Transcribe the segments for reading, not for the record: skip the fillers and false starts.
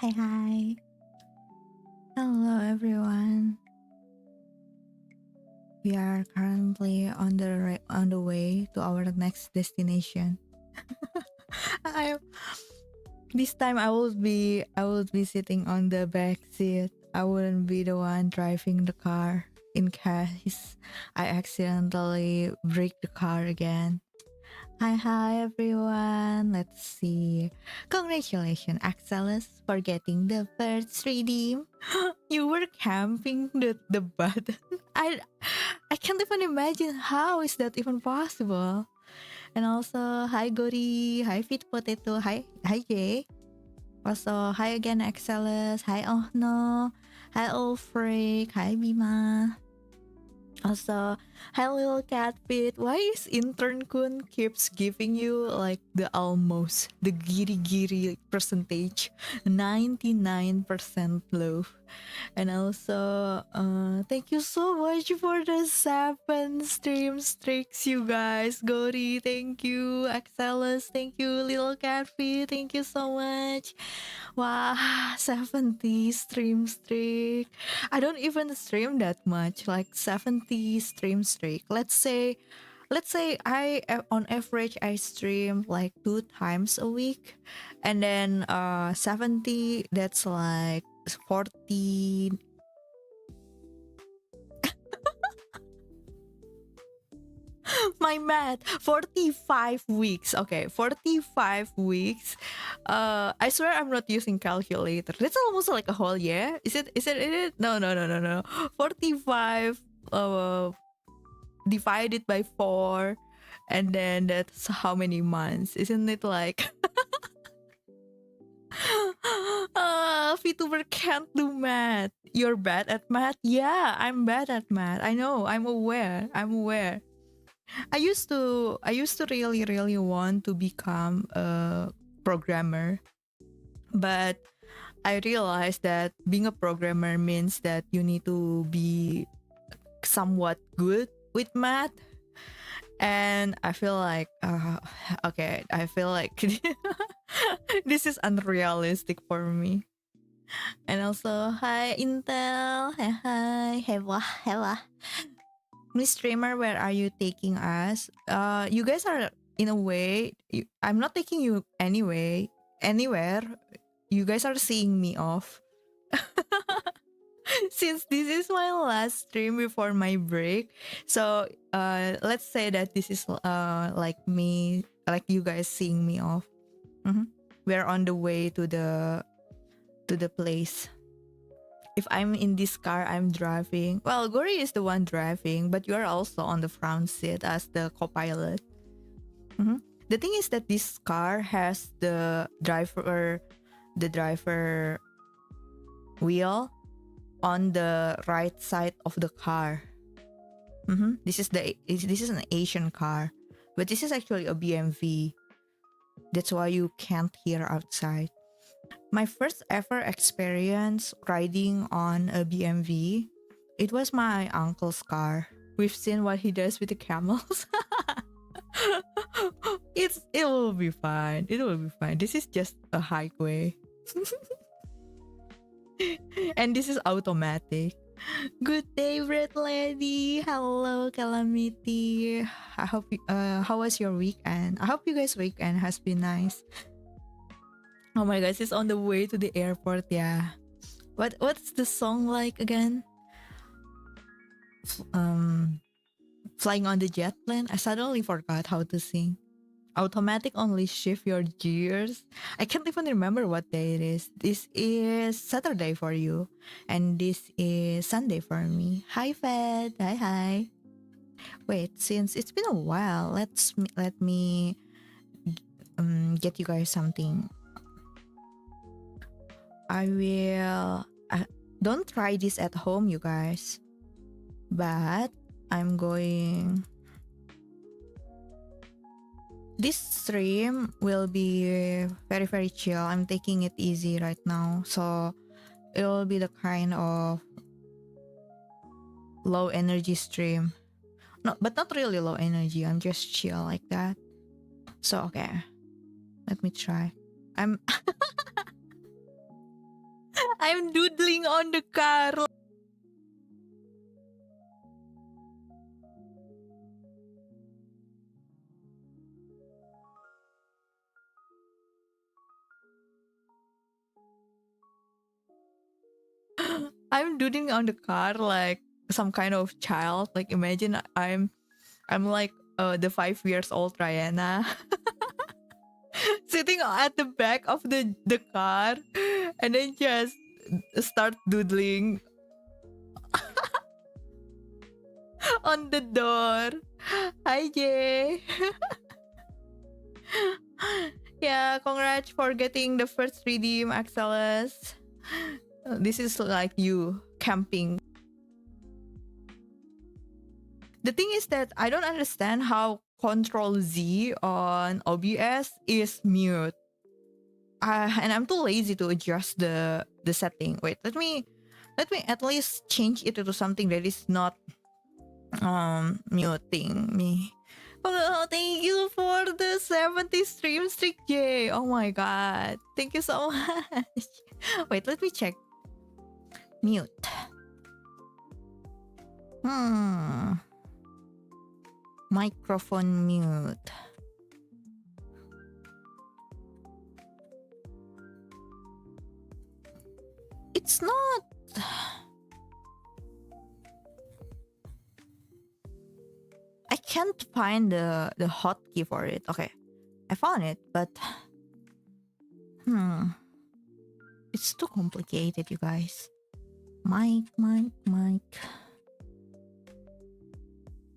Hi. Hello, everyone. We are currently on the way to our next destination. I this time I will be sitting on the back seat. I wouldn't be the one driving the car in case I accidentally break the car again. Hi everyone. Let's see. Congratulations, Axelis, for getting the first redeem. You were camping the button. I can't even imagine how is that even possible. And also, hi Gori, hi Fit Potato, hi Jay. Also, hi again Axelis, hi Ohno, hi Ulfric, hi Bima. Also, hi little catfit. Why is intern Kun keeps giving you like the almost the giri percentage, 99% low. And also, thank you so much for the 7 stream streaks, you guys. Gori, thank you. Axelis, thank you. Little catfit, thank you so much. Wow, 70 stream streak. I don't even stream that much, like 70 stream streak. Let's say I on average I stream like 2 times a week, and then 70, that's like 40. My math, 45 weeks. Okay, 45 weeks. I swear I'm not using calculator. That's almost like a whole year. Is it? No. 45 divided by 4, and then that's how many months. Isn't it like VTuber can't do math. You're bad at math? Yeah, I'm bad at math. I know. I'm aware. I used to really want to become a programmer, but I realized that being a programmer means that you need to be somewhat good with math, and I feel like this is unrealistic for me. And also, hi Intel, hi Hewa. Miss Streamer, where are you taking us? You guys are, in a way, I'm not taking you anywhere. You guys are seeing me off. Since this is my last stream before my break, so let's say that this is like me, like you guys seeing me off. We're on the way to the place. If I'm in this car, I'm driving. Well, Gori is the one driving, but you are also on the front seat as the co-pilot. The thing is that this car has the driver wheel on the right side of the car. This is an Asian car, but this is actually a BMW. That's why you can't hear outside. My first ever experience riding on a BMW, it was my uncle's car. We've seen what he does with the camels. It will be fine. It will be fine. This is just a highway. And this is automatic. Good day, Breadland. Hello, Calamity. I hope how was your weekend? I hope you guys' weekend has been nice. Oh my gosh, it's on the way to the airport, yeah. What's the song like again? Flying on the jet plane? I suddenly forgot how to sing. Automatic only shift your gears. I can't even remember what day it is. This is Saturday for you, and this is Sunday for me. Hi Fed. Hi. Wait, since it's been a while, let me get you guys something. I will don't try this at home, you guys, but I'm going. This stream will be very, very chill. I'm taking it easy right now, so it will be the kind of low energy stream. No, but not really low energy. I'm just chill like that. So okay, let me try. I'm doodling on the car. I'm doodling on the car like some kind of child. Like imagine I'm like the 5 years old Ryenna sitting at the back of the car and then just start doodling on the door. Hi Jay. Yeah, congrats for getting the first redeem, Axeles. This is like you camping. The thing is that I don't understand how Control Z on OBS is mute. And I'm too lazy to adjust the setting. Wait, let me at least change it to something that is not muting me. Oh, thank you for the 70 stream streak, Jay. Oh my god. Thank you so much. Wait, let me check. Mute. Microphone mute. It's not. I can't find the hotkey for it. Okay, I found it, but it's too complicated, you guys. Mic.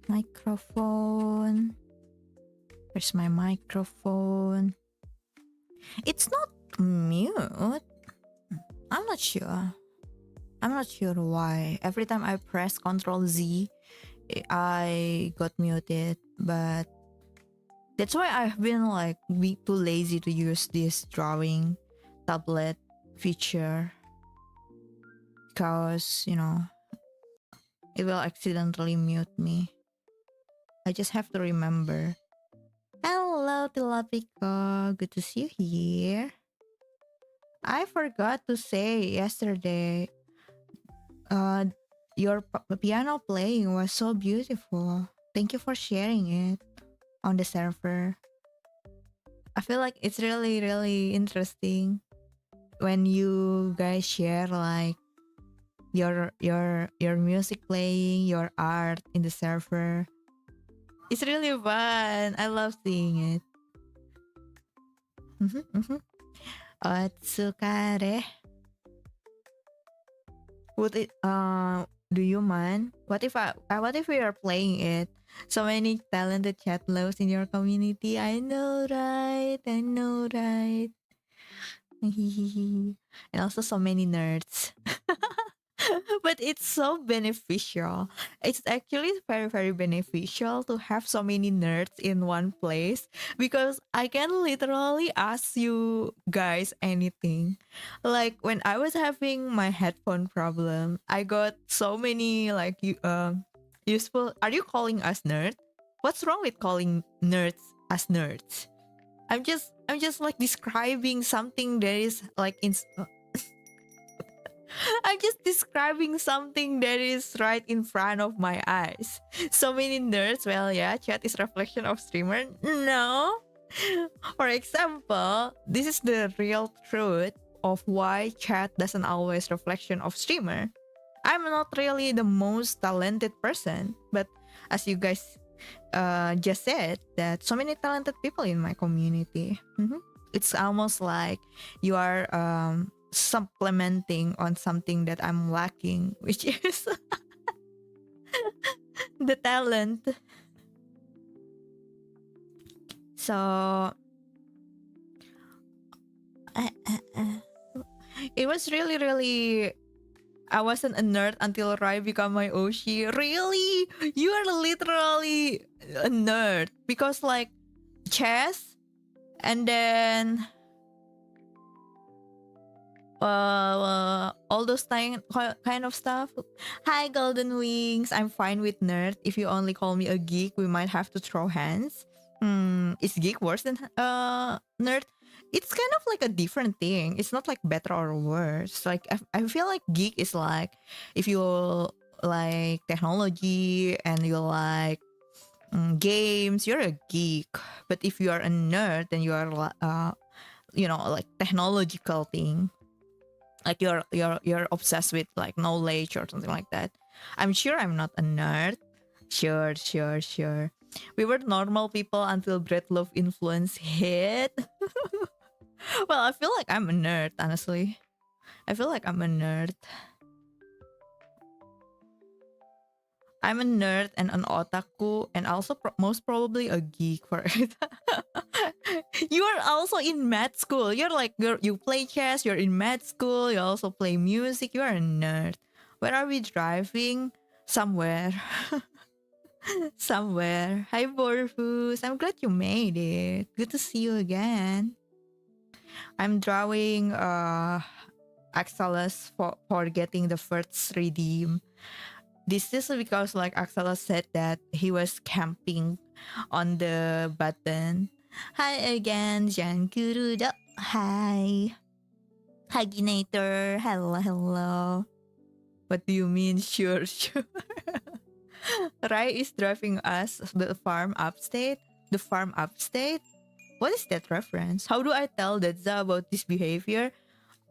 Microphone. Where's my microphone? It's not mute. I'm not sure. I'm not sure why. Every time I press Control Z, I got muted. But that's why I've been like too lazy to use this drawing tablet feature. Because, you know, it will accidentally mute me. I just have to remember. Hello, Tilapico. Good to see you here. I forgot to say yesterday, your piano playing was so beautiful. Thank you for sharing it on the server. I feel like it's really, really interesting when you guys share like your music playing, your art in the server. It's really fun. I love seeing it. Otsukare. Would it do you mind? What if we are playing it? So many talented chat loves in your community. I know, right? And also so many nerds. But it's so beneficial. It's actually very, very beneficial to have so many nerds in one place because I can literally ask you guys anything. Like when I was having my headphone problem, I got so many like useful. Are you calling us nerd? What's wrong with calling nerds as nerds? I'm just like describing something that is like I'm just describing something that is right in front of my eyes. So many nerds, well, yeah, chat is reflection of streamer. No. For example, this is the real truth of why chat doesn't always reflection of streamer. I'm not really the most talented person, but as you guys just said, that so many talented people in my community. It's almost like you are supplementing on something that I'm lacking, which is the talent. So it was really, really. I wasn't a nerd until Rai become my Oshi. Really? You are literally a nerd because like chess and then all those kind of stuff. Hi, Golden Wings. I'm fine with nerd. If you only call me a geek, we might have to throw hands. Is geek worse than nerd? it's kind of like a different thing. It's not like better or worse. Like I feel like geek is like if you like technology and you like games, you're a geek. But if you are a nerd, then you are like technological thing. Like you're obsessed with like knowledge or something like that. I'm sure I'm not a nerd. Sure. We were normal people until Breadland influence hit. Well, I feel like I'm a nerd, honestly. I feel like I'm a nerd. I'm a nerd and an otaku, and also most probably a geek for it. You are also in med school. You play chess. You're in med school. You also play music. You are a nerd. Where are we driving? Somewhere. Somewhere. Hi, Borfus. I'm glad you made it. Good to see you again. I'm drawing Axelas for getting the first redeem. This is because like Axelas said that he was camping on the button. Hi again, Jankurudo. Hi. Haginator. Hello. What do you mean? Sure. Rai is driving us the farm upstate. The farm upstate? What is that reference? How do I tell Dedza about this behavior?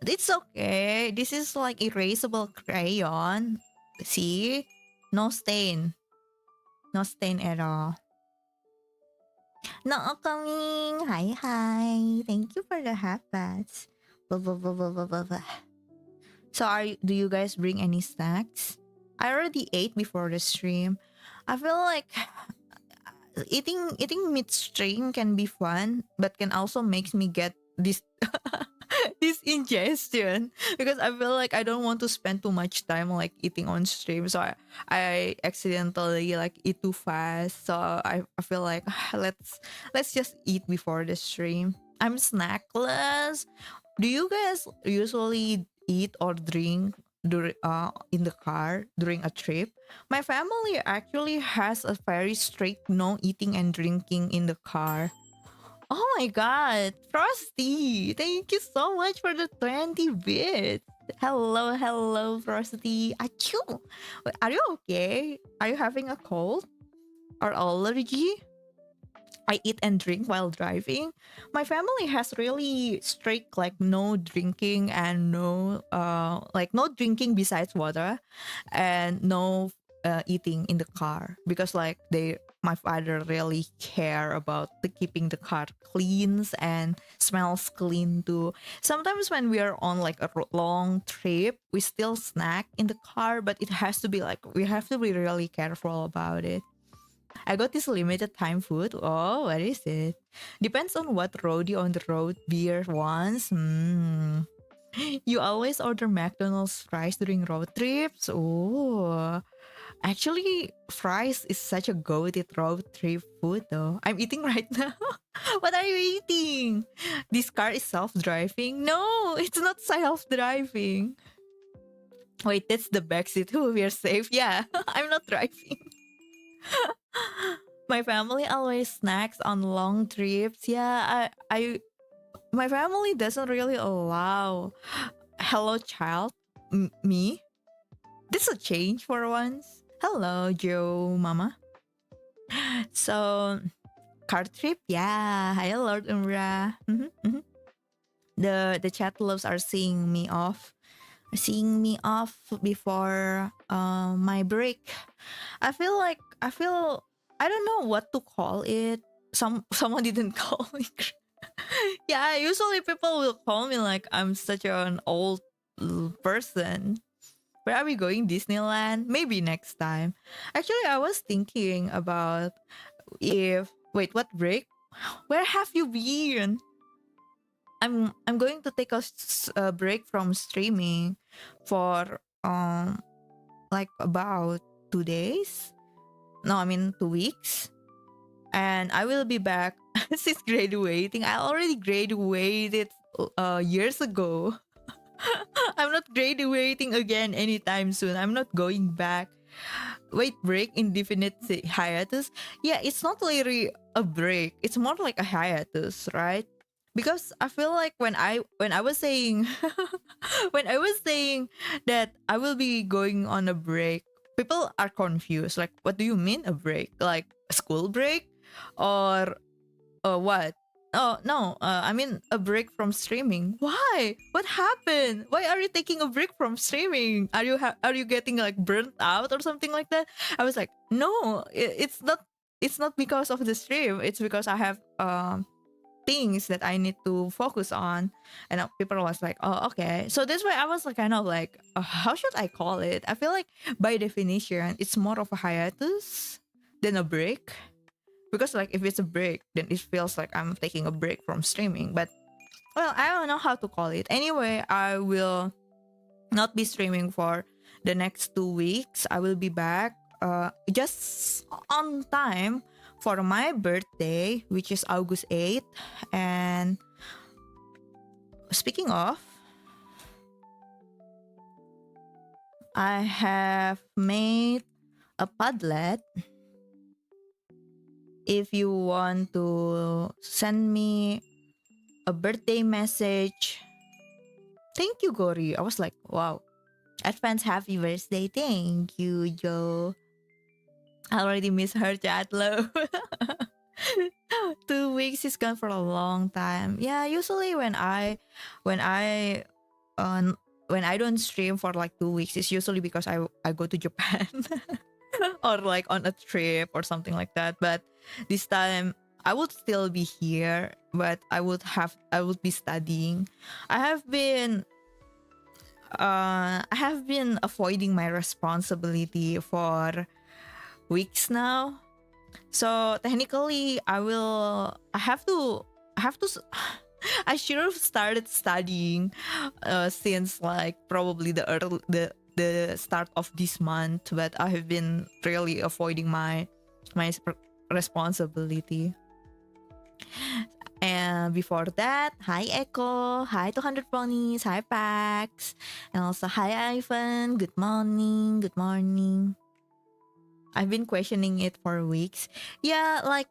It's okay. This is like erasable crayon. See? No stain. No stain at all. Not coming. Hi. Thank you for the half bats. So do you guys bring any snacks? I already ate before the stream. I feel like eating midstream can be fun, but can also makes me get this this ingestion because I feel like I don't want to spend too much time like eating on stream. So I accidentally like eat too fast. So I feel like let's just eat before the stream. I'm snackless. Do you guys usually eat or drink in the car during a trip? My family actually has a very strict no eating and drinking in the car. Oh my god, Frosty! Thank you so much for the 20 bits. Hello, Frosty. Achoo! Wait, are you okay? Are you having a cold or allergy? I eat and drink while driving. My family has really strict like no drinking and no drinking besides water and no eating in the car because like my father really care about keeping the car clean and smells clean too. Sometimes when we are on like a long trip, we still snack in the car, but it has to be like we have to be really careful about it. I got this limited time food. Oh, what is it? Depends on what roadie on the road beer wants. You always order McDonald's fries during road trips? Oh, actually, fries is such a goated road trip food though. I'm eating right now. What are you eating? This car is self-driving? No, it's not self-driving. Wait, that's the backseat. Oh, we're safe. Yeah, I'm not driving. My family always snacks on long trips. Yeah, my family doesn't really allow hello child me. This is a change for once. Hello, Joe Mama. So car trip, yeah. Hi, Lord Umrah. The chat loves are seeing me off. Before my break. I don't know what to call it. Someone didn't call me. Yeah, usually people will call me like I'm such an old person. Where are we going? Disneyland? Maybe next time. Actually, I was thinking about what break? Where have you been? I'm going to take a break from streaming for like about 2 days. No, I mean 2 weeks. And I will be back since graduating. I already graduated years ago. I'm not graduating again anytime soon. I'm not going back. Wait, break, indefinite hiatus? Yeah, it's not really a break. It's more like a hiatus, right? because I feel like when I was saying when I was saying that I will be going on a break, people are confused. Like, what do you mean a break? Like a school break, or what? Oh no, I mean a break from streaming. Why? What happened? Why are you taking a break from streaming? Are you getting like burnt out or something like that? I was like, no, it's not. It's not because of the stream. It's because I have things that I need to focus on. And people was like, oh, okay. So that's why I was like, kind of like, how should I call it? I feel like by definition, it's more of a hiatus than a break. Because like if it's a break, then it feels like I'm taking a break from streaming. But well, I don't know how to call it. Anyway, I will not be streaming for the next 2 weeks. I will be back just on time for my birthday, which is August 8th. And speaking of, I have made a Padlet. If you want to send me a birthday message, thank you, Gori. I was like, wow. Advance happy birthday. Thank you, Joe. I already miss her, Chat Loaves. 2 weeks is gone for a long time. Yeah, usually when I uh, when I don't stream for like 2 weeks, it's usually because I go to Japan or like on a trip or something like that. But this time I would still be here, but I would be studying. I have been avoiding my responsibility for weeks now. So technically, I have to, I should have started studying since like probably the start of this month, but I have been really avoiding my responsibility. And before that, hi Echo, hi 200 Ponies, hi Pax, and also hi Ivan, good morning, good morning. I've been questioning it for weeks. Yeah, like,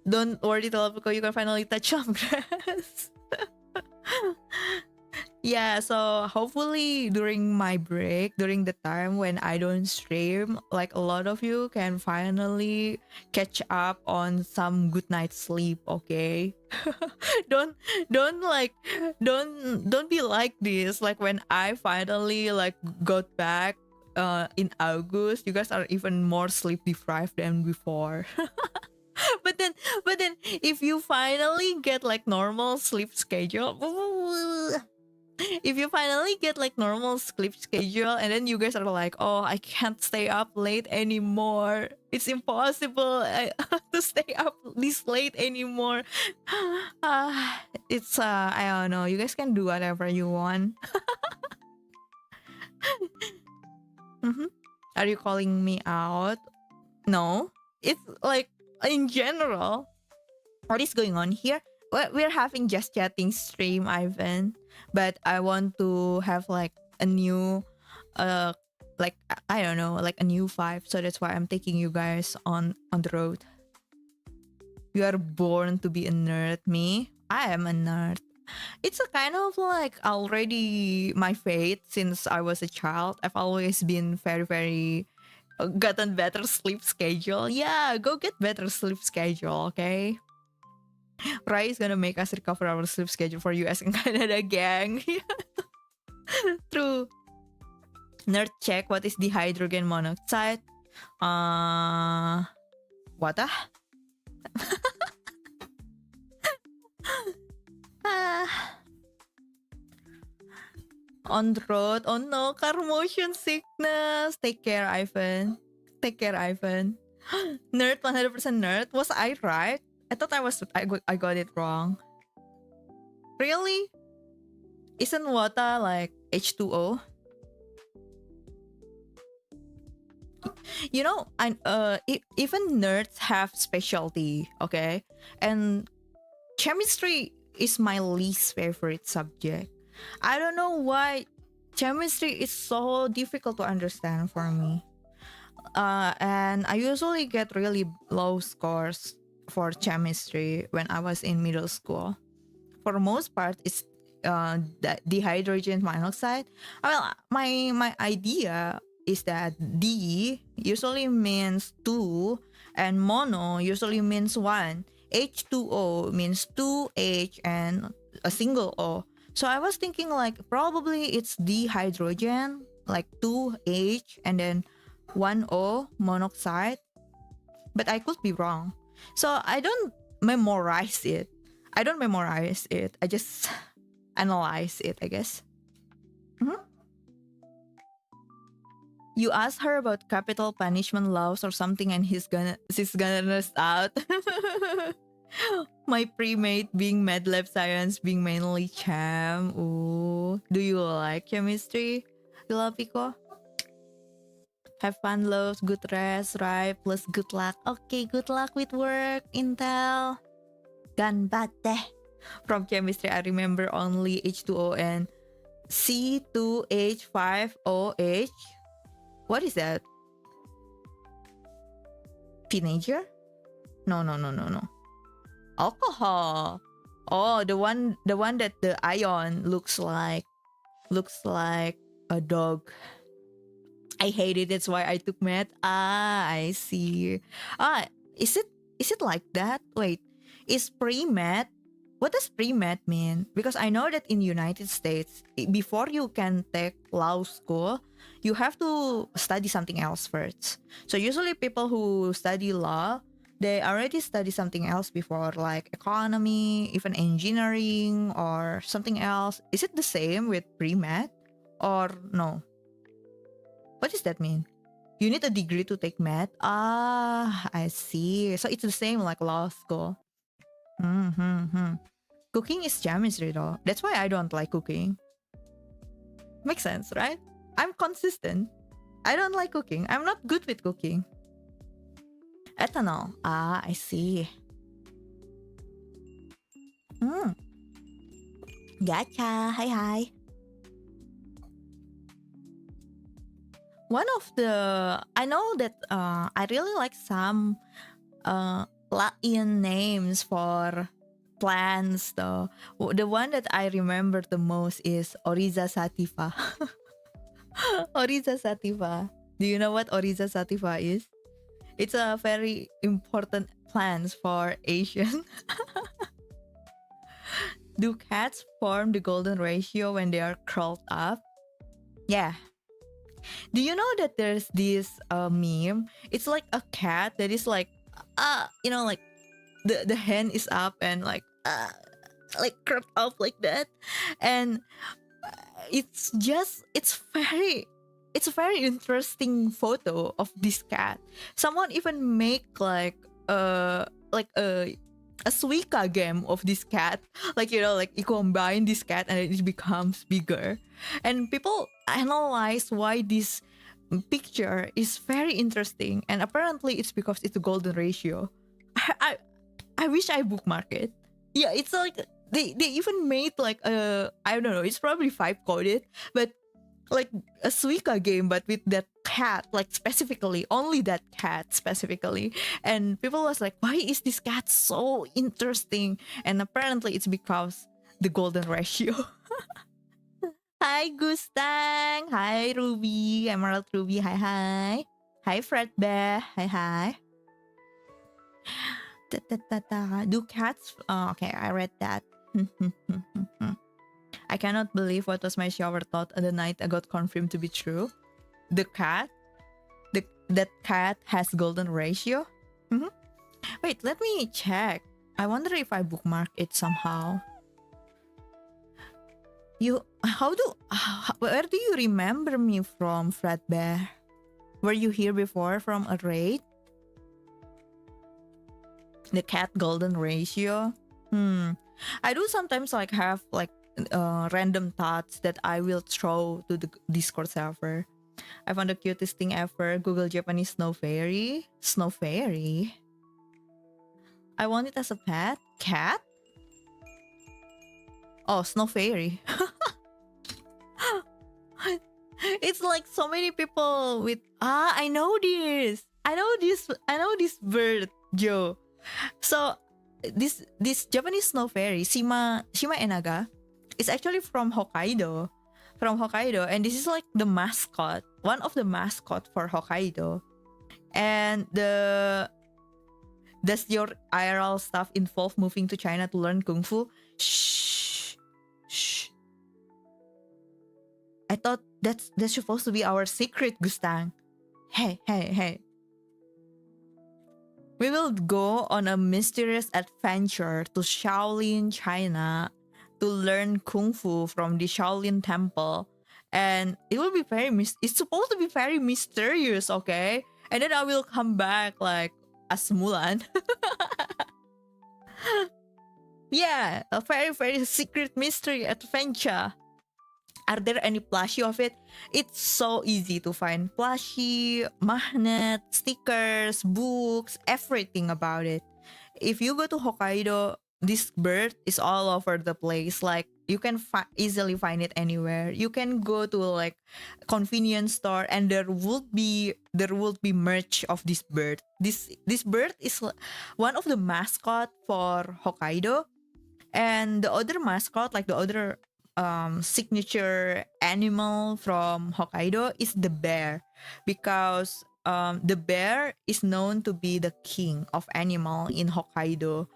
don't worry, Telepico, you can finally touch some grass. Yeah, so hopefully during my break, during the time when I don't stream, like a lot of you can finally catch up on some good night's sleep, okay? don't don't like don't be like this. Like when I finally like got back in August, you guys are even more sleep deprived than before. but then but then if you finally get like normal sleep schedule, if you finally get like normal sleep schedule, and then you guys are like, oh, I can't stay up late anymore, it's impossible to stay up this late anymore. It's I don't know, you guys can do whatever you want. Mhm. Are you calling me out? No, it's like in general. What is going on here? We're having just chatting stream, Ivan, but I want to have like a new, uh, like I don't know, like a new vibe. So that's why I'm taking you guys on the road. You are born to be a nerd. Me, I am a nerd. It's a kind of like already my fate since I was a child. I've always been very gotten better sleep schedule. Yeah, go get better sleep schedule, okay? Rai is gonna make us recover our sleep schedule for US and Canada, gang. True. Nerd check. What is dihydrogen monoxide? What? Ah. On the road. Oh no, car motion sickness. Take care, Ivan. Take care, Ivan. Nerd, 100% nerd. Was I right? I thought I got it wrong. Really? Isn't water like H2O? You know, even nerds have specialty, okay? And chemistry is my least favorite subject. I don't know why chemistry is so difficult to understand for me. And I usually get really low scores for chemistry when I was in middle school. for most part it's the dihydrogen monoxide. Well, my idea is that D usually means two and mono usually means one. H2O means two H and a single O. So I was thinking like probably it's dihydrogen, like two H and then one O monoxide. But I could be wrong. So I don't memorize it. I don't memorize it. I just analyze it, I guess. Mhm. You ask her about capital punishment laws or something, and she's gonna nest out. My pre-mate being med lab science, being mainly chem. Ooh, do you like chemistry, Pico? Have fun, loves, good rest, right? Plus good luck. Okay, good luck with work, Intel. Ganbatte. From chemistry, I remember only H2O and C2H5OH. What is that? Teenager? No. Alcohol. Oh, the one that the ion looks like a dog. I hate it. That's why I took math. Ah, I see. Ah, is it like that? Wait, is pre-med? What does pre-med mean? Because I know that in United States, before you can take law school, you have to study something else first. So usually people who study law, they already study something else before, like economy, even engineering, or something else. Is it the same with pre-med or no? What does that mean? You need a degree to take math? Ah, I see. So it's the same like law school. Cooking is chemistry though. That's why I don't like cooking. Makes sense, right? I'm consistent. I don't like cooking. I'm not good with cooking. Ethanol. Ah, I see. Gotcha. Hi. One of the... I know that I really like some Latin names for plants though. The one that I remember the most is Oriza sativa. Oriza sativa. Do you know what Oriza sativa is? It's a very important plant for Asian. Do cats form the golden ratio when they are curled up? Yeah. Do you know that there's this meme? It's like a cat that is like, like the hand is up and like curled up like that, and it's a very interesting photo of this cat. Someone even make like a Suica game of this cat, like like you combine this cat and it becomes bigger, and people analyze why this picture is very interesting, and apparently it's because it's a golden ratio. I wish I bookmark it. Yeah, it's like they even made like a, I don't know, it's probably 5 coded, but like a Suica game, but with that cat, like specifically, only that cat specifically. And people was like, why is this cat so interesting? And apparently it's because the golden ratio. Hi Gustang. Hi Ruby. Emerald Ruby. Hi. Hi Fred Bear. Hi. Do cats... okay, I read that. I cannot believe what was my shower thought the night I got confirmed to be true. The cat? That cat has golden ratio? Wait, let me check. I wonder if I bookmark it somehow. Where do you remember me from, Fredbear? Were you here before from a raid? The cat golden ratio? I do sometimes like have like random thoughts that I will throw to the Discord server. I found the cutest thing ever. Google Japanese snow fairy. Snow fairy? I want it as a pet. Cat? Oh, snow fairy. It's like so many people with... I know this. I know this bird, Joe. So this Japanese snow fairy, Shima Enaga, is actually from Hokkaido. And this is like the mascot, one of the mascot for Hokkaido. And does your IRL stuff involve moving to China to learn kung fu? Shh. I thought that's supposed to be our secret, Gustang. Hey. We will go on a mysterious adventure to Shaolin, China, to learn kung fu from the Shaolin temple, and it will be it's supposed to be very mysterious, okay? And then I will come back like as Mulan. Yeah, a very, very secret mystery adventure. Are there any plushie of it? It's so easy to find plushie, magnet, stickers, books, everything about it. If you go to Hokkaido, this bird is all over the place. Like you can easily find it anywhere. You can go to like convenience store and there would be merch of this bird. This bird is one of the mascot for Hokkaido, and the other mascot, like the other signature animal from Hokkaido, is the bear, because the bear is known to be the king of animal in Hokkaido.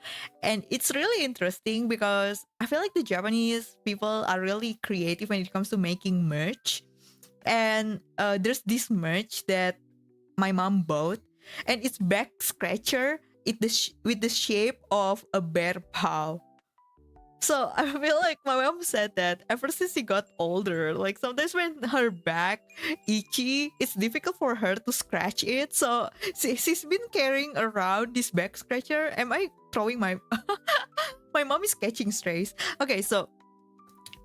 And it's really interesting because I feel like the Japanese people are really creative when it comes to making merch. And there's this merch that my mom bought, and it's back scratcher with the shape of a bear paw. So I feel like my mom said that ever since she got older, like sometimes when her back itchy, it's difficult for her to scratch it. So she's been carrying around this back scratcher. Am I throwing my my mom is catching strays? Okay, so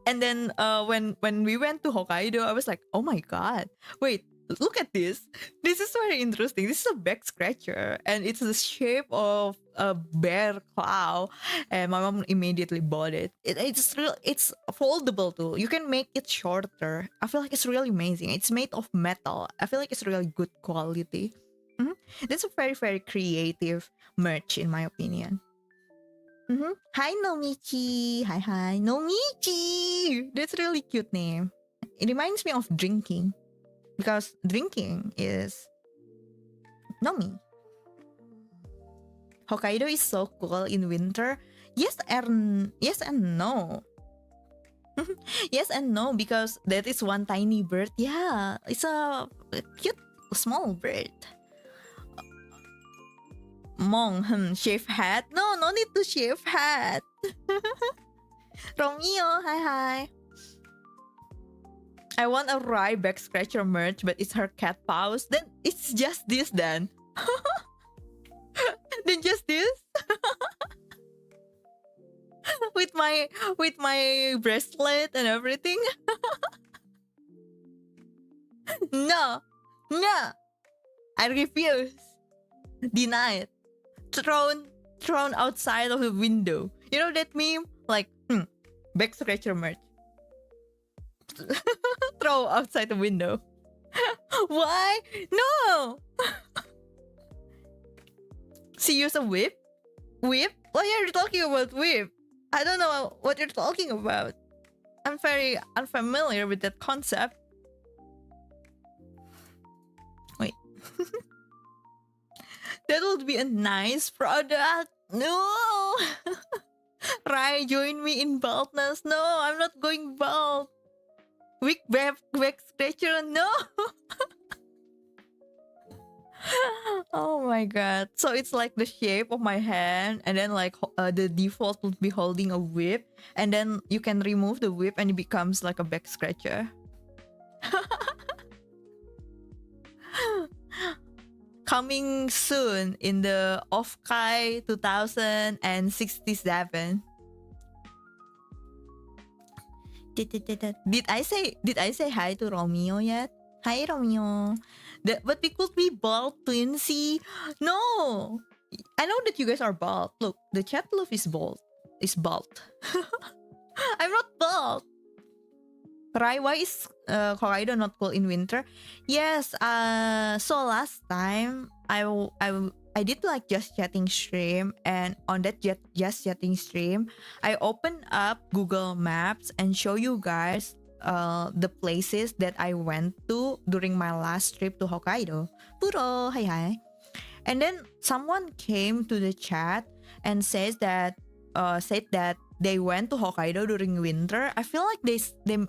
and then when we went to Hokkaido, I was like, oh my god, wait, look at this. This is very interesting. This is a back scratcher and it's the shape of a bear claw. And my mom immediately bought it. It's foldable too. You can make it shorter. I feel like it's really amazing. It's made of metal. I feel like it's really good quality. That's a very, very creative merch in my opinion. Hi Nomichi. Hi Nomichi. That's a really cute name. It reminds me of drinking, because drinking is Nomi. Hokkaido is so cool in winter. Yes and no. Yes and no, because that is one tiny bird. Yeah, it's a cute small bird. Mong, shave hat? No need to shave hat. Romeo, hi. I want a Rye back scratcher merch, but it's her cat paws. Then it's just this then. Then just this. with my bracelet and everything. No. I refuse. Denied. Thrown outside of the window. You know that meme? Like, back scratcher merch. Throw outside the window. Why? No. She used a whip? Whip? What are you talking about, whip? I don't know what you're talking about. I'm very unfamiliar with that concept. Wait. That would be a nice product. No. Rai, join me in baldness. No, I'm not going bald. Weak back scratcher. No. Oh my god. So it's like the shape of my hand, and then like the default would be holding a whip, and then you can remove the whip and it becomes like a back scratcher. Coming soon in the Off-Kai 2067. Did I say hi to Romeo yet? Hi Romeo. But we could be bald, twinsy. No, I know that you guys are bald. Look, the Chat Loaves is bald. I'm not bald. Rai, why is Hokkaido not cold in winter? Yes. So last time I I did like just chatting stream, and on that just chatting stream, I opened up Google Maps and show you guys the places that I went to during my last trip to Hokkaido. Puro, hi hi. And then someone came to the chat and said that they went to Hokkaido during winter. I feel like they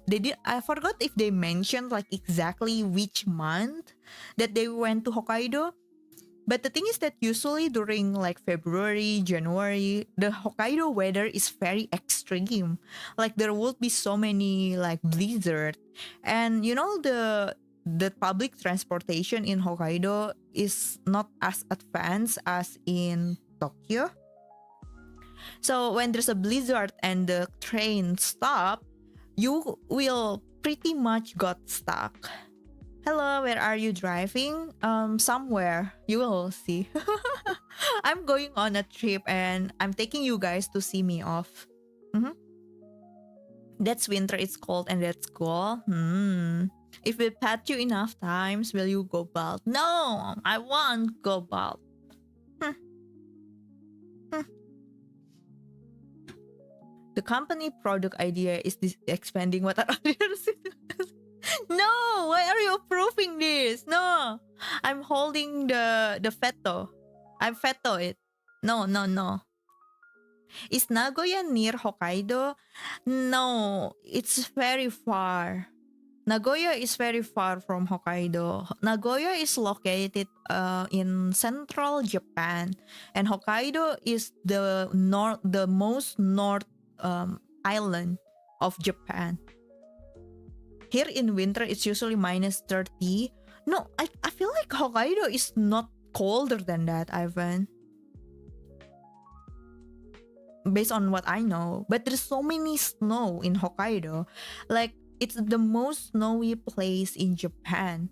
did. I forgot if they mentioned like exactly which month that they went to Hokkaido. But the thing is that usually during like February, January, the Hokkaido weather is very extreme. Like there would be so many like blizzard, and you know the public transportation in Hokkaido is not as advanced as in Tokyo. So when there's a blizzard and the train stop, you will pretty much got stuck. Hello, where are you driving? Somewhere. You will see. I'm going on a trip and I'm taking you guys to see me off. Mhm. That's winter, it's cold and that's cool. If we pat you enough times, will you go bald? No, I won't go bald. Hmm. Hmm. The company product idea is this expanding what are others. No, why are you approving this? No, I'm holding the veto. I veto it. No, no, no. Is Nagoya near Hokkaido? No, it's very far. Nagoya is very far from Hokkaido. Nagoya is located in central Japan, and Hokkaido is the most north island of Japan. Here in winter, it's usually minus 30. No, I feel like Hokkaido is not colder than that, Ivan. Based on what I know. But there's so many snow in Hokkaido. Like, it's the most snowy place in Japan.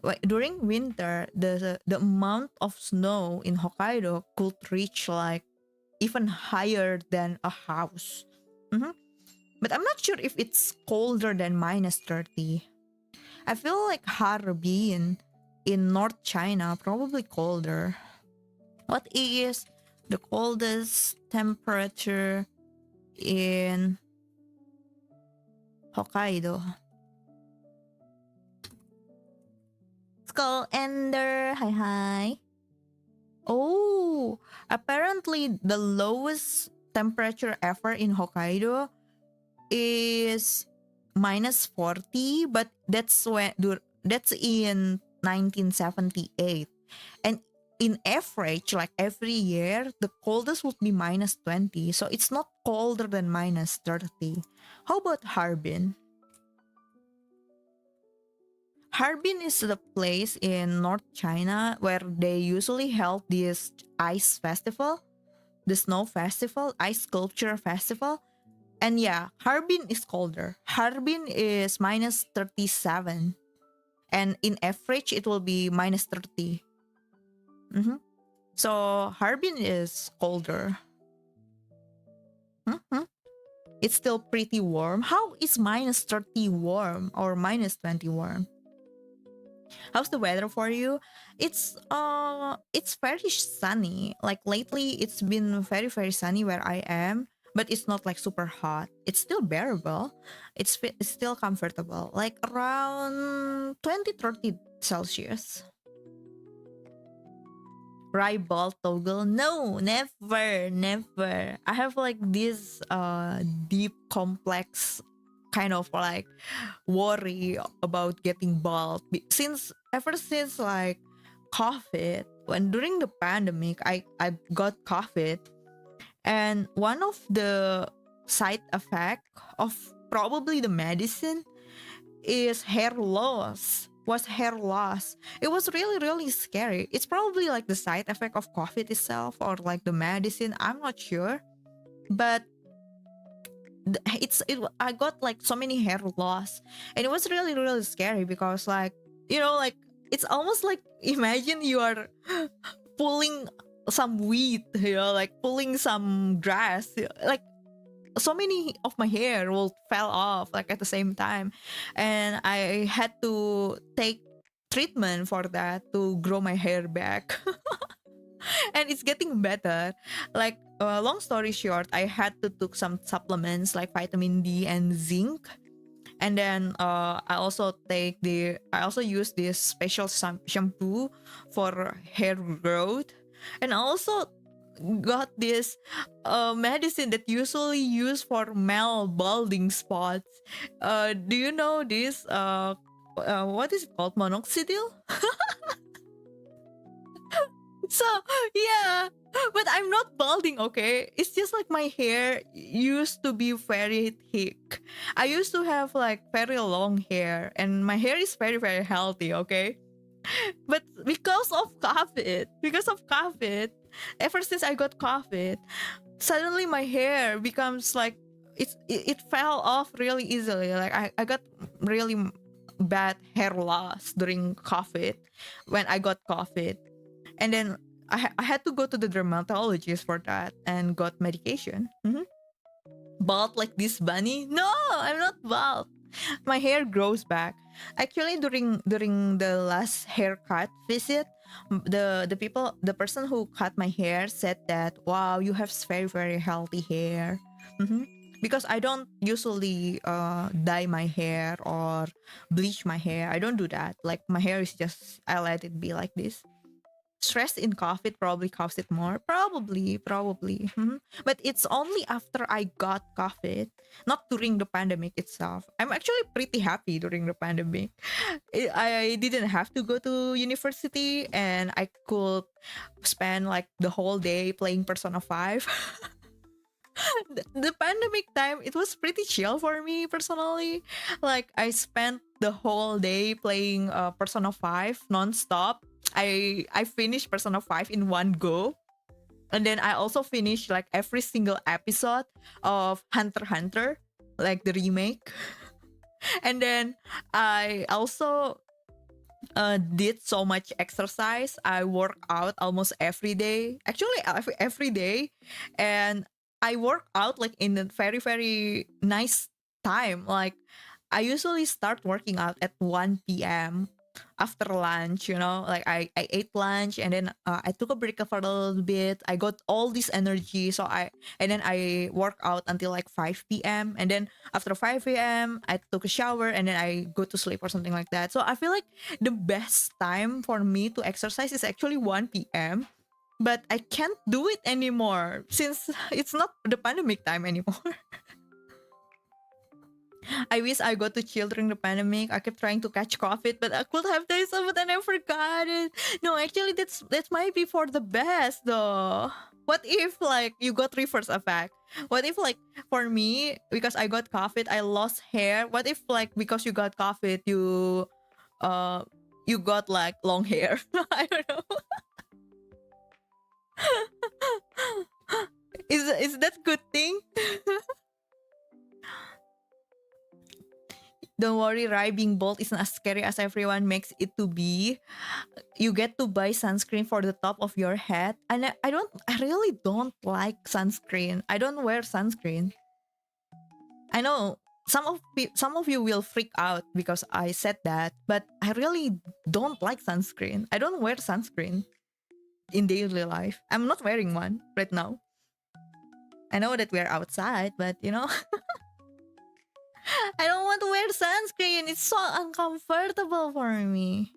Like, during winter, the amount of snow in Hokkaido could reach like even higher than a house. Mhm. But I'm not sure if it's colder than minus 30. I feel like Harbin in North China probably colder. What is the coldest temperature in Hokkaido? Skull Ender, hi hi. Oh, apparently the lowest temperature ever in Hokkaido is minus 40, but that's in 1978. And in average, like every year, the coldest would be minus 20. So it's not colder than minus 30. How about Harbin? Harbin is the place in North China where they usually held this ice festival, the snow festival, ice sculpture festival. And yeah, Harbin is colder. Harbin is minus 37. And in average, it will be minus 30. Mhm. So Harbin is colder. Mhm. It's still pretty warm. How is minus 30 warm or minus 20 warm? How's the weather for you? It's very sunny. Like lately it's been very sunny where I am, but it's not like super hot. It's still bearable. It's still comfortable. Like around 20-30 Celsius. Ribald toggle? No, never, never. I have like this deep complex kind of like worry about getting bald since ever since like COVID. When during the pandemic I got COVID, and one of the side effect of probably the medicine is hair loss. Was hair loss. It was really scary. It's probably like the side effect of COVID itself or like the medicine. I'm not sure, but I got like so many hair loss, and it was really scary because like like it's almost like imagine you are pulling some weed, like pulling some grass, like so many of my hair will fell off like at the same time, and I had to take treatment for that to grow my hair back. And it's getting better. Like long story short, I had to took some supplements like vitamin D and zinc, and then I also use this special shampoo for hair growth, and I also got this medicine that usually used for male balding spots. Do you know this? What is it called? Monoxidil. So yeah, but I'm not balding, okay? It's just like my hair used to be very thick. I used to have like very long hair, and my hair is very, very healthy, okay? But because of COVID, ever since I got COVID, suddenly my hair becomes like it fell off really easily. Like I got really bad hair loss during COVID when I got COVID, and then I had to go to the dermatologist for that and got medication. Bald like this bunny? No, I'm not bald. My hair grows back. Actually, during the last haircut visit, the person who cut my hair said that, wow, you have very, very healthy hair. hmm Because I don't usually dye my hair or bleach my hair. I don't do that. Like my hair is just, I let it be like this. Stress in COVID probably caused it more. Probably. But it's only after I got COVID, not during the pandemic itself. I'm actually pretty happy during the pandemic. I didn't have to go to university, and I could spend like the whole day playing Persona 5. The pandemic time, it was pretty chill for me personally. Like I spent the whole day playing Persona 5 nonstop. I finished Persona 5 in one go. And then I also finished like every single episode of Hunter x Hunter, like the remake. And then I also did so much exercise. I work out almost every day. Actually, every day. And I work out like in a very, very nice time. Like I usually start working out at 1 p.m. after lunch, like I ate lunch, and then I took a break for a little bit. I got all this energy. And then I work out until like 5 p.m. And then after 5 a.m., I took a shower, and then I go to sleep or something like that. So I feel like the best time for me to exercise is actually 1 p.m. But I can't do it anymore since it's not the pandemic time anymore. I wish I got to chill during the pandemic. I kept trying to catch COVID, but I could have done so, but then I forgot it. No, actually, that might be for the best though. What if like you got reverse effect? What if like for me, because I got COVID, I lost hair? What if like because you got COVID, uh you got like long hair? I don't know. Is that good thing? Don't worry, Rai, being bald isn't as scary as everyone makes it to be. You get to buy sunscreen for the top of your head. And I really don't like sunscreen. I don't wear sunscreen. I know some of you will freak out because I said that, but I really don't like sunscreen. I don't wear sunscreen in daily life. I'm not wearing one right now. I know that we're outside, but I don't want to wear sunscreen. It's so uncomfortable for me.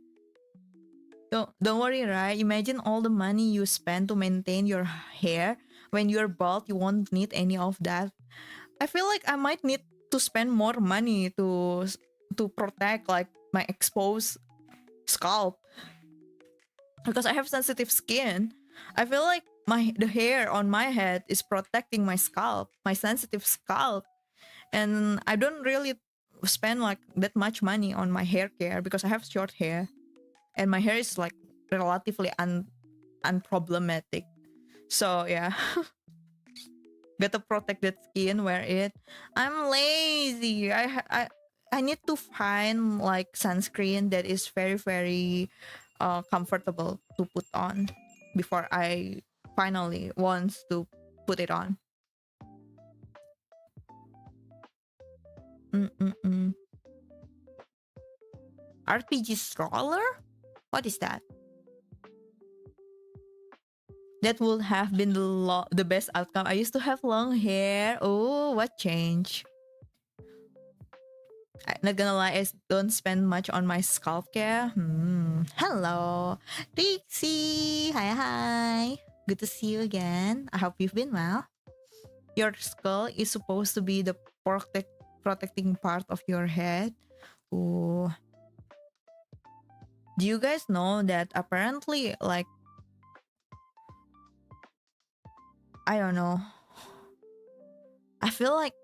Don't worry, right? Imagine all the money you spend to maintain your hair. When you're bald, you won't need any of that. I feel like I might need to spend more money to protect like my exposed scalp because I have sensitive skin. I feel like the hair on my head is protecting my scalp, my sensitive scalp, and I don't really spend like that much money on my hair care because I have short hair and my hair is like relatively unproblematic. So yeah, gotta protect that skin, wear it. I'm lazy. I need to find like sunscreen that is very, very comfortable to put on before I finally wants to put it on. Mm-mm-mm. RPG stroller? What is that? That would have been the best outcome. I used to have long hair. Oh, what changed? I'm not gonna lie, I don't spend much on my scalp care. Hello, Trixie. Hi, hi. Good to see you again. I hope you've been well. Your skull is supposed to be the protecting part of your head. Oh, do you guys know that apparently, like, I don't know. I feel like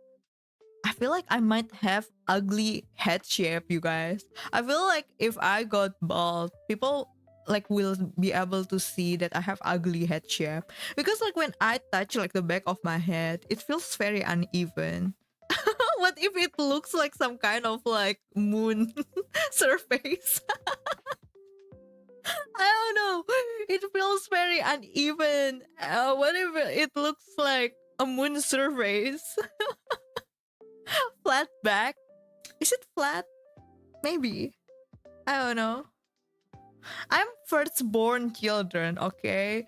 I might have ugly head shape, you guys. I feel like if I got bald, people like will be able to see that I have ugly head shape because like when I touch like the back of my head, it feels very uneven. What if it looks like some kind of like moon surface? I don't know. It feels very uneven. What if it looks like a moon surface? Flat back? Is it flat? Maybe. I don't know. I'm firstborn children, okay?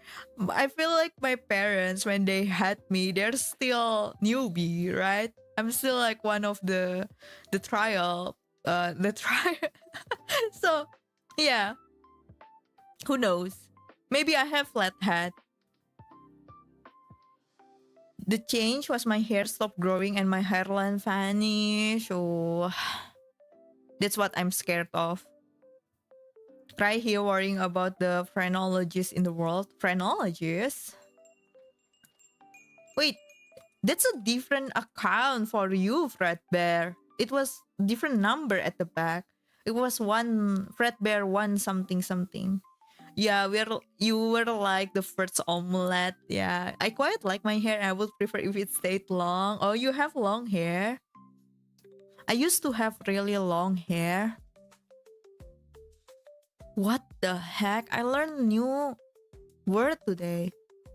I feel like my parents, when they had me, they're still newbie, right? I'm still like one of the trial, the trial. So, yeah, who knows? Maybe I have flat head. The change was my hair stopped growing and my hairline vanished. Oh, that's what I'm scared of. Try here worrying about the phrenologists in the world. Phrenologists? Wait, that's a different account for you, Fredbear. It was different number at the back. It was one Fredbear one something something. Yeah, you were like the first omelette. Yeah, I quite like my hair. I would prefer if it stayed long. Oh, you have long hair. I used to have really long hair. What the heck? I learned new word today.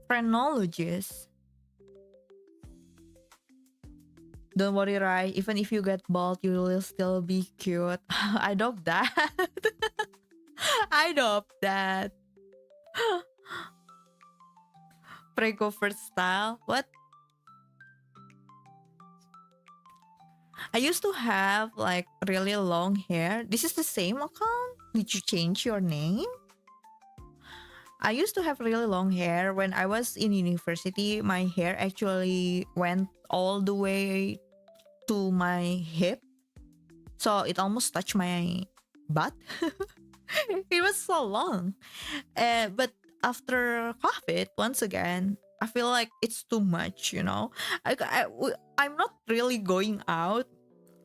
Phrenologist. Don't worry, Rai. Even if you get bald, you will still be cute. I adopt that. I adopt that. Prego first style. What? I used to have like really long hair. This is the same account? Did you change your name? I used to have really long hair. When I was in university, my hair actually went all the way to my hip. So it almost touched my butt. It was so long. But after COVID, once again, I feel like it's too much, you know? I'm not really going out.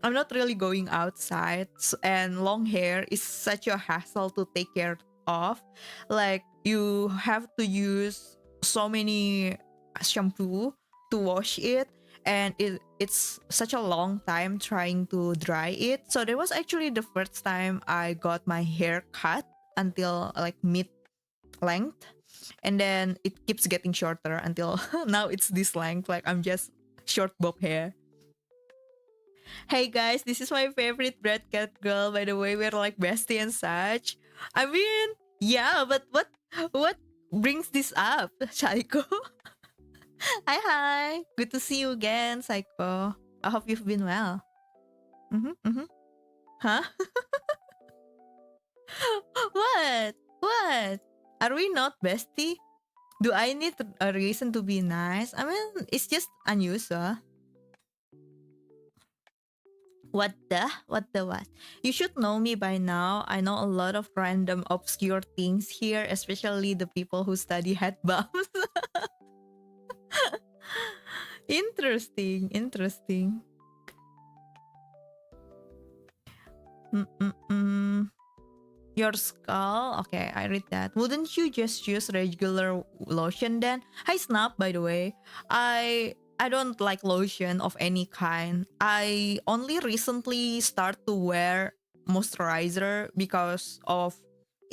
I'm not really going outside. And long hair is such a hassle to take care of. Like, you have to use so many shampoo to wash it, and it's such a long time trying to dry it. So that was actually the first time I got my hair cut until like mid length, and then it keeps getting shorter until now it's this length. Like, I'm just short bob hair. Hey guys, this is my favorite bread cat girl. By the way, we're like bestie and such. I mean, yeah, but what brings this up, Shaiko? Hi, hi. Good to see you again, Psycho. I hope you've been well. Mm-hmm. Huh? What? What? Are we not bestie? Do I need a reason to be nice? I mean, it's just unusual. What the? What the what? You should know me by now. I know a lot of random obscure things here, especially the people who study head bumps. Interesting, interesting. Mm-mm-mm. Your skull? Okay, I read that. Wouldn't you just use regular lotion then? Hi Snap, by the way. I don't like lotion of any kind. I only recently start to wear moisturizer because of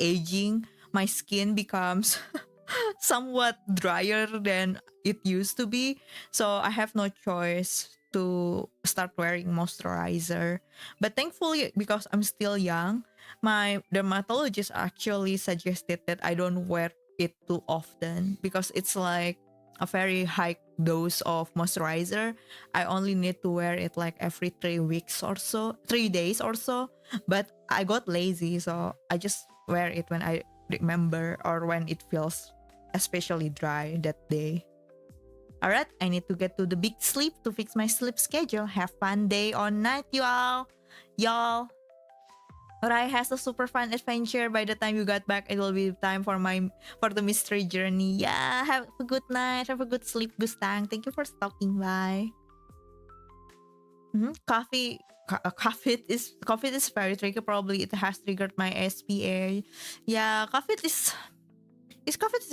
aging. My skin becomes somewhat drier than it used to be. So I have no choice to start wearing moisturizer. But thankfully, because I'm still young, my dermatologist actually suggested that I don't wear it too often because it's like a very high dose of moisturizer. I only need to wear it like every 3 weeks or so, 3 days or so. But I got lazy, so I just wear it when I remember or when it feels especially dry that day. Alright, I need to get to the big sleep to fix my sleep schedule. Have fun day or night, y'all. Y'all. Rai has a super fun adventure. By the time you got back, it will be time for the mystery journey. Yeah, have a good night. Have a good sleep, Gustang. Thank you for stopping by. Coffee is very tricky. Probably it has triggered my SPA. Yeah, coffee is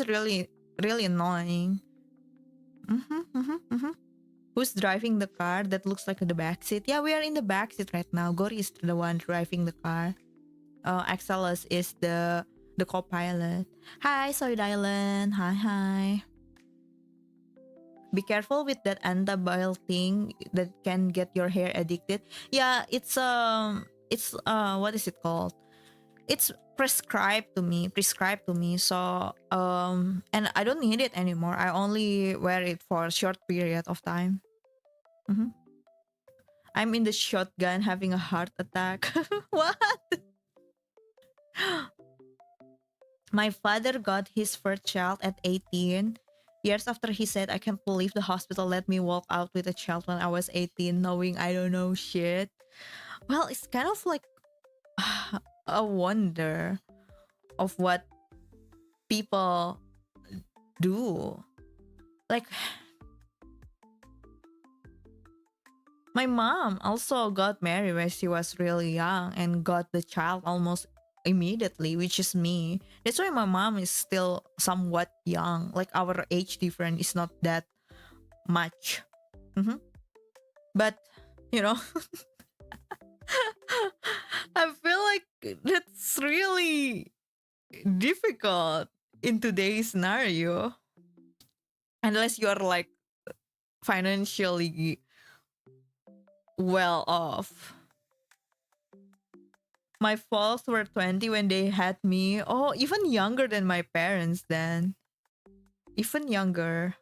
really really annoying. Who's driving the car? That looks like the back seat. Yeah, we are in the back seat right now. Gori is the one driving the car. Axelis is the co-pilot. Hi, Soy Dylan. Hi. Be careful with that anti-bile thing that can get your hair addicted. Yeah, it's what is it called? It's prescribed to me. So and I don't need it anymore. I only wear it for a short period of time. I'm in the shotgun having a heart attack. What? My father got his first child at 18 years after he said, I can't believe the hospital let me walk out with a child when I was 18, knowing I don't know shit. Well, it's kind of like a wonder of what people do. Like, my mom also got married when she was really young and got the child almost immediately, which is me. That's why my mom is still somewhat young. Like, our age difference is not that much. But, you know, I feel like that's really difficult in today's scenario. Unless you're like financially well off. My folks were 20 when they had me. Oh, even younger than my parents then. Even younger.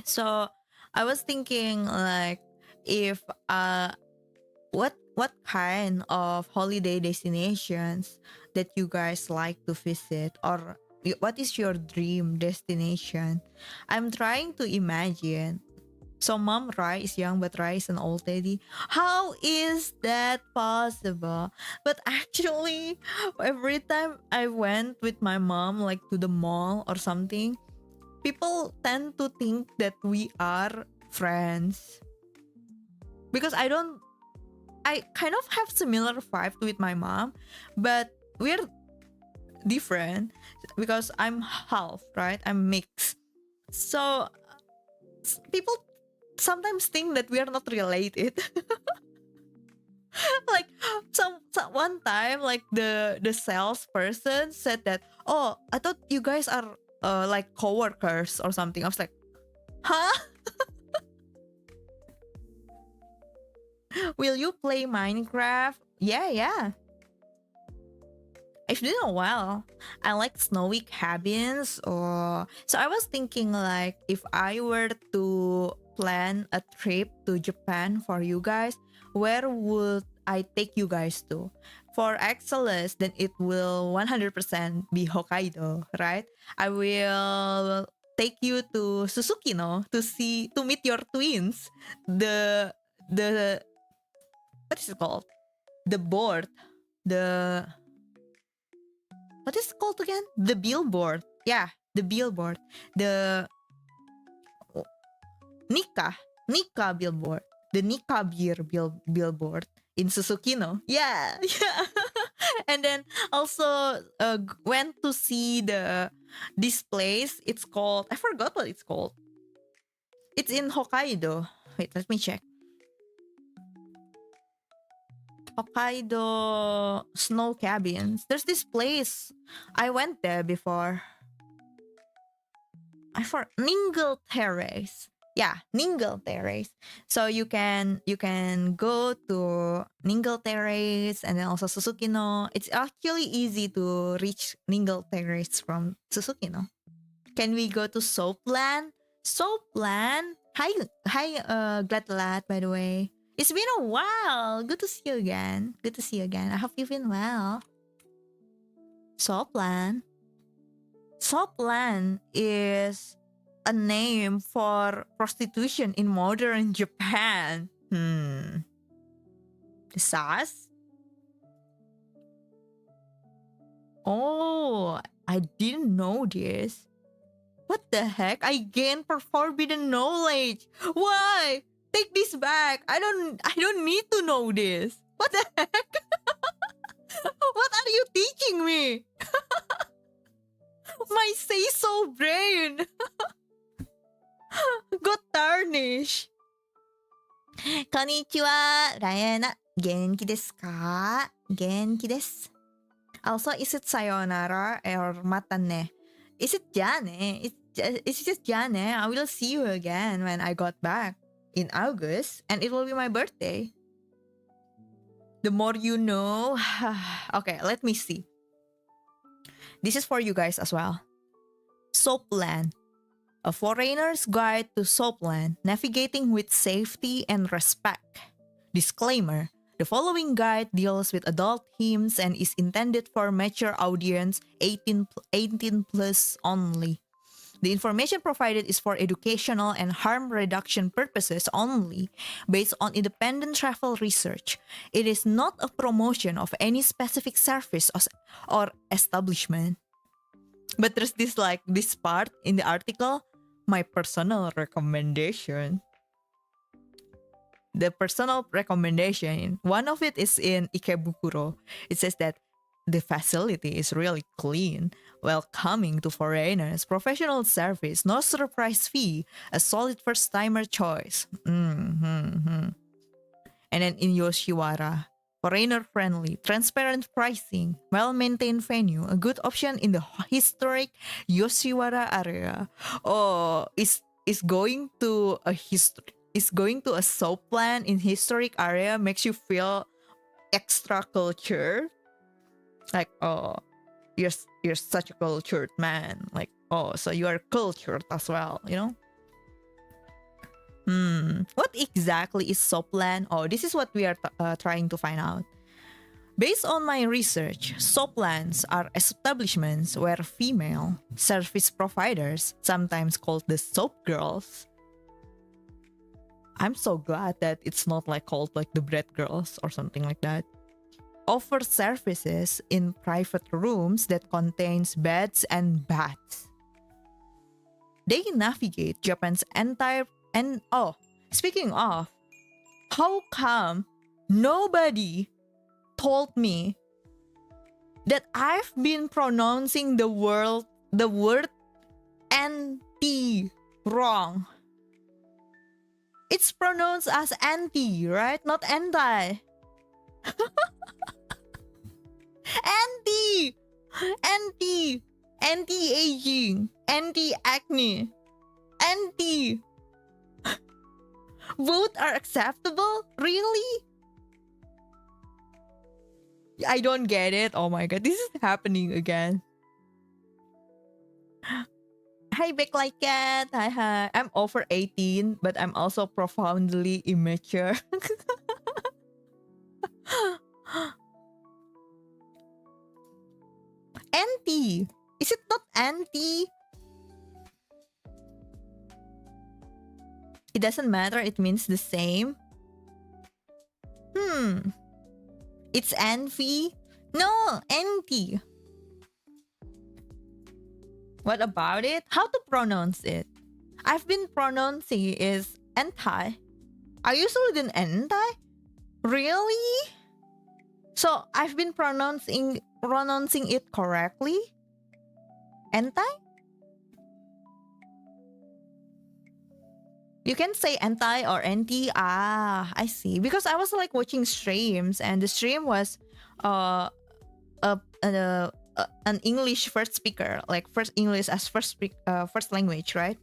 So I was thinking like if what kind of holiday destinations that you guys like to visit, or what is your dream destination? I'm trying to imagine. So mom Rai is young but Rai is an old lady. How is that possible? But actually, every time I went with my mom like to the mall or something, people tend to think that we are friends. Because I kind of have similar vibe with my mom, but we're different because I'm half, right? I'm mixed. So people sometimes think that we are not related. Like some one time, like the salesperson said that, oh, I thought you guys are like coworkers or something. I was like, huh? Will you play Minecraft? Yeah. It's been a while. I like snowy cabins, or so I was thinking like if I were to plan a trip to Japan for you guys, where would I take you guys to? For Excellence, then it will 100% be Hokkaido, right? I will take you to Suzuki, no, to meet your twins. The what is it called? The board, the what is it called again? The billboard. Yeah, the billboard. The Nika billboard. The Nika beer billboard in Susukino. Yeah. And then also went to see this place. It's called, I forgot what it's called. It's in Hokkaido. Wait, let me check. Hokkaido snow cabins. There's this place. I went there before. I for Ningle Terrace. Yeah, Ningle Terrace. So you can go to Ningle Terrace and then also Susukino. It's actually easy to reach Ningle Terrace from Susukino. Can we go to Soapland? Soapland? Hi, Glatlat, by the way. It's been a while. Good to see you again. Good to see you again. I hope you've been well. Soapland. Soapland is a name for prostitution in modern Japan. Sas? Oh, I didn't know this. What the heck? I gained for forbidden knowledge. Why? Take this back. I don't need to know this. What the heck? What are you teaching me? My say-so brain got tarnished. Konnichiwa, Ryenna. Genki desu ka? Genki desu. Also, is it sayonara or matane? Is it jane? It's just jane. I will see you again when I got back in August, and it will be my birthday. The more you know. Okay, let me see. This is for you guys as well. Soapland. A foreigner's guide to Soapland, navigating with safety and respect. Disclaimer. The following guide deals with adult themes and is intended for mature audience 18 plus only. The information provided is for educational and harm reduction purposes only, based on independent travel research. It is not a promotion of any specific service or establishment. But there's this part in the article, my personal recommendation. The personal recommendation, one of it is in Ikebukuro. It says that the facility is really clean, welcoming to foreigners, professional service, no surprise fee, a solid first-timer choice. And then in Yoshiwara, foreigner-friendly, transparent pricing, well-maintained venue, a good option in the historic Yoshiwara area. Oh, is going to a soap plant in historic area makes you feel extra cultured. Like, oh, you're such a cultured man. Like, oh, so you are cultured as well, you know? What exactly is Soapland? Oh, this is what we are trying to find out. Based on my research, Soaplands are establishments where female service providers, sometimes called the soap girls. I'm so glad that it's not called the bread girls or something like that. Offer services in private rooms that contains beds and baths. They navigate Japan's entire speaking of, how come nobody told me that I've been pronouncing the word anti wrong? It's pronounced as anti, right? Not anti. Anti-aging, anti-acne, anti. Both are acceptable? Really? I don't get it. Oh my god, this is happening again. Hi, Big Like Cat. Hi. I'm over 18, but I'm also profoundly immature. Anti. Is it not anti? It doesn't matter. It means the same. It's envy? No, anti. What about it? How to pronounce it? I've been pronouncing it is anti. Are you still an anti? Really? So I've been pronouncing it correctly? Anti? You can say anti or anti. Ah, I see. Because I was watching streams, and the stream was an English first speaker, first English as first language, right?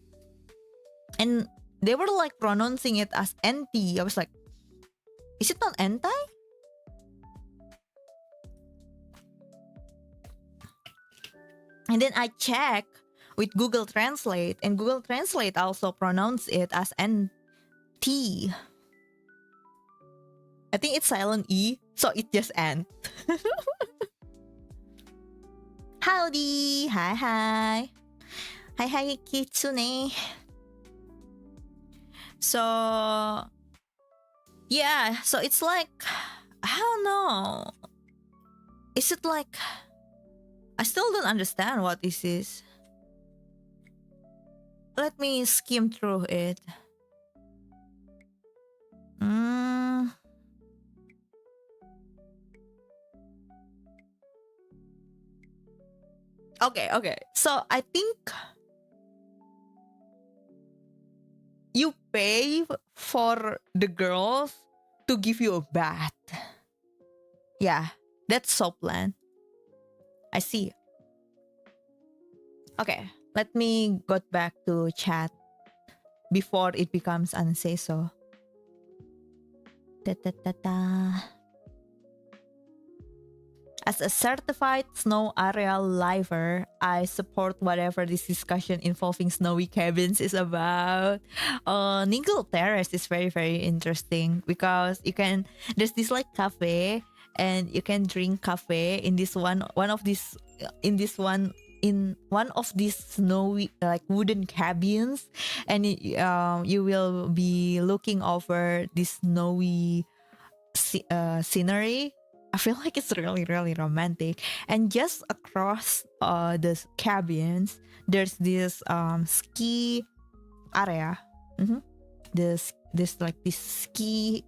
And they were like pronouncing it as NT. I was like, is it not anti? And then I check with Google Translate, and Google Translate also pronounce it as NT. I think it's silent E, so it just ant. Howdy! Hi, hi. Hi, hi, Kitsune. So, yeah, so it's like, I don't know. Is it like, I still don't understand what this is. Let me skim through it. Okay. So I think you pay for the girls to give you a bath. Yeah, that's Soplan. I see. Okay, let me go back to chat before it becomes unsafe. As a certified snow area lifer, I support whatever this discussion involving snowy cabins is about. Nigel Terrace is very, very interesting because there's this like cafe and you can drink cafe in one of these snowy like wooden cabins, and you will be looking over this snowy scenery. I feel like it's really, really romantic. And just across the cabins, there's this ski area. This like this ski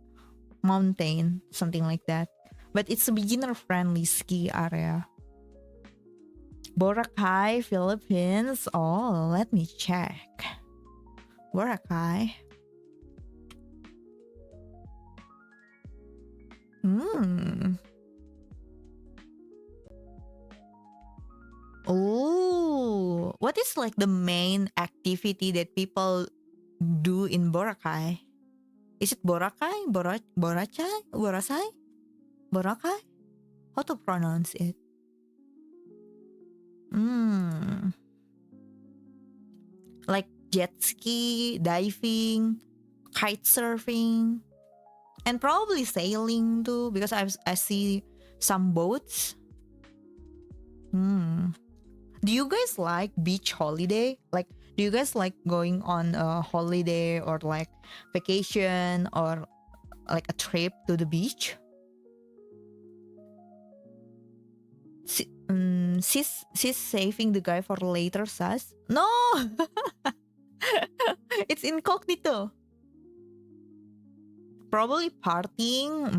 mountain, something like that. But it's a beginner-friendly ski area. Boracay, Philippines. Oh, let me check. Boracay. Oh, what is like the main activity that people do in Boracay? Is it Boracay? Boracay? Boracay? How to pronounce it? Like jet ski, diving, kite surfing, and probably sailing too, because I see some boats. Do you guys like beach holiday? Like, do you guys like going on a holiday or like vacation or like a trip to the beach? She's saving the guy for later, sus. No! It's incognito. Probably partying,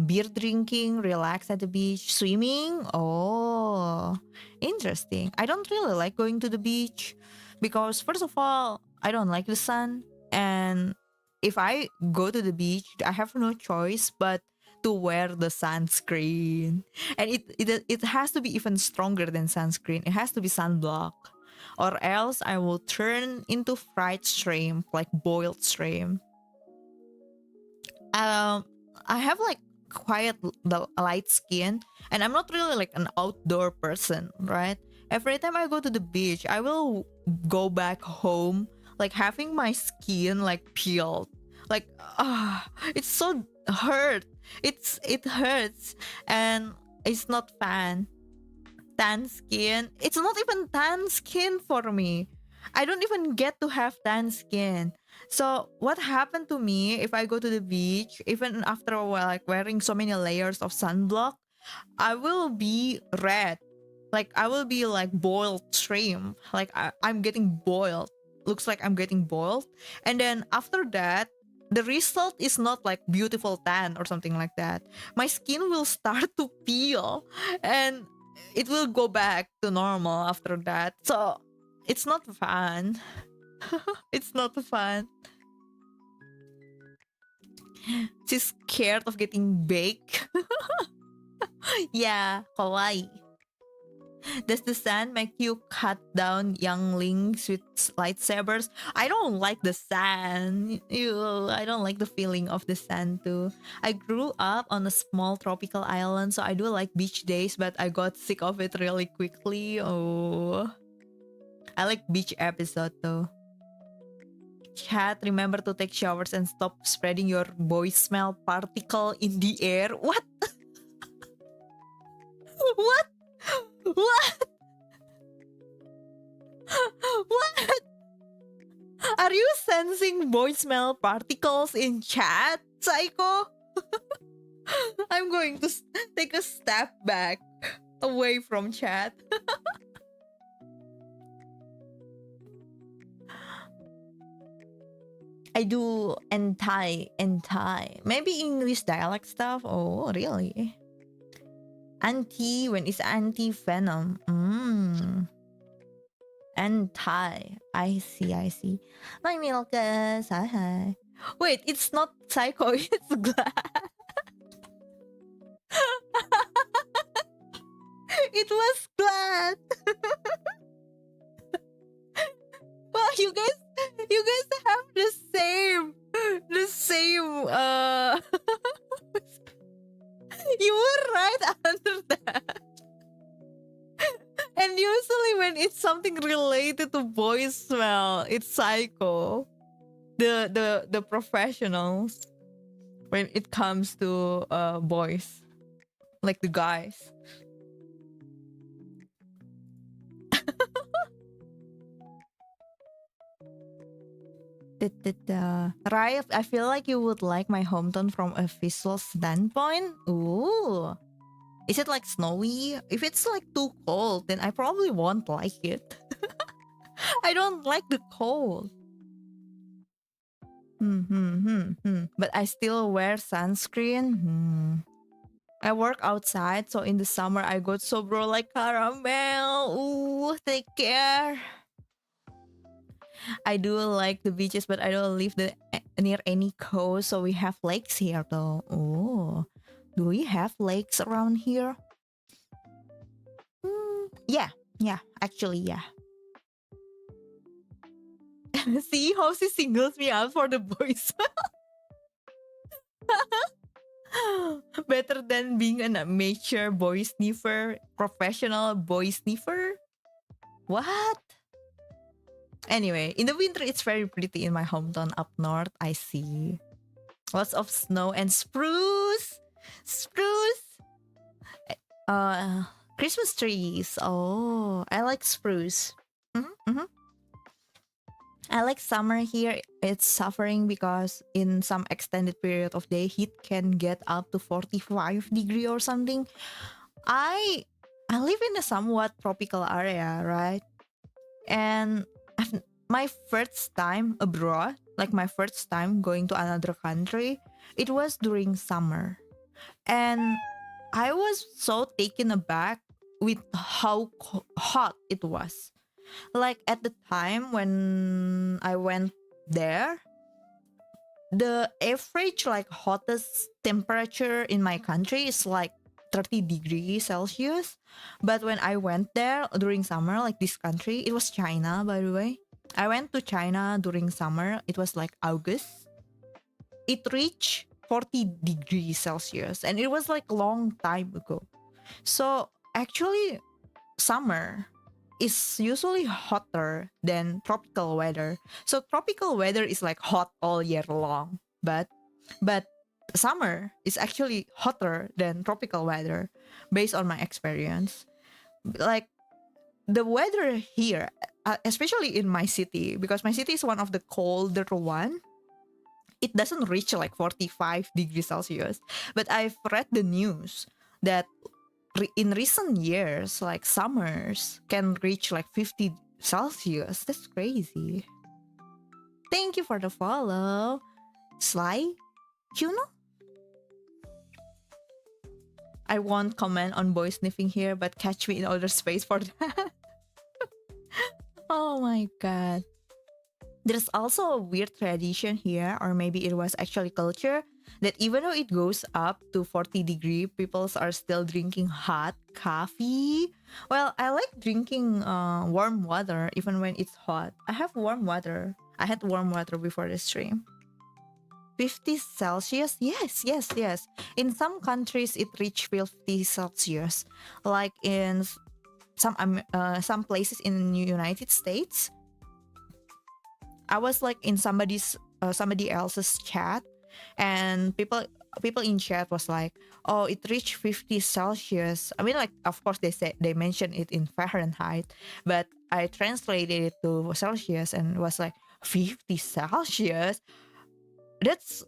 beer drinking, relax at the beach, swimming. Oh, interesting. I don't really like going to the beach because, first of all, I don't like the sun. And if I go to the beach, I have no choice but to wear the sunscreen. And it has to be even stronger than sunscreen. It has to be sunblock. Or else I will turn into fried shrimp, like boiled shrimp. I have like quite the light skin, and I'm not really like an outdoor person, right? Every time I go to the beach, I will go back home like having my skin like peeled, like it's so hurt. It hurts, and it's not fun. Tan skin. It's not even tan skin for me. I don't even get to have tan skin. So what happened to me if I go to the beach, even after a while, like wearing so many layers of sunblock, I will be red. Like I will be like boiled shrimp. Like I'm getting boiled. Looks like I'm getting boiled. And then after that, the result is not like beautiful tan or something like that. My skin will start to peel and it will go back to normal after that. So it's not fun. It's not fun. She's scared of getting baked. Yeah, kawaii. Does the sand make you cut down younglings with lightsabers? I don't like the sand. Ew, I don't like the feeling of the sand too. I grew up on a small tropical island, so I do like beach days, but I got sick of it really quickly. Oh, I like beach episode though. Chat, remember to take showers and stop spreading your boy smell particle in the air. What? What? What? What? Are you sensing boy smell particles in chat, Psycho? I'm going to take a step back away from chat. I do anti. Maybe English dialect stuff. Oh, really? Anti when it's anti venom. Anti. I see. My milkers. Hi. Wait, it's not Psycho. It's Glad. It was Glad. Well, you guys have the same you were right under that. And usually when it's something related to boy smell, it's Psycho. The professionals when it comes to boys, like the guys. Right, I feel like you would like my hometown from a visual standpoint. Ooh. Is it like snowy? If it's like too cold, then I probably won't like it. I don't like the cold. But I still wear sunscreen. I work outside, so in the summer I got so bro like caramel. Ooh, take care. I do like the beaches, but I don't live near any coast, so we have lakes here though. Oh, do we have lakes around here? Yeah, actually, yeah. See how she singles me out for the boys. Better than being an amateur boy sniffer, professional boy sniffer. What? Anyway, in the winter, it's very pretty in my hometown up north. I see lots of snow and spruce. Christmas trees. Oh, I like spruce. I like summer here. It's suffering because in some extended period of day, heat can get up to 45 degree or something. I live in a somewhat tropical area, right? And my first time abroad, like my first time going to another country, it was during summer. And I was so taken aback with how hot it was. Like at the time when I went there, the average like hottest temperature in my country is like 30 degrees Celsius. But when I went there during summer, like this country, it was China, by the way. I went to China during summer. It was like August. It reached 40 degrees Celsius, and it was like a long time ago. So actually, summer is usually hotter than tropical weather. So tropical weather is like hot all year long, but summer is actually hotter than tropical weather based on my experience. Like the weather here, especially in my city, because my city is one of the colder one, it doesn't reach like 45 degrees Celsius. But I've read the news that in recent years, like summers can reach like 50 Celsius. That's crazy. Thank you for the follow. Sly? You know? I won't comment on boy sniffing here, but catch me in other space for that. Oh my god. There's also a weird tradition here, or maybe it was actually culture, that even though it goes up to 40 degree, people are still drinking hot coffee. Well, I like drinking warm water even when it's hot. I have warm water. I had warm water before the stream. 50 Celsius? Yes, yes, yes. In some countries, it reached 50 Celsius. Like in some places in the United States, I was like in somebody else's chat, and people in chat was like, oh, it reached 50 Celsius. I mean, like, of course they mentioned it in Fahrenheit, but I translated it to Celsius and was like, 50 Celsius. That's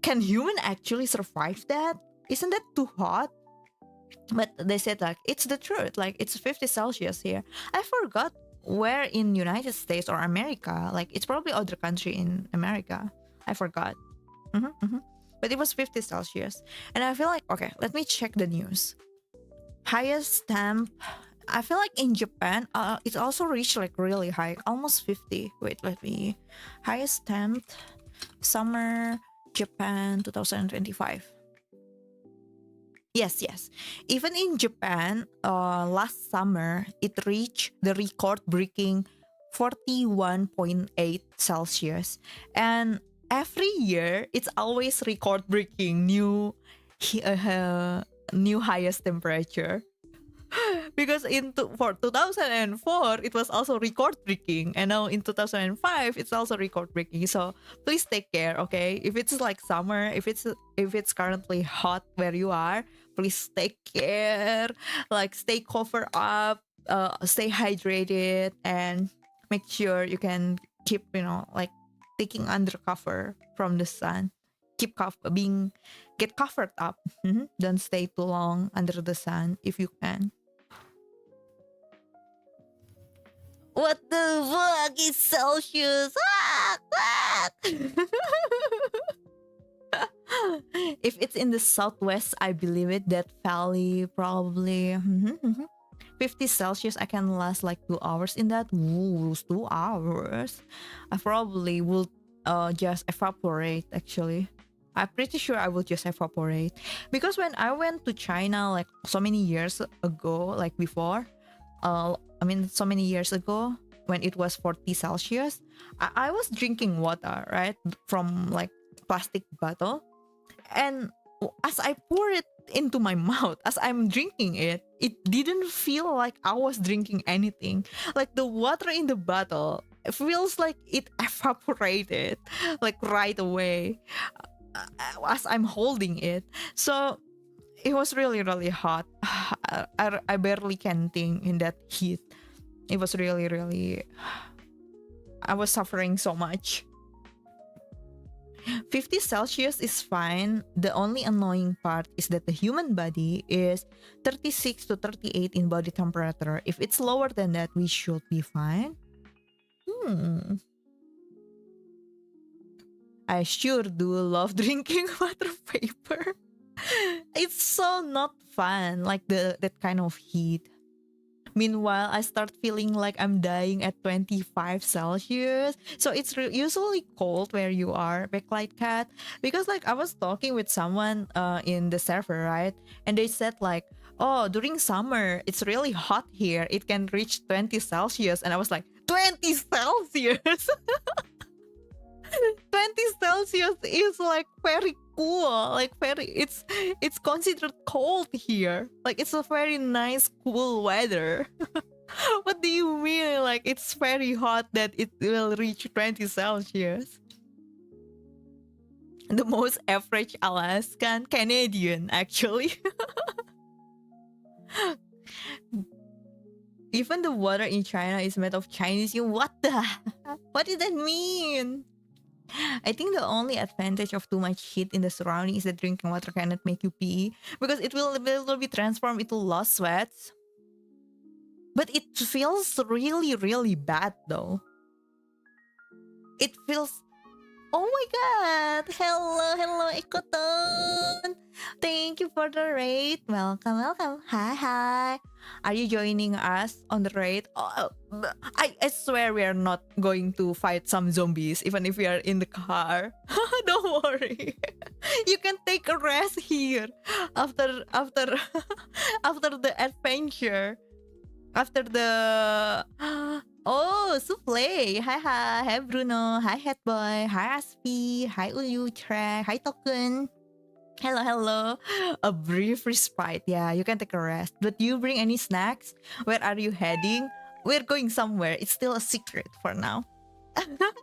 Can human actually survive that? Isn't that too hot? But they said like it's the truth, like it's 50 Celsius here. I forgot where in United States or America, like it's probably other country in America. I forgot. But it was 50 Celsius. And I feel like, okay, let me check the news. Highest temp, I feel like in Japan, it also reached like really high, almost 50. Wait, let me, highest temp, summer, Japan 2025. Yes, yes. Even in Japan, last summer, it reached the record-breaking 41.8 Celsius. And every year, it's always record-breaking new highest temperature. Because for 2004 it was also record breaking, and now in 2005 it's also record breaking. So please take care, okay? If it's like summer, if it's currently hot where you are, please take care, like stay covered up, stay hydrated, and make sure you can keep, like taking under cover from the sun. Get covered up. Don't stay too long under the sun if you can. What the fuck is Celsius? If it's in the southwest, I believe it. That valley probably 50 Celsius. I can last like 2 hours in that. Ooh, 2 hours. I probably will just evaporate. Actually, I'm pretty sure I will just evaporate, because when I went to China like so many years ago, like before, so many years ago, when it was 40 Celsius, I was drinking water, right? From like plastic bottle. And as I pour it into my mouth, as I'm drinking it, it didn't feel like I was drinking anything. Like the water in the bottle, it feels like it evaporated like right away as I'm holding it. So it was really, really hot. I barely can think in that heat. It was really, really... I was suffering so much. 50 Celsius is fine. The only annoying part is that the human body is 36 to 38 in body temperature. If it's lower than that, we should be fine. I sure do love drinking water vapor. It's so not fun, like that kind of heat. Meanwhile, I start feeling like I'm dying at 25 Celsius. So it's usually cold where you are, Backlight Cat. Because like I was talking with someone in the server, right? And they said like, oh, during summer, it's really hot here. It can reach 20 Celsius. And I was like, 20 Celsius? 20 Celsius is like very cool, like it's considered cold here, like it's a very nice cool weather. What do you mean like it's very hot that it will reach 20 Celsius? The most average Alaskan Canadian actually. Even the water in China is made of Chinese. What does that mean? I think the only advantage of too much heat in the surrounding is that drinking water cannot make you pee, because it will be transformed into lost sweats. But it feels really, really bad though. It feels Oh my god! Hello, hello, Ekoton! Thank you for the raid. Welcome, welcome. Hi, hi. Are you joining us on the raid? Oh, I swear we are not going to fight some zombies, even if we are in the car. Don't worry. You can take a rest here after after the adventure. After the oh, Souffle. Hi, hi. Hi, Bruno. Hi, Headboy. Hi, Aspi. Hi, Ulu Track. Hi, Token. Hello, hello. A brief respite. Yeah, you can take a rest. But do you bring any snacks? Where are you heading? We're going somewhere. It's still a secret for now.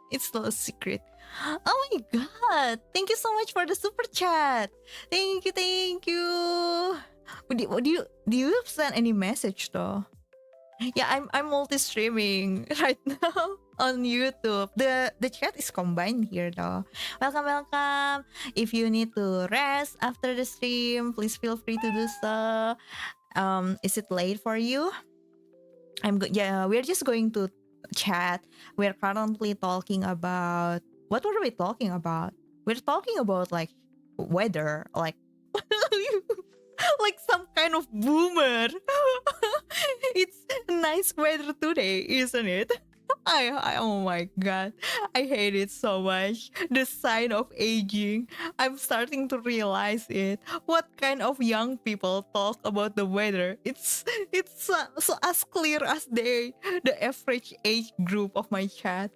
It's still a secret. Oh my god. Thank you so much for the super chat. Thank you, thank you. Do you send any message though? Yeah, I'm multi-streaming right now on YouTube. The chat is combined here though. Welcome, welcome. If you need to rest after the stream, please feel free to do so. Is it late for you? Yeah, we're just going to chat. We're currently talking about what were we talking about? We're talking about like weather, like like some kind of boomer. It's nice weather today, isn't it? Oh my god, I hate it so much. The sign of aging. I'm starting to realize it. What kind of young people talk about the weather? It's so as clear as day. The average age group of my chat.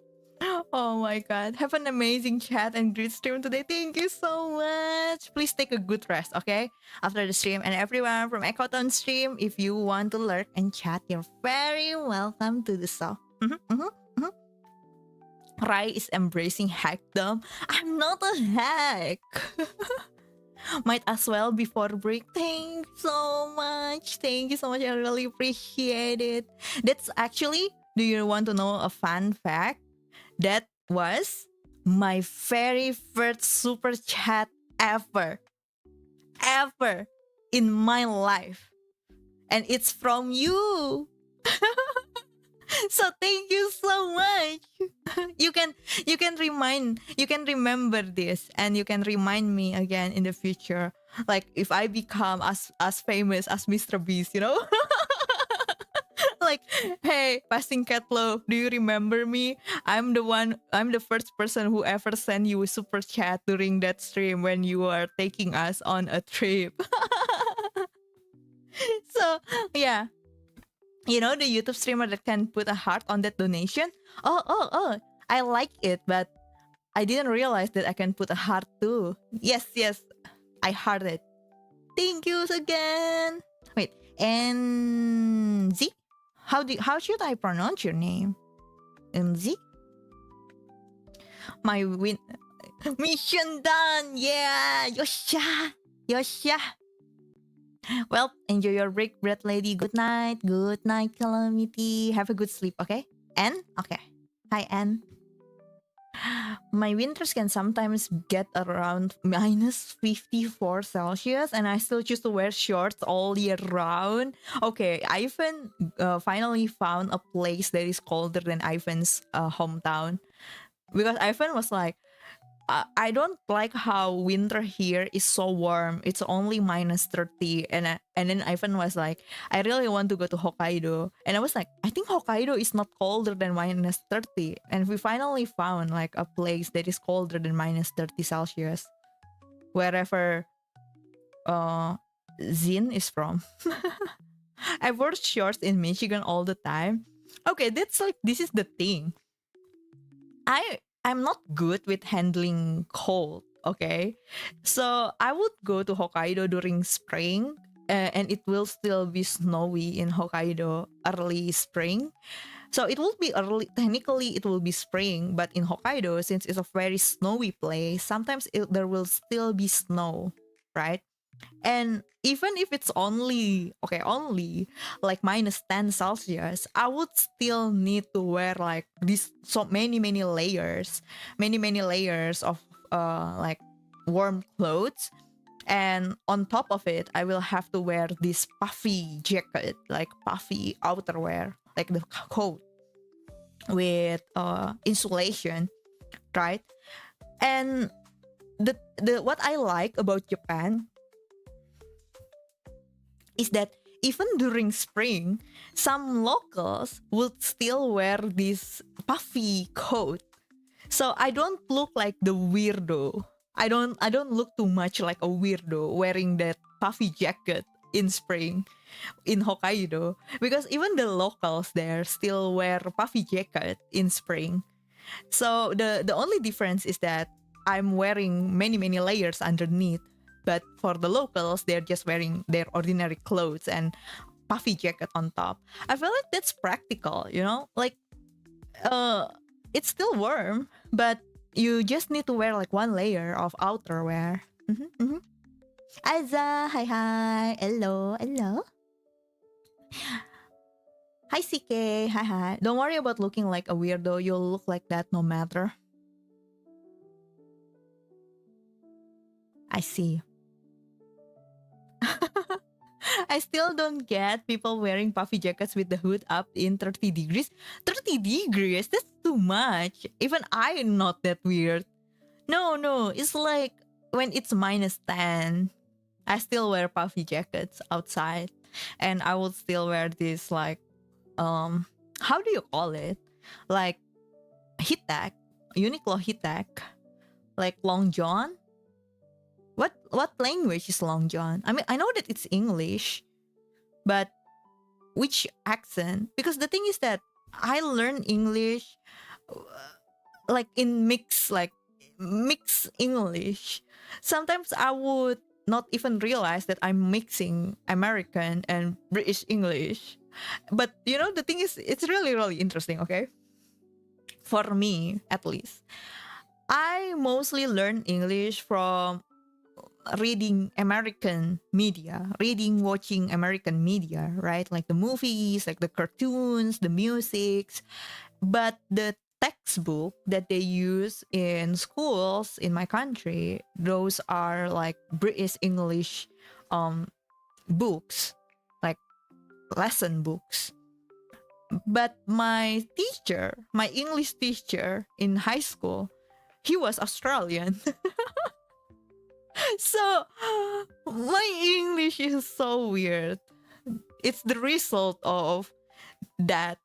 Oh my god. Have an amazing chat and great stream today. Thank you so much. Please take a good rest, okay? After the stream. And everyone from Echoton stream, if you want to lurk and chat, you're very welcome to do so. Rai is embracing hackdom. I'm not a hack. Might as well before break. Thanks so much. Thank you so much. I really appreciate it. That's actually, do you want to know a fun fact? That was my very first super chat ever in my life. And it's from you. So thank you so much. You can remember this and you can remind me again in the future. Like if I become as famous as Mr. Beast, you know? Like, hey, passing Cat Loaves, do you remember me? I'm the first person who ever sent you a super chat during that stream when you were taking us on a trip. So yeah. You know the YouTube streamer that can put a heart on that donation? Oh. I like it, but I didn't realize that I can put a heart too. Yes. I hearted. Thank yous again. Wait, and Z? How should I pronounce your name? Z? My win mission done! Yeah! Yosha! Well, enjoy your break, Bread Lady. Good night, Calamity. Have a good sleep, okay? Anne? Okay. Hi, Anne. My winters can sometimes get around minus 54 Celsius, and I still choose to wear shorts all year round. Okay, Ivan finally found a place that is colder than Ivan's hometown. Because Ivan was like, I don't like how winter here is so warm. It's only minus 30. And then Ivan was like, I really want to go to Hokkaido. And I was like, I think Hokkaido is not colder than minus 30. And we finally found like a place that is colder than minus 30 Celsius. Wherever Zin is from. I wore shorts in Michigan all the time. Okay, that's like, this is the thing. I'm not good with handling cold, okay? So I would go to Hokkaido during spring and it will still be snowy in Hokkaido early spring. So it will be early, technically it will be spring, but in Hokkaido, since it's a very snowy place, sometimes there will still be snow, right? And even if it's only like minus 10 Celsius, I would still need to wear like this so many layers of like warm clothes. And on top of it, I will have to wear this puffy jacket, like puffy outerwear, like the coat with insulation, right? And the what I like about Japan is that even during spring, some locals would still wear this puffy coat. So I don't look like the weirdo. I don't look too much like a weirdo wearing that puffy jacket in spring in Hokkaido, because even the locals there still wear puffy jacket in spring. So the only difference is that I'm wearing many layers underneath. But for the locals, they're just wearing their ordinary clothes and puffy jacket on top. I feel like that's practical, Like uh it's still warm, but you just need to wear like one layer of outerwear. Mm-hmm. Aza, hi, hello, hello. Hi, CK, hi. Don't worry about looking like a weirdo. You'll look like that no matter. I see. I still don't get people wearing puffy jackets with the hood up in 30 degrees. 30 degrees? That's too much. Even I'm not that weird. No. It's like when it's -10, I still wear puffy jackets outside. And I would still wear this like, how do you call it? Like heat tech, Uniqlo heat tech, like long john. What language is long john? I mean, I know that it's English, but which accent? Because the thing is that I learn English like in mix English. Sometimes I would not even realize that I'm mixing American and British English. But the thing is, it's really interesting, okay? For me, at least. I mostly learn English from reading American media, watching American media, right? Like the movies, like the cartoons, the musics. But the textbook that they use in schools in my country, those are like British English books, like lesson books. But my teacher, my English teacher in high school, he was Australian. So my English is so weird. It's the result of that.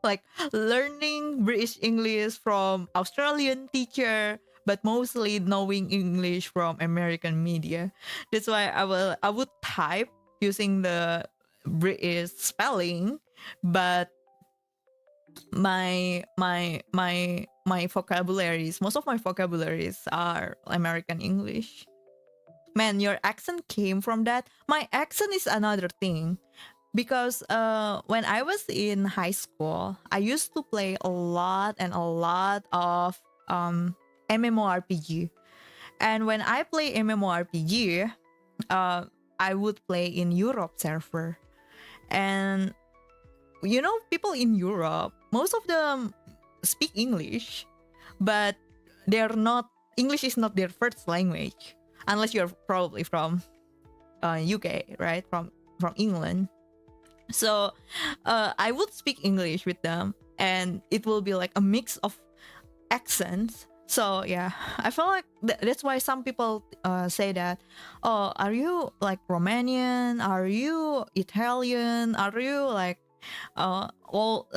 Like learning British English from Australian teacher, but mostly knowing English from American media. That's why I would type using the British spelling, but my vocabularies, most of my vocabularies are American English. Man, your accent came from that. My accent is another thing, because when I was in high school, I used to play a lot of MMORPG. And when I play MMORPG, I would play in Europe server. And people in Europe, most of them speak English, but they're not, English is not their first language, unless you're probably from UK, right? From England. So I would speak English with them, and it will be like a mix of accents. So yeah, I feel like that's why some people say that, oh, are you like Romanian? Are you Italian? Are you like all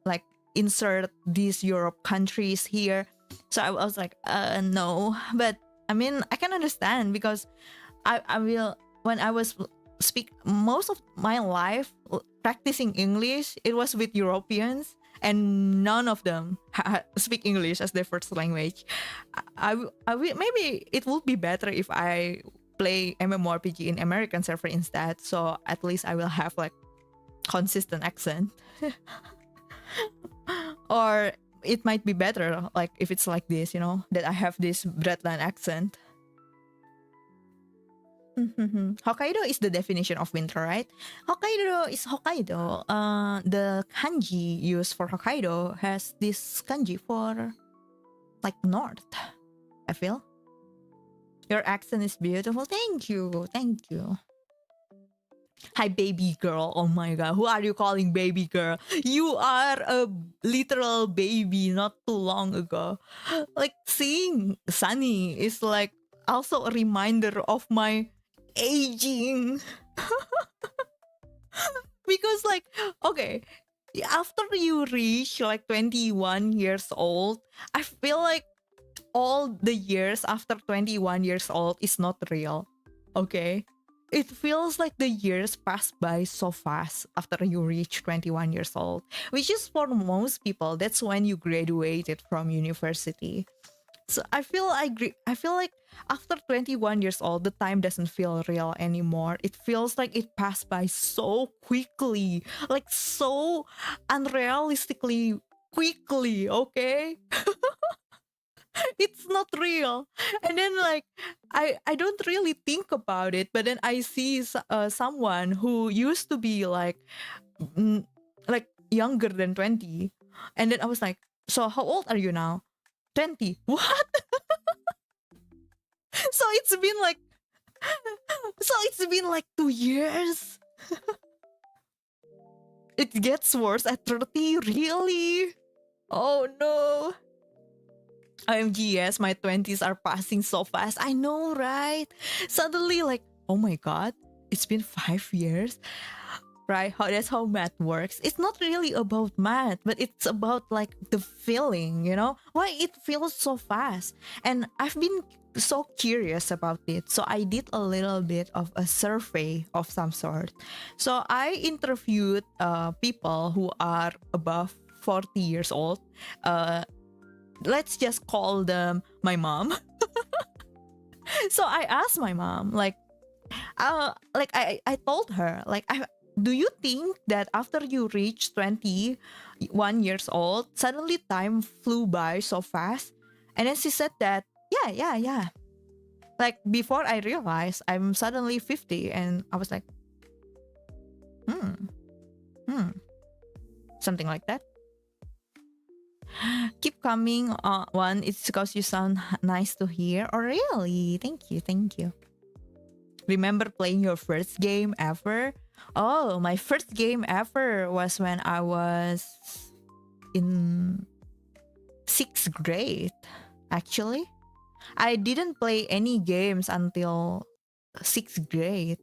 like insert these Europe countries here? So I was like, no, but I mean, I can understand, because I will, when I was speak most of my life practicing English, it was with Europeans, and none of them speak English as their first language. Maybe it would be better if I play MMORPG in American server instead, so at least I will have like consistent accent. Or it might be better like if it's like this, that I have this Breadland accent. Hokkaido is the definition of winter, right? Hokkaido is Hokkaido. The kanji used for Hokkaido has this kanji for like north, I feel. Your accent is beautiful. Thank you. Hi, baby girl. Oh my god, who are you calling baby girl? You are a literal baby not too long ago. Like seeing Sunny is like also a reminder of my aging. Because like, okay, after you reach like 21 years old, I feel like all the years after 21 years old is not real. Okay? It feels like the years pass by so fast after you reach 21 years old, which is for most people, that's when you graduated from university. So I feel like after 21 years old, the time doesn't feel real anymore. It feels like it passed by so quickly, like so unrealistically quickly, okay? It's not real. And then like I don't really think about it, but then I see someone who used to be mm, like younger than 20, and then I was like, so how old are you now? 20. What? So it's been like so it's been like 2 years. It gets worse at 30, really? Oh no. OMG, yes, my 20s are passing so fast. I know, right? Suddenly, like, oh my god, it's been 5 years, right? That's how math works. It's not really about math, but it's about like the feeling, Why it feels so fast. And I've been so curious about it. So I did a little bit of a survey of some sort. So I interviewed people who are above 40 years old. Let's just call them my mom. So I asked my mom, I told her, do you think that after you reach 21 years old, suddenly time flew by so fast? And then she said that, yeah. Like before I realized I'm suddenly 50, and I was like, hmm, hmm, something like that. Keep coming one. It's because you sound nice to hear. Oh, really? Thank you. Thank you. Remember playing your first game ever? Oh, my first game ever was when I was in 6th grade, actually. I didn't play any games until 6th grade.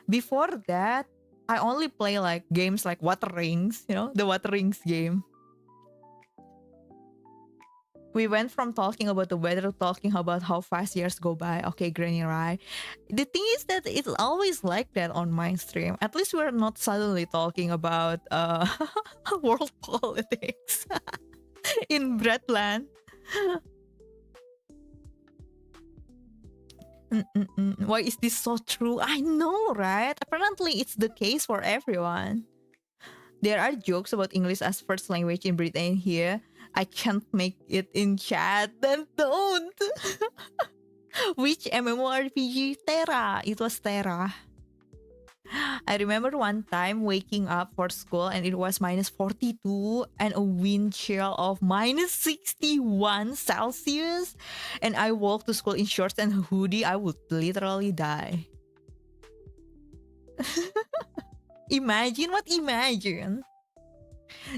Before that, I only play like games like Water Rings, the Water Rings game. We went from talking about the weather to talking about how fast years go by. Okay, Granny, right? The thing is that it's always like that on my stream. At least we're not suddenly talking about world politics in Breadland. Why is this so true? I know, right? Apparently, it's the case for everyone. There are jokes about English as first language in Britain here. I can't make it in chat. Then don't. Which MMORPG? Terra. It was Terra. I remember one time waking up for school and it was minus 42 and a wind chill of minus 61 Celsius. And I walked to school in shorts and hoodie. I would literally die. Imagine.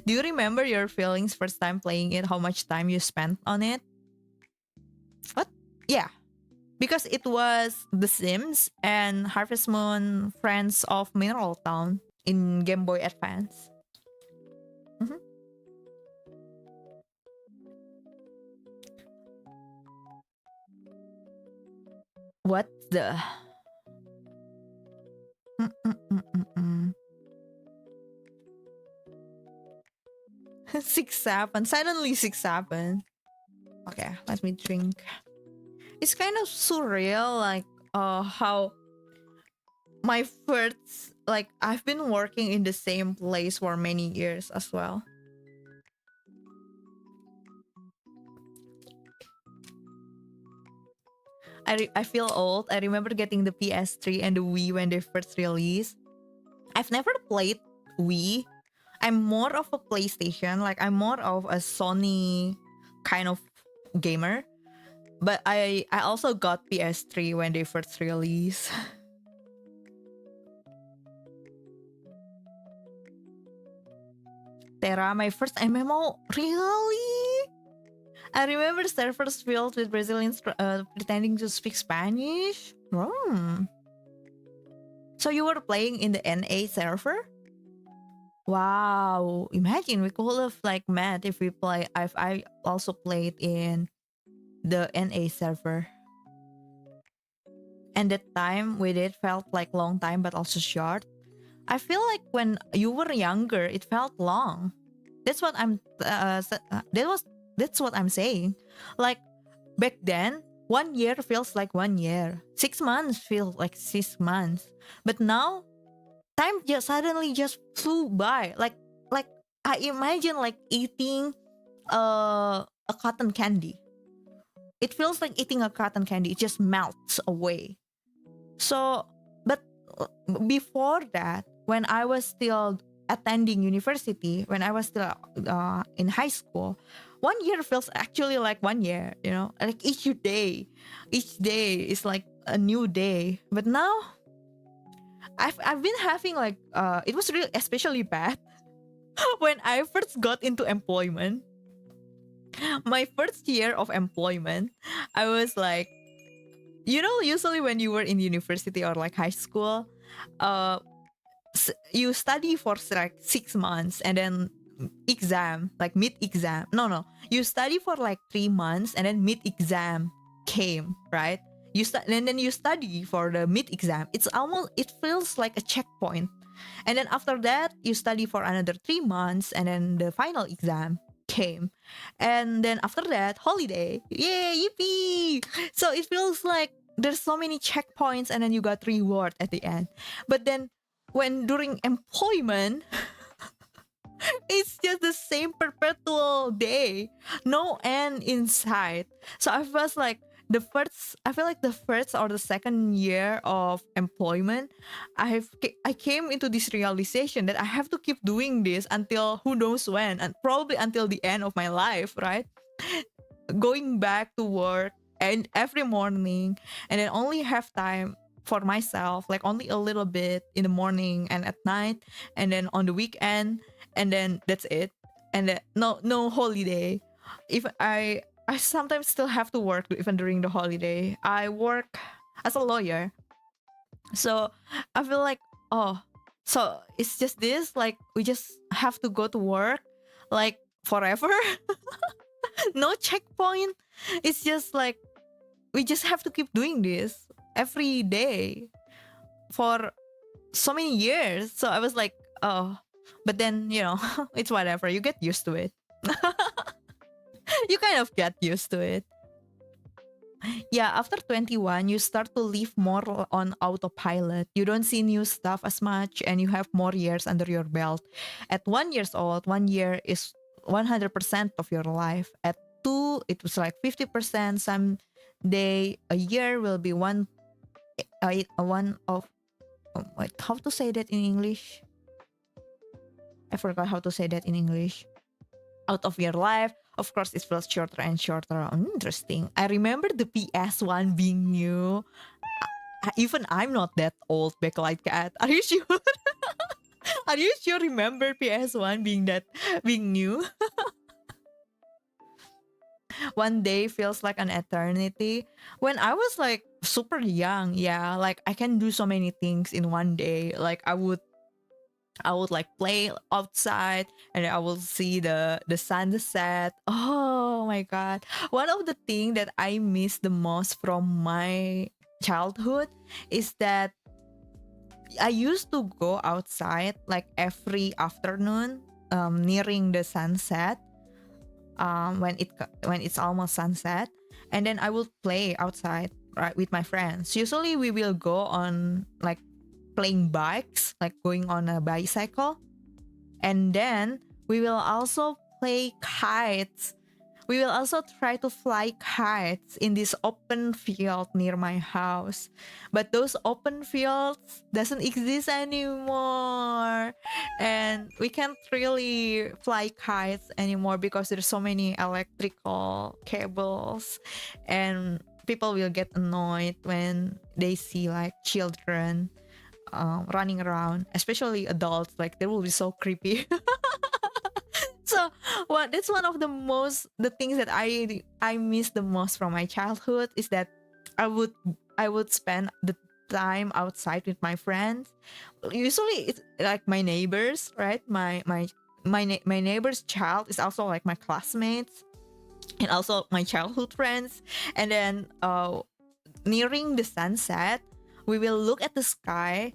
Do you remember your feelings first time playing it? How much time you spent on it? What? Yeah. Because it was The Sims and Harvest Moon Friends of Mineral Town in Game Boy Advance. Mhm. What the? 6-7. Suddenly 6-7. Okay, let me drink. It's kind of surreal, like how my first, like, I've been working in the same place for many years as well. I feel old. I remember getting the PS3 and the Wii when they first released. I've never played Wii. I'm more of a PlayStation. Like, I'm more of a Sony kind of gamer. But I also got PS3 when they first released. Terra, my first MMO. Really? I remember servers filled with Brazilians pretending to speak Spanish. So you were playing in the NA server? Wow. Imagine we could have like met if I also played in the NA server. And the time with it felt like long time but also short. I feel like when you were younger, it felt long. That's what I'm that's what I'm saying. Like back then, 1 year feels like 1 year. 6 months feels like 6 months. But now time just suddenly just flew by. Like I imagine like eating a cotton candy. It feels like eating a cotton candy. It just melts away. So, but before that, when I was still attending university, when I was still in high school, 1 year feels actually like 1 year, you know, like each day is like a new day. But now I've been having like, it was really especially bad when I first got into employment. My first year of employment, I was like, you know, usually when you were in university or like high school, uh, you study for like 6 months and then exam, like mid exam. No, you study for like 3 months and then mid exam came, right? And then you study for the mid exam. It feels like a checkpoint. And then after that, you study for another 3 months and then the final exam came. And then after that, holiday. Yay, yippee! So it feels like there's so many checkpoints and then you got reward at the end. But then when during employment, it's just the same perpetual day, no end in sight. So I feel like the first or the second year of employment, I came into this realization that I have to keep doing this until who knows when, and probably until the end of my life, right? Going back to work and every morning, and then only have time for myself, like only a little bit in the morning and at night, and then on the weekend, and then that's it. And then no holiday. If I sometimes still have to work even during the holiday. I work as a lawyer, so I feel like, oh, so it's just this, like we just have to go to work like forever. No checkpoint. It's just like we just have to keep doing this every day for so many years. So I was like, oh, but then, you know, it's whatever. You get used to it. You kind of get used to it. Yeah, after 21, you start to live more on autopilot. You don't see new stuff as much and you have more years under your belt. At 1 years old, 1 year is 100% of your life. At 2, it was like 50%. Someday, a year will be one of, wait, how to say that in English? I forgot how to say that in English. Out of your life. Of course, it feels shorter and shorter. Interesting. I remember the PS1 being new. Even I'm not that old, Backlight Cat. Are you sure? Are you sure remember PS1 being new? One day feels like an eternity. When I was like super young, yeah, like I can do so many things in one day. Like I would like play outside and I will see the sunset. Oh my god. One of the things that I miss the most from my childhood is that I used to go outside like every afternoon, nearing the sunset, when it's almost sunset, and then I will play outside, right, with my friends. Usually we will go on like playing bikes, like going on a bicycle. And then we will also play kites. We will also try to fly kites in this open field near my house. But those open fields doesn't exist anymore. And we can't really fly kites anymore because there's so many electrical cables. And people will get annoyed when they see like children running around, especially adults. Like they will be so creepy. So what that's one of the things that I miss the most from my childhood is that I would I would spend the time outside with my friends. Usually it's like my neighbors, right? My neighbor's child is also like my classmates and also my childhood friends. And then nearing the sunset, we will look at the sky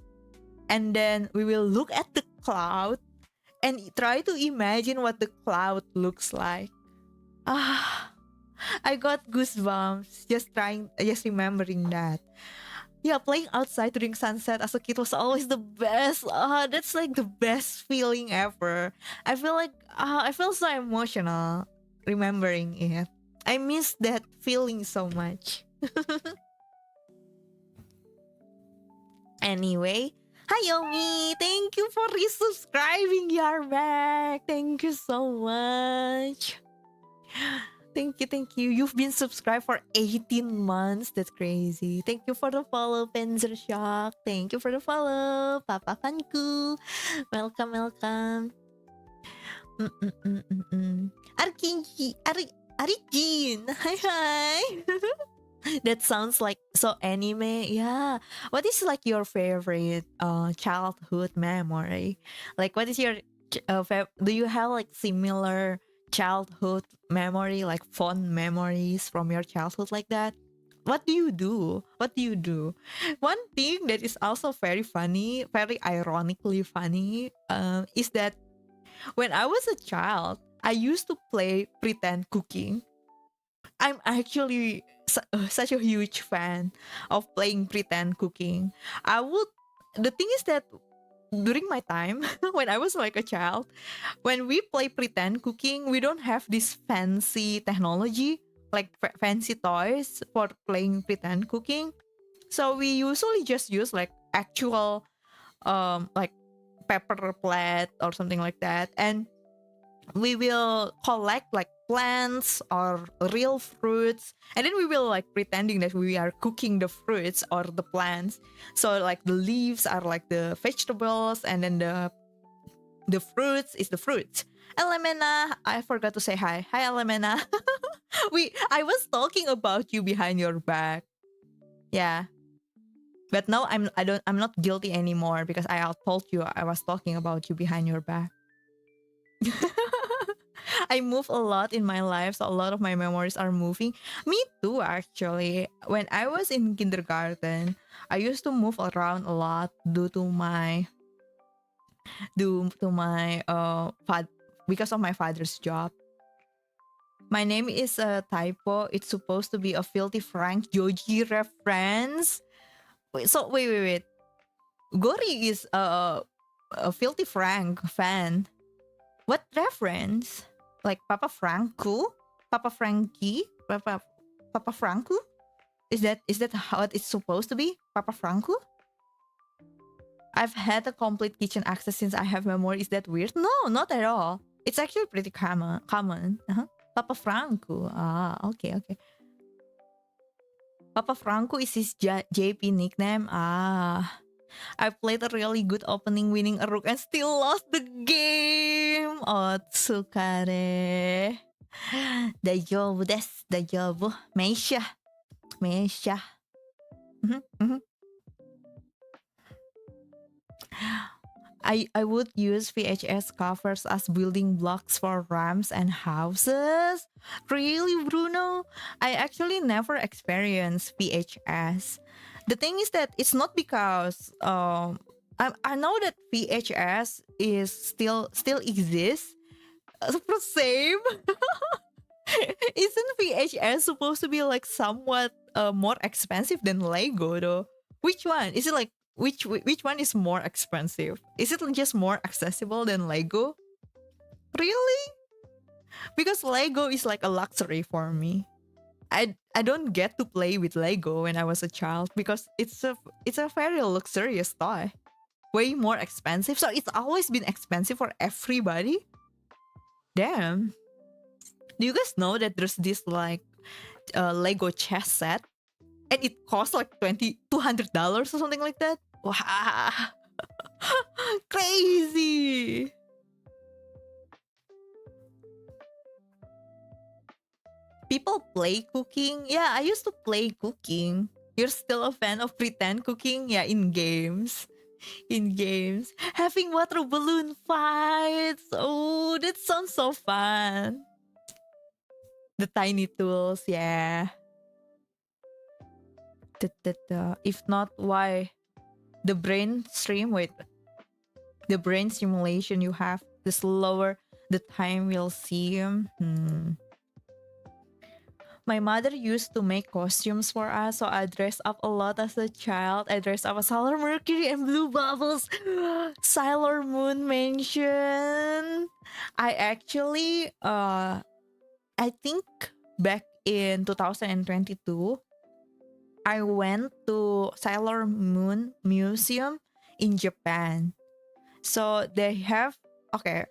and then we will look at the cloud and try to imagine what the cloud looks like. Ah, I got goosebumps just remembering that. Yeah, playing outside during sunset as a kid was always the best. That's like the best feeling ever. I feel so emotional remembering it. I miss that feeling so much. Anyway, hi Yomi, thank you for resubscribing. You're back. Thank you so much. Thank you. You've been subscribed for 18 months. That's crazy. Thank you for the follow, Penzer Shock. Thank you for the follow, Papa Fanku. Welcome, welcome. Arkin, hi hi. That sounds like so anime. Yeah. What is like your favorite childhood memory? Like what is your do you have like similar childhood memory, like fond memories from your childhood like that? What do you do? What do you do? One thing that is also very funny, very ironically funny, is that when I was a child, I used to play pretend cooking. I'm actually such a huge fan of playing pretend cooking. I would. The thing is that during my time when I was like a child, when we play pretend cooking, we don't have this fancy technology like fancy toys for playing pretend cooking. So we usually just use like actual like paper plate or something like that, and we will collect like plants or real fruits, and then we will like pretending that we are cooking the fruits or the plants. So like the leaves are like the vegetables, and then the fruits is the fruits. Elemena, I forgot to say hi. Hi Elemena. I was talking about you behind your back. Yeah. But now I'm not guilty anymore because I told you I was talking about you behind your back. I move a lot in my life, so a lot of my memories are moving. Me too, actually. When I was in kindergarten, I used to move around a lot due to my because of my father's job. My name is a typo. It's supposed to be a Filthy Frank Joji reference. Wait. Gori is a Filthy Frank fan. What reference? Like Papa Franco? Papa Frankie? Papa Franco? Is that how it's supposed to be? Papa Franco? I've had a complete kitchen access since I have memory. Is that weird? No, not at all. It's actually pretty common. Papa Franco. Ah, okay. Papa Franco is his JP nickname. Ah. I played a really good opening winning a rook and still lost the game. Oh, tsukare. 大丈夫です。大丈夫。没事。没事。I would use VHS covers as building blocks for ramps and houses. Really, Bruno? I actually never experienced VHS. The thing is that it's not because I know that VHS is still exists. Same. Isn't VHS supposed to be like somewhat more expensive than Lego though? Which one? Is it like which one is more expensive? Is it just more accessible than Lego? Really? Because Lego is like a luxury for me. I don't get to play with Lego when I was a child because it's a very luxurious toy. Way more expensive. So it's always been expensive for everybody. Damn. Do you guys know that there's this like Lego chess set and it costs like $200 or something like that? Wow. Crazy. People play cooking. Yeah, I used to play cooking. You're still a fan of pretend cooking? Yeah, in games. In games. Having water balloon fights. Oh, that sounds so fun. The tiny tools, yeah. If not, why? The brain stream, wait. The brain stimulation you have, the slower the time we'll see him. My mother used to make costumes for us, so I dressed up a lot as a child. I dressed up as Sailor Mercury and Blue Bubbles. Sailor Moon mention. I actually, I think back in 2022, I went to Sailor Moon Museum in Japan. So they have, okay,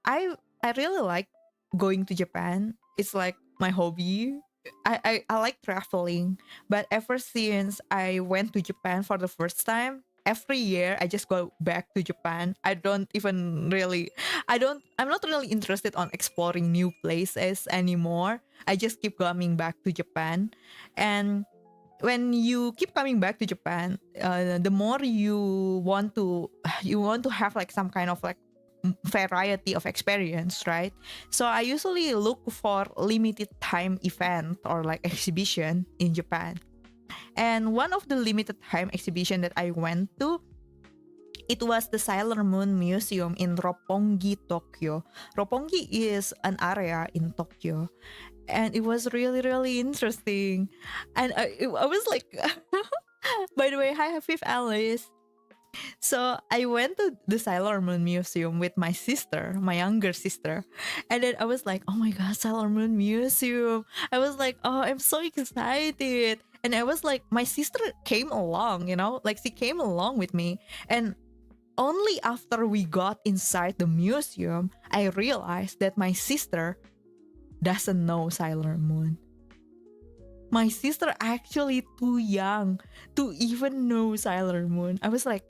I really like going to Japan. It's like my hobby. I like traveling, but ever since I went to Japan for the first time, every year I just go back to Japan. I'm not really interested on exploring new places anymore. I just keep coming back to Japan. And when you keep coming back to Japan, the more you want to have like some kind of like variety of experience, right? So I usually look for limited time event or like exhibition in Japan. And one of the limited time exhibition that I went to, it was the Sailor Moon Museum in Roppongi, Tokyo. Roppongi is an area in Tokyo, and it was really really interesting. And I was like, by the way, hi Fifth Alice. So I went to the Sailor Moon Museum with my sister, my younger sister. And then I was like, oh my God, Sailor Moon Museum. I was like, oh, I'm so excited. And I was like, my sister came along, like she came along with me. And only after we got inside the museum, I realized that my sister doesn't know Sailor Moon. My sister actually too young to even know Sailor Moon. I was like,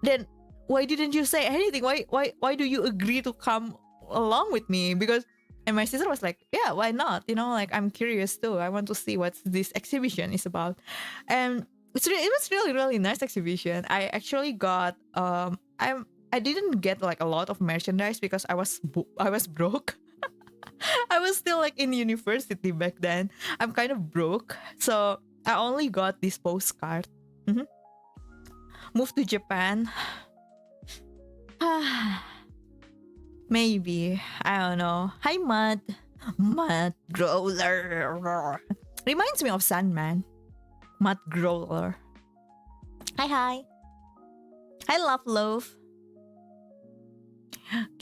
then why didn't you say anything? Why do you agree to come along with me? And my sister was like, yeah, why not? Like I'm curious too. I want to see what this exhibition is about. And it was really really nice exhibition. I actually got I didn't get like a lot of merchandise because I was broke. I was still like in university back then. I'm kind of broke, so I only got this postcard. Moved to Japan. Maybe. I don't know. Hi, Mud. Mud Growler. Reminds me of Sandman. Mud Growler. Hi. I love Loaf.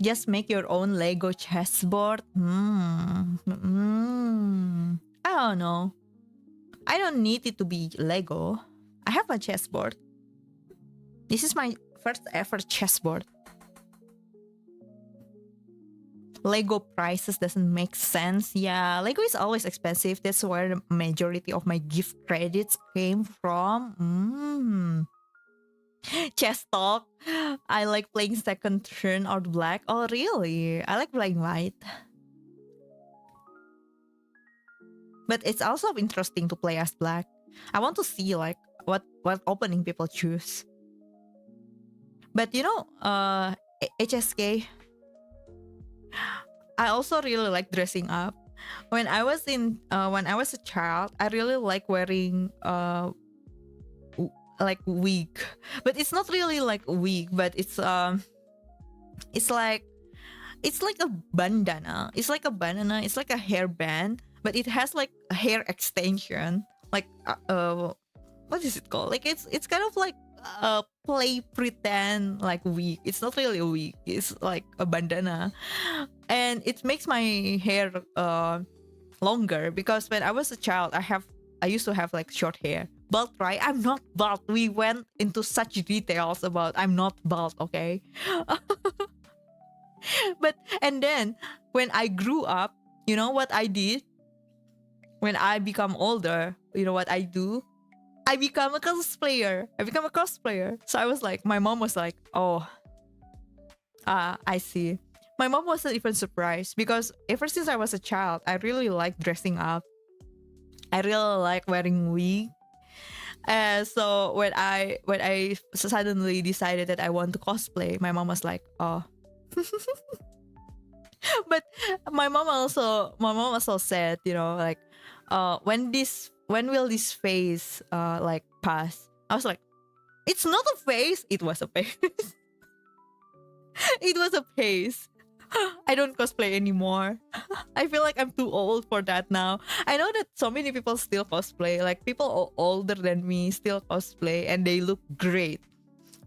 Just make your own Lego chessboard. I don't know. I don't need it to be Lego. I have a chessboard. This is my first ever chessboard. Lego prices doesn't make sense. Yeah, Lego is always expensive. That's where the majority of my gift credits came from. Chess talk. I like playing second turn or black. Oh, really? I like playing white. But it's also interesting to play as black. I want to see like what opening people choose. But HSK, I also really like dressing up. When I was a child, I really like wearing like wig, but it's not really like a wig, but it's like a bandana. It's like a bandana. It's like a hairband, but it has like a hair extension. Like what is it called? Like it's kind of like a play pretend like wig. It's not really a wig. It's like a bandana, and it makes my hair longer because when I was a child, I used to have like short hair. Bald, right? I'm not bald. We went into such details about I'm not bald, okay? And then when I grew up, you know what I did? When I become older, you know what I do? I become a cosplayer. So I was like, my mom was like, oh, I see. My mom wasn't even surprised because ever since I was a child, I really like dressing up. I really like wearing wig. So when I suddenly decided that I want to cosplay, my mom was like, "Oh." But my mom also said, like, when will this phase like pass? I was like, it's not a phase. It was a phase. It was a phase. I don't cosplay anymore. I feel like I'm too old for that now. I know that so many people still cosplay, like people older than me still cosplay and they look great.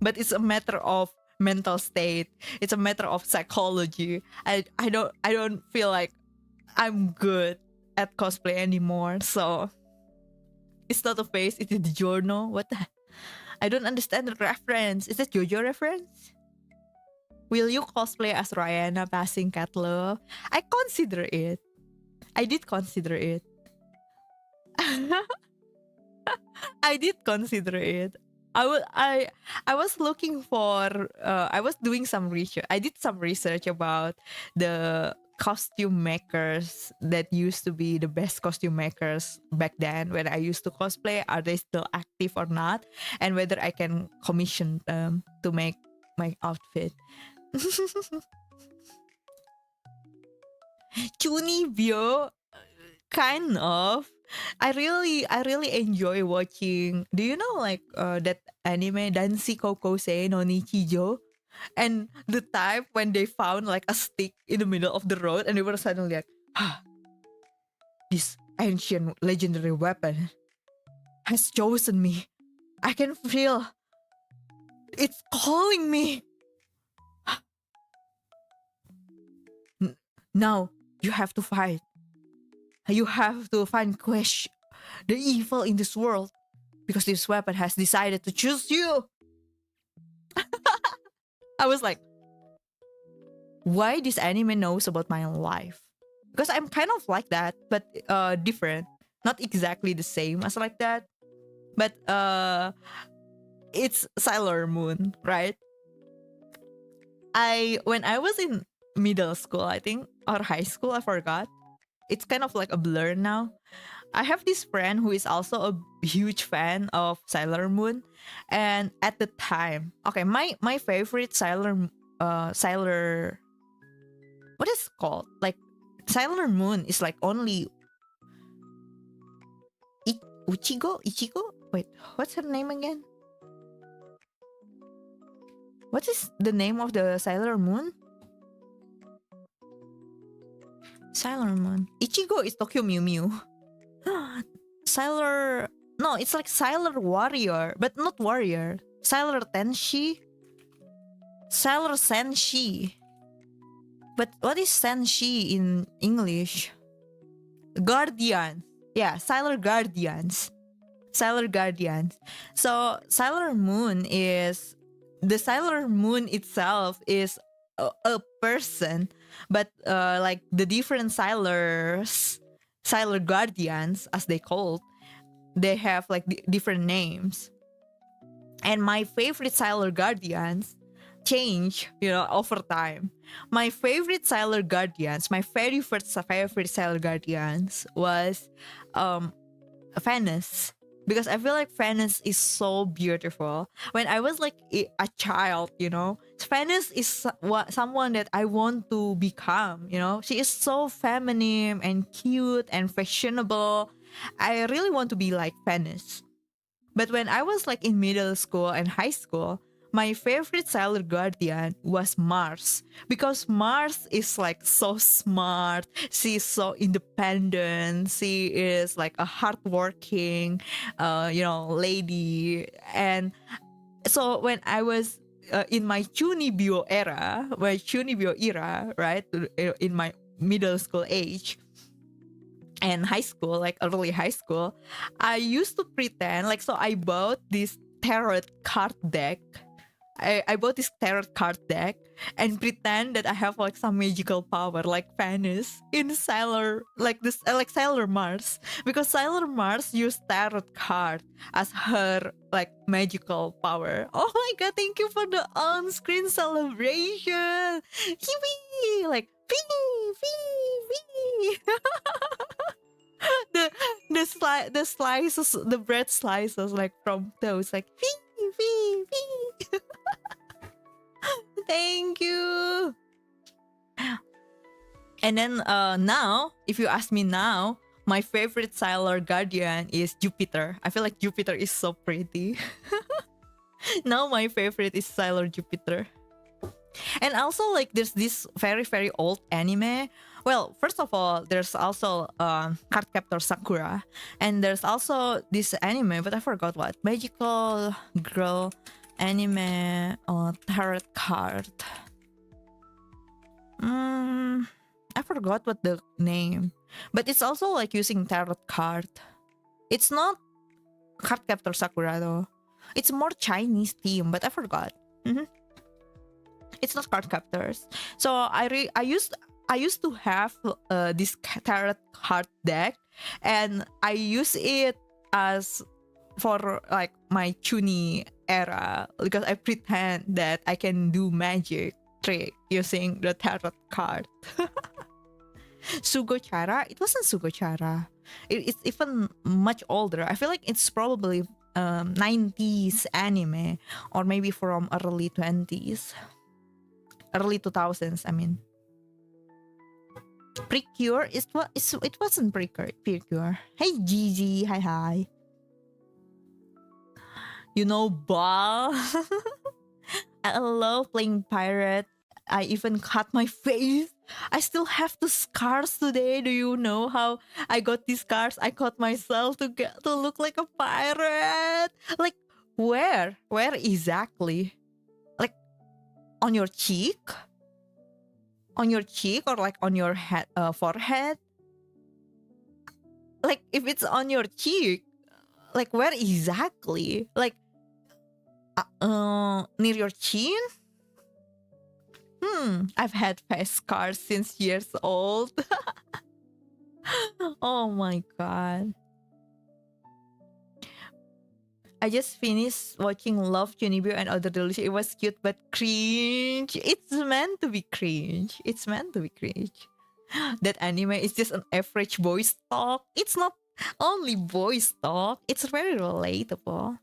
But it's a matter of mental state. It's a matter of psychology. I don't feel like I'm good at cosplay anymore. So it's not a face, it is the journal. What the I don't understand the reference. Is that JoJo reference? Will you cosplay as Ryenna passing Cat Love? I consider it. I did consider it. I did consider it. I was looking for I was doing some research. I did some research about the costume makers that used to be the best costume makers back then when I used to cosplay. Are they still active or not? And whether I can commission them to make my outfit. Chunibyo, kind of. I really enjoy watching. Do you know like that anime Dansi Kokose no Nichijo? And the time when they found like a stick in the middle of the road and they were suddenly like, ah, this ancient legendary weapon has chosen me. I can feel it's calling me. Now you have to fight. You have to vanquish the evil in this world because this weapon has decided to choose you. I was like, why this anime knows about my life? Because I'm kind of like that, but different. Not exactly the same as like that. But it's Sailor Moon, right? When I was in middle school, I think, or high school, I forgot. It's kind of like a blur now. I have this friend who is also a huge fan of Sailor Moon, and at the time, okay, my favorite Sailor, what is it called? Like Sailor Moon is like only Ichigo. Wait, what's her name again? What is the name of the Sailor Moon? Sailor Moon. Ichigo is Tokyo Mew Mew. Sailor. No, it's like Sailor Warrior, but not Warrior. Sailor Tenshi. Sailor Senshi. But what is Senshi in English? Guardians. Yeah, Sailor Guardians. Sailor Guardians. So Sailor Moon is the Sailor Moon itself is a person, but like the different Sailor Guardians, as they called, they have like different names. And my favorite Sailor Guardians change, over time. My favorite Sailor Guardians, my very first favorite Sailor Guardians was Venus. Because I feel like Venus is so beautiful. When I was like a child, Venus is someone that I want to become, She is so feminine and cute and fashionable. I really want to be like Venus. But when I was like in middle school and high school, my favorite Sailor Guardian was Mars, because Mars is like so smart. She's so independent. She is like a hardworking, lady. And so when I was in my Chunibyo era, right, in my middle school age, and high school, like early high school, I used to pretend like, so I bought this tarot card deck I bought this tarot card deck and pretend that I have like some magical power like Venus in Sailor, like this, like Sailor Mars, because Sailor Mars used tarot card as her like magical power. Oh my god, thank you for the on-screen celebration. Hiwi! Like wee wee wee. the the slices, the bread slices like from those like wee wee wee. Thank you. And then now, if you ask me now, my favorite Sailor Guardian is Jupiter. I feel like Jupiter is so pretty. Now my favorite is Sailor Jupiter. And also like there's this very very old anime. Well, first of all, there's also Cardcaptor Sakura, and there's also this anime, but I forgot what, magical girl anime tarot card. I forgot what the name, but it's also like using tarot card. It's not Cardcaptor Sakura though. It's more Chinese theme, but I forgot. It's not card captors. So I used to have this tarot card deck, and I use it as for like my Chuni era, because I pretend that I can do magic trick using the tarot card. Sugochara? It wasn't Sugochara. It's even much older. I feel like it's probably 90s anime, or maybe from early 20s. Early 2000s, I mean. Precure? It wasn't Precure. Hey Gigi, hi. You know Ball? I love playing pirate. I even cut my face. I still have the scars today. Do you know how I got these scars? I cut myself to look like a pirate. Like where? Where exactly? Like on your cheek? On your cheek, or like on your head, forehead? Like if it's on your cheek, like where exactly? Like near your chin? I've had face scars since years old. Oh my god. I just finished watching Love, Junibyo and Other Delicious. It was cute but cringe. It's meant to be cringe. It's meant to be cringe. That anime is just an average boys talk. It's not only boys talk. It's very relatable.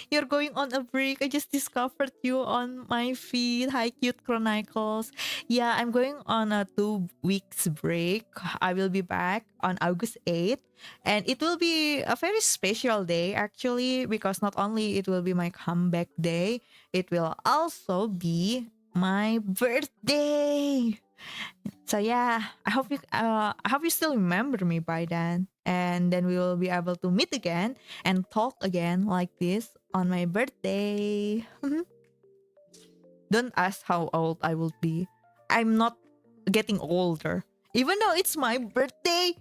You're going on a break. I just discovered you on my feed. Hi, Cute Chronicles. Yeah, I'm going on a 2 weeks break. I will be back on August 8th. And it will be a very special day, actually, because not only it will be my comeback day, it will also be my birthday. So yeah, I hope you still remember me by then, and then we will be able to meet again and talk again like this on my birthday. Don't ask how old I will be. I'm not getting older. Even though it's my birthday,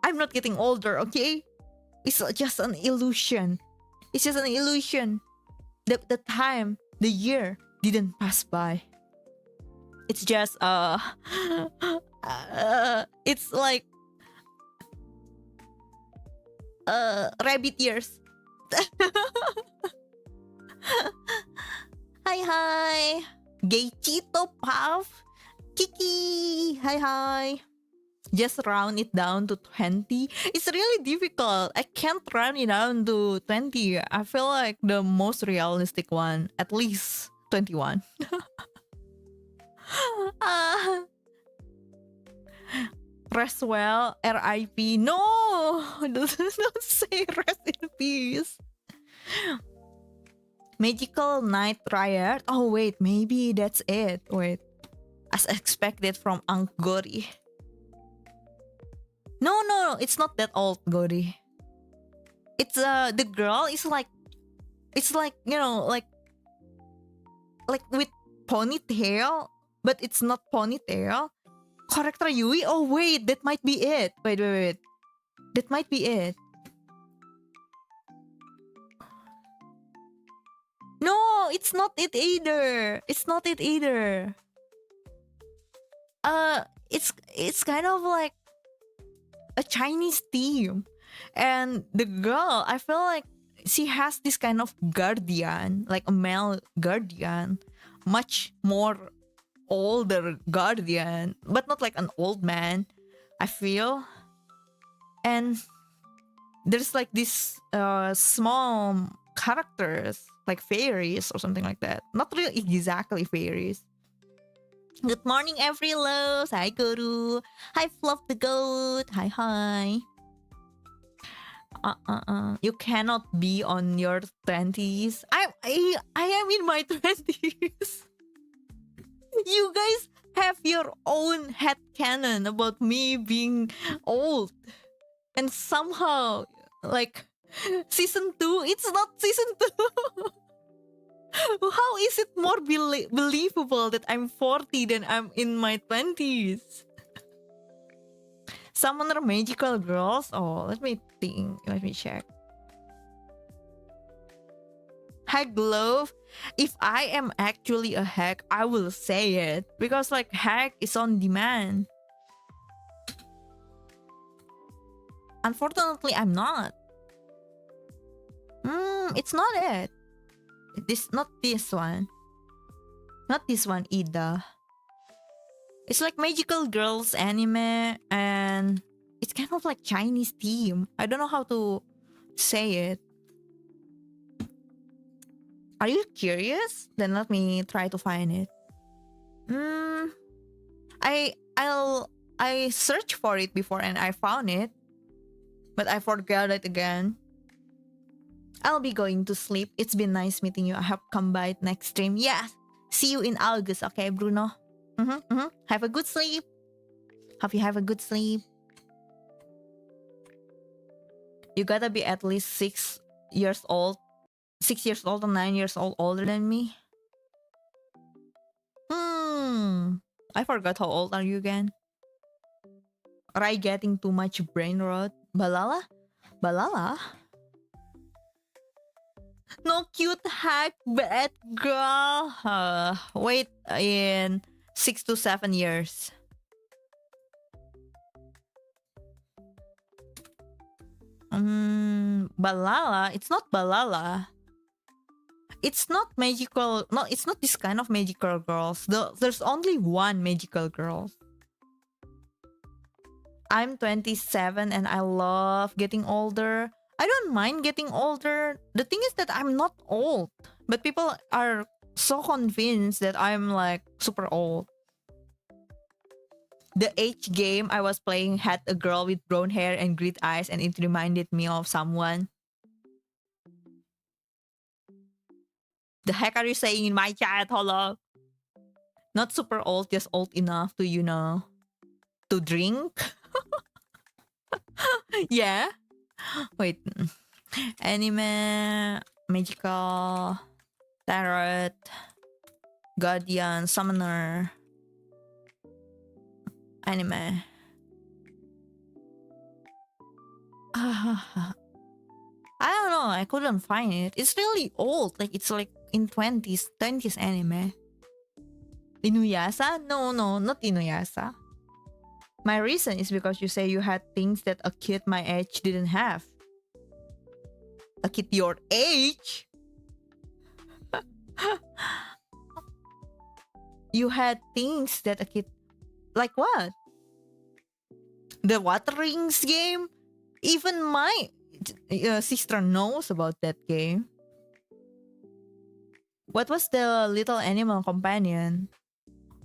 I'm not getting older, okay? It's just an illusion. It's just an illusion. The time, the year didn't pass by. It's just it's like rabbit ears. Hi. Gaychito Puff. Kiki. Hi. Just round it down to 20. It's really difficult. I can't round it down to 20. I feel like the most realistic one, at least 21. Rest well, RIP. No, don't say rest in peace. Magical Night Riot. Oh wait, maybe that's it. Wait, as expected from Unc Gori. No, it's not that old, Gori. It's the girl is like, it's like, you know, like with ponytail, but it's not ponytail. Character Yui? Oh wait, that might be it. Wait. That might be it. No, it's not it either. It's not it either. It's kind of like a Chinese theme. And the girl, I feel like she has this kind of guardian, like a male guardian, much more older guardian, but not like an old man, I feel. And there's like these small characters, like fairies or something like that. Not really exactly fairies. Good morning, every loves. Hi, Guru. Hi, Fluff the goat. Hi, hi. You cannot be on your 20s. I am in my 20s. You guys have your own headcanon about me being old. And somehow, like, season 2, it's not season 2. How is it more believable that I'm 40 than I'm in my 20s? Summoner magical girls? Oh, let me think. Let me check. Hack glove. If I am actually a hack, I will say it. Because like hack is on demand. Unfortunately, I'm not. It's not it. Not this one. Not this one either. It's like magical girls anime and it's kind of like Chinese theme. I don't know how to say it. Are you curious? Then let me try to find it. I searched for it before and I found it, but I forgot it again. I'll be going to sleep. It's been nice meeting you. I hope come by next stream. Yeah, see you in August, okay, Bruno? Have a good sleep. Hope you have a good sleep. You gotta be at least 6 years old. 6 years old or 9 years old older than me. I forgot how old are you again? Rai getting too much brain rot. Balala? Balala? No cute hack, bad girl. Wait in 6 to 7 years. Balala? It's not Balala. It's not magical. No, it's not this kind of magical girls. There's only one magical girl. I'm 27 and I love getting older. I don't mind getting older. The thing is that I'm not old. But people are so convinced that I'm like super old. The H game I was playing had a girl with brown hair and green eyes and it reminded me of someone. The heck are you saying in my chat? Hello? Not super old, just old enough to, to drink. Yeah. Wait. Anime, magical, tarot, guardian, summoner, anime. I don't know. I couldn't find it. It's really old. Like it's like in 20s anime. Inuyasha? No, not Inuyasha. My reason is because you say you had things that a kid my age didn't have. A kid your age? You had things that a kid... Like what? The Water Rings game? Even my sister knows about that game. What was the little animal companion?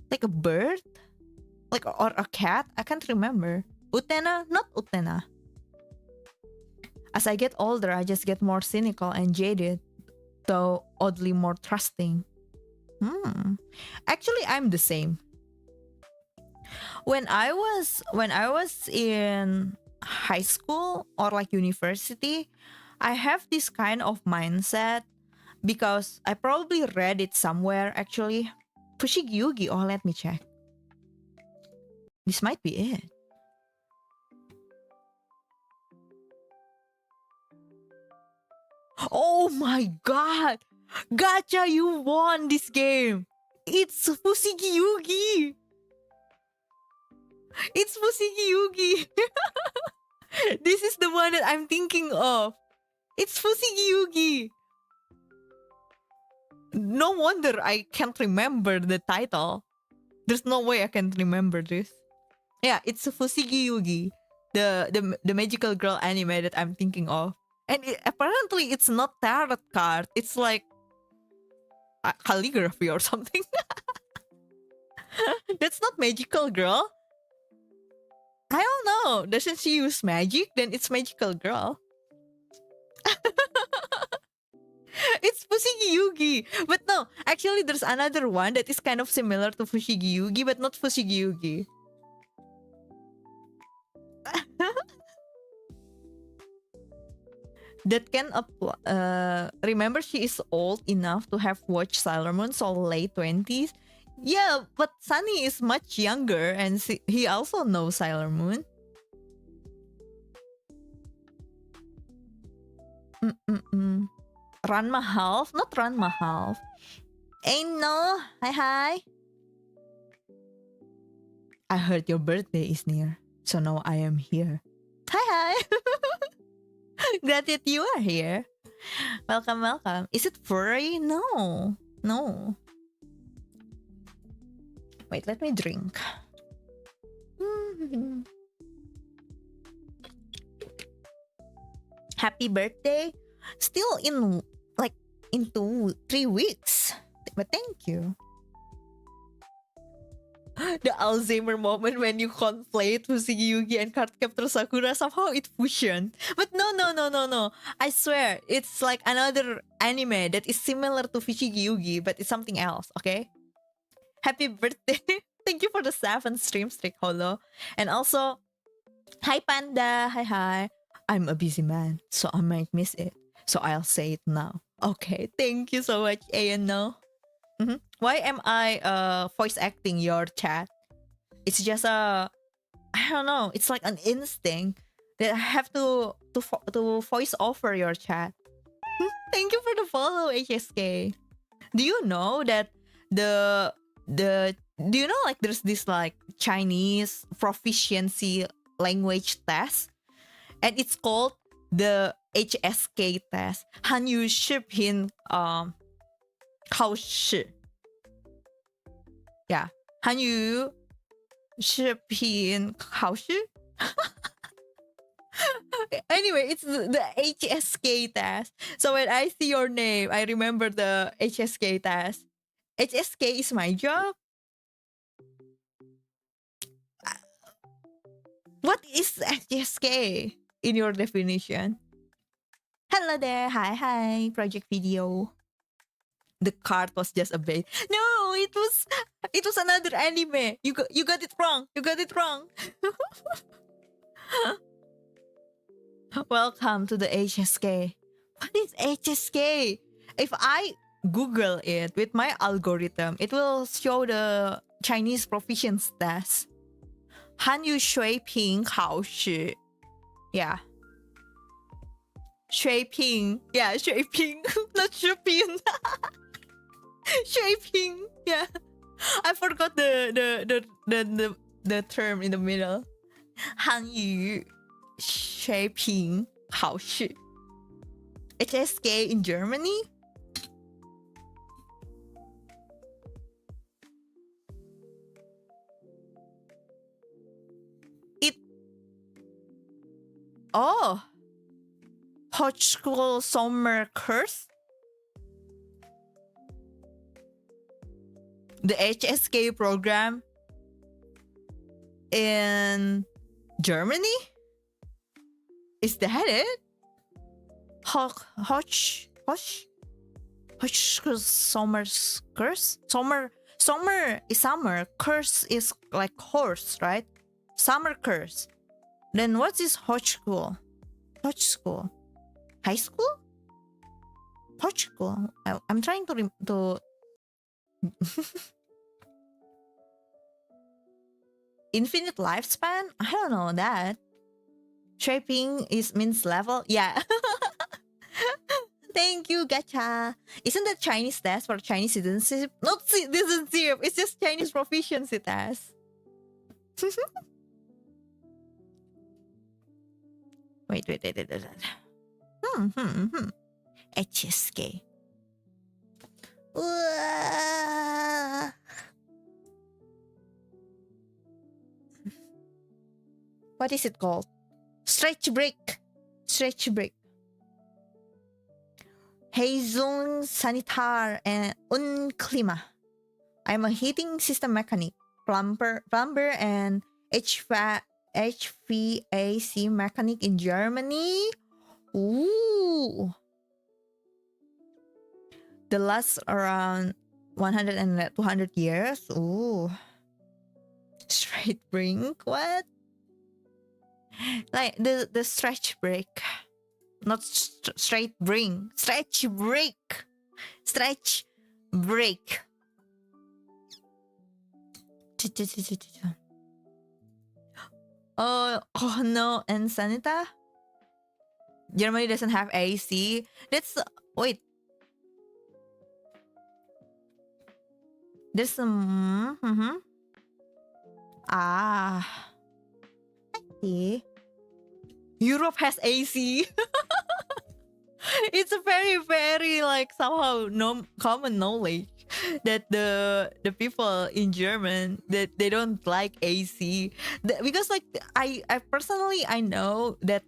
Like a bird? Like or a cat? I can't remember. Utena? Not Utena. As I get older, I just get more cynical and jaded, though oddly more trusting. Actually, I'm the same. When I was in high school or like university, I have this kind of mindset because I probably read it somewhere actually. Fushigi Yugi. Oh, let me check. This might be it. Oh my god! Gotcha, you won this game. It's Fusigi Yugi. It's Fusigi Yugi. This is the one that I'm thinking of. It's Fusigi Yugi. No wonder I can't remember the title. There's no way I can remember this. Yeah, it's Fusigi Yugi, the magical girl anime that I'm thinking of. And apparently it's not tarot card. It's like calligraphy or something. That's not magical girl. I don't know. Doesn't she use magic? Then it's magical girl. It's Fushigi Yugi. But no, actually there's another one that is kind of similar to Fushigi Yugi, but not Fushigi Yugi. That can apply. Remember, she is old enough to have watched Sailor Moon, so late 20s. Yeah, but Sunny is much younger and he also knows Sailor Moon. Ranma half? Not Ranma half. Ain't no. Hi. I heard your birthday is near, so now I am here. Hi. Glad that you are here. Welcome. Is it furry? No. Wait, let me drink. Happy birthday. Still in 3 weeks. But thank you. The Alzheimer moment when you conflate Fusigi Yugi and Cardcaptor Sakura, somehow it fusion. But no. I swear, it's like another anime that is similar to Fusigi Yugi, but it's something else, okay? Happy birthday. Thank you for the 7 stream streak, Holo. And also, hi Panda. Hi. I'm a busy man, so I might miss it. So I'll say it now. Okay, thank you so much, ANO. Why am I voice acting your chat? It's just I don't know. It's like an instinct that I have to voice over your chat. Thank you for the follow, HSK. Do you know that do you know like there's this like Chinese proficiency language test, and it's called the HSK test. Hanyu Shipin Kaoshi. Yeah. Hanyu Shipin Kaoshi. Anyway, it's the HSK test. So when I see your name, I remember the HSK test. HSK is my job. What is HSK in your definition? Hello there. Hi. Project video. The card was just a bait. No, it was another anime. You got it wrong. Welcome to the HSK. What is HSK? If I Google it with my algorithm, it will show the Chinese proficiency test. Hanyu Shui Ping Hao Shi. Yeah. Shui Ping. Yeah, Shui Ping. Not Shui Ping. Shui Ping. Yeah. I forgot the term in the middle. Hanyu Shui Ping Hao Shi. HSK in Germany? Hochschule Sommer Kurs? The HSK program in Germany? Is that it? Hochschule Sommer Kurs? Sommer is summer. Kurs is like horse, right? Summer Kurs. Then what is Hochschule? High school? Hochschule. I'm trying to infinite lifespan? I don't know that. Shaping means level. Yeah. Thank you, gacha. Isn't that Chinese test for Chinese citizenship? Not citizenship. It's just Chinese proficiency test. Wait. HSK. What is it called? Stretch break. Stretch break. Heizung Sanitar and Unklima. I'm a heating system mechanic, plumber, and HVAC mechanic in Germany. Ooh. The last around 100 and 200 years. Ooh. Straight brink. What? Like the stretch break. Not straight bring. Stretch break. Stretch break. Oh no, and Sanita? Germany doesn't have AC. That's wait. There's some I see. Europe has AC. It's a very, very like somehow common knowledge that the people in German that they don't like AC because like I personally I know that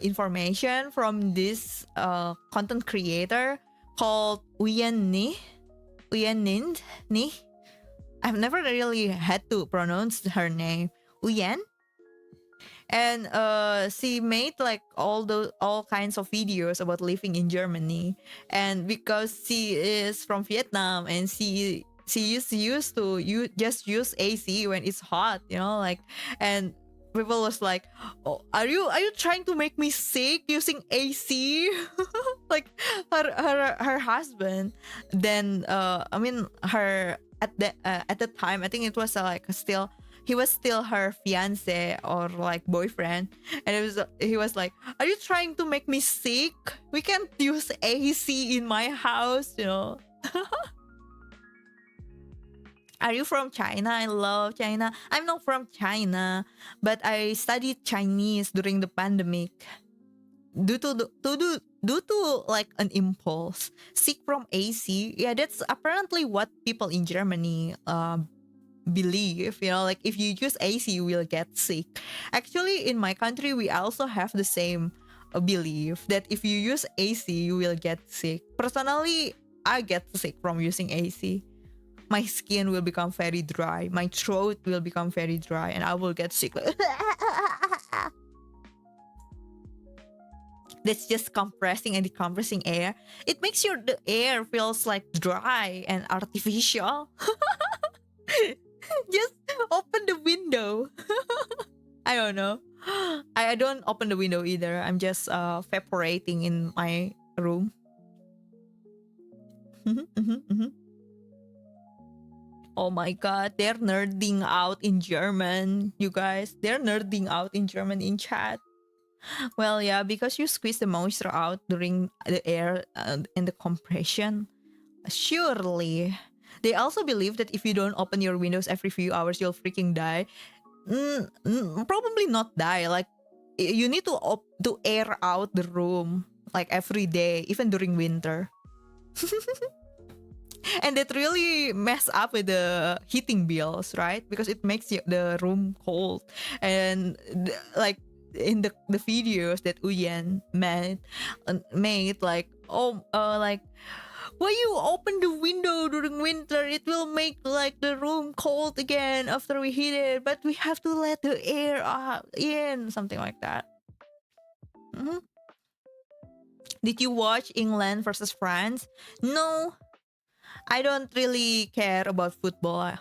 information from this content creator called Ryenna. I've never really had to pronounce her name. Ryenna. And she made like all kinds of videos about living in Germany, and because she is from Vietnam and she used to just use AC when it's hot, like, and people was like, oh, are you trying to make me sick using AC? Like her husband then I mean her at the time I think it was he was still her fiance or like boyfriend, and he was like, are you trying to make me sick? We can't use AC in my house. Are you from China? I love China. I'm not from China, but I studied Chinese during the pandemic due to like an impulse. Sick from AC. Yeah, that's apparently what people in Germany believe, like if you use AC you will get sick. Actually in my country we also have the same belief that if you use AC you will get sick. Personally I get sick from using AC. My skin will become very dry, my throat will become very dry, and I will get sick. That's just compressing and decompressing air. It makes the air feels like dry and artificial. Just open the window. I don't know. I don't open the window either. I'm just evaporating in my room. Oh my god, they're nerding out in German, you guys. They're nerding out in German in chat. Well, yeah, because you squeeze the moisture out during the air and the compression. Surely. They also believe that if you don't open your windows every few hours, you'll freaking die. Probably not die. Like, you need to air out the room like every day, even during winter. And that really mess up with the heating bills, right? Because it makes the room cold. And like in the videos that Uyen made like, like, why you open the window during winter? It will make like the room cold again after we heat it, but we have to let the air in, something like that. Mm-hmm. Did you watch England versus France? No, I don't really care about football.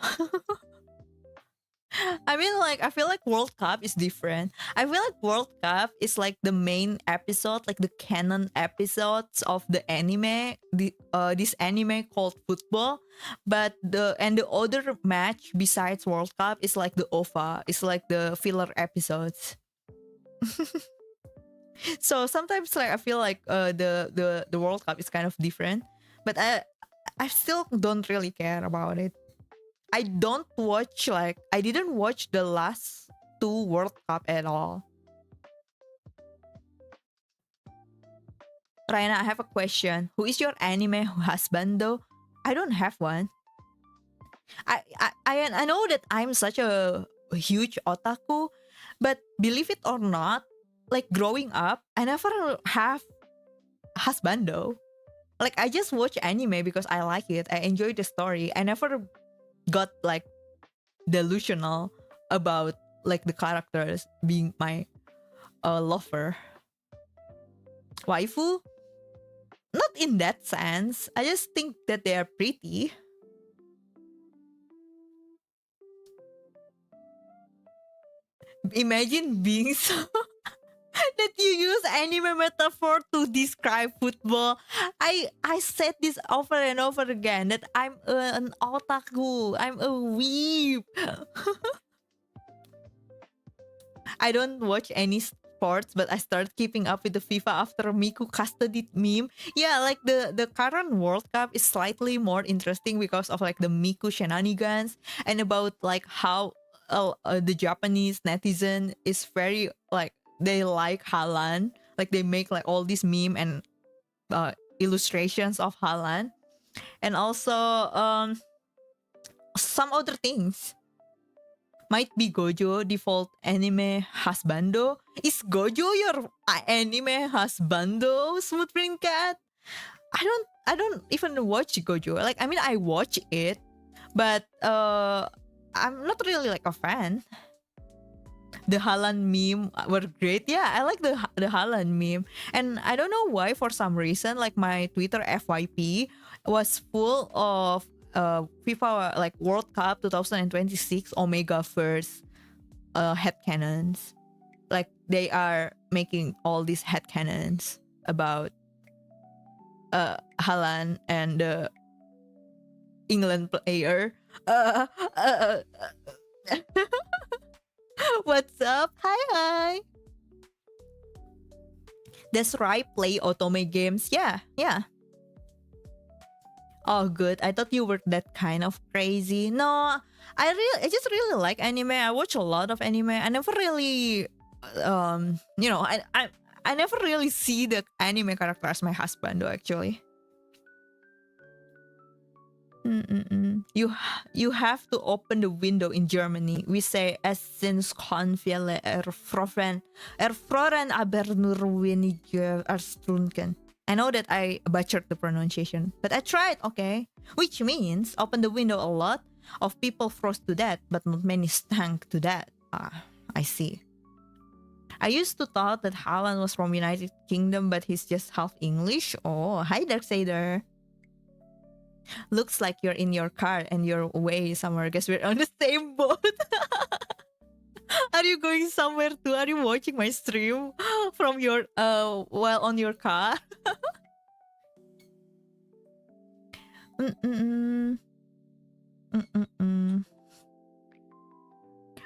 I mean, like, I feel like World Cup is different. I feel like World Cup is like the main episode, like the canon episodes of the anime. This anime called football, but the other match besides World Cup is like the OVA. It's like the filler episodes. So sometimes like I feel like the World Cup is kind of different, but I still don't really care about it. I don't watch like I didn't watch the last two World Cup at all. Ryenna, I have a question. Who is your anime husband though? I don't have one. I know that I'm such a huge otaku, but believe it or not, like growing up, I never have husbando. Like I just watch anime because I like it. I enjoy the story. I never got like delusional about like the characters being my lover. Waifu? Not in that sense. I just think that they are pretty. Imagine being so that you use anime metaphor to describe football. I said this over and over again that I'm an otaku. I'm a weeb. I don't watch any sports, but I started keeping up with the FIFA after Miku casted it meme. Yeah, like the current World Cup is slightly more interesting because of like the Miku shenanigans and about like how the Japanese netizen is very like they like Haaland. Like they make like all these meme and illustrations of Haaland, and also some other things. Might be Gojo default anime husbando. Is Gojo your anime husbando, Smooth Brain Cat? I don't even watch Gojo. Like I mean I watch it, but I'm not really like a fan. The Haaland meme were great. Yeah, I like the Haaland meme. And I don't know why for some reason like my Twitter FYP was full of FIFA like World Cup 2026 Omega first headcanons. Like they are making all these headcanons about Haaland and the England player. What's up? Hi. That's right, play otome games. Yeah. Oh, good. I thought you were that kind of crazy. No, I just really like anime. I watch a lot of anime. I never really, I never really see the anime character as my husband though. Actually, you have to open the window in Germany. We say es sind Konfelle erfroren aber nur wenige erstrunken. I know that I butchered the pronunciation, but I tried, okay? Which means open the window a lot of people froze to death, but not many stank to death. Ah, I see. I used to thought that Haaland was from United Kingdom, but he's just half English. Oh, hi Darksader. Looks like you're in your car and you're away somewhere. Guess we're on the same boat. Are you going somewhere too? Are you watching my stream from your while on your car?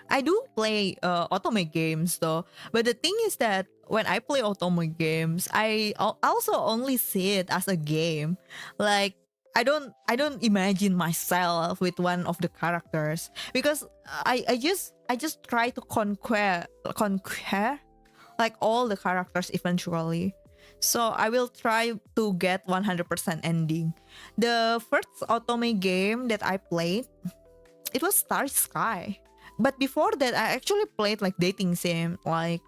I do play otome games though, but the thing is that when I play otome games, I also only see it as a game. Like I don't imagine myself with one of the characters because I just try to conquer like all the characters eventually. So I will try to get 100% ending. The first otome game that I played, it was Starry Sky. But before that, I actually played like dating sim. Like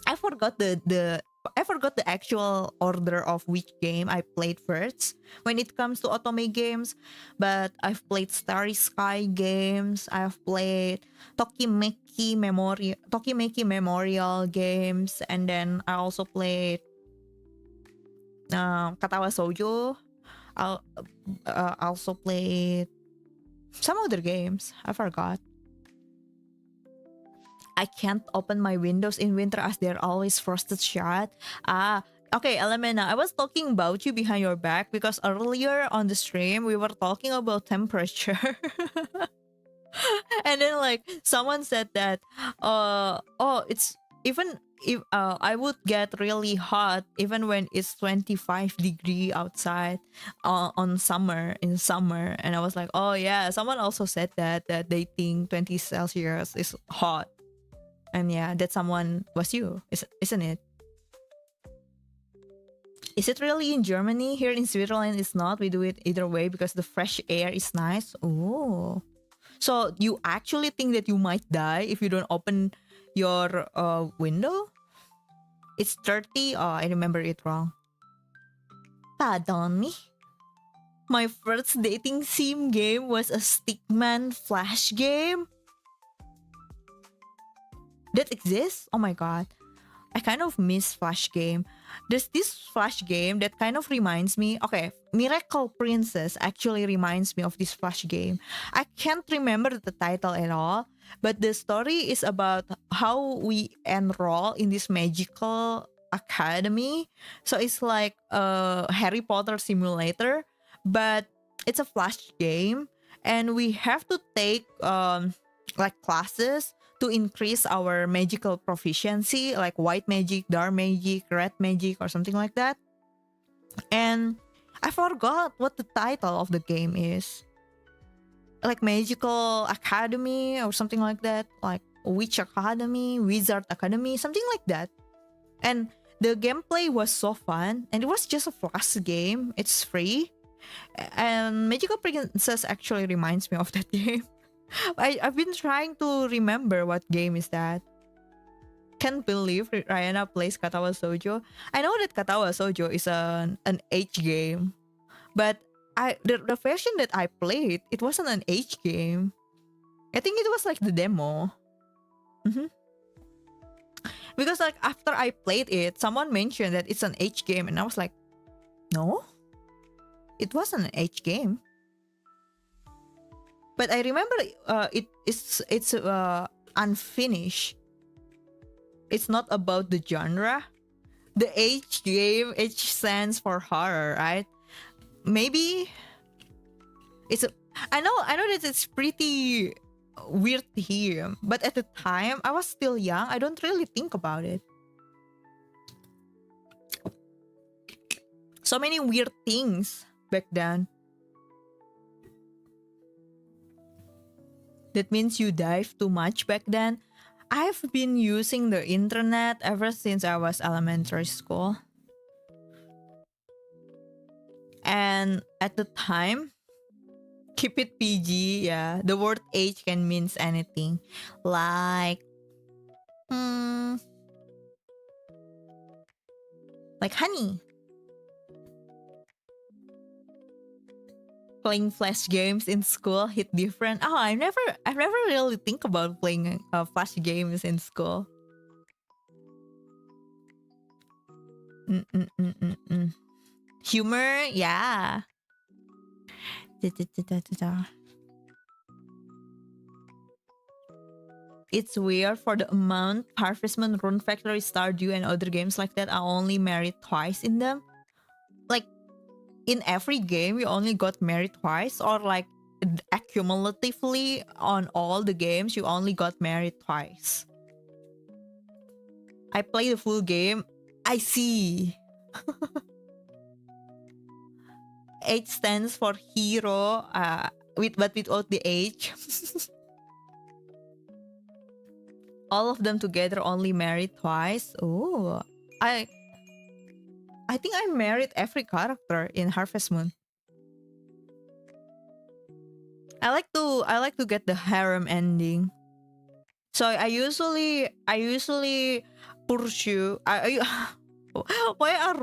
I forgot the actual order of which game I played first when it comes to otome games. But I've played Starry Sky games. I've played Tokimeki Memorial games, and then I also played Katawa Sojo. I also played some other games. I forgot. I can't open my windows in winter as they're always frosted shut. Okay, Elemena, I was talking about you behind your back because earlier on the stream we were talking about temperature. And then like someone said that even if I would get really hot even when it's 25-degree outside on summer in summer. And I was like, oh yeah, someone also said that they think 20 Celsius is hot. And yeah, that someone was you, isn't it? Is it really in Germany? Here in Switzerland, it's not. We do it either way because the fresh air is nice. Oh. So you actually think that you might die if you don't open your window? It's 30? Oh, I remember it wrong. Pardon me? My first dating sim game was a Stickman Flash game? That exists? Oh my god. I kind of miss Flash game. There's this Flash game that kind of reminds me. Okay, Miracle Princess actually reminds me of this Flash game. I can't remember the title at all, but the story is about how we enroll in this magical academy. So it's like a Harry Potter simulator, but it's a Flash game, and we have to take like classes to increase our magical proficiency, like white magic, dark magic, red magic, or something like that. And I forgot what the title of the game is. Like Magical Academy or something like that. Like Witch Academy, Wizard Academy, something like that. And the gameplay was so fun. And it was just a fast game. It's free. And Magical Princess actually reminds me of that game. I've been trying to remember what game is that. Can't believe Ryenna plays Katawa Sojo. I know that Katawa Sojo is an H game, but the version that I played, it wasn't an H game. I think it was like the demo. Because like after I played it, someone mentioned that it's an H game, and I was like, no, it wasn't an H game. But I remember it's unfinished. It's not about the genre. The H game, H stands for horror, right? Maybe it's a, I know that it's pretty weird here, but at the time I was still young. I don't really think about it. So many weird things back then. That means you dive too much back then. I've been using the internet ever since I was elementary school. And at the time, keep it PG, yeah. The word age can mean anything. Like, like honey. Playing Flash games in school hit different. Oh, I've never really think about playing Flash games in school. Humor, yeah. It's weird for the amount Harvest Moon, Rune Factory, Stardew, and other games like that. I only married twice in them. Like, in every game you only got married twice, or like accumulatively on all the games you only got married twice? I play the full game. I see. H stands for hero, but without the H. All of them together only married twice. Oh, I think I married every character in Harvest Moon. I like to get the harem ending. So I usually pursue. Why I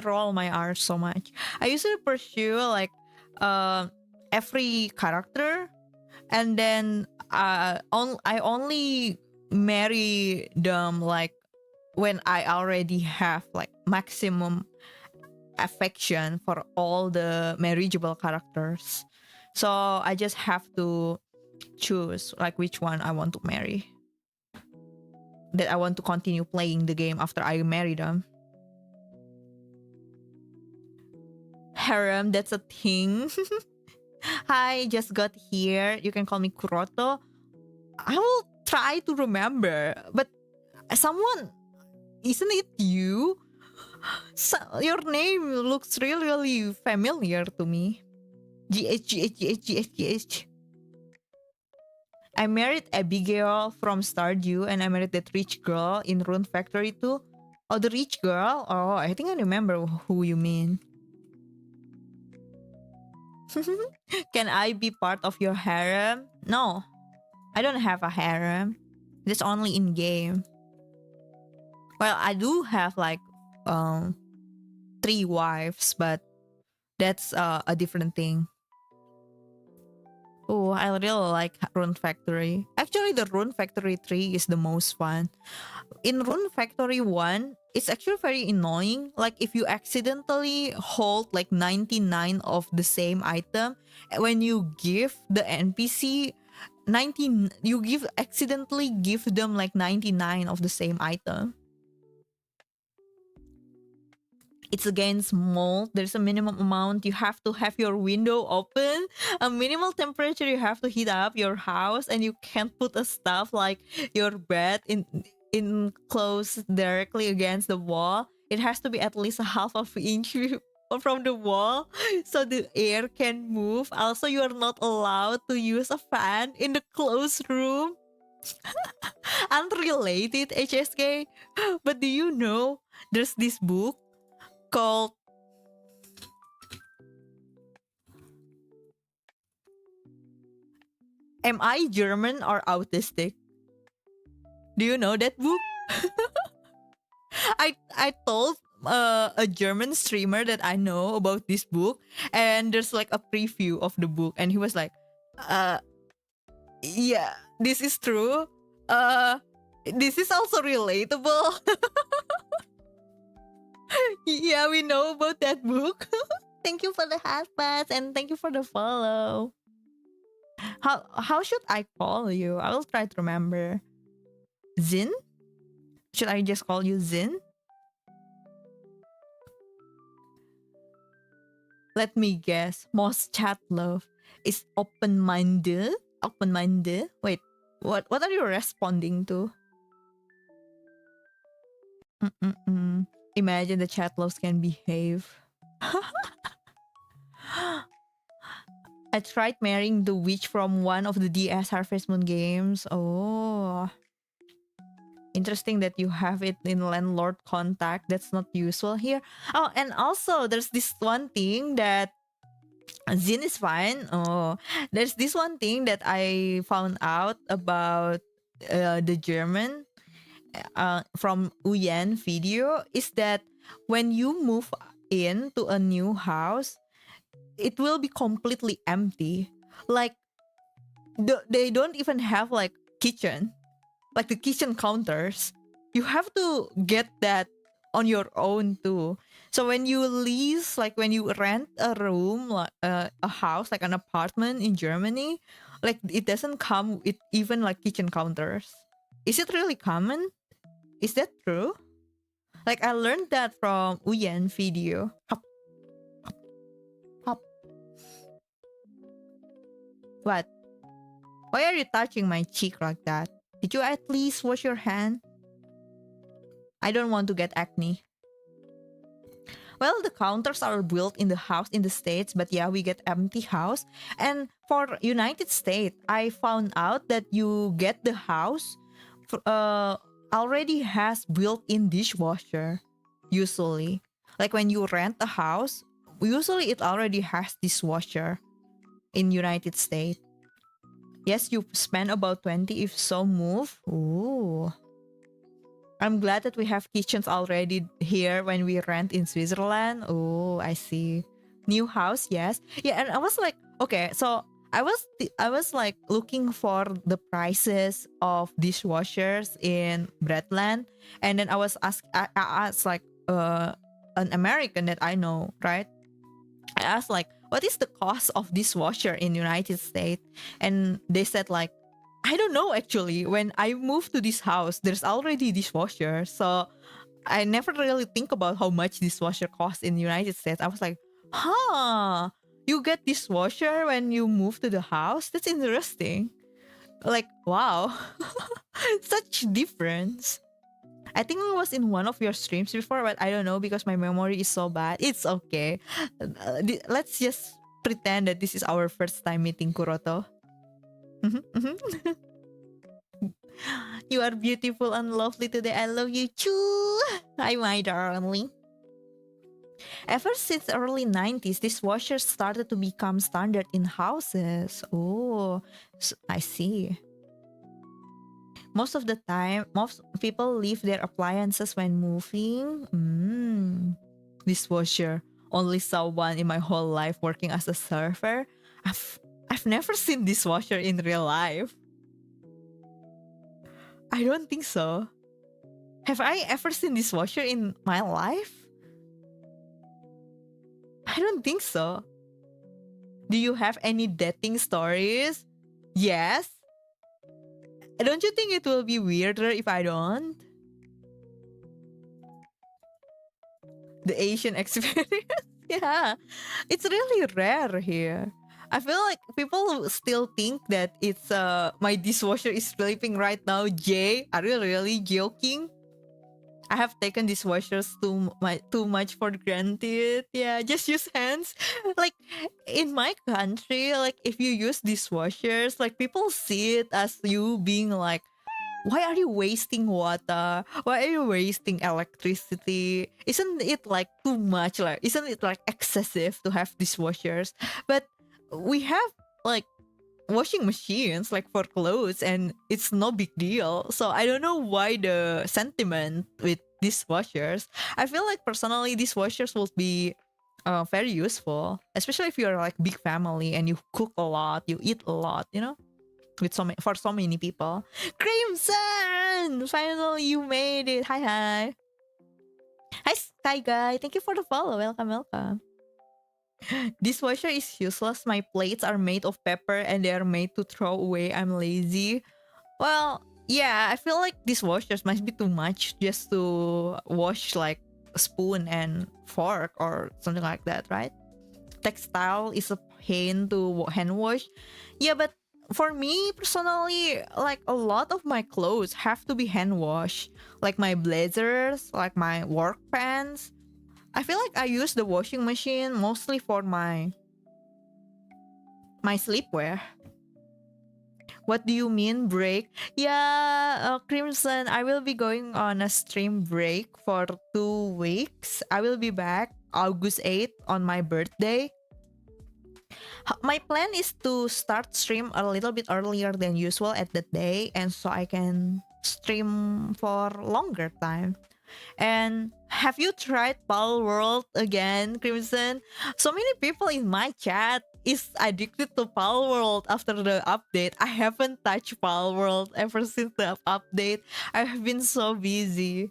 roll my R's so much. I usually pursue like every character, and then I only marry them like when I already have like maximum affection for all the marriageable characters. So I just have to choose like which one I want to marry, that I want to continue playing the game after I marry them. Harem, that's a thing. Hi, just got here. You can call me Kuroto. I will try to remember, but Someone, isn't it you? So, your name looks really, really familiar to me. GH. I married Abigail from Stardew, and I married that rich girl in Rune Factory too. Oh, the rich girl? Oh, I think I remember who you mean. Can I be part of your harem? No, I don't have a harem. It's only in game. Well, I do have like 3 wives, but that's a different thing. Oh, I really like Rune Factory. Actually, the Rune Factory 3 is the most fun. In Rune Factory 1, it's actually very annoying. Like if you accidentally hold like 99 of the same item, when you give the NPC 19, you accidentally give them like 99 of the same item. It's against mold. There's a minimum amount. You have to have your window open, a minimal temperature. You have to heat up your house, and you can't put a stuff like your bed in close directly against the wall. It has to be at least a half of inch from the wall so the air can move. Also, you are not allowed to use a fan in the closed room. Unrelated, HSK, but do you know there's this book called Am I German or Autistic? Do you know that book? I told a German streamer that I know about this book, and there's like a preview of the book, and he was like, yeah, this is true. This is also relatable. Yeah, we know about that book. Thank you for the hashtags and thank you for the follow. How should I call you? I will try to remember. Zin? Should I just call you Zin? Let me guess. Most Chat Love is open-minded. Open-minded. Wait, what are you responding to? Imagine the Chat Loaves can behave. I tried marrying the witch from one of the DS Harvest Moon games. Oh. Interesting that you have it in landlord contact. That's not usual here. Oh, and also there's this one thing that Zin is fine. Oh, there's this one thing that I found out about the German from Uyen video is that when you move into a new house, it will be completely empty. Like they don't even have like kitchen, like the kitchen counters. You have to get that on your own too. So when you lease, like when you rent a room, like a house, like an apartment in Germany, like it doesn't come with even like kitchen counters. Is it really common? Is that true? Like I learned that from Uyen video. Hop, hop, hop. What? Why are you touching my cheek like that? Did you at least wash your hand? I don't want to get acne. Well, the counters are built in the house in the States, but yeah, we get empty house. And for United States, I found out that you get the house already has built-in dishwasher, usually. Like when you rent a house, usually it already has dishwasher in United States. Yes, you spend about 20 if so move. Ooh. I'm glad that we have kitchens already here when we rent in Switzerland. Oh, I see. New house, yes. Yeah, and I was like, okay, so I was like looking for the prices of dishwashers in Breadland, and then I asked like an American that I know, right? I asked like, what is the cost of dishwasher in United States? And they said like, I don't know actually. When I moved to this house, there's already dishwasher. So I never really think about how much dishwasher costs in the United States. I was like, huh, you get dishwasher when you move to the house? That's interesting. Like, wow. Such difference. I think it was in one of your streams before, but I don't know because my memory is so bad. It's okay. Let's just pretend that this is our first time meeting Kuroto. Mhm, mhm. You are beautiful and lovely today. I love you too. Hi, my darling. Ever since the early 90s, dishwashers started to become standard in houses. Oh, I see. Most of the time, most people leave their appliances when moving. Dishwasher. Only saw one in my whole life working as a server. I've never seen dishwasher in real life. I don't think so. Have I ever seen dishwasher in my life? I don't think so. Do you have any dating stories? Yes. Don't you think it will be weirder if I don't? The Asian experience. Yeah. It's really rare here. I feel like people still think that it's my dishwasher is sleeping right now. Jay, are you really joking? I have taken dishwashers too much for granted. Yeah, just use hands. Like in my country, like if you use dishwashers, like people see it as you being like, why are you wasting water? Why are you wasting electricity? Isn't it like too much? Like isn't it like excessive to have dishwashers? But we have like washing machines like for clothes and it's no big deal. So I don't know why the sentiment with dishwashers. I feel like personally dishwashers will be very useful, especially if you're like big family and you cook a lot, you eat a lot, you know, with for so many people. Crimson, finally you made it. Hi. Hi Sky Guy, thank you for the follow. Welcome. Dishwasher is useless. My plates are made of paper and they are made to throw away. I'm lazy. Well, yeah, I feel like dishwashers must be too much just to wash like a spoon and fork or something like that, right? Textile is a pain to hand wash. Yeah, but for me personally, like a lot of my clothes have to be hand washed. Like my blazers, like my work pants. I feel like I use the washing machine mostly for my sleepwear. What do you mean break? Yeah, Crimson, I will be going on a stream break for 2 weeks. I will be back August 8th on my birthday. My plan is to start stream a little bit earlier than usual at the day, and so I can stream for longer time. And have you tried Pal World again, Crimson? So many people in my chat is addicted to Pal World after the update. I haven't touched Pal World ever since the update. I have been so busy.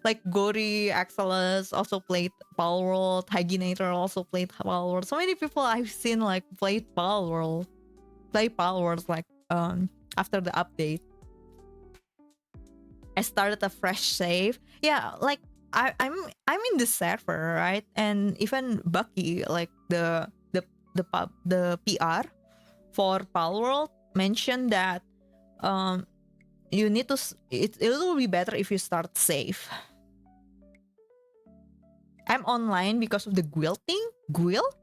Like Gori, Axelos also played Pal World. Hygienator also played Pal World. So many people I've seen like play Pal World like after the update. I started a fresh save. Yeah, like I'm in the server, right? And even Bucky, like the PR for Pal World mentioned that you need to it will be better if you start safe. I'm online because of the guilting. Guild?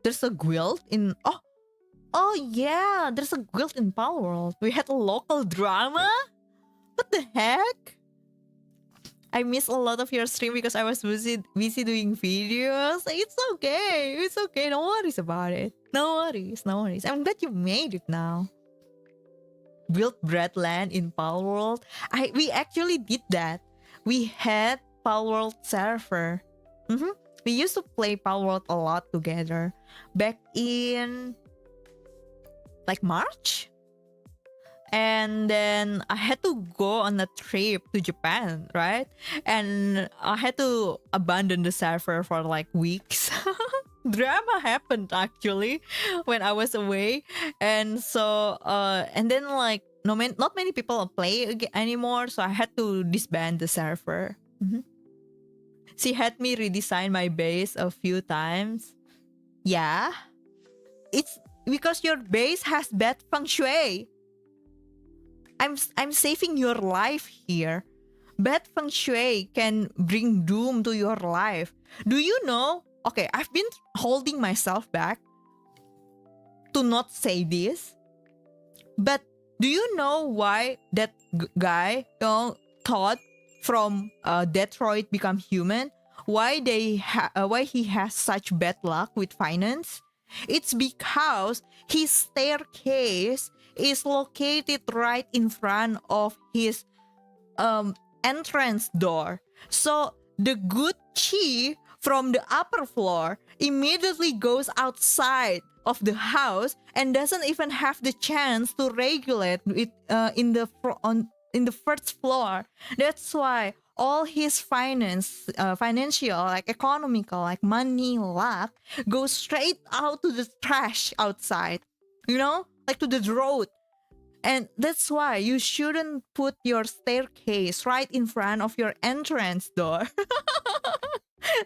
There's a guild in oh yeah, there's a guild in Pal World. We had a local drama. What the heck? I missed a lot of your stream because I was busy doing videos. It's okay. It's okay. No worries about it. No worries. I'm glad you made it now. Built Breadland in Pal World. We actually did that. We had Pal World server. We used to play Pal World a lot together. Back in like March? And then I had to go on a trip to Japan, right? And I had to abandon the server for like weeks. Drama happened actually when I was away, and so and then like not many people play anymore, so I had to disband the server. She had me redesign my base a few times. Yeah, it's because your base has bad feng shui. I'm saving your life here. bad feng shui can bring doom to your life. Do you know? Okay, I've been holding myself back to not say this, but do you know why that guy thought from Detroit become human? Why he has such bad luck with finance? It's because his staircase is located right in front of his entrance door. So the good chi from the upper floor immediately goes outside of the house and doesn't even have the chance to regulate it in the first floor. That's why all his financial, like economical, like money, luck, goes straight out to the trash outside. You know, like to the road. And that's why you shouldn't put your staircase right in front of your entrance door.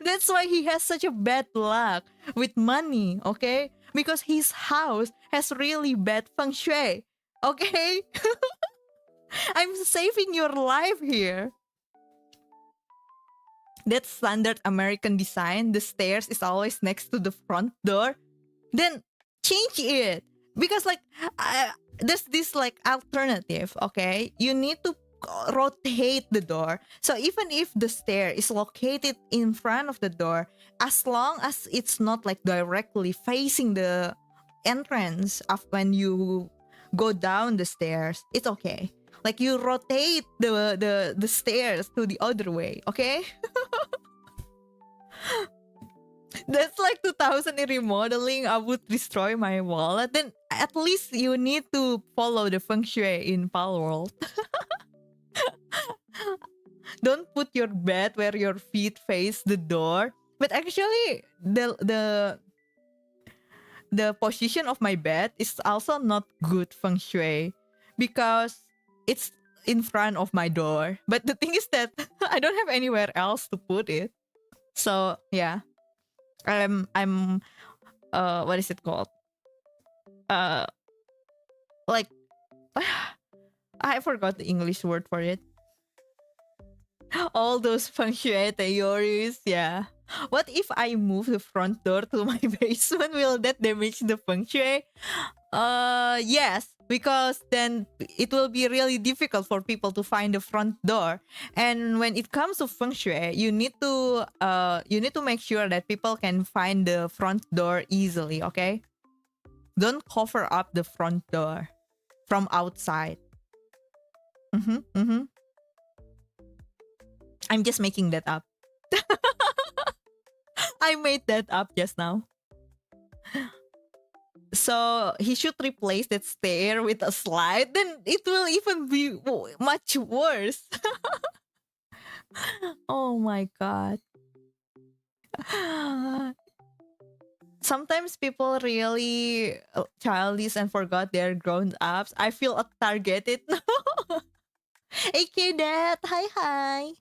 That's why he has such a bad luck with money, okay? Because his house has really bad feng shui, okay? I'm saving your life here. That's standard American design. The stairs is always next to the front door. Then change it. Because like there's this like alternative, okay? You need to rotate the door. So even if the stair is located in front of the door, as long as it's not like directly facing the entrance of when you go down the stairs, it's okay. Like you rotate the stairs to the other way, okay? That's like 2000 in remodeling. I would destroy my wallet. Then at least you need to follow the feng shui in Pal World. Don't put your bed where your feet face the door. But actually, the position of my bed is also not good feng shui because it's in front of my door. But the thing is that I don't have anywhere else to put it. So yeah, I'm what is it called? Uh, like I forgot the English word for it. All those feng shui theories, yeah. What if I move the front door to my basement? Will that damage the feng shui? Yes, because then it will be really difficult for people to find the front door. And when it comes to feng shui, you need to make sure that people can find the front door easily, okay? Don't cover up the front door from outside. I'm just making that up. I made that up just now. So he should replace that stair with a slide. Then it will even be much worse. Oh my god. Sometimes people really childish and forgot they're grown ups. I feel targeted. Hey Dad, hi.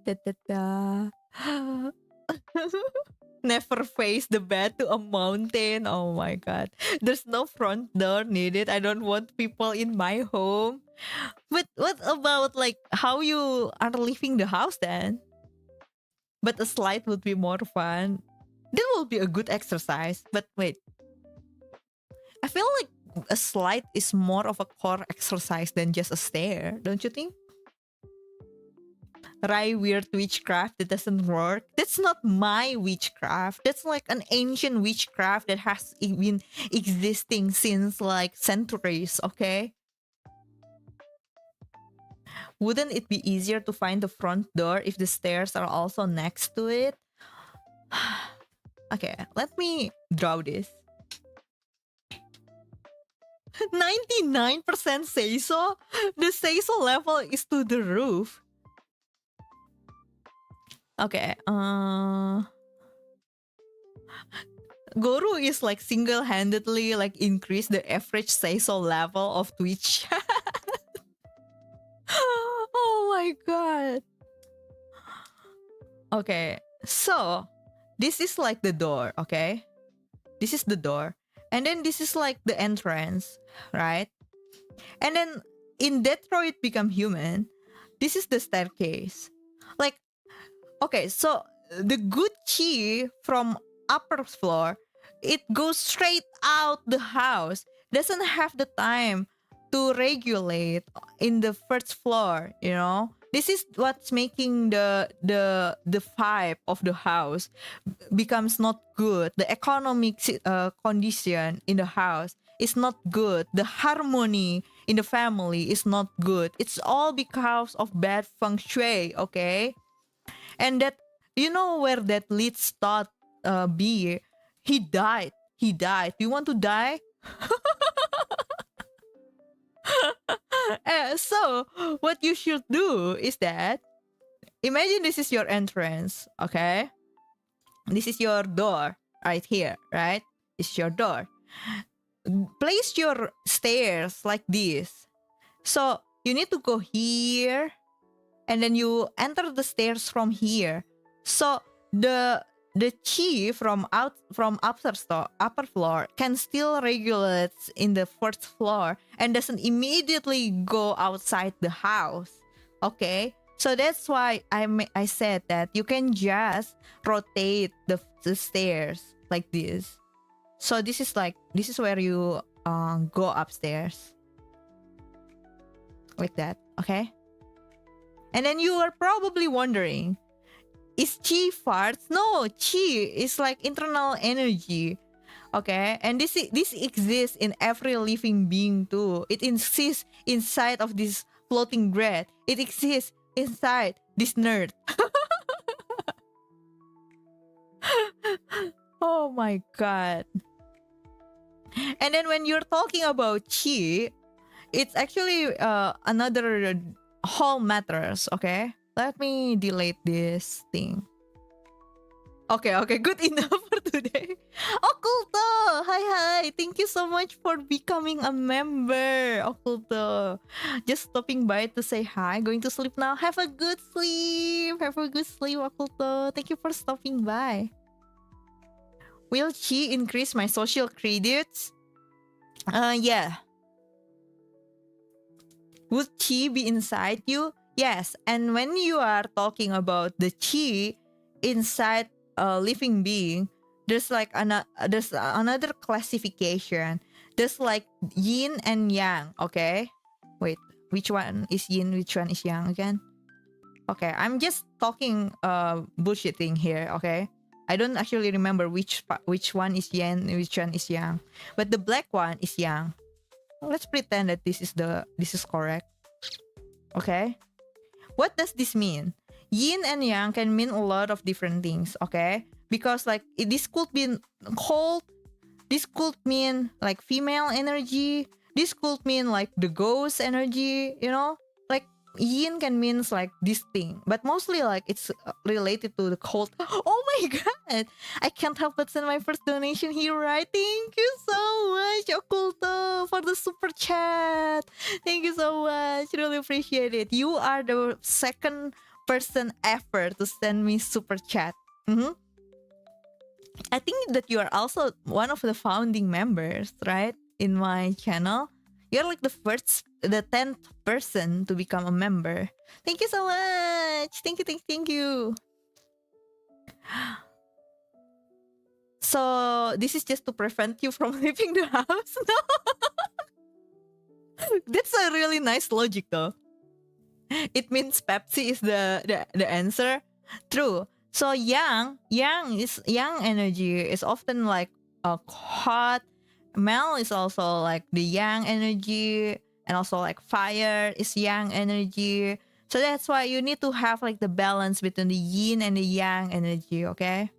Da, da, da. Never face the bed to a mountain. Oh my god. There's no front door needed. I don't want people in my home. But what about like how you are leaving the house then? But a slide would be more fun. That will be a good exercise. But wait, I feel like a slide is more of a core exercise than just a stair, don't you think? Weird witchcraft that doesn't work. That's not my witchcraft. That's like an ancient witchcraft that has been existing since like centuries, okay? Wouldn't it be easier to find the front door if the stairs are also next to it? Okay, let me draw this. 99% say so? The say so level is to the roof. Okay, Guru is like single-handedly like increase the average say so level of Twitch. Oh my god. Okay, so this is like the door, okay? This is the door. And then this is like the entrance, right? And then in Detroit Become Human, this is the staircase. Like, okay, so the good chi from upper floor, it goes straight out the house. Doesn't have the time to regulate in the first floor, you know? This is what's making the vibe of the house becomes not good. The economic condition in the house is not good. The harmony in the family is not good. It's all because of bad feng shui, okay? And that, you know where that lead thought be? He died. He died. Do you want to die? So what you should do is that, imagine this is your entrance, okay? This is your door right here, right? This is your door. Place your stairs like this. So you need to go here, and then you enter the stairs from here. So the chi from upper floor can still regulate in the first floor and doesn't immediately go outside the house. Okay, so that's why I said that you can just rotate the stairs like this. So this is where you go upstairs like that. Okay. And then you are probably wondering, is chi farts? No, chi is like internal energy. Okay, and this exists in every living being too. It exists inside of this floating bread. It exists inside this nerd. Oh my god. And then when you're talking about chi, it's actually another whole matters, okay? Let me delete this thing. Okay, good enough for today. Occulto! Hi! Thank you so much for becoming a member, Occulto. Just stopping by to say hi. Going to sleep now. Have a good sleep. Occulto. Thank you for stopping by. Will chi increase my social credits? Yeah. Would chi be inside you? Yes. And when you are talking about the chi inside a living being, there's like another classification. There's like yin and yang. Okay. Wait, which one is yin? Which one is yang again? Okay, I'm just talking bullshitting here. Okay. I don't actually remember which one is yin, which one is yang. But the black one is yang. Let's pretend that this is correct. Okay? What does this mean? Yin and yang can mean a lot of different things, okay? Because like this could be cold, this could mean like female energy, this could mean like the ghost energy, you know? Like yin can mean like this thing, but mostly like it's related to the cold. Oh my god, I can't help but send my first donation here, right? Thank you so much, Occulto, for the super chat. Thank you so much, really appreciate it. You are the second person ever to send me super chat. I think that you are also one of the founding members, right, in my channel. You're like the 10th person to become a member. Thank you so much. Thank you. So this is just to prevent you from leaving the house? No. That's a really nice logic though. It means Pepsi is the answer. True. So yang energy is often like hot. Mel is also like the yang energy, and also like fire is yang energy. So that's why you need to have like the balance between the yin and the yang energy, okay?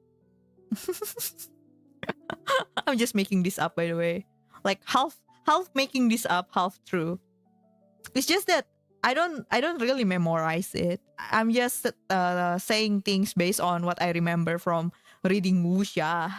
I'm just making this up, by the way. Like half making this up, half true. It's just that I don't really memorize it. I'm just saying things based on what I remember from reading wuxia.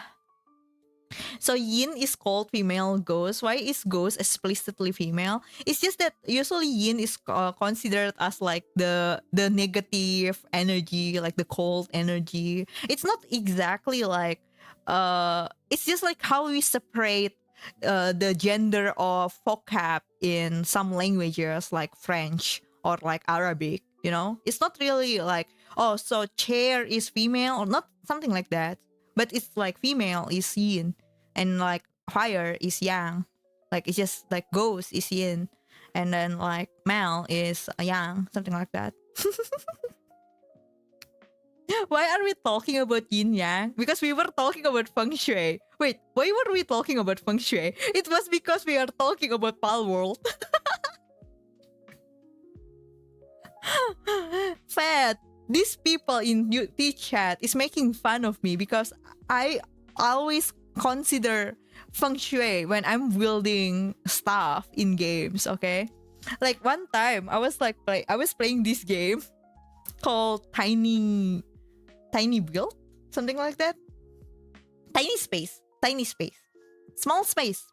So yin is called female ghost. Why is ghost explicitly female? It's just that usually yin is considered as like the negative energy, like the cold energy. It's not exactly like it's just like how we separate the gender of vocab in some languages like French or like Arabic. It's not really like, oh, so chair is female or not, something like that. But it's like female is yin, and like fire is yang. Like it's just like ghost is yin, and then like male is yang, something like that. Why are we talking about yin yang? Because we were talking about feng shui. Wait, why were we talking about feng shui? It was because we are talking about Pal World. Fat. These people in chat is making fun of me because I always consider feng shui when I'm building stuff in games. Okay, like one time I was playing this game called Tiny Build, something like that. Tiny space, small space,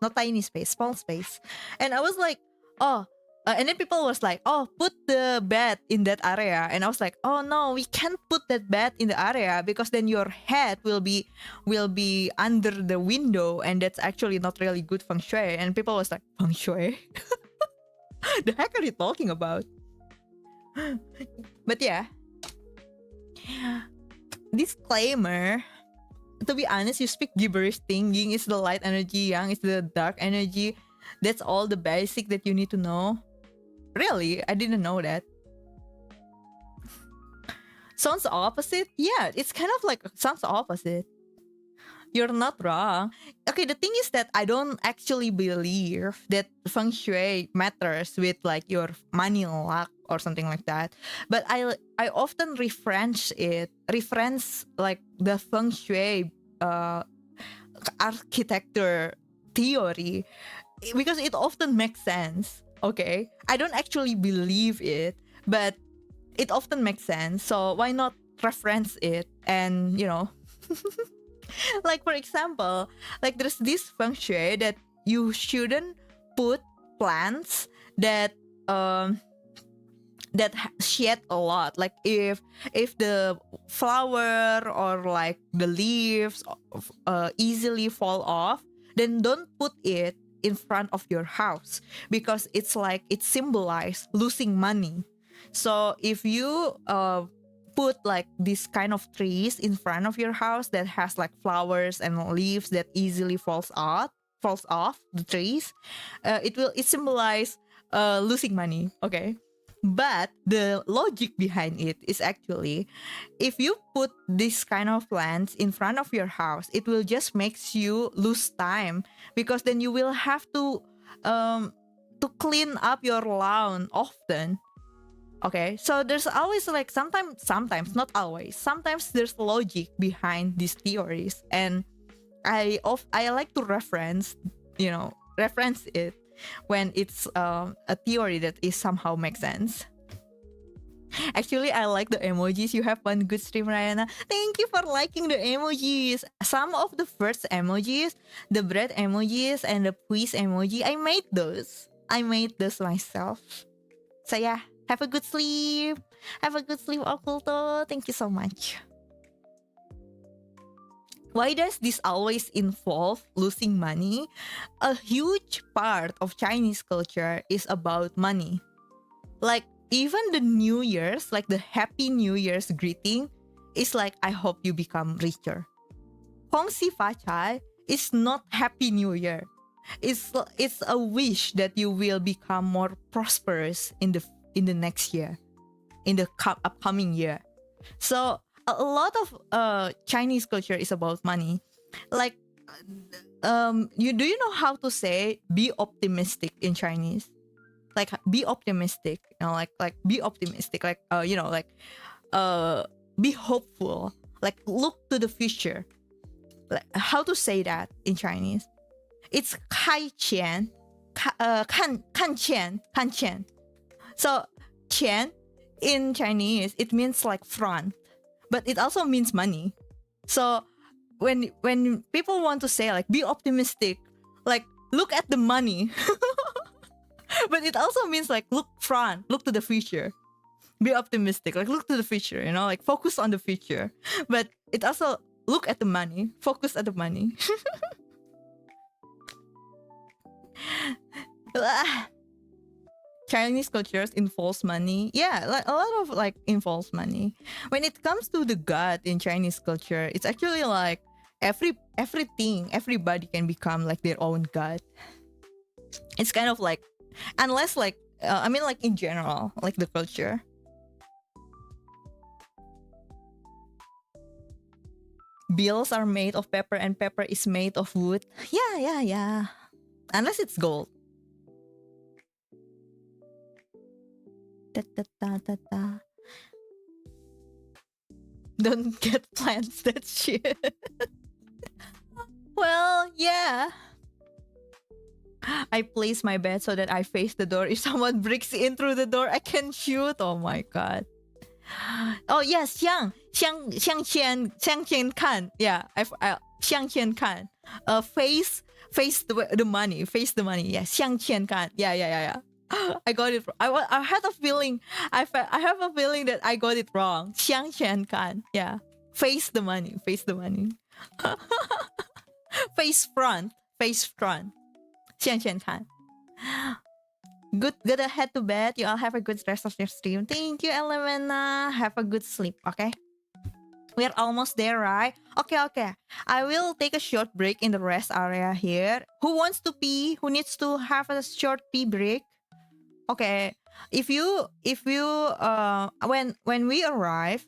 not tiny space, small space. And I was like, oh, and then people was like, oh, put the bed in that area. And I was like, oh no, we can't put that bed in the area because then your head will be under the window, and that's actually not really good feng shui. And people was like, feng shui? The heck are you talking about? But yeah, disclaimer, to be honest, you speak gibberish thing. Yin is the light energy, yang is the dark energy. That's all the basic that you need to know. Really? I didn't know that. Sounds opposite? Yeah, it's kind of like sounds opposite. You're not wrong. Okay, the thing is that I don't actually believe that feng shui matters with like your money luck or something like that. But I often reference like the feng shui architecture theory because it often makes sense. Okay, I don't actually believe it, but it often makes sense. So why not reference it and like for example, like there's this feng shui that you shouldn't put plants that shed a lot. Like if the flower or like the leaves easily fall off, then don't put it in front of your house because it's like it symbolizes losing money. So if you put like this kind of trees in front of your house that has like flowers and leaves that easily falls off the trees, it symbolize losing money. Okay, but the logic behind it is actually, if you put this kind of plants in front of your house, it will just makes you lose time because then you will have to clean up your lawn often. Okay, so there's always like sometimes not always, sometimes there's logic behind these theories, and I like to reference it when it's a theory that is somehow makes sense. Actually, I like the emojis. You have one good stream, Ryenna. Thank you for liking the emojis. Some of the first emojis, the bread emojis and the please emoji, I made those myself. So yeah, have a good sleep. Have a good sleep, Oculto. Thank you so much. Why does this always involve losing money? A huge part of Chinese culture is about money. Like even the New Year's, like the Happy New Year's greeting is like, I hope you become richer. Hong Si Fa Chai is not Happy New Year. It's a wish that you will become more prosperous in the next year, in the upcoming year. So a lot of Chinese culture is about money. Like, do you know how to say be optimistic in Chinese? Like be optimistic, like be optimistic, like be hopeful, like look to the future. Like how to say that in Chinese? It's kai qian, kan qian. So qian in Chinese it means like front, but it also means money. So when people want to say like be optimistic, like look at the money. But it also means like look front, look to the future. Be optimistic, like look to the future, like focus on the future. But it also look at the money, focus at the money. Chinese cultures involves money. Yeah, like a lot of like involves money. When it comes to the god in Chinese culture, it's actually like everybody can become like their own god. It's kind of like, unless like I mean like in general, like the culture. Bills are made of paper and paper is made of wood. Yeah. Unless it's gold. Da, da, da, da, da. Don't get plants, that shit. Well, yeah. I place my bed so that I face the door. If someone breaks in through the door, I can shoot. Oh my god. Oh yes, 向前看. Yeah, I 向前看. Face the money. Face the money. Yeah, 向前看. Yeah. I got it. I had a feeling. I have a feeling that I got it wrong. 向前看. Yeah, face the money. Face the money. Face front. Face front. 向前看. Good head to bed. You all have a good rest of your stream. Thank you, Elemena. Have a good sleep, okay? We're almost there, right? Okay. I will take a short break in the rest area here. Who wants to pee? Who needs to have a short pee break? Okay. If you when we arrive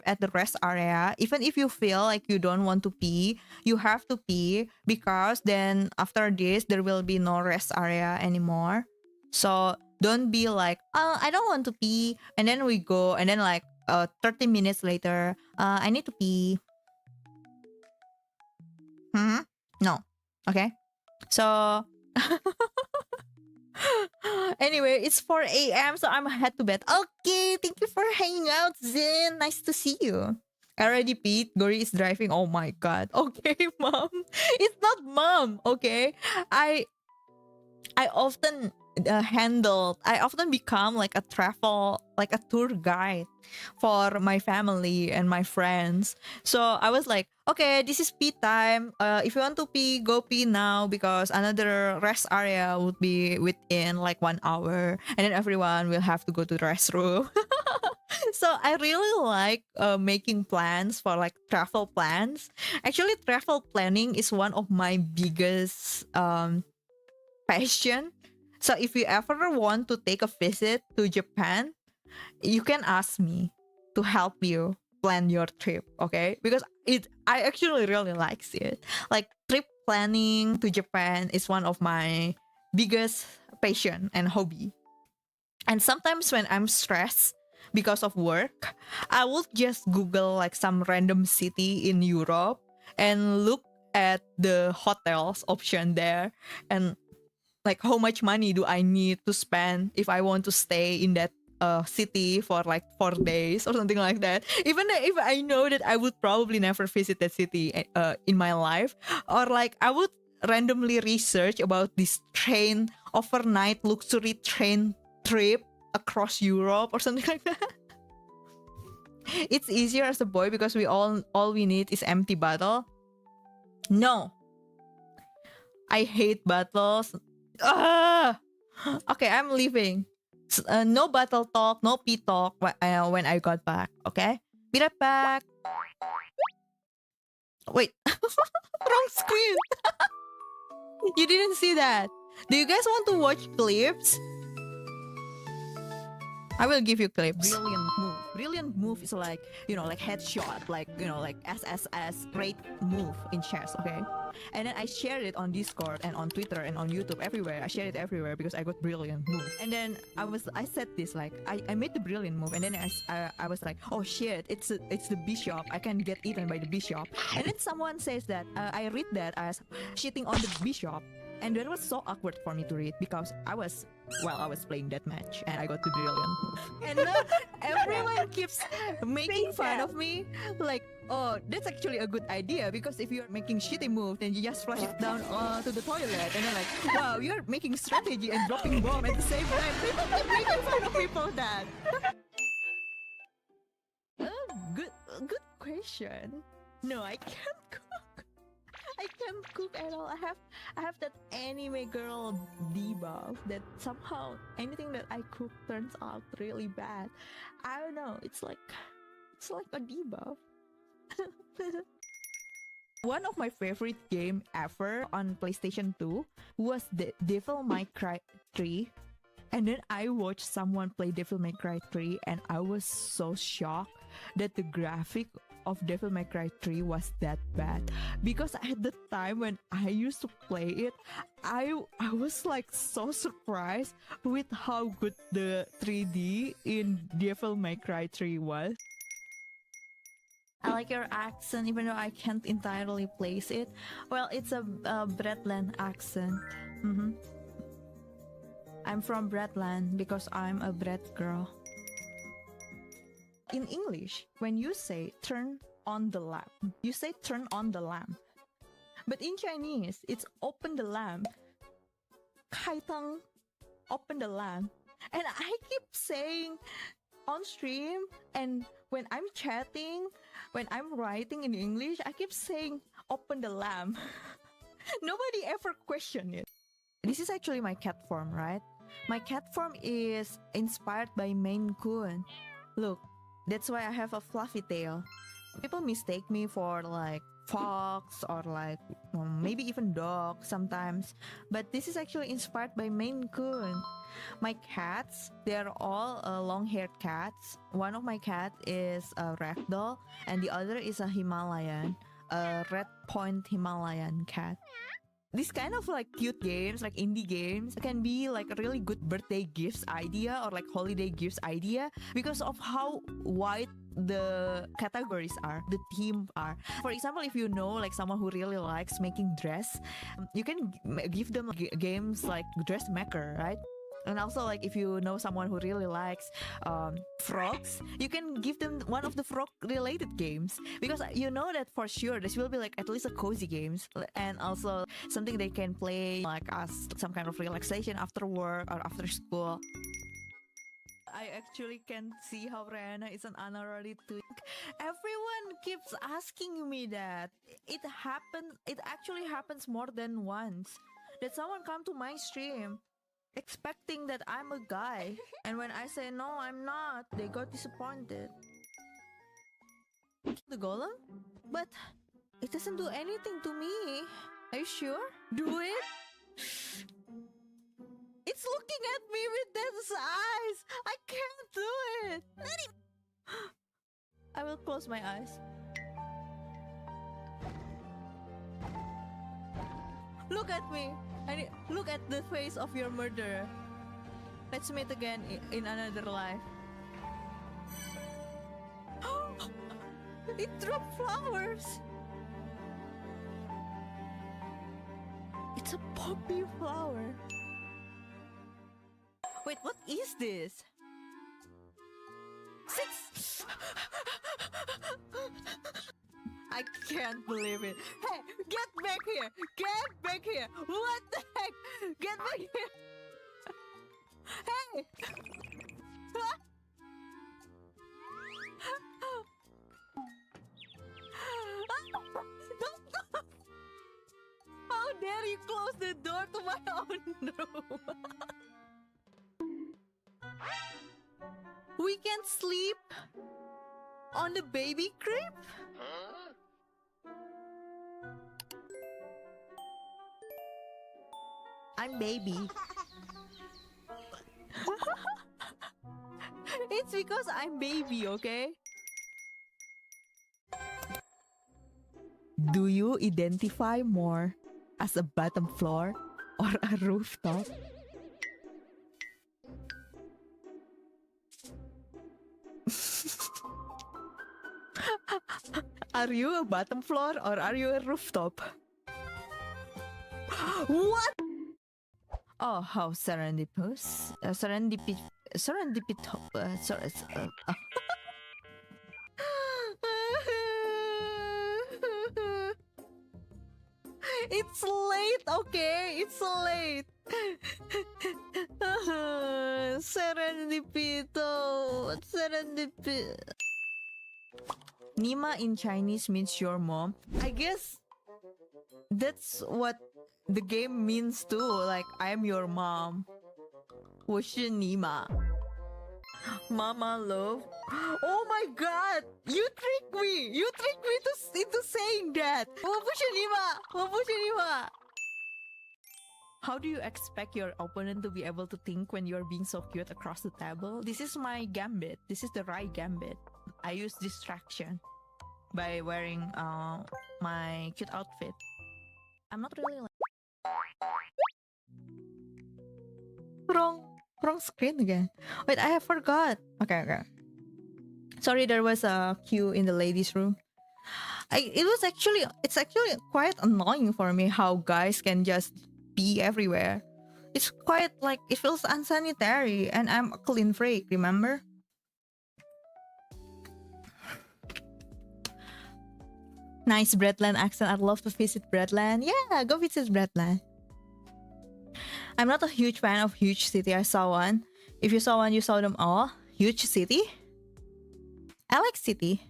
at the rest area, even if you feel like you don't want to pee, you have to pee, because then after this there will be no rest area anymore. So don't be like, I don't want to pee, and then we go, and then like 30 minutes later, I need to pee. No. Okay. So anyway, it's 4 a.m. so I'm head to bed. Okay, thank you for hanging out, Zin. Nice to see you. I already peed. Gori is driving. Oh my god. Okay, mom. It's not mom. Okay. I often I often become like a tour guide for my family and my friends. So I was like, okay, this is pee time. If you want to pee, go pee now, because another rest area would be within like 1 hour, and then everyone will have to go to the restroom. So I really like making plans for like travel plans. Actually, travel planning is one of my biggest passion. So if you ever want to take a visit to Japan, you can ask me to help you plan your trip, okay? Because I actually really likes it. Like, trip planning to Japan is one of my biggest passion and hobby. And sometimes when I'm stressed because of work, I will just Google like some random city in Europe and look at the hotels option there, and like how much money do I need to spend if I want to stay in that city for like 4 days or something like that. Even if I know that I would probably never visit that city in my life, or like I would randomly research about this overnight luxury train trip across Europe or something like that. It's easier as a boy because all we need is empty bottle. No, I hate bottles. Okay, I'm leaving. No battle talk, no pee talk when I got back, okay? Be right back. Wait, wrong screen. You didn't see that. Do you guys want to watch clips? I will give you clips. Brilliant move is like, like headshot, like, like SSS, great move in chess, okay? And then I shared it on Discord and on Twitter and on YouTube, everywhere. I shared it everywhere because I got brilliant move. And then I said this, like, I made the brilliant move, and then I was like, oh shit, it's the bishop. I can get eaten by the bishop. And then someone says that, I read that as shitting on the bishop. And that was so awkward for me to read because I was playing that match and I got the brilliant move. And now everyone keeps making fun of me. Like, oh, that's actually a good idea, because if you're making shitty move, then you just flush it down to the toilet. And then like, wow, you're making strategy and dropping bomb at the same time. People keep making fun of me for that. Good question. No, I can't cook. I can't cook at all. I have that anime girl debuff that somehow anything that I cook turns out really bad. I don't know. It's like a debuff. One of my favorite game ever on PlayStation 2 was the Devil May Cry 3. And then I watched someone play Devil May Cry 3 and I was so shocked that the graphic of Devil May Cry 3 was that bad. Because at the time when I used to play it, I was like so surprised with how good the 3D in Devil May Cry 3 was. I like your accent even though I can't entirely place it. Well, it's a Breadland accent. I'm from Breadland because I'm a bread girl. In English, when you say turn on the lamp, you say turn on the lamp. But in Chinese, it's open the lamp. 开灯, open the lamp. And I keep saying on stream and when I'm chatting, when I'm writing in English, I keep saying open the lamp. Nobody ever questioned it. This is actually my cat form, right? My cat form is inspired by Maine Coon. Look, that's why I have a fluffy tail. People mistake me for like fox or like maybe even dog sometimes. But this is actually inspired by Maine Coon. My cats, they're all long-haired cats. One of my cat is a ragdoll and the other is a Himalayan, a red point Himalayan cat. These kind of like cute games, like indie games, can be like a really good birthday gifts idea or like holiday gifts idea because of how wide the categories are, the theme are. For example, if you know like someone who really likes making dress, you can give them games like dressmaker, right? And also like if you know someone who really likes frogs, you can give them one of the frog related games because you know that for sure this will be like at least a cozy games and also something they can play like as some kind of relaxation after work or after school. I actually can see how Ryenna is an honorary twink. Everyone keeps asking me that. It actually happens more than once that someone come to my stream expecting that I'm a guy, and when I say no, I'm not, they got disappointed. The golem? But it doesn't do anything to me. Are you sure? Do it? It's looking at me with those eyes. I can't do it. I will close my eyes. Look at me. Look at the face of your murderer. Let's meet again in another life. It dropped flowers. It's a poppy flower. Wait, what is this? 6. I can't believe it. Hey, get back here! Get back here! What the heck? Get back here! Hey! How dare you close the door to my own room? We can't sleep on the baby crib? Huh? I'm baby. It's because I'm baby, okay? Do you identify more as a bottom floor or a rooftop? Are you a bottom floor or are you a rooftop? What? Oh, how serendipitous. It's late, okay? It's late. Serendipito. Serendipit. Nima in Chinese means your mom. I guess that's what the game means too. Like, I am your mom. 我是你妈 Mama love. Oh my god! You tricked me! You tricked me into saying that! 我不是你妈我不是你妈 How do you expect your opponent to be able to think when you're being so cute across the table? This is my gambit. This is the right gambit. I use distraction by wearing my cute outfit. I'm not really like wrong screen again. Wait, I forgot. Okay. Sorry, there was a queue in the ladies' room. It's actually quite annoying for me how guys can just be everywhere. It's quite like it feels unsanitary, and I'm a clean freak. Remember? Nice Breadland accent. I'd love to visit Breadland. Yeah, go visit Breadland. I'm not a huge fan of huge city. I saw one. If you saw one, you saw them all. Huge city? I like city.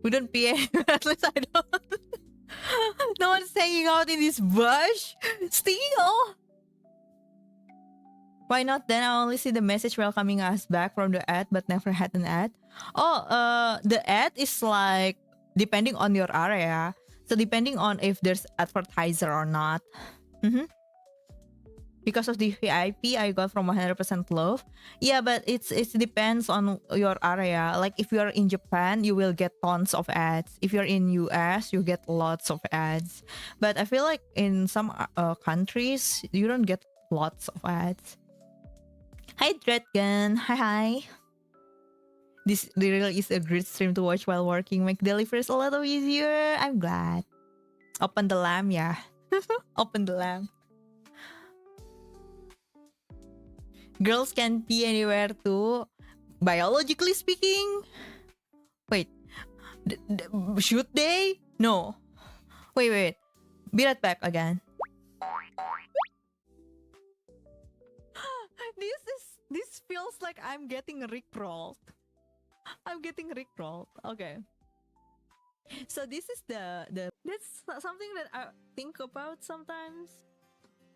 We don't pee anywhere. At least I don't. No one's hanging out in this bush. Still. Why not then? I only see the message welcoming us back from the ad, but never had an ad. Oh, the ad is like depending on your area. So depending on if there's advertiser or not. Because of the VIP I got from 100% Love. Yeah, but it depends on your area. Like if you're in Japan, you will get tons of ads. If you're in US, you get lots of ads. But I feel like in some countries, you don't get lots of ads. Hi Dreadgun. Hi. This really is a great stream to watch while working. Make deliveries a little easier. I'm glad. Open the lamp, yeah. Open the lamp. Girls can pee anywhere too. Biologically speaking. Wait. Should they? No. Wait. Be right back again. This feels like I'm getting rickrolled. I'm getting rickrolled. Okay. So this is that's something that I think about sometimes.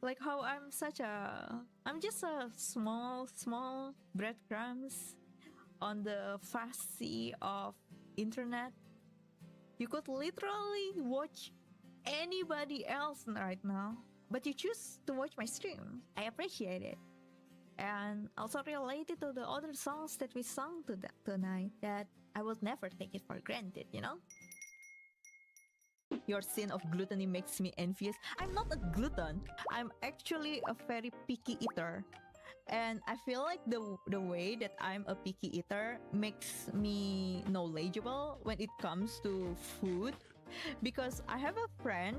Like how I'm just a small breadcrumbs on the vast sea of internet. You could literally watch anybody else right now, but you choose to watch my stream. I appreciate it. And also related to the other songs that we sung tonight, that I will never take it for granted, you know? Your sin of gluttony makes me envious. I'm not a glutton. I'm actually a very picky eater. And I feel like the way that I'm a picky eater makes me knowledgeable when it comes to food. Because I have a friend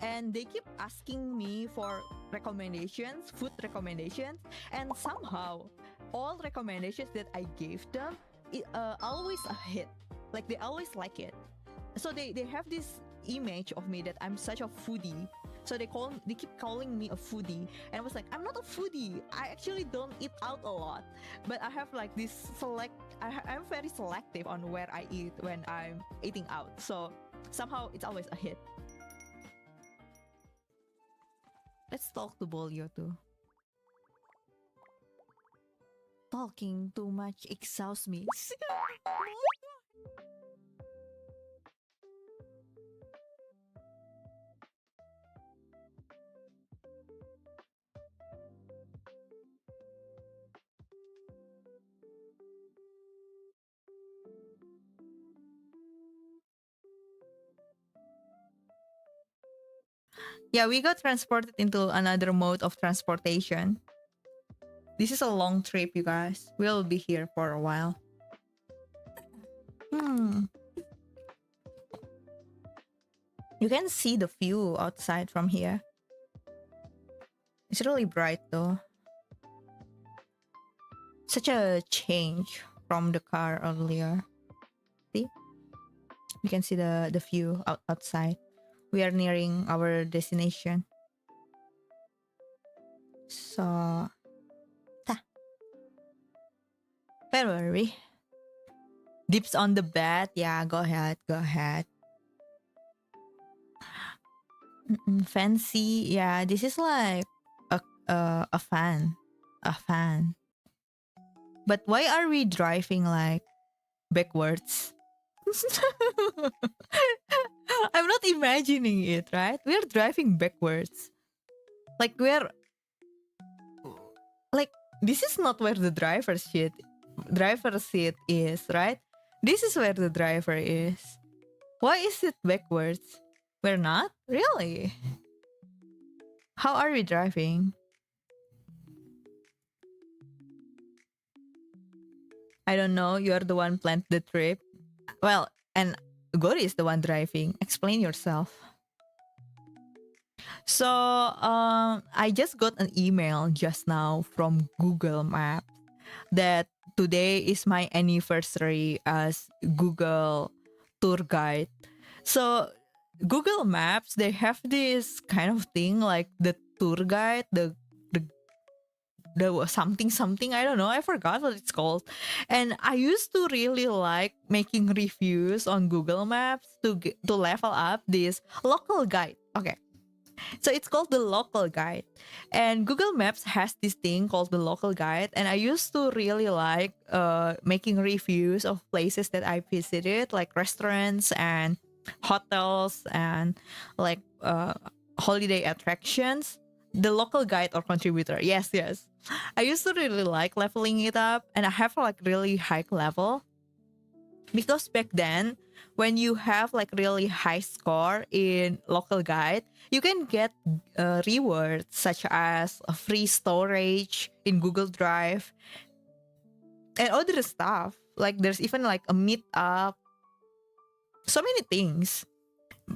and they keep asking me for recommendations, food recommendations. And somehow, all recommendations that I gave them, always a hit. Like they always like it. So they have this image of me that I'm such a foodie. So they keep calling me a foodie, and I was like, I'm not a foodie. I actually don't eat out a lot, but I have like this I'm very selective on where I eat when I'm eating out. So somehow it's always a hit. Let's talk to Bolio too. Talking too much exhausts me. Yeah, we got transported into another mode of transportation. This is a long trip, you guys. We'll be here for a while. You can see the view outside from here. It's really bright though. Such a change from the car earlier. See? You can see the view outside. We are nearing our destination. So... Where were we? Dips on the bed. Yeah, go ahead. Fancy. Yeah, this is like a fan. A fan. But why are we driving like backwards? I'm not imagining it, right? We're driving backwards. Like we're like this is not where the driver seat is, right? This is where the driver is. Why is it backwards? We're not? Really? How are we driving? I don't know. You're the one planned the trip. Well, and Gori is the one driving. Explain yourself. So, I just got an email just now from Google Maps that today is my anniversary as Google tour guide. So, Google Maps, they have this kind of thing like the tour guide, the something something, I don't know, I forgot what it's called. And I used to really like making reviews on Google Maps to level up this local guide. Okay, so it's called the local guide, and Google Maps has this thing called the local guide, and I used to really like making reviews of places that I visited, like restaurants and hotels and like holiday attractions. The local guide or contributor, yes, I used to really like leveling it up, and I have like really high level because back then when you have like really high score in local guide, you can get rewards such as a free storage in Google Drive and other stuff. Like there's even like a meetup, so many things,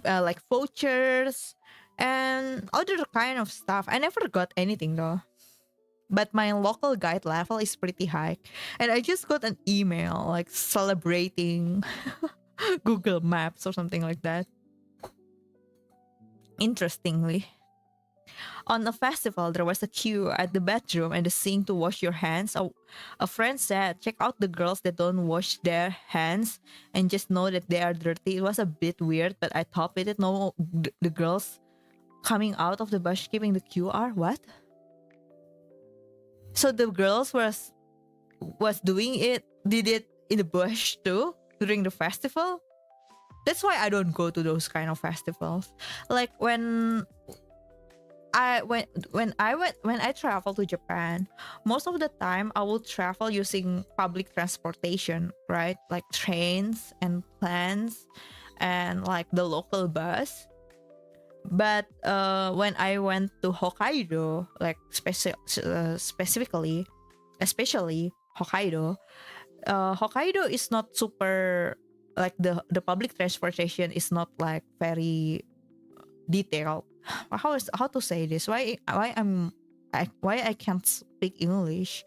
like vouchers and other kind of stuff. I never got anything though, but my local guide level is pretty high, and I just got an email like celebrating Google Maps or something like that. Interestingly, on a festival, there was a queue at the bathroom and the sink to wash your hands. A friend said, check out the girls that don't wash their hands and just know that they are dirty. It was a bit weird, but I thought with it, no, the girls coming out of the bush keeping the QR. What? So the girls was doing it, did it in the bush too during the festival? That's why I don't go to those kind of festivals. Like I when I travel to Japan, most of the time I will travel using public transportation, right? Like trains and plans and like the local bus. But when I went to Hokkaido, like specifically, especially Hokkaido, Hokkaido is not super like the public transportation is not like very detailed. How to say this? Why I can't speak English?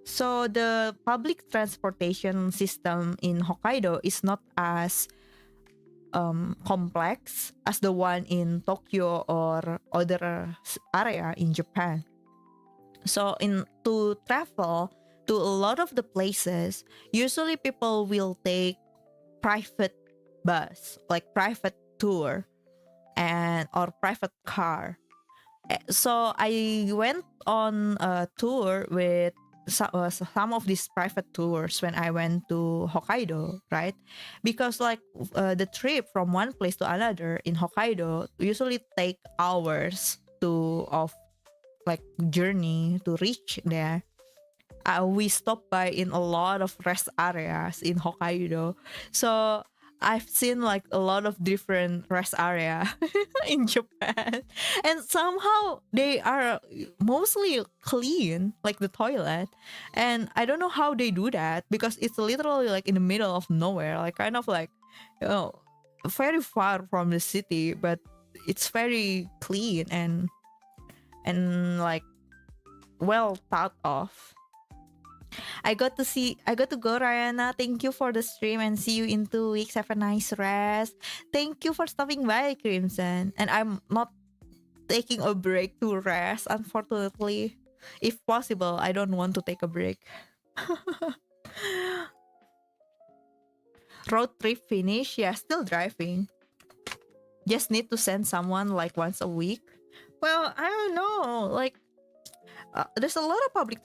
So the public transportation system in Hokkaido is not as complex as the one in Tokyo or other area in Japan. So to travel to a lot of the places, usually people will take private bus, like private tour and or private car. So I went on a tour with some of these private tours when I went to Hokkaido, right? Because like the trip from one place to another in Hokkaido usually take hours to of like journey to reach there. We stopped by in a lot of rest areas in Hokkaido. So I've seen like a lot of different rest area in Japan. And somehow they are mostly clean, like the toilet. And I don't know how they do that because it's literally like in the middle of nowhere, like kind of like, you know, very far from the city, but it's very clean and like well thought of. I got to go, Ryenna. Thank you for the stream and see you in 2 weeks. Have a nice rest. Thank you for stopping by, Crimson. And I'm not taking a break to rest, unfortunately. If possible, I don't want to take a break. Road trip finish? Yeah, still driving. just need to send someone like once a week. Well, I don't know. Like, there's a lot of public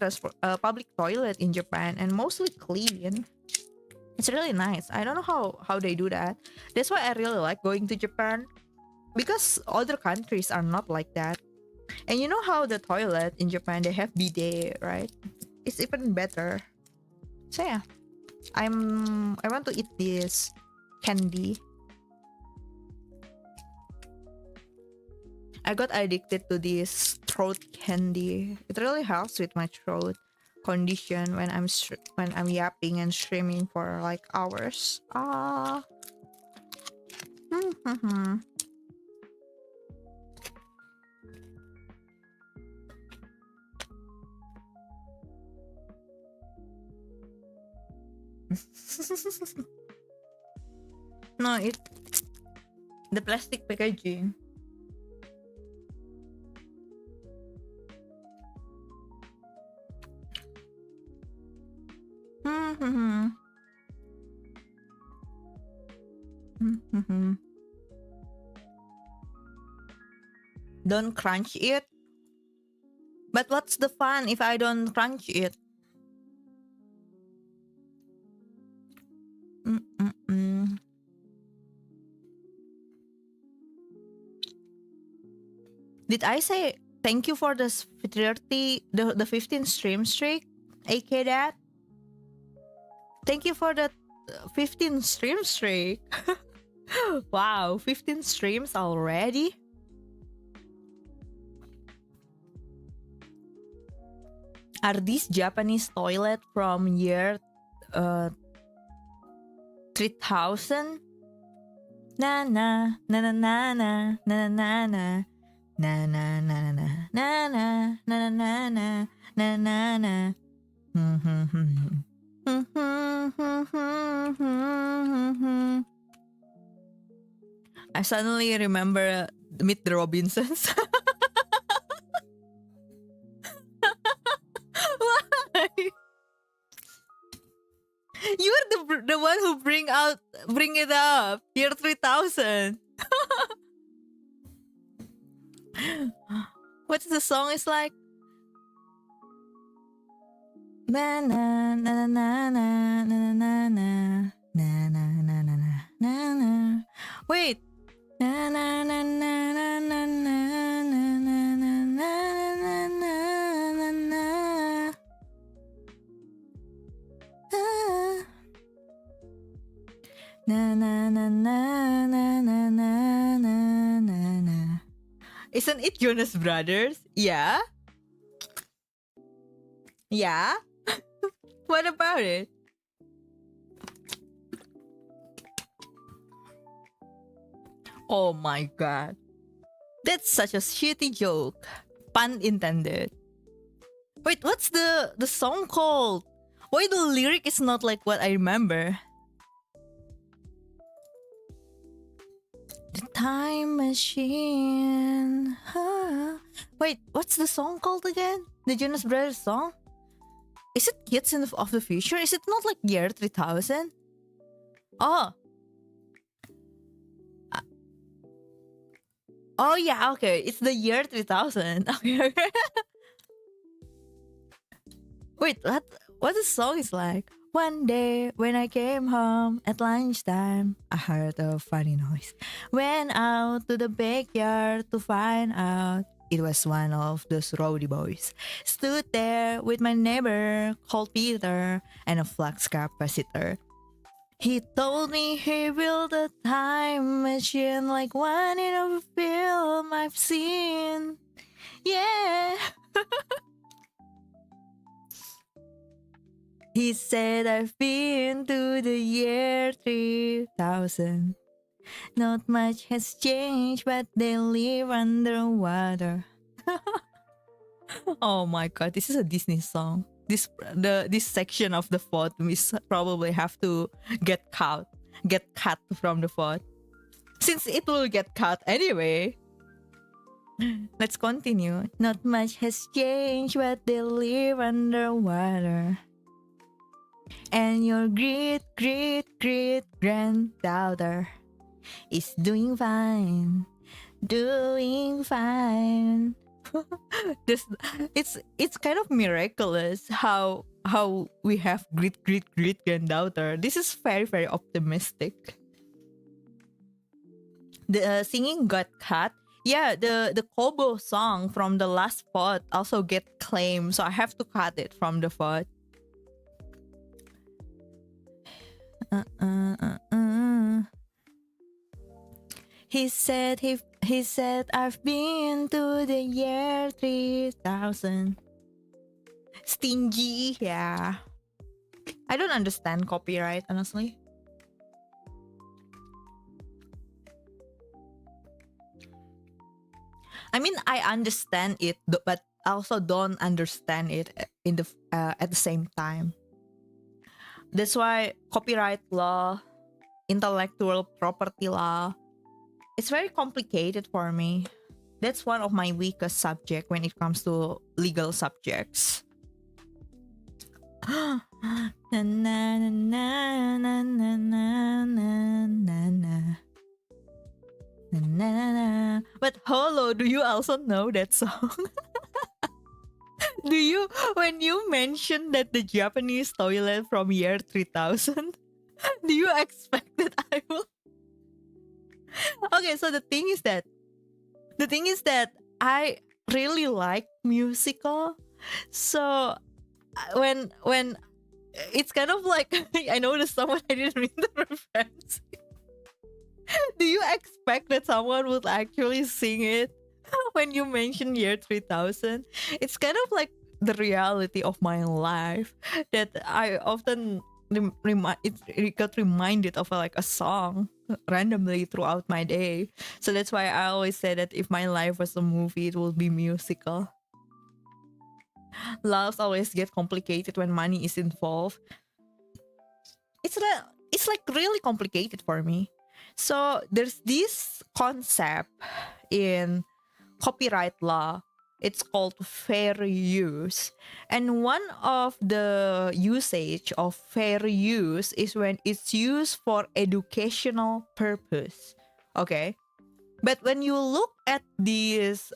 toilet in Japan, and mostly clean. It's really nice. I don't know how they do that. That's why I really like going to Japan, because other countries are not like that. And you know how the toilet in Japan, they have bidet, right? It's even better. So yeah, I want to eat this candy. I got addicted to this throat candy. It really helps with my throat condition when I'm yapping and streaming for like hours. Ah. No, it the plastic packaging. Don't crunch it. But what's the fun if I don't crunch it? Did I say thank you for the 15 stream streak? AK that? Thank you for the 15 stream streak. Wow, 15 streams already? Are these Japanese toilet from year 3000? Na na na na na na na na na na na na na na na na na na na na. I suddenly remember Meet the Robinsons. Why? You're the one who bring it up. Year 3000. What's the song is like? Na na na na na na na na na na na na na na. Wait. Na na na na na na na na na na na na na. Na na na na na na na na na na. Isn't it Jonas Brothers? Yeah? Yeah? What about it? Oh my god. That's such a shitty joke. Pun intended. Wait, what's the song called? Why the lyric is not like what I remember? The Time Machine. Wait, what's the song called again? The Jonas Brothers song? Is it Kids of the Future? Is it not like year 3000? Oh. Oh yeah, okay. It's the year 3000. Okay. Wait, what the song is like? One day when I came home at lunchtime, I heard a funny noise. Went out to the backyard to find out it was one of those rowdy boys. Stood there with my neighbor called Peter and a flux capacitor. He told me he built a time machine like one in a film I've seen. Yeah. He said I've been to the year 3000. Not much has changed, but they live underwater. Oh my god, this is a Disney song. This section of the font we probably have to get cut from the font, since it will get cut anyway. Let's continue. Not much has changed, but they live underwater. And your great great great granddaughter is doing fine, doing fine. this it's kind of miraculous how we have great granddaughter. This is very optimistic. The singing got cut. Yeah, the Kobo song from the last pod also get claimed, so I have to cut it from the pod. He said I've been to the year 3000. Stingy, yeah. I don't understand copyright, honestly. I mean, I understand it, but I also don't understand it in the at the same time. That's why copyright law, intellectual property law, it's very complicated for me. That's one of my weakest subject when it comes to legal subjects. na, na, na, na, na, na, na, na, na. Na, na, na. But Holo, do you also know that song? Do you, when you mentioned that the Japanese toilet from year 3000, do you expect that I will? Okay, so the thing is that I really like musical. So when it's kind of like I noticed someone I didn't mean the reference. Do you expect that someone would actually sing it when you mention year 3000? It's kind of like the reality of my life that I often it got reminded of like a song randomly throughout my day. So that's why I always say that if my life was a movie, it would be musical. Loves always get complicated when money is involved. It's like really complicated for me. So there's this concept in copyright law. It's called fair use. And one of the usage of fair use is when it's used for educational purpose. Okay. But when you look at these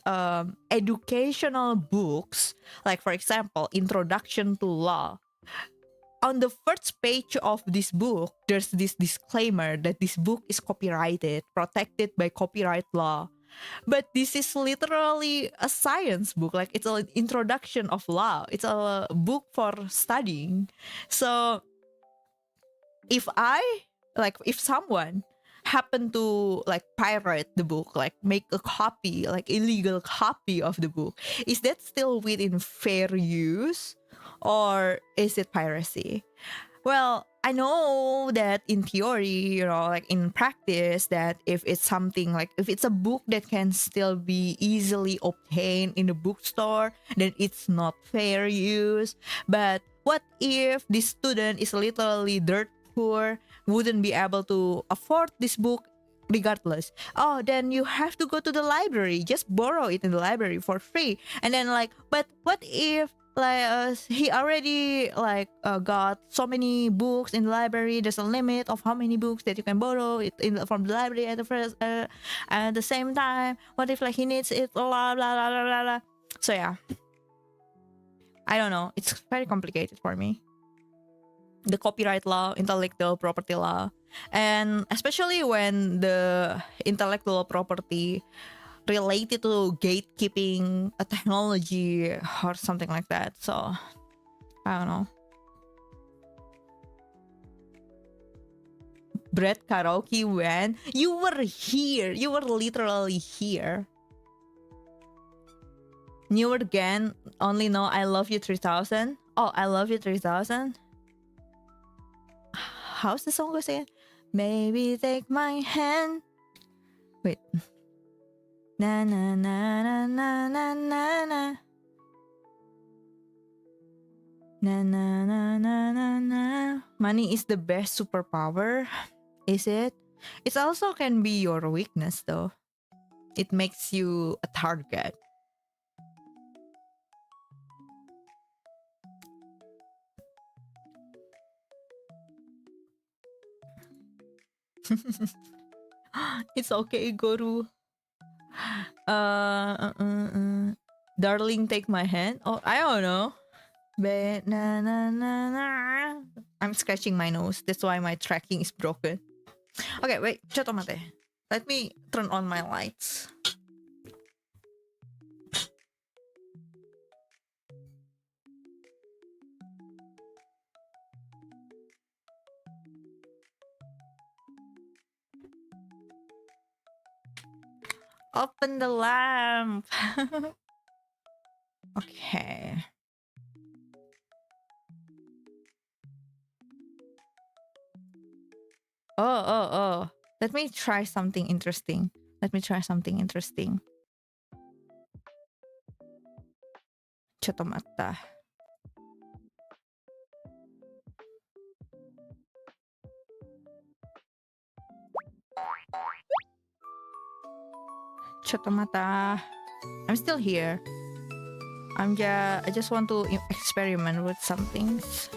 educational books, like for example, Introduction to Law, on the first page of this book, there's this disclaimer that this book is copyrighted, protected by copyright law. But this is literally a science book. Like it's an introduction of law. It's a book for studying. So if someone happen to like pirate the book, like make a copy, like illegal copy of the book, is that still within fair use or is it piracy? Well, I know that in theory, like in practice, that if it's something like if it's a book that can still be easily obtained in the bookstore, then it's not fair use. But what if the student is literally dirt poor, wouldn't be able to afford this book regardless? Oh, then you have to go to the library, just borrow it in the library for free. And then but what if like he already got so many books in the library, there's a limit of how many books that you can borrow from the library at the first at the same time. What if like he needs it blah blah blah blah blah, blah. So yeah, I don't know, it's very complicated for me, the copyright law, intellectual property law, and especially when the intellectual property related to gatekeeping a technology or something like that. So I don't know. Bread karaoke when you were here, you were literally here. Newer again, only know I love you 3000. Oh, I love you 3000. How's the song go say? Maybe take my hand. Wait. Na na na na na na na na. Na na na na na na. Money is the best superpower. Is it? It also can be your weakness though. It makes you a target. It's okay, Goru. Uh, uh, uh, uh. Darling, take my hand. Oh, I don't know. Na, na, na, na. I'm scratching my nose. That's why my tracking is broken. Okay, wait. Chotomate. Let me turn on my lights. Open the lamp. Okay. Oh. Let me try something interesting. Chotomata. Chotomata. I'm still here. I just want to experiment with some things.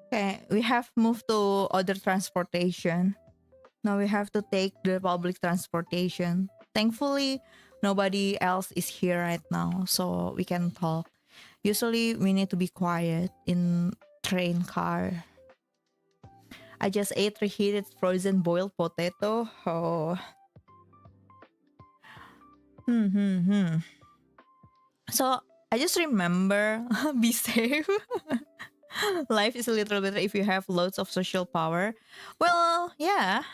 Okay, we have moved to other transportation. Now we have to take the public transportation. Thankfully, nobody else is here right now, so we can talk. Usually, we need to be quiet in train car. I just ate reheated frozen boiled potato. Oh. So I just remember, be safe. Life is a little better if you have loads of social power. Well, yeah.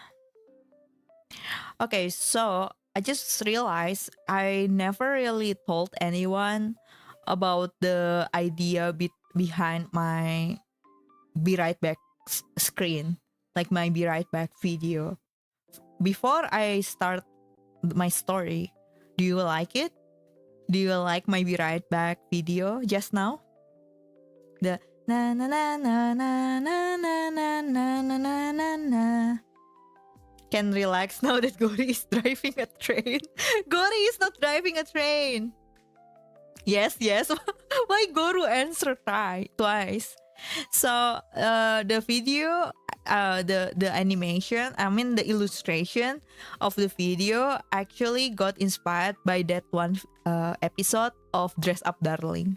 Okay, so I just realized I never really told anyone about the idea behind my Be Right Back screen, like my Be Right Back video. Before I start my story, do you like it? Do you like my Be Right Back video just now? The na na na na na na na na na na na na. Can relax now that Gori is driving a train. Gori is not driving a train. Yes. Why Goru answer twice? So the video, the animation, I mean the illustration of the video actually got inspired by that one episode of Dress Up Darling.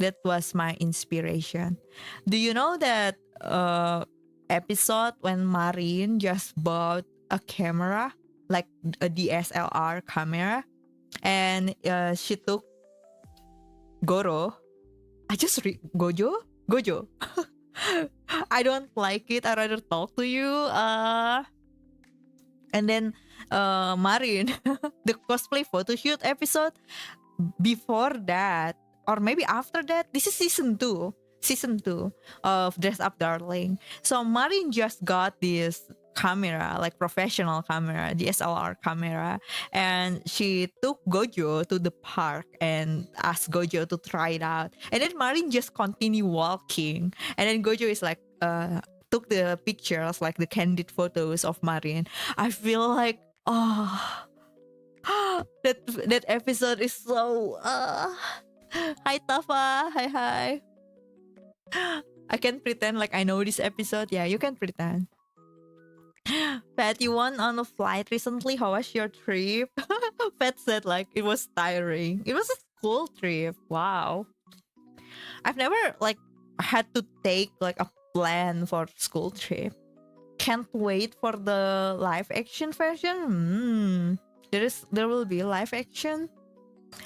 That was my inspiration. Do you know that episode when Marin just bought a camera, like a DSLR camera, and she took Goro? Gojo. I don't like it. I rather talk to you. And then Marin, the cosplay photoshoot episode. Before that, or maybe after that, this is season 2 of Dress Up Darling. So Marin just got this camera, like professional camera, DSLR camera, and she took Gojo to the park and asked Gojo to try it out. And then Marin just continued walking, and then Gojo is like took the pictures, like the candid photos of Marin. I feel like, oh, that episode is so hi Tafa, hi. I can pretend like I know this episode. Yeah, you can pretend. Pat, you went on a flight recently. How was your trip? Pat said like it was tiring. It was a school trip. Wow. I've never like had to take like a plan for school trip. Can't wait for the live action version. There will be live action.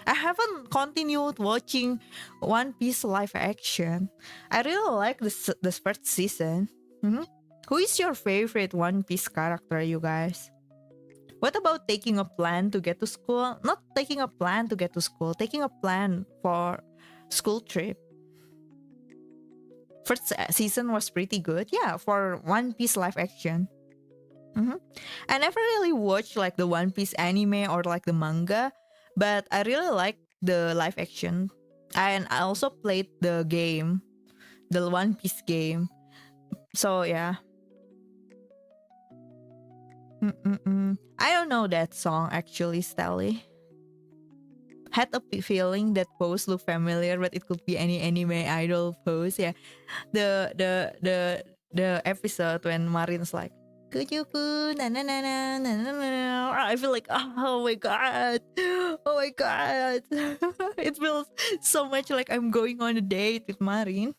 I haven't continued watching One Piece live action. I really like this first season. Mhm. Who is your favorite One Piece character, you guys? What about taking a plan to get to school? Not taking a plan to get to school, taking a plan for school trip. First season was pretty good. Yeah, for One Piece live action. Mhm. I never really watched like the One Piece anime or like the manga, but I really like the live action. And I also played the game, the One Piece game. So yeah. I don't know that song actually, Stelly. Had a feeling that pose looked familiar, but it could be any anime idol pose. Yeah, the episode when Marin's like, "Kujuku, na na na na na na na." I feel like, oh my god, oh my god, it feels so much like I'm going on a date with Marin.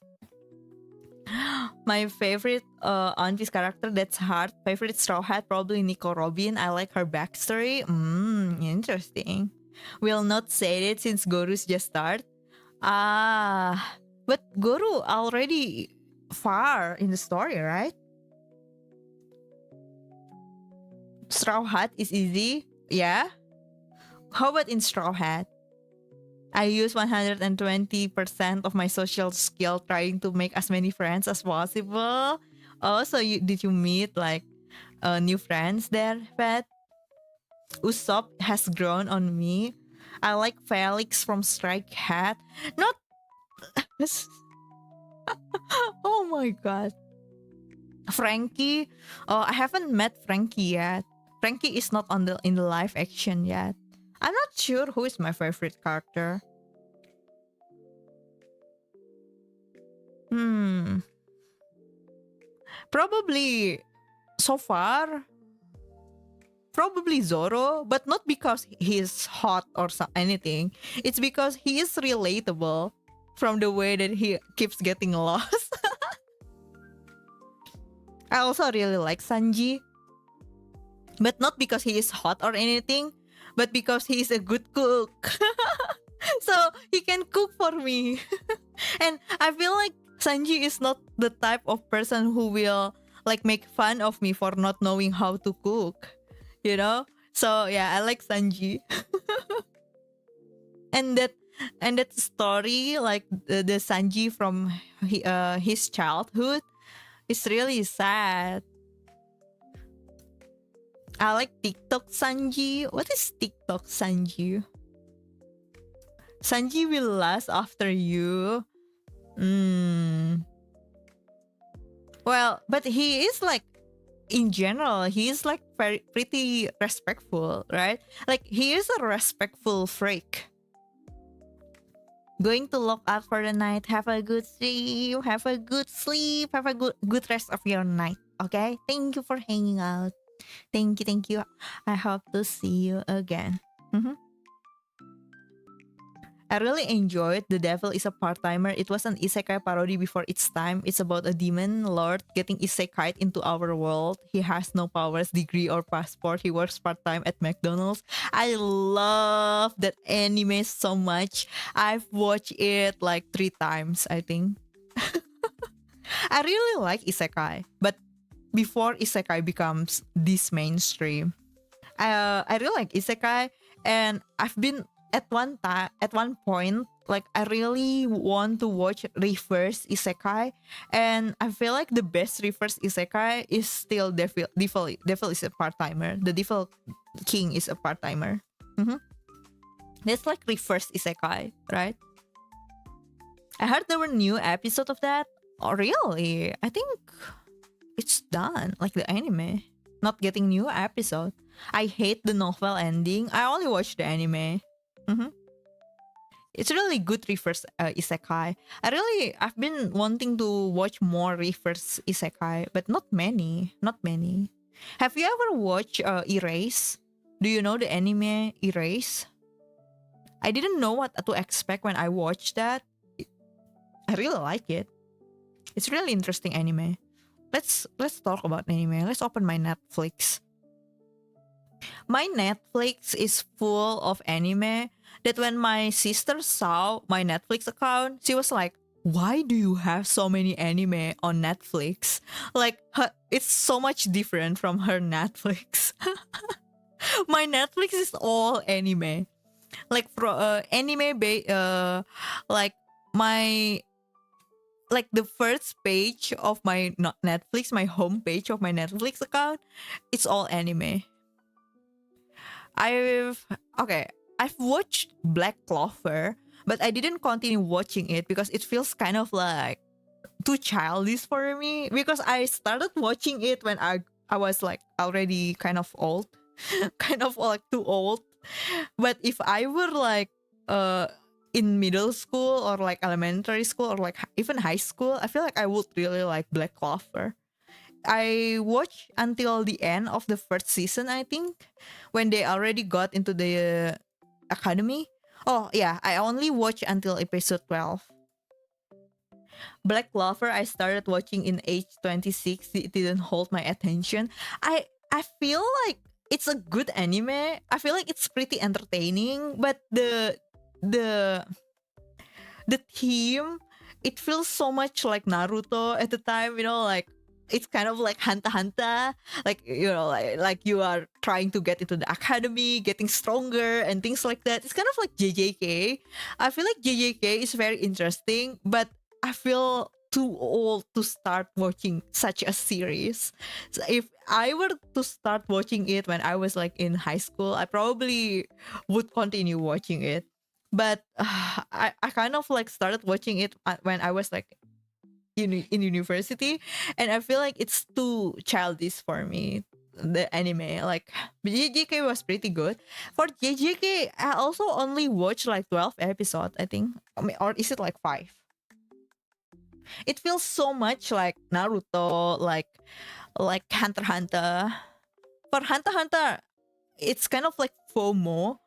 My favorite One Piece character, that's hard. Favorite Straw Hat, probably Nico Robin. I like her backstory. Interesting. Will not say it since Goru's just start. But Goru already far in the story, right? Straw Hat is easy. Yeah. How about in Straw Hat? I use 120% of my social skill trying to make as many friends as possible. Oh, so did you meet like new friends there, Pat? Usopp has grown on me. I like Felix from Strike Hat. Not. Oh my god. Frankie. Oh, I haven't met Frankie yet. Frankie is not on the in the live action yet. I'm not sure who is my favorite character. Probably so far. Probably Zoro, but not because he's hot or anything. It's because he is relatable from the way that he keeps getting lost. I also really like Sanji, but not because he is hot or anything, but because he is a good cook. So he can cook for me. And I feel like Sanji is not the type of person who will like make fun of me for not knowing how to cook, you know? So yeah, I like Sanji. and that story, like the Sanji from his childhood, is really sad. I like TikTok Sanji. What is TikTok Sanji? Sanji will last after you. Well, but he is like, in general, he is like pretty respectful, right? Like he is a respectful freak. Going to lock out for the night. Have a good sleep. Have a good sleep. Have a good rest of your night. Okay. Thank you for hanging out. Thank you. Thank you. I hope to see you again. I really enjoyed The Devil is a Part-Timer. It was an isekai parody before its time. It's about a demon lord getting isekai'd into our world. He has no powers, degree, or passport. He works part-time at McDonald's. I love that anime so much. I've watched it like 3 times, I think. I really like isekai, but before isekai becomes this mainstream, I really like isekai, and I've been at one point, like I really want to watch reverse isekai, and I feel like the best reverse isekai is still Devil is a part-timer. The Devil King is a part-timer. That's like reverse isekai, right? I heard there were new episodes of that. Oh really? I think it's done, like the anime not getting new episode. I hate the novel ending. I only watch the anime. It's really good reverse isekai. I've been wanting to watch more reverse isekai, but not many. Have you ever watched Erase? Do you know the anime Erase? I didn't know what to expect when I watched that. I really like it. It's really interesting anime. Let's talk about anime. Let's open my Netflix. My Netflix is full of anime that when my sister saw my Netflix account, she was like, "Why do you have so many anime on Netflix?" Like it's so much different from her Netflix. My Netflix is all anime. Like like my like the first page of my Netflix, my home page of my Netflix account, it's all anime. I've okay, I've watched Black Clover, but I didn't continue watching it because it feels kind of like too childish for me because I started watching it when I was like already kind of old, kind of like too old. But if I were like in middle school or like elementary school or like even high school, I feel like I would really like Black Clover. I watched until the end of the first season, I think, when they already got into the academy. Oh yeah, I only watched until episode 12. Black Clover, I started watching in age 26. It didn't hold my attention. I feel like it's a good anime. I feel like it's pretty entertaining, but the the theme, it feels so much like Naruto at the time, like it's kind of like Hunter x Hunter, like like you are trying to get into the academy, getting stronger and things like that. It's kind of like JJK. I feel like JJK is very interesting, but I feel too old to start watching such a series. So if I were to start watching it when I was like in high school, I probably would continue watching it. But I kind of like started watching it when I was like in university, and I feel like it's too childish for me, the anime. Like JJK was pretty good. For JJK, I also only watched like 12 episodes, I think. I mean, or is it like 5? It feels so much like Naruto, like Hunter x Hunter. For Hunter x Hunter, it's kind of like FOMO.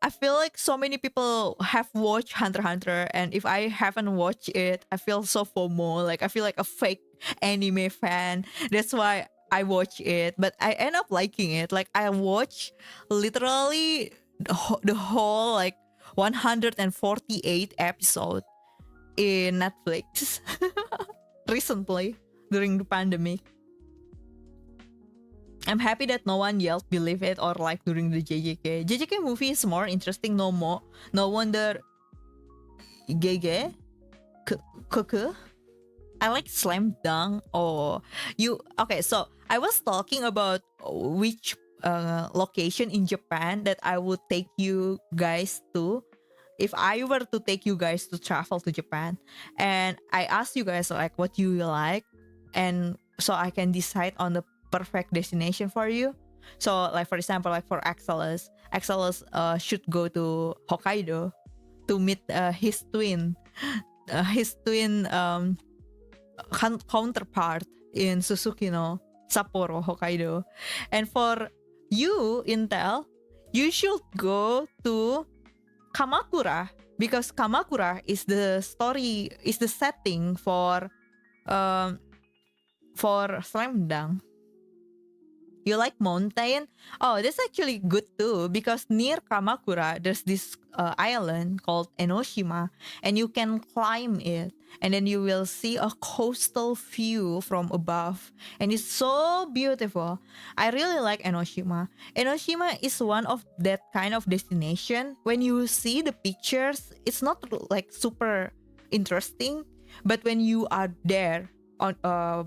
I feel like so many people have watched Hunter x Hunter, and if I haven't watched it, I feel so FOMO. Like I feel like a fake anime fan. That's why I watch it, but I end up liking it. Like I watch literally the whole like 148 episode in Netflix recently during the pandemic. I'm happy that no one yelled believe it or like during the JJK. JJK movie is more interesting. No wonder Gege Kuku. I like Slam Dunk. Oh, you okay? So I was talking about which location in Japan that I would take you guys to if I were to take you guys to travel to Japan, and I asked you guys like what you like, and so I can decide on the perfect destination for you. So like for example, like for Axelos should go to Hokkaido to meet his twin counterpart in Suzuki no Sapporo, Hokkaido. And for you, Intel, you should go to Kamakura, because Kamakura is the setting for Slam Dunk. You like mountain? Oh, that's actually good too, because near Kamakura there's this island called Enoshima, and you can climb it, and then you will see a coastal view from above, and it's so beautiful. I really like Enoshima. Enoshima is one of that kind of destination. When you see the pictures, it's not like super interesting, but when you are there on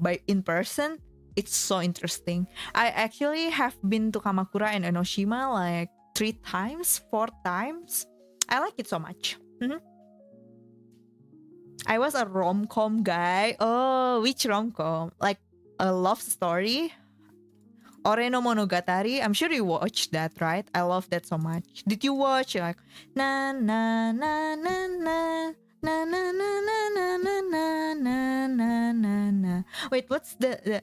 by in person, it's so interesting. I actually have been to Kamakura and Enoshima like 3 times, 4 times. I like it so much. I was a rom-com guy. Oh, which rom-com? Like a love story? Ore no Monogatari? I'm sure you watched that, right? I love that so much. Did you watch like na na na na na na na na na na na na na na na? Wait, what's the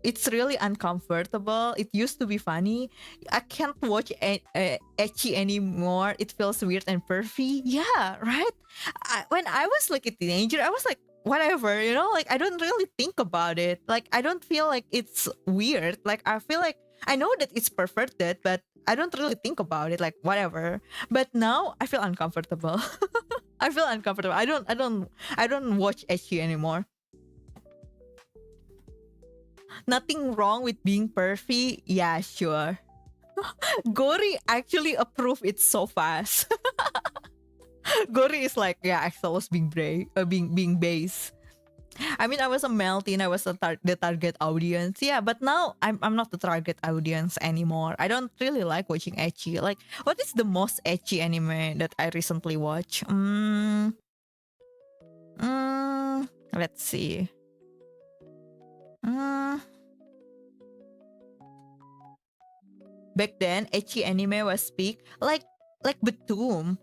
it's really uncomfortable. It used to be funny. I can't watch ecchi anymore. It feels weird and pervy. Yeah, right. When I was like a teenager, I was like, whatever, you know. Like I don't really think about it. Like I don't feel like it's weird. Like I feel like I know that it's perverted, but I don't really think about it. Like whatever. But now I feel uncomfortable. I feel uncomfortable. I don't watch ecchi anymore. Nothing wrong with being pervy. Yeah, sure. Gori actually approved it so fast. Gori is like, yeah, Axel was being brave, being base. I mean, I was a male teen. I was the target audience. Yeah, but now I'm not the target audience anymore. I don't really like watching ecchi. Like, what is the most ecchi anime that I recently watched? Let's see. Mm, Back then, ecchi anime was peak. Like Batum.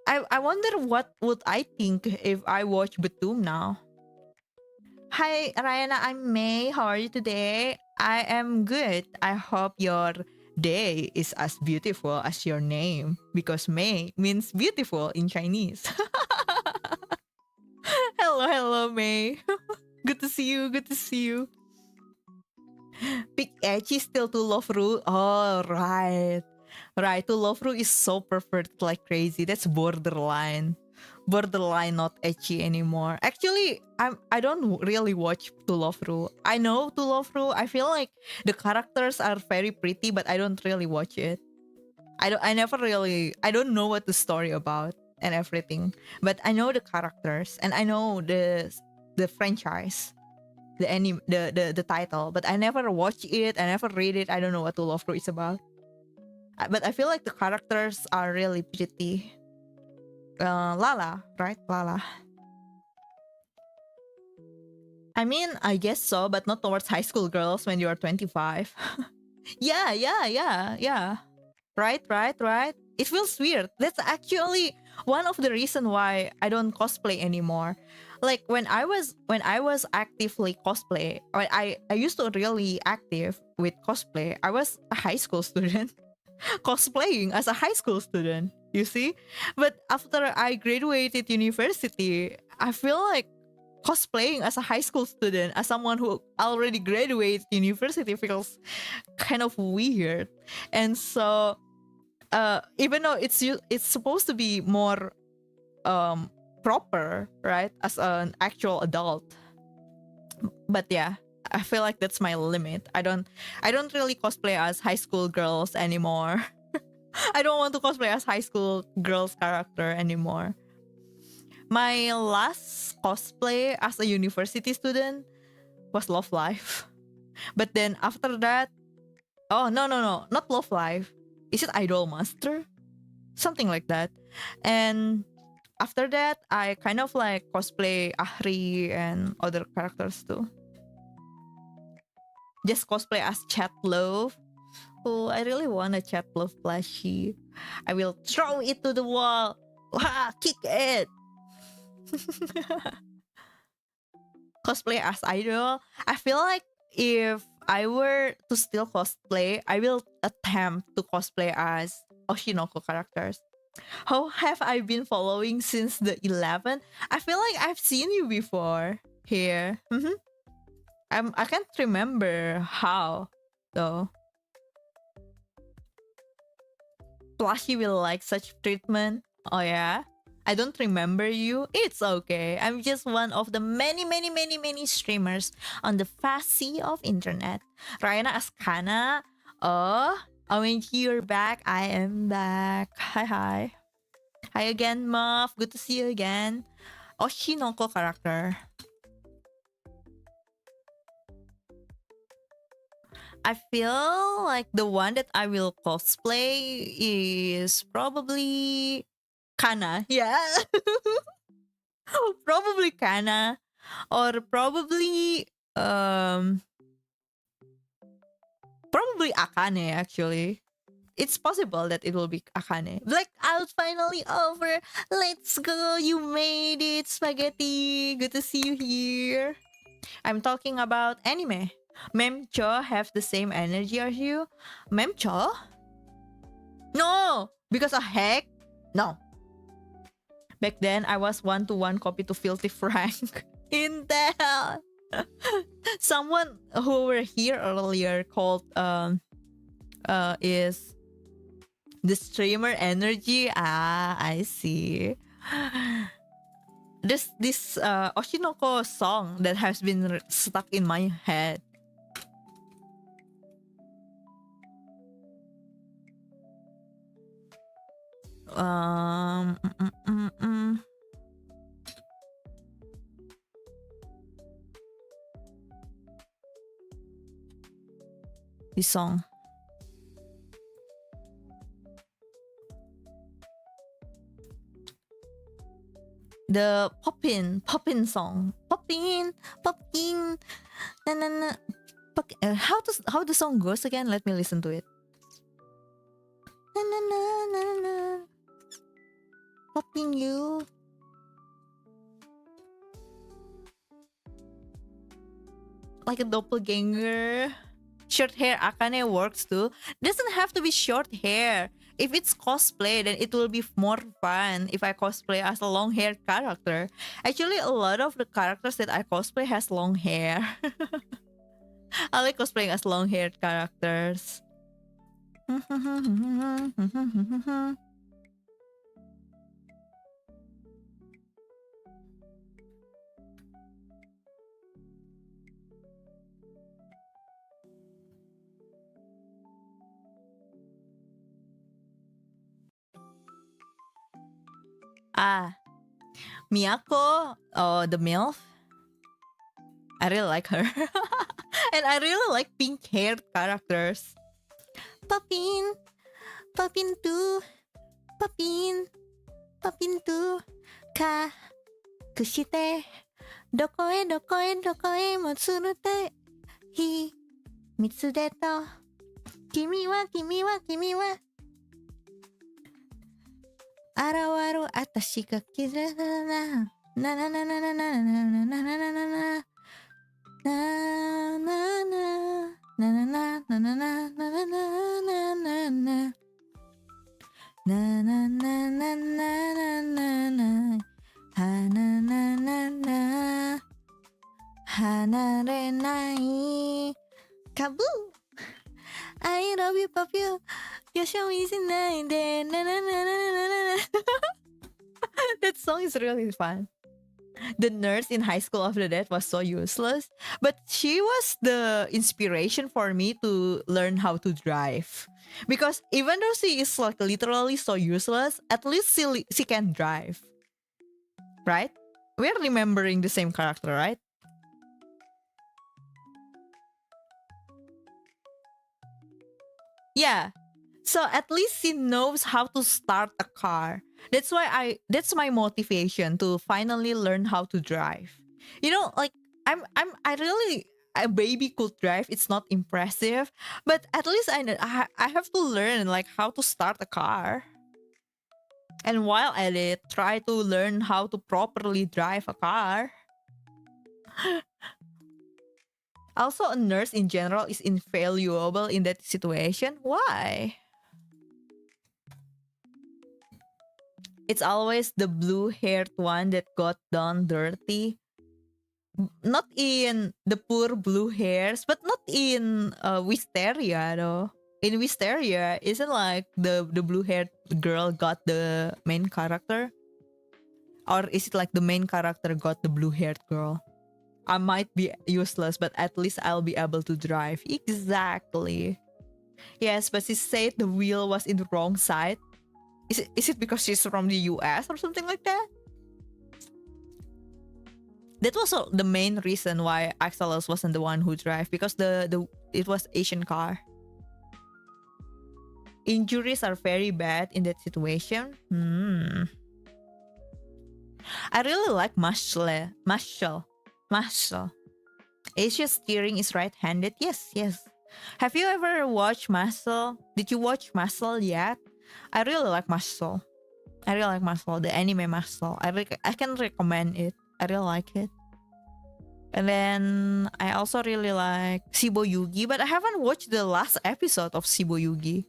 I wonder what would I think if I watch Batum now. Hi, Ryenna. I'm May. How are you today? I am good. I hope your day is as beautiful as your name because May means beautiful in Chinese. Hello, May. Good to see you. Good to see you. Big Edgy still to love Ru. Oh, right. Right. To love Ru is so perverted like crazy. That's borderline. Borderline not ecchi anymore. Actually, I don't really watch To Love Ru. I know To Love Ru. I feel like the characters are very pretty, but I don't really watch it. I don't know what the story about and everything. But I know the characters and I know the franchise, the title, but I never watch it. I never read it. I don't know what To Love Ru is about. But I feel like the characters are really pretty. Lala, right? Lala. I mean, I guess so, but not towards high school girls when you are 25. Yeah. Right. It feels weird. That's actually one of the reason why I don't cosplay anymore. Like when I was actively cosplay, I used to really active with cosplay. I was a high school student cosplaying as a high school student, you see? But after I graduated university, I feel like cosplaying as a high school student, as someone who already graduated university, feels kind of weird. And so even though it's supposed to be more proper, right, as an actual adult, but yeah, I feel like that's my limit. I don't really cosplay as high school girls anymore. I don't want to cosplay as high school girls character anymore. My last cosplay as a university student was Love Life. But then after that, oh no, not Love Life. Is it Idol Master? Something like that. And after that, I kind of like cosplay Ahri and other characters too. Just cosplay as Chat Loaves. Oh, I really want a Chat Loaves plushie. I will throw it to the wall. Kick it. Cosplay as idol. I feel like if I were to still cosplay, I will attempt to cosplay as Oshinoko characters. How have I been following since the 11? I feel like I've seen you before here. I can't remember how though. Plushie will like such treatment. Oh yeah? I don't remember you. It's okay. I'm just one of the many streamers on the vast sea of internet. Ryenna Askana. Oh, OMG, you're back. I am back. Hi. Hi again, Muff. Good to see you again. Oshinoko character. I feel like the one that I will cosplay is probably Kana. Yeah. Probably Kana. Or probably Akane actually. It's possible that it will be Akane. Blackout finally over. Let's go. You made it, Spaghetti. Good to see you here. I'm talking about anime. Memcho have the same energy as you? Memcho? No! Because of hack? No. Back then, I was one-to-one copy to Filthy Frank. Intel! Someone who were here earlier called is the streamer energy. Ah, I see. This Oshinoko song that has been stuck in my head. Um, mm, mm, mm. This song. The Poppin song. Poppin, na na na. How the song goes again? Let me listen to it. Na na na na na. Popping you. Like a doppelganger. Short hair Akane works too. Doesn't have to be short hair. If it's cosplay, then it will be more fun if I cosplay as a long hair character. Actually, a lot of the characters that I cosplay has long hair. I like cosplaying as long haired characters. Miyako, oh, the MILF. I really like her. And I really like pink-haired characters. Papin, Papin too, Papin, Papin too, ka, kushite, dokoe, dokoe, dokoe, motsurute, hi, mitsude to, kimi wa, kimi wa, kimi wa, arawaru atashi ga kirana, na na na na na na na na na na na na. Na na na na na na na na na na na na na na na na na na na na ha na na na na hanarenai kaboo I love you pop you yosho isinai de na na na na na. That song is really fun. The nurse in High School of the Dead was so useless, but she was the inspiration for me to learn how to drive. Because even though she is like literally so useless, at least she can drive. Right? We're remembering the same character, right? Yeah. So at least she knows how to start a car. That's that's my motivation to finally learn how to drive. You know, like I really a baby could drive. It's not impressive, but at least I have to learn like how to start a car. And while at it, try to learn how to properly drive a car. Also, a nurse in general is invaluable in that situation. Why? It's always the blue-haired one that got done dirty. Not in the poor blue hairs, but not in Wisteria though. In Wisteria, isn't like the blue-haired girl got the main character? Or is it like the main character got the blue-haired girl? I might be useless, but at least I'll be able to drive. Exactly. Yes, but she said the wheel was in the wrong side. Is it because she's from the US or something like that? That was the main reason why Axelos wasn't the one who drive, because it was Asian car. Injuries are very bad in that situation. I really like Marshall. Asia's steering is right-handed. Yes. Have you ever watched Marshall? Did you watch Marshall yet? I really like Marshall. The anime Marshall. I can recommend it. I really like it. And then I also really like Shibo Yugi, but I haven't watched the last episode of Shibo Yugi.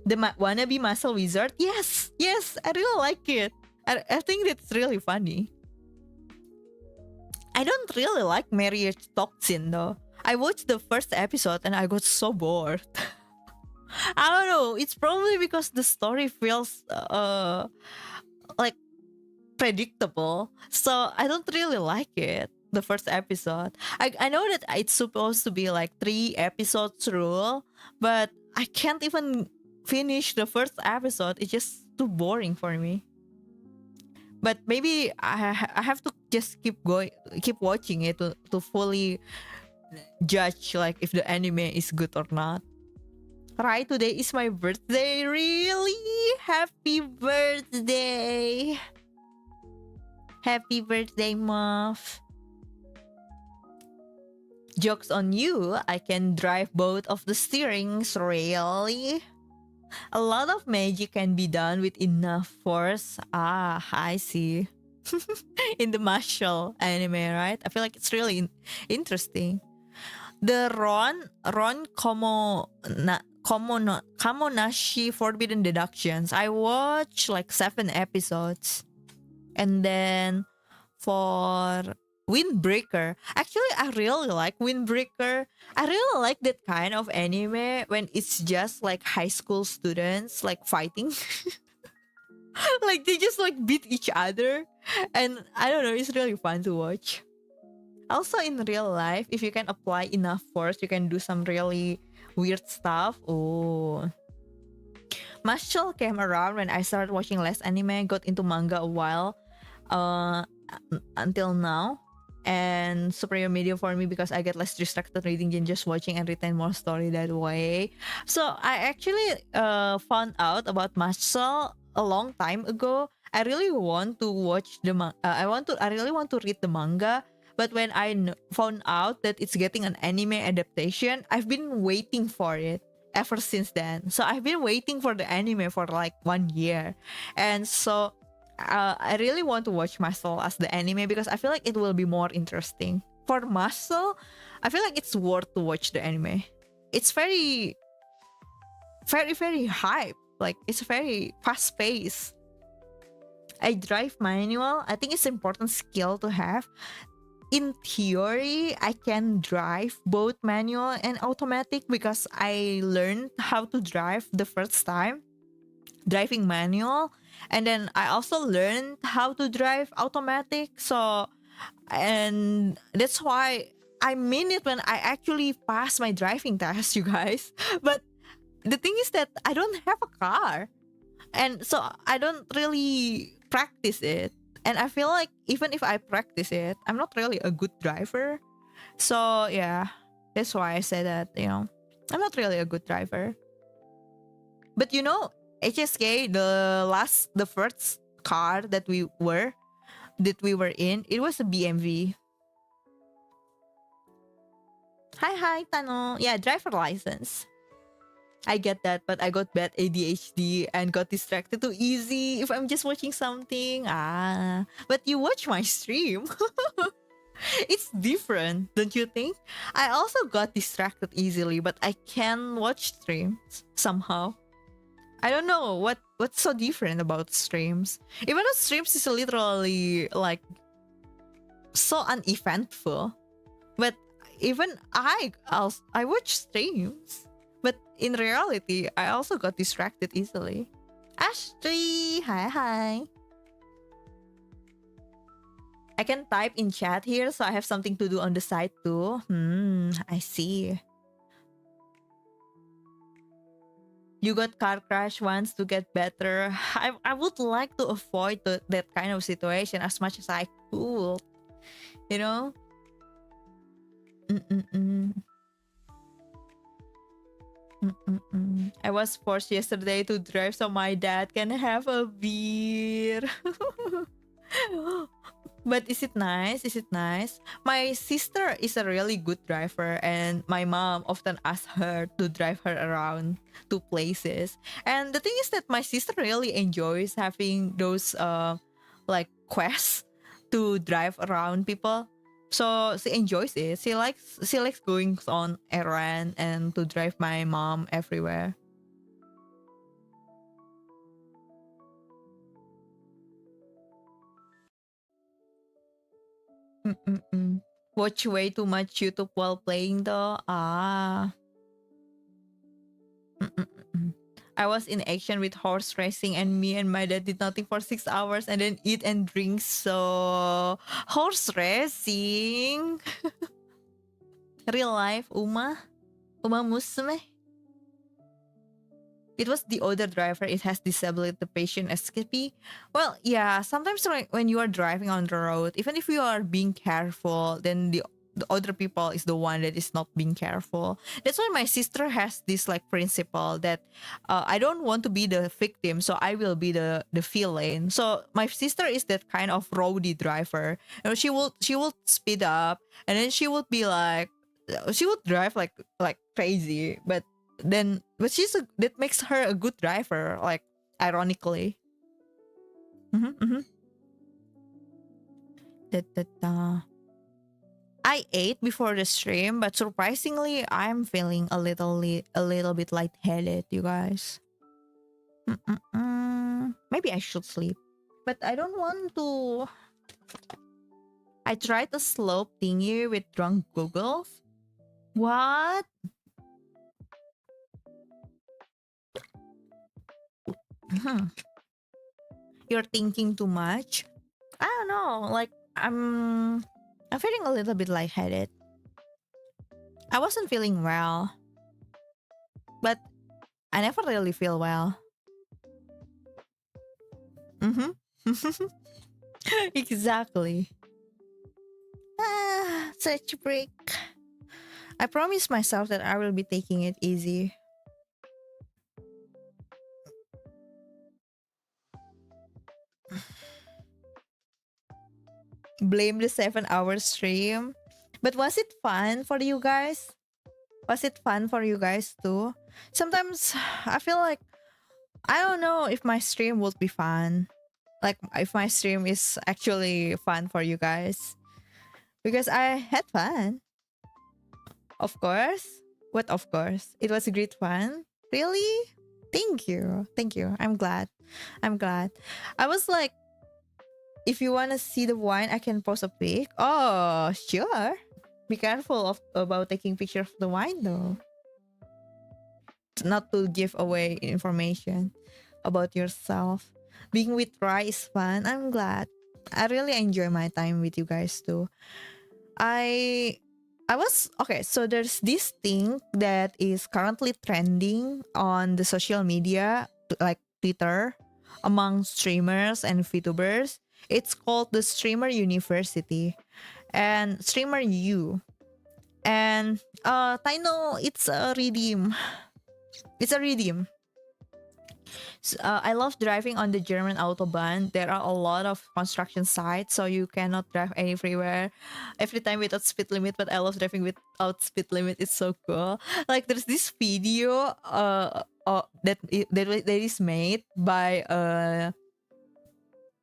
The wannabe muscle wizard? Yes, I really like it. I think it's really funny. I don't really like marriage toxin though. I watched the first episode and I got so bored. I don't know. It's probably because the story feels like predictable. So I don't really like it. The first episode. I know that it's supposed to be like 3 episodes rule, but I can't even finish the first episode. It's just too boring for me. But maybe I have to just keep watching it to fully judge like if the anime is good or not. Right, today is my birthday. Really? Happy birthday. Happy birthday, Muff. Joke's on you, I can drive both of the steerings. Really? A lot of magic can be done with enough force. Ah, I see. In the martial anime, right? I feel like it's really interesting. The Ron Kamonashi Forbidden Deductions. I watched like 7 episodes. And then for Windbreaker, actually I really like Windbreaker. I really like that kind of anime when it's just like high school students like fighting. Like they just like beat each other. And I don't know, it's really fun to watch. Also in real life, if you can apply enough force, you can do some really weird stuff. Oh. Martial came around when I started watching less anime, got into manga a while until now. And superior medium for me because I get less distracted reading than just watching and retain more story that way. So I actually found out about Martial a long time ago. I really want to watch the I really want to read the manga. But when I found out that it's getting an anime adaptation, I've been waiting for it ever since then. So I've been waiting for the anime for like 1 year. And so I really want to watch Muscle as the anime because I feel like it will be more interesting. For Muscle, I feel like it's worth to watch the anime. It's very, very, very hype. Like it's very fast paced. I drive manual. I think it's an important skill to have. In theory, I can drive both manual and automatic because I learned how to drive the first time driving manual, and then I also learned how to drive automatic. So, and that's why I mean it when I actually pass my driving test, you guys. But the thing is that I don't have a car, and so I don't really practice it. And I feel like even if I practice it, I'm not really a good driver. So yeah, that's why I say that, I'm not really a good driver. But HSK, the first car that we were in, it was a BMW. Hi, Tano. Yeah, driver license. I get that, but I got bad ADHD and got distracted too easy if I'm just watching something. But you watch my stream. It's different, don't you think? I also got distracted easily, but I can watch streams somehow. I don't know what's so different about streams. Even though streams is literally like so uneventful, but even I watch streams. But in reality, I also got distracted easily. Ashley, hi. I can type in chat here, so I have something to do on the side too. I see. You got car crash once to get better. I would like to avoid that kind of situation as much as I could. You know? I was forced yesterday to drive so my dad can have a beer. But is it nice? My sister is a really good driver, and my mom often asks her to drive her around to places. And the thing is that my sister really enjoys having those like quest to drive around people. So she enjoys it. She likes going on errand and to drive my mom everywhere. Mm-mm-mm. Watch way too much YouTube while playing though. Ah. Mm-mm-mm. I was in action with horse racing and me and my dad did nothing for 6 hours and then eat and drink. So horse racing. Real life, Uma Musume. It was the other driver. It has disabled the patient escapee. Well, yeah, sometimes when you are driving on the road, even if you are being careful, then the other people is the one that is not being careful. That's why my sister has this like principle that I don't want to be the victim, so I will be the villain. So my sister is that kind of roady driver. She will speed up, and then she would be like, she would drive like crazy, but that makes her a good driver, like ironically. Mm-hmm. Da. I ate before the stream, but surprisingly, I'm feeling a little bit lightheaded, you guys. Maybe I should sleep, but I don't want to. I tried the slope thingy with drunk googles. What? Hmm. You're thinking too much? I don't know. Like I'm feeling a little bit lightheaded. I wasn't feeling well, but I never really feel well. Mm-hmm. Exactly. Such a break. I promised myself that I will be taking it easy. Blame the 7 hour stream. But was it fun for you guys? Was it fun for you guys too? Sometimes I feel like I don't know if my stream would be fun. Like if my stream is actually fun for you guys. Because I had fun. Of course. What of course? It was great fun. Really? Thank you. Thank you. I'm glad. I'm glad. I was like, if you want to see the wine, I can post a pic. Oh, sure. Be careful about taking pictures of the wine though. Not to give away information about yourself. Being with Rai is fun. I'm glad. I really enjoy my time with you guys too. I I was okay, so there's this thing that is currently trending on the social media like Twitter among streamers and VTubers. It's called the Streamer University and Streamer U. And Taino, it's a redeem. It's a redeem. I love driving on the German autobahn. There are a lot of construction sites, so you cannot drive everywhere, every time without speed limit. But I love driving without speed limit. It's so cool. Like there's this video that is made by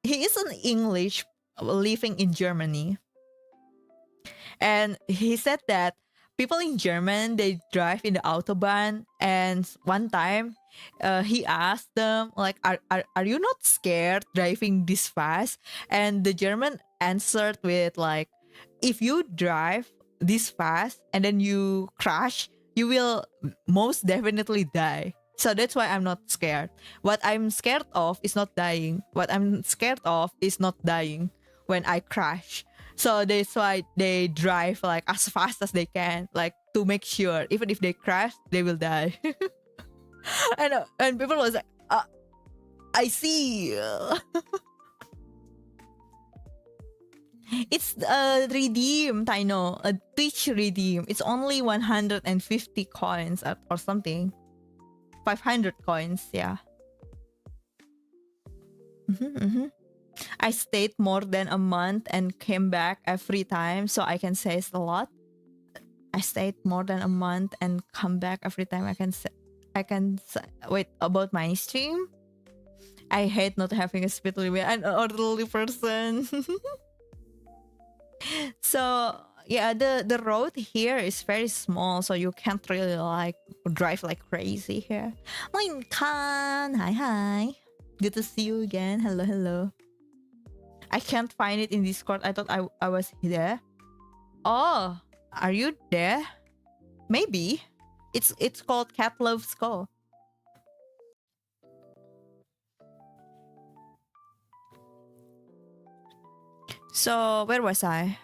he is an English living in Germany, and he said that people in German, they drive in the autobahn, and one time he asked them like, are you not scared driving this fast? And the German answered with like, if you drive this fast and then you crash, you will most definitely die. So that's why I'm not scared. What I'm scared of is not dying. What I'm scared of is not dying when I crash. So that's why they drive like as fast as they can, like to make sure even if they crash, they will die. And people was like, I see. It's a redeem, Taino, a Twitch redeem. It's only 150 coins or something. 500 coins, yeah. I stayed more than a month and came back every time, so I can say it's a lot. I stayed more than a month and come back every time. I can say, wait, about my stream. I hate not having a speed limit. I'm an elderly person. So yeah, the road here is very small, so you can't really like drive like crazy here. Lincoln, hi. Good to see you again. Hello. I can't find it in Discord. I thought I was there. Oh, are you there? Maybe. It's called Cat Loaves Co. So where was I?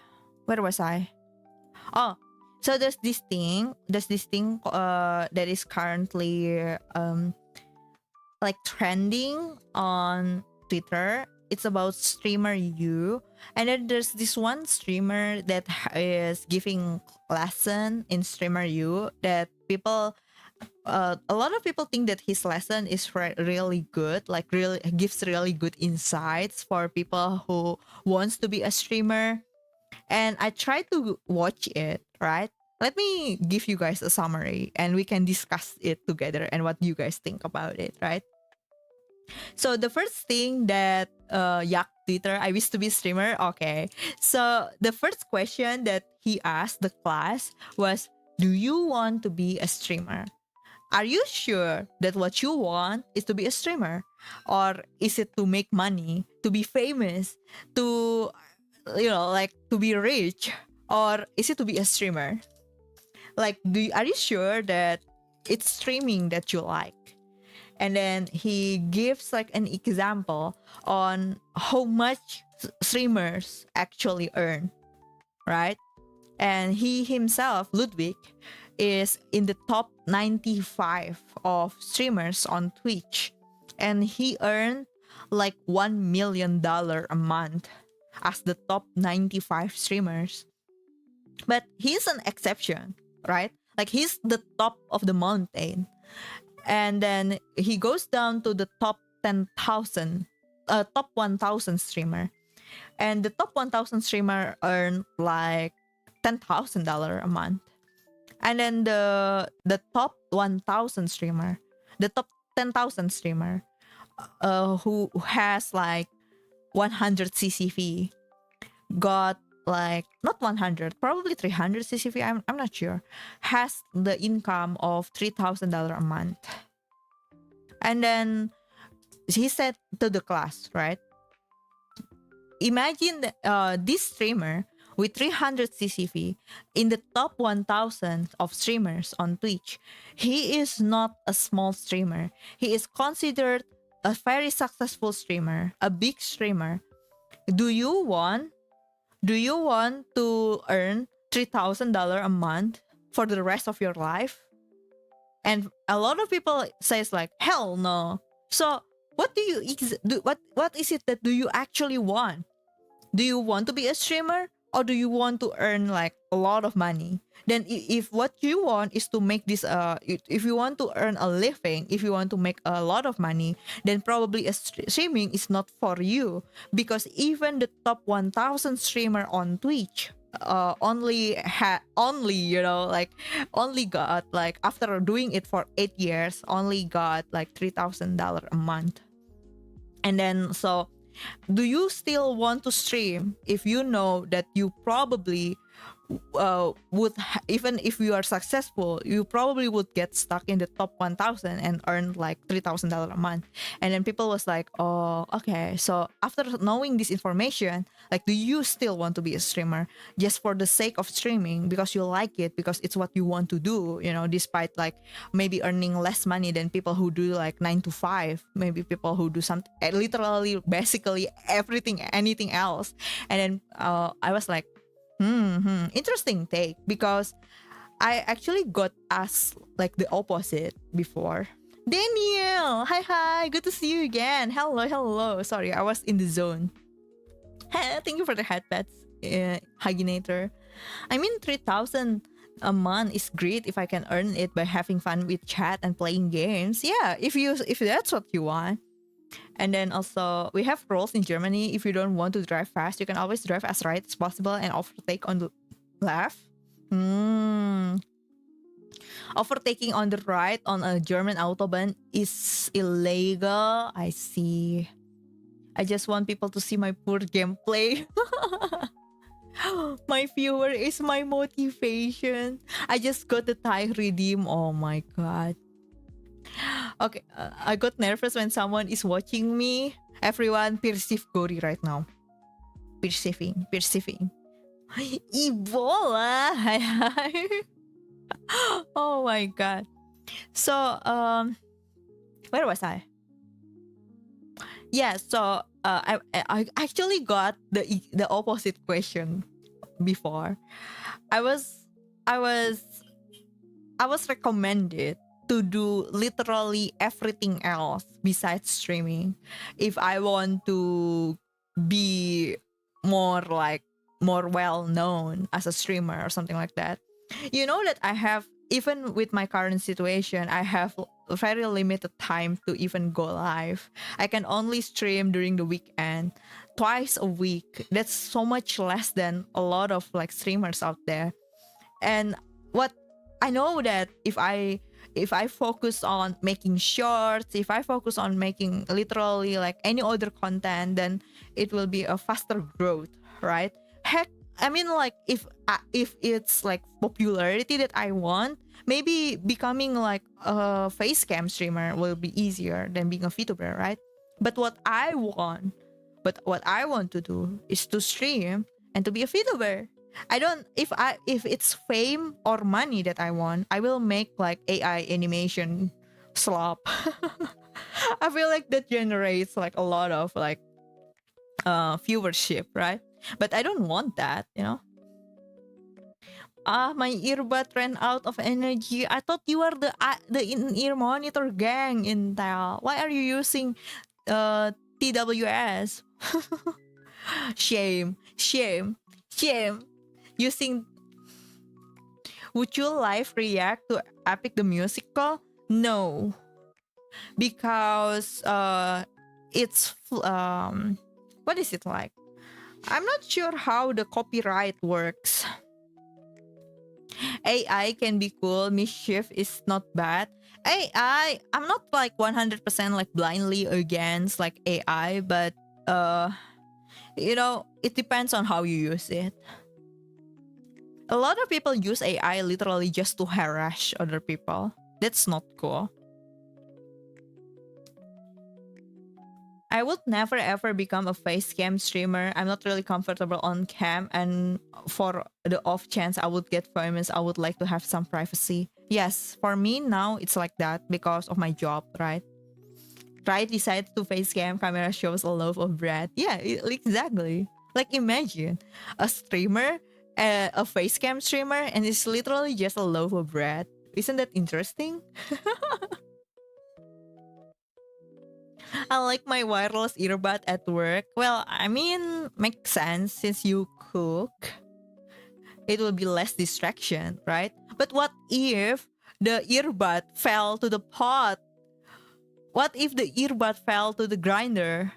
Oh, so there's this thing that is currently like trending on Twitter. It's about streamer you, and then there's this one streamer that is giving lesson in streamer you that people a lot of people think that his lesson is really good, like really gives really good insights for people who wants to be a streamer. And I tried to watch it, right? Let me give you guys a summary and we can discuss it together and what you guys think about it, right? So the first thing that Yak Twitter, I wish to be streamer. Okay. So the first question that he asked the class was, do you want to be a streamer? Are you sure that what you want is to be a streamer? Or is it to make money, to be famous, to, like to be rich? Or is it to be a streamer? Like, are you sure that it's streaming that you like? And then he gives like an example on how much streamers actually earn, right? And he himself, Ludwig, is in the top 95 of streamers on Twitch. And he earned like $1 million a month as the top 95 streamers. But he's an exception, right? Like he's the top of the mountain. And then he goes down to the top 10,000, top 1,000 streamer. And the top 1,000 streamer earned like $10,000 a month. And then the top 1,000 streamer, the top 10,000 streamer, who has like 100 CCV, got like not 100, probably 300 CCV. I'm not sure. Has the income of $3,000 a month. And then he said to the class, right? Imagine this streamer with 300 CCV in the top 1,000 of streamers on Twitch. He is not a small streamer. He is considered a very successful streamer, a big streamer. Do you want to earn $3,000 a month for the rest of your life? And a lot of people says like, hell no. So what do you what is it that do you actually want? Do you want to be a streamer, or do you want to earn like a lot of money? Then if what you want is to make this if you want to earn a living, if you want to make a lot of money, then probably a streaming is not for you, because even the top 1,000 streamer on Twitch only got like, after doing it for 8 years, only got like $3,000 a month. And then so do you still want to stream if you know that you probably even if you are successful, you probably would get stuck in the top 1,000 and earn like $3,000 a month? And then people was like, oh, okay. So after knowing this information, like, do you still want to be a streamer just for the sake of streaming, because you like it, because it's what you want to do, despite like maybe earning less money than people who do like 9 to 5, maybe people who do something literally basically anything else. And then I was like, interesting take, because I actually got asked like the opposite before. Daniel, hi, good to see you again. Hello. Sorry, I was in the zone. Thank you for the headpats, Haginator. I mean, 3,000 a month is great if I can earn it by having fun with chat and playing games. Yeah, if that's what you want. And then also, we have rules in Germany. If you don't want to drive fast, you can always drive as right as possible and overtake on the left. Overtaking on the right on a German autobahn is illegal. I see. I just want people to see my poor gameplay. My viewer is my motivation. I just got the tie redeem. Oh my god. Okay, I got nervous when someone is watching me. Everyone perceive Gory right now. Perceiving. Ebola. Oh my god. So where was I? Yeah, so I actually got the opposite question before. I was I was I was recommended to do literally everything else besides streaming if I want to be more well known as a streamer or something like that. You know that I have, even with my current situation, I have very limited time to even go live. I can only stream during the weekend twice a week. That's so much less than a lot of like streamers out there. And what I know that if I focus on making shorts, if I focus on making literally like any other content, then it will be a faster growth, right? Heck, I mean, like if it's like popularity that I want, maybe becoming like a face cam streamer will be easier than being a VTuber, right? But what I want to do is to stream and to be a VTuber. I don't if it's fame or money that I want, I will make like AI animation slop. I feel like that generates like a lot of like viewership, right? But I don't want that, you know. My earbud ran out of energy. I thought you are the in-ear monitor gang, Intel. Why are you using TWS? Shame, shame, shame. Using, would you live react to Epic the Musical? No, because it's what is it like? I'm not sure how the copyright works. AI can be cool, mischief is not bad. I'm not like 100% like blindly against like AI, but it depends on how you use it. A lot of people use AI literally just to harass other people. That's not cool. I would never ever become a face cam streamer. I'm not really comfortable on cam, and for the off chance I would get famous, I would like to have some privacy. Yes, for me now it's like that because of my job, right? Right, decided to face cam, camera shows a loaf of bread. Yeah, exactly. Like imagine a streamer, a face cam streamer, and it's literally just a loaf of bread. Isn't that interesting? I like my wireless earbud at work. Well, I mean, makes sense since you cook. It will be less distraction, right? But what if the earbud fell to the pot? What if the earbud fell to the grinder?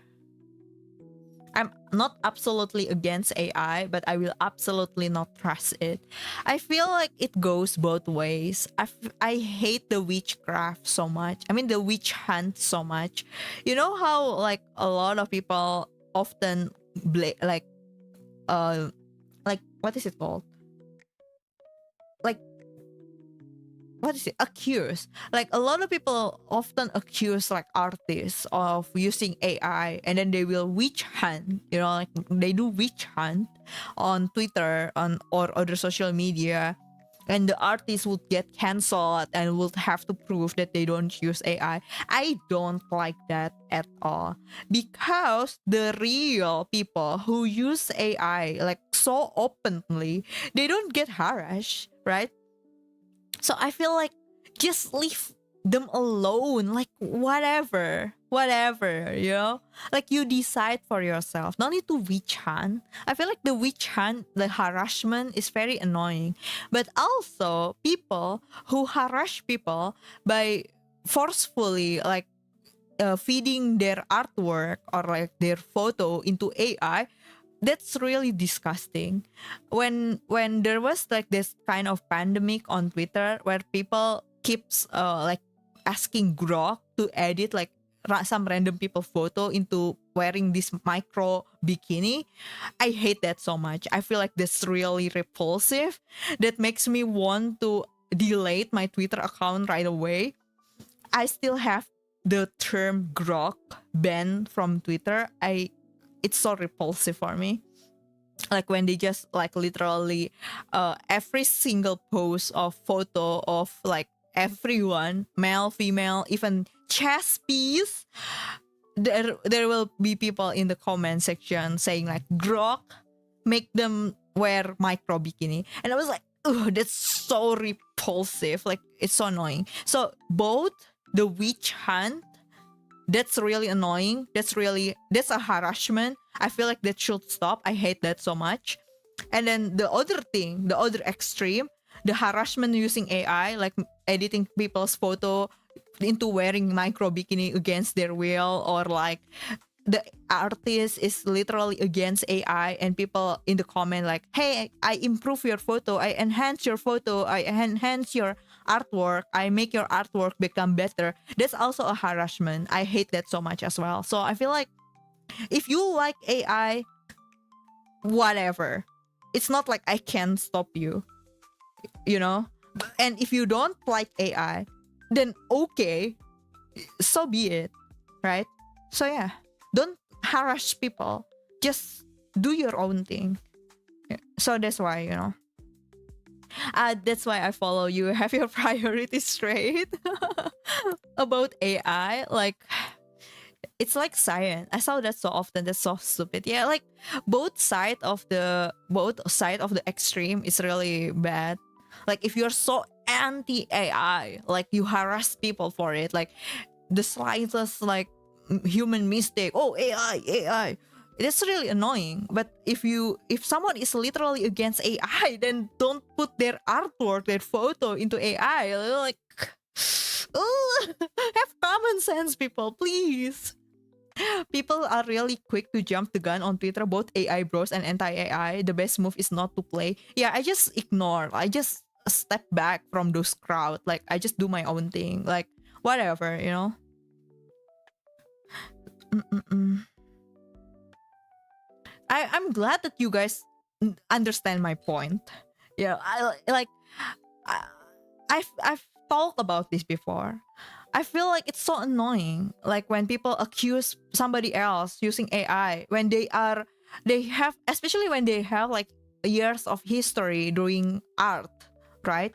I'm not absolutely against AI, but I will absolutely not trust it. I feel like it goes both ways. I hate the witchcraft so much. I mean, the witch hunt so much. You know how like a lot of people often like what is it called? Like what is it, accuse, like a lot of people often accuse like artists of using AI, and then they will witch hunt, like they do witch hunt on Twitter or other social media, and the artists would get canceled and would have to prove that they don't use AI. I don't like that at all, because the real people who use AI like so openly, they don't get harassed, right? So I feel like just leave them alone. Like whatever. Like you decide for yourself. No need to witch hunt. I feel like the witch hunt, the harassment is very annoying. But also people who harass people by forcefully feeding their artwork or like their photo into AI, that's really disgusting. When there was like this kind of pandemic on Twitter where people keeps like asking Grok to edit like some random people photo into wearing this micro bikini, I hate that so much. I feel like that's really repulsive. That makes me want to delete my Twitter account right away. I still have the term grok banned from Twitter. It's so repulsive for me. Like when they just like literally every single post of photo of like everyone, male, female, even chess piece, there will be people in the comment section saying like grok, make them wear micro bikini. And I was like, oh, that's so repulsive. Like it's so annoying. So both the witch hunt, that's really annoying. That's a harassment. I feel like that should stop. I hate that so much. And then the other thing, the other extreme, the harassment using AI, like editing people's photo into wearing micro bikini against their will, or like the artist is literally against AI and people in the comment like, hey, I improve your photo, I enhance your photo, I enhance your artwork, I make your artwork become better. That's also a harassment. I hate that so much as well. So I feel like if you like AI, whatever. It's not like I can stop you, you know? And if you don't like AI, then okay, so be it, right? So yeah, don't harass people. Just do your own thing. So that's why, that's why I follow you. Have your priorities straight about AI. Like, it's like science. I saw that so often. That's so stupid. Yeah, like both side of the extreme is really bad. Like if you're so anti AI, like you harass people for it, like the slightest like human mistake, oh AI, it's really annoying. But if someone is literally against AI, then don't put their artwork, their photo into AI. Like, oh, have common sense, people, please. People are really quick to jump the gun on Twitter, both AI bros and anti-AI. The best move is not to play. Yeah, I just ignore. I just step back from those crowd. Like, I just do my own thing. Like, whatever, Mm-mm-mm. I'm glad that you guys understand my point. Yeah, I, I've talked about this before. I feel like it's so annoying. Like when people accuse somebody else using AI when they have, especially when they have like years of history doing art, right?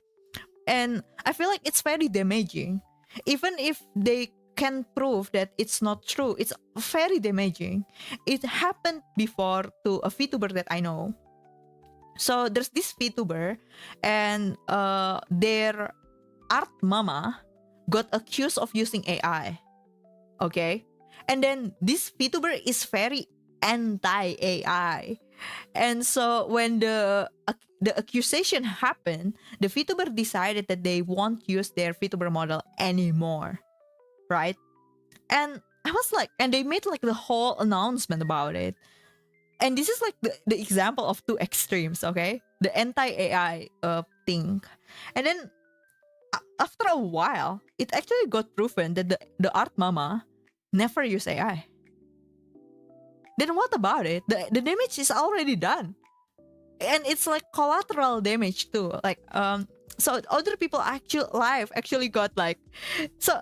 And I feel like it's very damaging. Even if they can prove that it's not true, it's very damaging. It happened before to a VTuber that I know. So there's this VTuber and their art mama got accused of using AI. Okay? And then this VTuber is very anti-AI. And so when the accusation happened, the VTuber decided that they won't use their VTuber model anymore. Right? And I was like, and they made like the whole announcement about it. And this is like the example of two extremes, okay? The anti-AI thing. And then after a while, it actually got proven that the art mama never used AI. Then what about it? The damage is already done. And it's like collateral damage too. Like so other people actually got like, so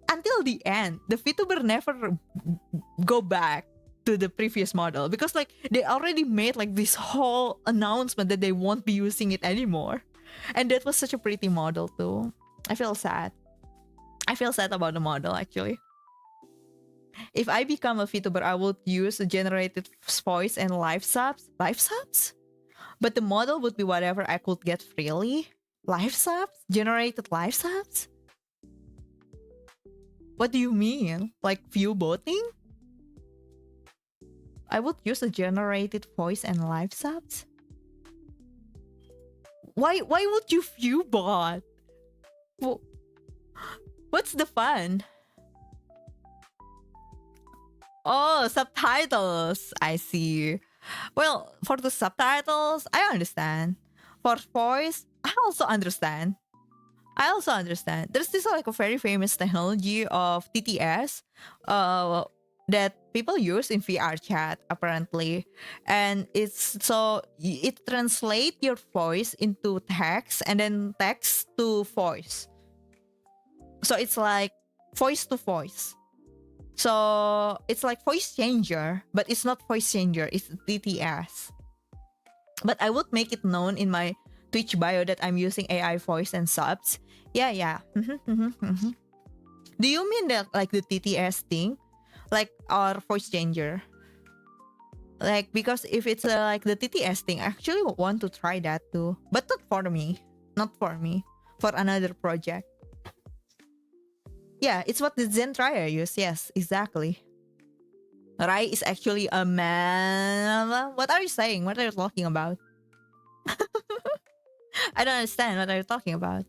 until the end, the VTuber never go back to the previous model because like they already made like this whole announcement that they won't be using it anymore. And that was such a pretty model too. I feel sad. I feel sad about the model actually. If I become a VTuber, I would use a generated voice and live subs. Live subs? But the model would be whatever I could get freely. Live subs? Generated live subs? What do you mean? Like view voting? I would use a generated voice and live subs? Why would you view bot? What's the fun? Oh, subtitles. I see. Well, for the subtitles, I understand. For voice, I also understand. There's this like a very famous technology of TTS uh that people use in VR chat apparently. And it translates your voice into text and then text to voice. So it's like voice to voice. So it's like voice changer, but it's not voice changer, it's TTS. But I would make it known in my Twitch bio that I'm using AI voice and subs. Yeah. Do you mean that like the TTS thing? Like our voice changer? Like, because if it's like the TTS thing, I actually want to try that too. But not for me. Not for me. For another project. Yeah, it's what the Zen Trier use. Yes, exactly. Rai is actually a man. What are you saying? What are you talking about? I don't understand what are you talking about.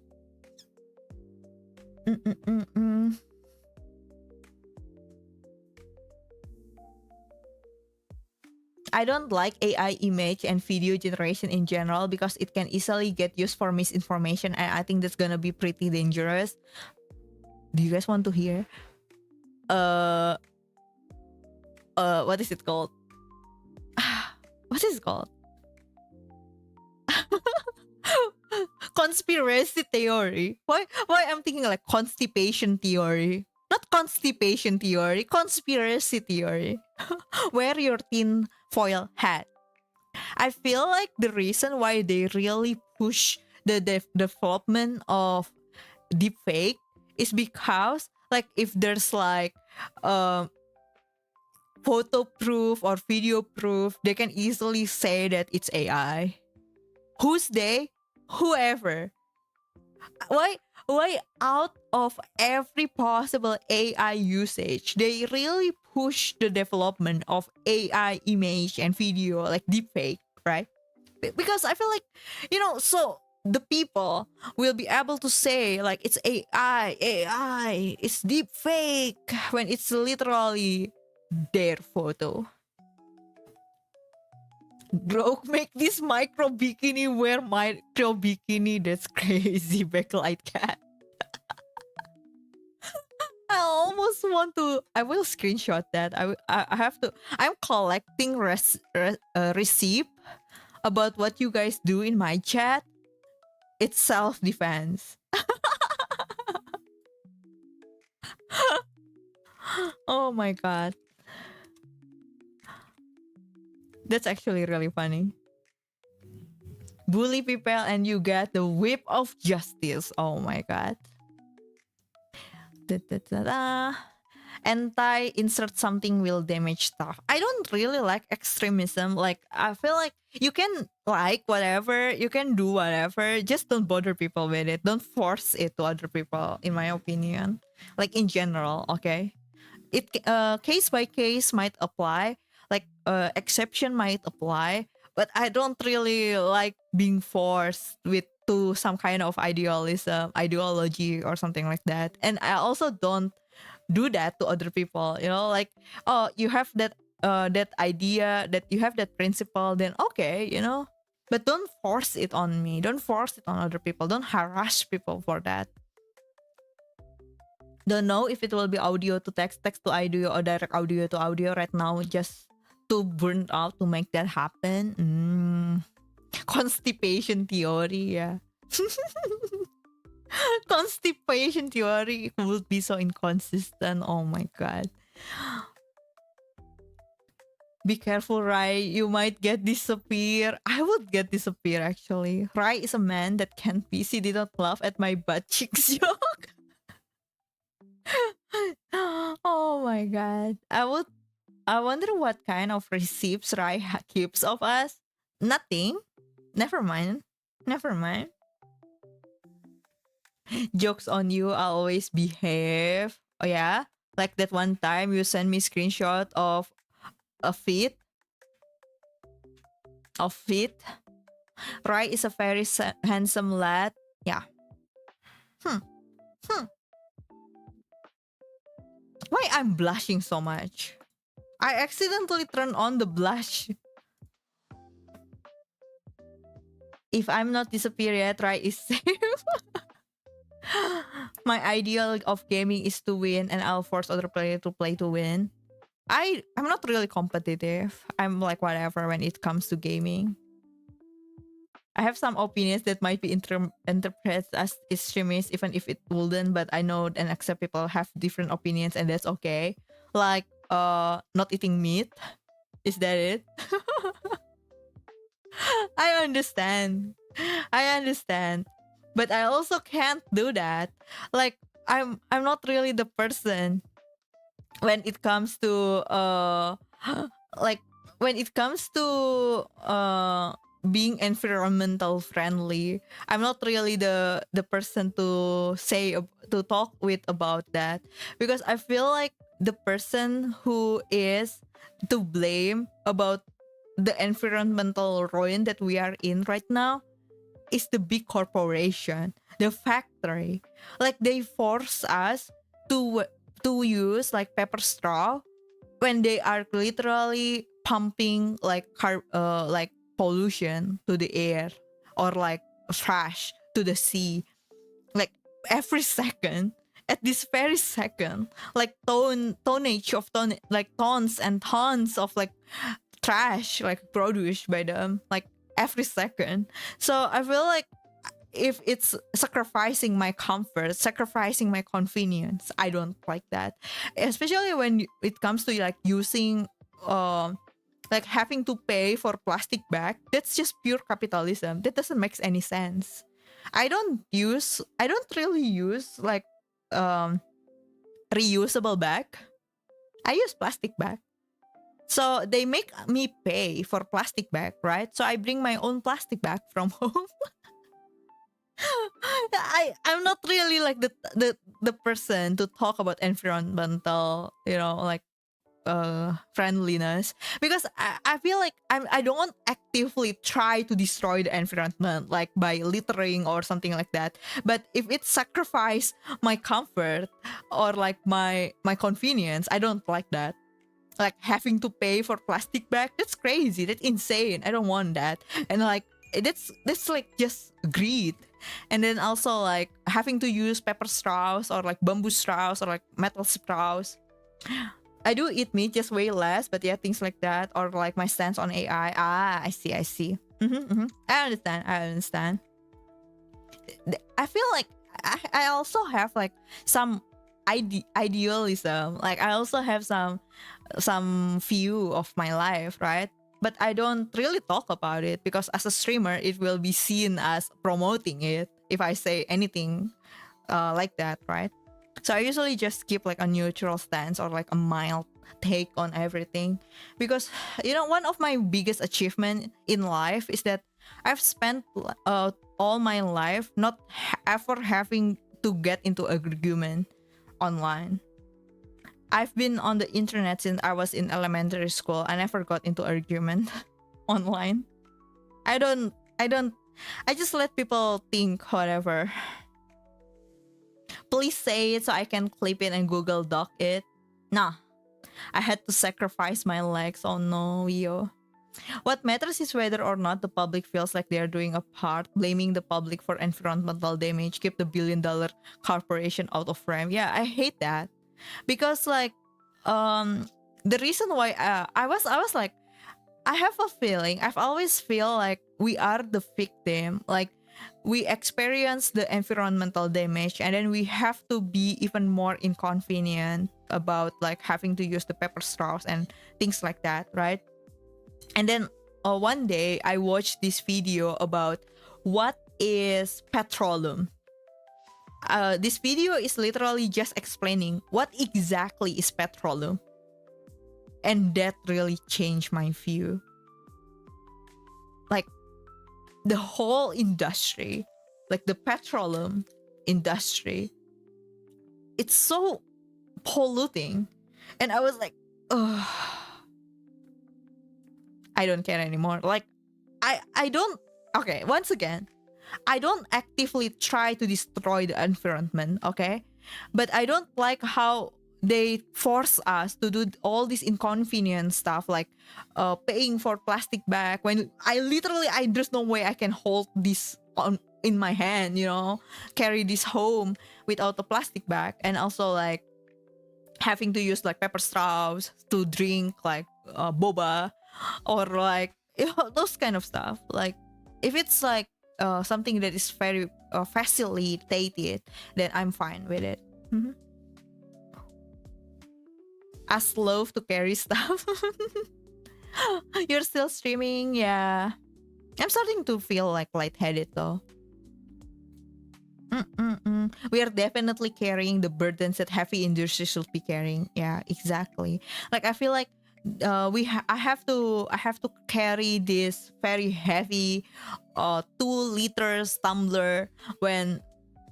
Mm-mm-mm-mm. I don't like AI image and video generation in general because it can easily get used for misinformation, and I think that's gonna be pretty dangerous. Do you guys want to hear? Uh, what is it called? What is it called? Conspiracy theory. Why I'm thinking like constipation theory? Not constipation theory, conspiracy theory. Wear your tin foil hat. I feel like the reason why they really push the development of deepfake is because like if there's like photo proof or video proof, they can easily say that it's AI. Who's they? Whoever. Why out of every possible AI usage, they really push the development of AI image and video like deepfake, right? Because I feel like, so the people will be able to say like it's AI, it's deepfake when it's literally their photo. Bro, make this micro bikini wear micro bikini. That's crazy, backlight cat. I almost want to. I will screenshot that. I have to. I'm collecting receipt about what you guys do in my chat. It's self defense. Oh my god, that's actually really funny. Bully people and you get the whip of justice. Oh my god. Da, da, da, da. Anti-insert something will damage stuff. I don't really like extremism. Like, I feel like you can like whatever, you can do whatever, just don't bother people with it. Don't force it to other people, in my opinion. Like in general, okay? It case by case might apply, like exception might apply, but I don't really like being forced with to some kind of ideology or something like that. And I also don't do that to other people, like, oh, you have that idea, that you have that principle, then okay, but don't force it on me, don't force it on other people, don't harass people for that. Don't know if it will be audio to text, text to audio, or direct audio to audio right now, just too burnt out to make that happen. Constipation theory, yeah. Constipation theory would be so inconsistent. Oh my god. Be careful, Rai. You might get disappear. I would get disappear actually. Rai is a man that can't be. He did not laugh at my butt cheeks joke. Oh my god. I wonder what kind of receipts Rai keeps of us. Nothing. Never mind. Never mind. Jokes on you, I'll always behave. Oh yeah? Like that one time you sent me screenshot of a feet. Of feet. Rai is a very handsome lad. Yeah. Hmm. Why I'm blushing so much? I accidentally turned on the blush if I'm not disappear, try is safe. My ideal of gaming is to win, and I'll force other player to play to win. I'm not really competitive. I'm like whatever when it comes to gaming. I have some opinions that might be interpreted as extremist, even if it wouldn't. But I know and accept people have different opinions, and that's okay. Like not eating meat. Is that it? I understand. I understand. But I also can't do that. Like I'm not really the person when it comes to like when it comes to being environmental friendly. I'm not really the person to to talk with about that, because I feel like the person who is to blame about the environmental ruin that we are in right now is the big corporation, the factory. Like they force us to use like paper straw when they are literally pumping like pollution to the air, or like trash to the sea, like every second. At this very second, like tonnage of like tons and tons of like trash like produced by them, like every second. So I feel like if it's sacrificing my comfort, sacrificing my convenience, I don't like that. Especially when it comes to like using like having to pay for plastic bag. That's just pure capitalism. That doesn't make any sense. I don't really use like um reusable bag. I use plastic bag. So they make me pay for plastic bag, right? So I bring my own plastic bag from home. I'm not really like the person to talk about environmental, like friendliness, because I feel like I don't actively try to destroy the environment like by littering or something like that. But if it sacrifice my comfort or like my convenience, I don't like that. Like having to pay for plastic bag, that's crazy, that's insane. I don't want that. And like that's like just greed. And then also like having to use paper straws or like bamboo straws or like metal straws. I do eat meat, just way less, but yeah, things like that. Or like my stance on AI. I see. I understand. I feel like I also have like some idealism. Like I also have some view of my life, right? But I don't really talk about it, because as a streamer, it will be seen as promoting it if I say anything like that, right? So I usually just keep like a neutral stance or like a mild take on everything, because one of my biggest achievement in life is that I've spent all my life not ever having to get into argument online. I've been on the internet since I was in elementary school. I never got into argument online. I don't I just let people think whatever. Please say it so I can clip it and Google Doc it. Nah. I had to sacrifice my legs. Oh no, yo. What matters is whether or not the public feels like they're doing a part. Blaming the public for environmental damage, keep the billion-dollar corporation out of frame. Yeah, I hate that. Because like the reason why I was like, I have a feeling, I've always feel like we are the victim. Like we experience the environmental damage, and then we have to be even more inconvenient about like having to use the paper straws and things like that, right? And then one day I watched this video about what is petroleum. This video is literally just explaining what exactly is petroleum, and that really changed my view. Like the whole industry, like the petroleum industry, it's so polluting. And I was like, ugh, I don't care anymore. Like I don't, okay, once again, I don't actively try to destroy the environment, okay? But I don't like how they force us to do all this inconvenient stuff like paying for plastic bag when there's no way I can hold this on in my hand, carry this home without a plastic bag, and also like having to use like paper straws to drink like boba, or like those kind of stuff. Like if it's like something that is very facilitated, then I'm fine with it. Mhm. Ask Love to carry stuff. You're still streaming, yeah. I'm starting to feel like lightheaded though. We are definitely carrying the burdens that heavy industry should be carrying. Yeah, exactly. Like I feel like I have to carry this very heavy 2 liters tumbler when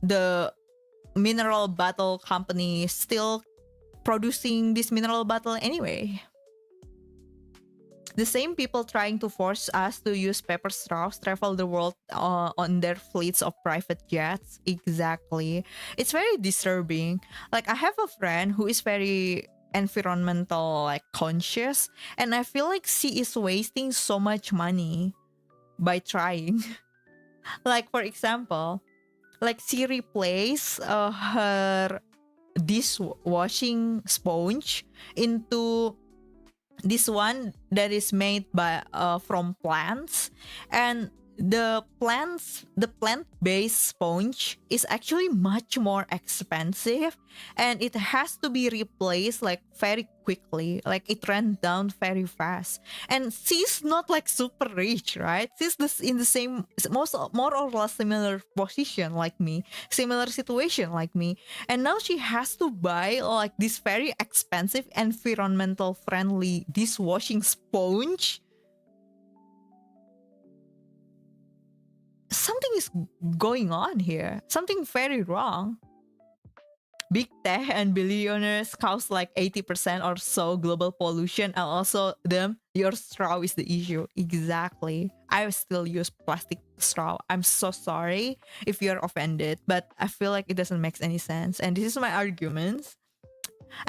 the mineral bottle company is still producing this mineral bottle anyway. The same people trying to force us to use paper straws travel the world on their fleets of private jets. Exactly. It's very disturbing. Like I have a friend who is very environmental like conscious, and I feel like she is wasting so much money by trying. Like for example, like she replaced her dishwashing sponge into this one that is made by from plants, and the plant-based sponge is actually much more expensive, and it has to be replaced like very quickly, like it ran down very fast. And she's not like super rich, right? She's in the same more or less similar position like me, similar situation like me, and now she has to buy like this very expensive environmental friendly dishwashing sponge. Something is going on here, something very wrong. Big tech and billionaires cause like 80% or so global pollution, and also your straw is the issue. Exactly. I still use plastic straw. I'm so sorry if you're offended, but I feel like it doesn't make any sense. And this is my arguments.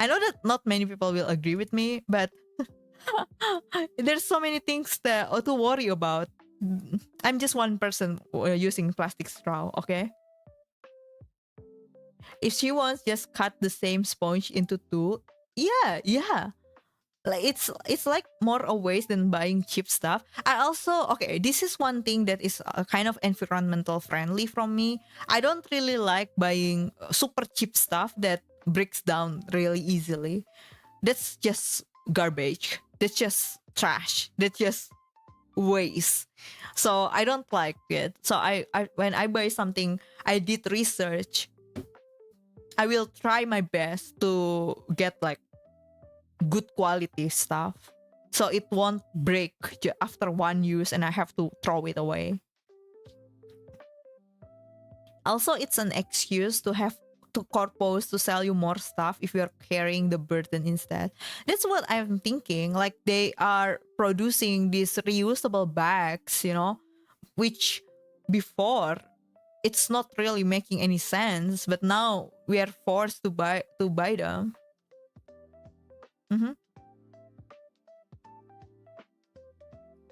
I know that not many people will agree with me, but there's so many things to worry about. I'm just one person using plastic straw, okay? If she wants, just cut the same sponge into two. Yeah. Like it's like more a waste than buying cheap stuff. I also, okay, this is one thing that is kind of environmental friendly from me. I don't really like buying super cheap stuff that breaks down really easily. That's just garbage. That's just trash. That's just waste. So I don't like it. So I when I buy something, I did research. I will try my best to get like good quality stuff, so it won't break after one use and I have to throw it away. Also, it's an excuse to have to corpos to sell you more stuff if you're carrying the burden instead. That's what I'm thinking. Like they are producing these reusable bags, which before it's not really making any sense, but now we are forced to buy them. Mm-hmm.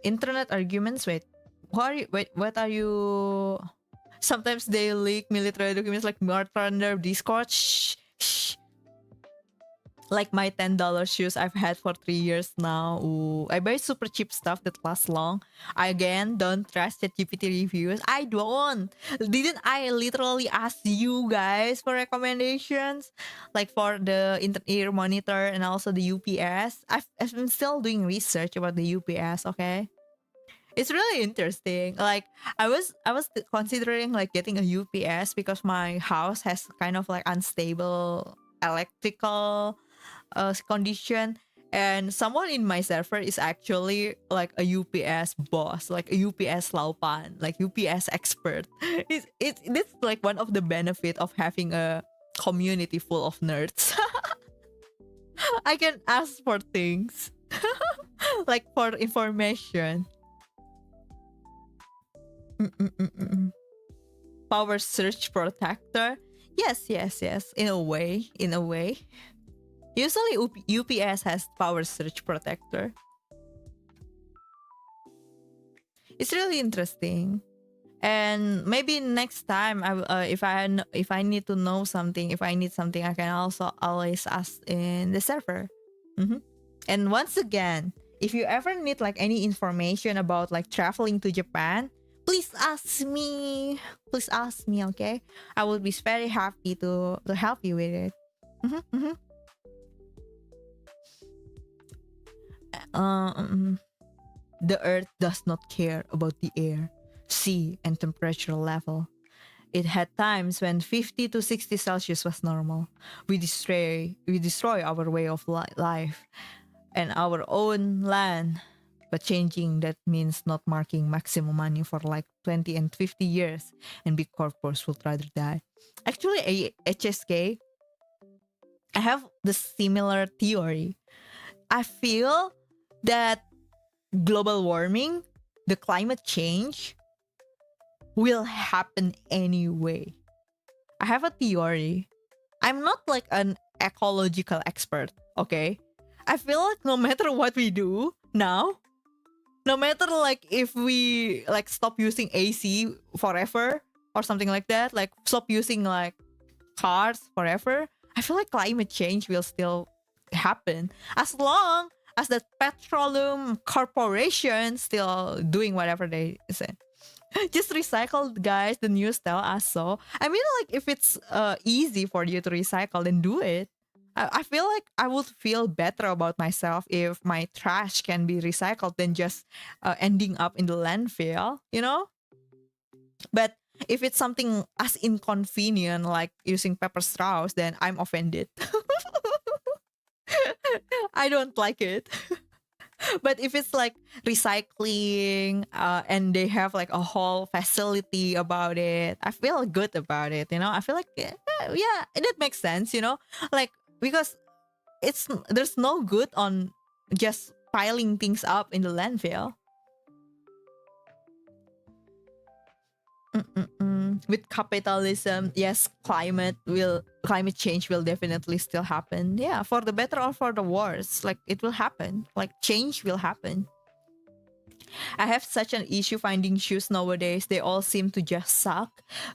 Internet arguments. Wait, what are you? Sometimes they leak military documents like Thunder Discord. Shh. Like my $10 shoes I've had for 3 years now. Ooh, I buy super cheap stuff that lasts long. I again don't trust ChatGPT reviews. I don't. Didn't I literally ask you guys for recommendations? Like for the ear monitor and also the UPS. I've been still doing research about the UPS, okay? It's really interesting. Like I was considering like getting a UPS because my house has kind of like unstable electrical condition, and someone in my server is actually like a UPS boss, like a UPS laupan, like UPS expert. It's like one of the benefit of having a community full of nerds. I can ask for things like for information. Power surge protector. Yes. In a way. Usually UPS has power surge protector. It's really interesting. And maybe next time, if I need to know something, if I need something, I can also always ask in the server. Mhm. And once again, if you ever need like any information about like traveling to Japan, please ask me. Please ask me, okay? I will be very happy to help you with it. Mhm, mhm. Um, the Earth does not care about the air, sea, and temperature level. It had times when 50 to 60 Celsius was normal. We destroy our way of life and our own land. But changing that means not marking maximum money for like 20 and 50 years, and big corporates would rather die. Actually, HSK, I have the similar theory. I feel that global warming, the climate change, will happen anyway. I have a theory. I'm not like an ecological expert, okay? I feel like no matter what we do now, no matter like if we like stop using AC forever or something like that, like stop using like cars forever, I feel like climate change will still happen as long as the petroleum corporation still doing whatever they say. Just recycle, guys. The news tell us so. I mean, like if it's easy for you to recycle, then do it. I feel like I would feel better about myself if my trash can be recycled than just ending up in the landfill, you know? But if it's something as inconvenient like using paper straws, then I'm offended. I don't like it. But if it's like recycling and they have like a whole facility about it, I feel good about it, you know. I feel like yeah, that makes sense, you know, like because it's there's no good on just piling things up in the landfill. With capitalism, yes, climate change will definitely still happen. Yeah, for the better or for the worse, like it will happen. Like change will happen. I have such an issue finding shoes nowadays. They all seem to just suck,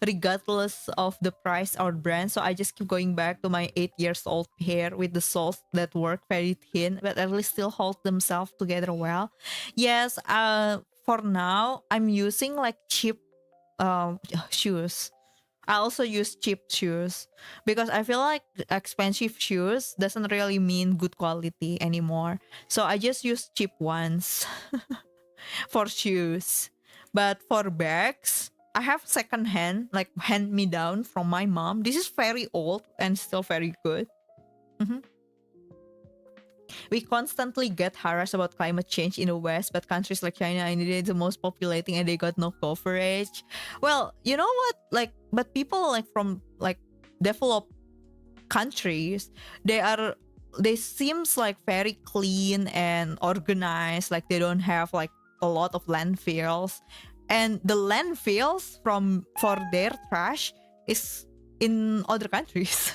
regardless of the price or brand. So I just keep going back to my 8 years old pair with the soles that work very thin, but at least still hold themselves together well. Yes, for now, I'm using like cheap shoes. I also use cheap shoes because I feel like expensive shoes doesn't really mean good quality anymore. So I just use cheap ones for shoes. But for bags, I have secondhand, like hand me down from my mom. This is very old and still very good. Mhm. We constantly get harassed about climate change in the West, but countries like China and India the most populating and they got no coverage. Well, you know what? Like, but people like from like developed countries, they seems like very clean and organized. Like they don't have like a lot of landfills, and the landfills from for their trash is in other countries.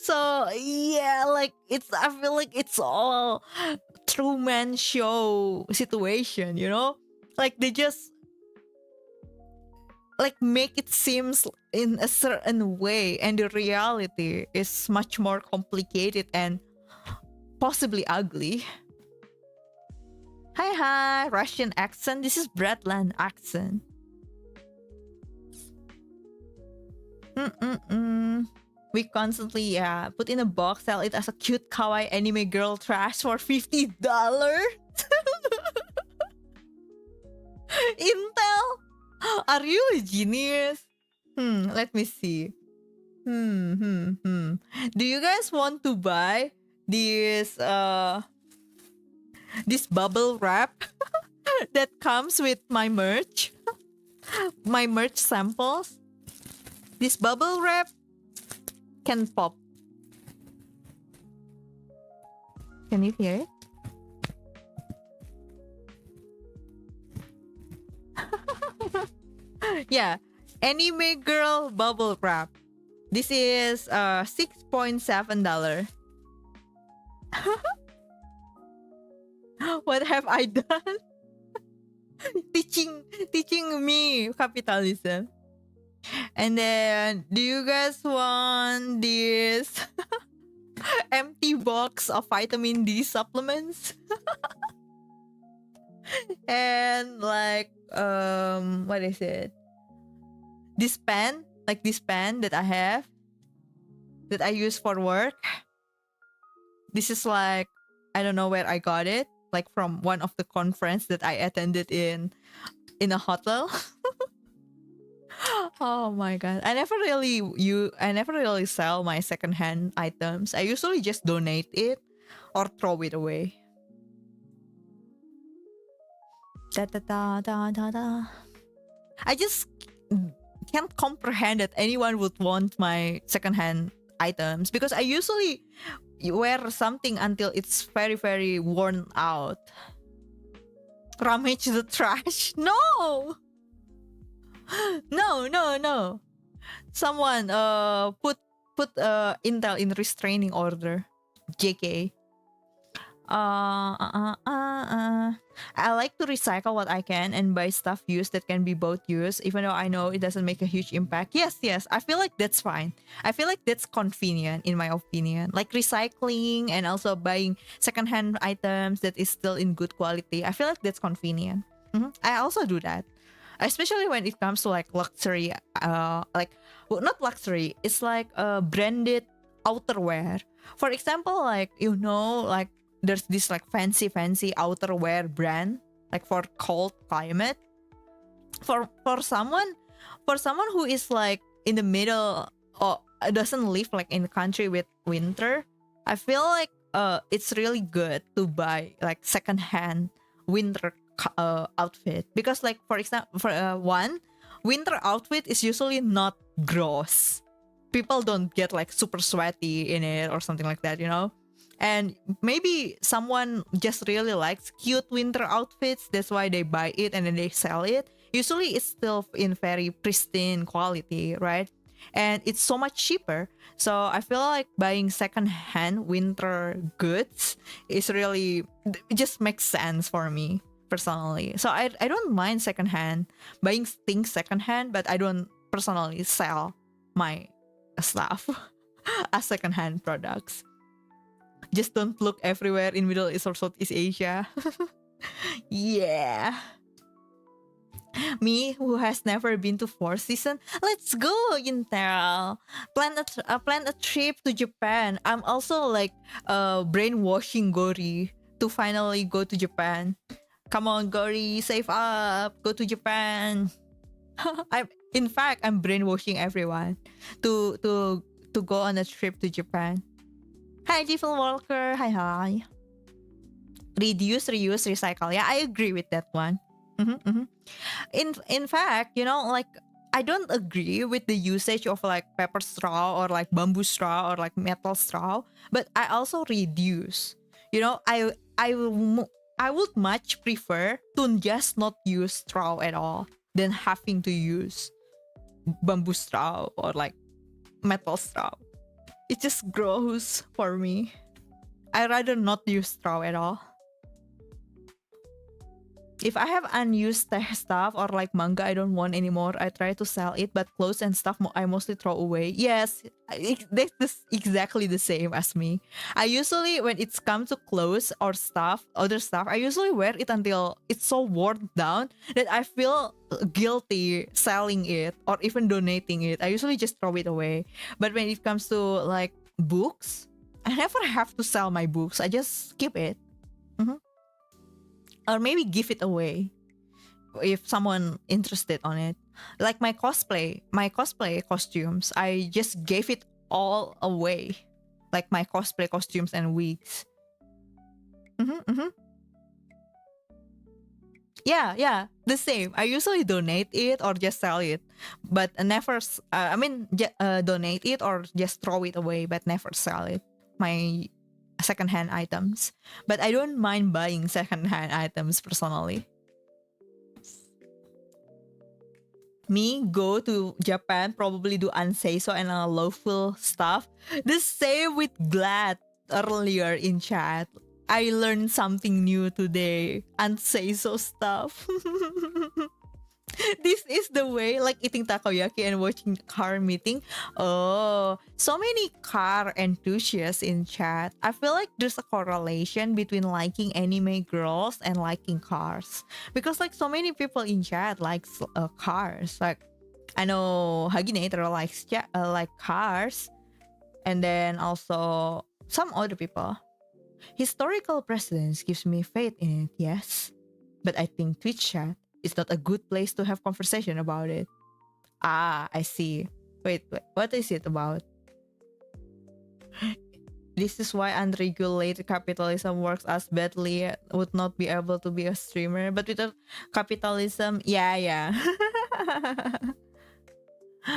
So yeah, like it's I feel like it's all Truman Show situation, you know? Like they just like make it seems in a certain way, and the reality is much more complicated and possibly ugly. Hi, Russian accent. This is Breadland accent. Mm-mm-mm. We constantly, yeah, put in a box, sell it as a cute kawaii anime girl trash for $50. Intel, are you a genius? Let me see. Do you guys want to buy this this bubble wrap that comes with my merch? My merch samples? This bubble wrap can pop. Can you hear it? Yeah, anime girl bubble wrap. This is $6.7. What have I done? teaching me capitalism. And then, do you guys want this empty box of vitamin D supplements? And like, what is it? This pen, like this pen that I have, that I use for work. This is like, I don't know where I got it, like from one of the conference that I attended in a hotel. Oh my god. I never really sell my secondhand items. I usually just donate it or throw it away. Da, da, da, da, da, da. I just can't comprehend that anyone would want my secondhand items because I usually wear something until it's very, very worn out. Rummage the trash? No! No. Someone put Intel in restraining order. JK. I like to recycle what I can and buy stuff used that can be both used, even though I know it doesn't make a huge impact. Yes. I feel like that's fine. I feel like that's convenient in my opinion. Like recycling and also buying secondhand items that is still in good quality. I feel like that's convenient. I also do that. Especially when it comes to like luxury, not luxury, it's like branded outerwear. For example, like, like there's this like fancy outerwear brand, like for cold climate. For someone who is like in the middle or doesn't live like in the country with winter, I feel like it's really good to buy like secondhand winter outfit, because like for example, for one winter outfit is usually not gross. People don't get like super sweaty in it or something like that, and maybe someone just really likes cute winter outfits, that's why they buy it and then they sell it. Usually it's still in very pristine quality, right? And it's so much cheaper. So I feel like buying secondhand winter goods is really, it just makes sense for me personally. So I don't mind buying things secondhand, but I don't personally sell my stuff as secondhand products. Just don't look everywhere in Middle East or Southeast Asia. Yeah. Me, who has never been to Four Seasons, let's go, Intel. Plan a trip to Japan. I'm also like brainwashing Gori to finally go to Japan. Come on, Gori, save up, go to Japan. In fact, I'm brainwashing everyone to go on a trip to Japan. Hi, Jiffle Walker. Hi. Reduce, reuse, recycle. Yeah, I agree with that one. In fact, like I don't agree with the usage of like paper straw or like bamboo straw or like metal straw, but I also reduce. I would much prefer to just not use straw at all than having to use bamboo straw or like metal straw. It's just gross for me. I rather not use straw at all. If I have unused stuff or like manga I don't want anymore, I try to sell it, but clothes and stuff I mostly throw away. Yes, that's exactly the same as me. I usually, when it's come to clothes or other stuff, I usually wear it until it's so worn down that I feel guilty selling it or even donating it. I usually just throw it away. But when it comes to like books, I never have to sell my books. I just keep it. Or maybe give it away if someone interested on it. Like my cosplay costumes, I just gave it all away. Like my cosplay costumes and wigs. Yeah, the same. I usually donate it or just sell it, but never. Donate it or just throw it away, but never sell it. My secondhand items, but I don't mind buying secondhand items personally. me go to Japan, probably do unseiso and lawful stuff. The same with Glad earlier in chat. I learned something new today. Unseiso stuff. This is the way, like eating takoyaki and watching car meeting. Oh, so many car enthusiasts in chat. I feel like there's a correlation between liking anime girls and liking cars, because like so many people in chat likes cars. Like I know Haginator likes like cars, and then also some other people. Historical precedence gives me faith in it, yes, but I think Twitch chat is not a good place to have conversation about it. Ah, I see. Wait, what is it about? This is why unregulated capitalism works as badly. Would not be able to be a streamer, but without capitalism, yeah.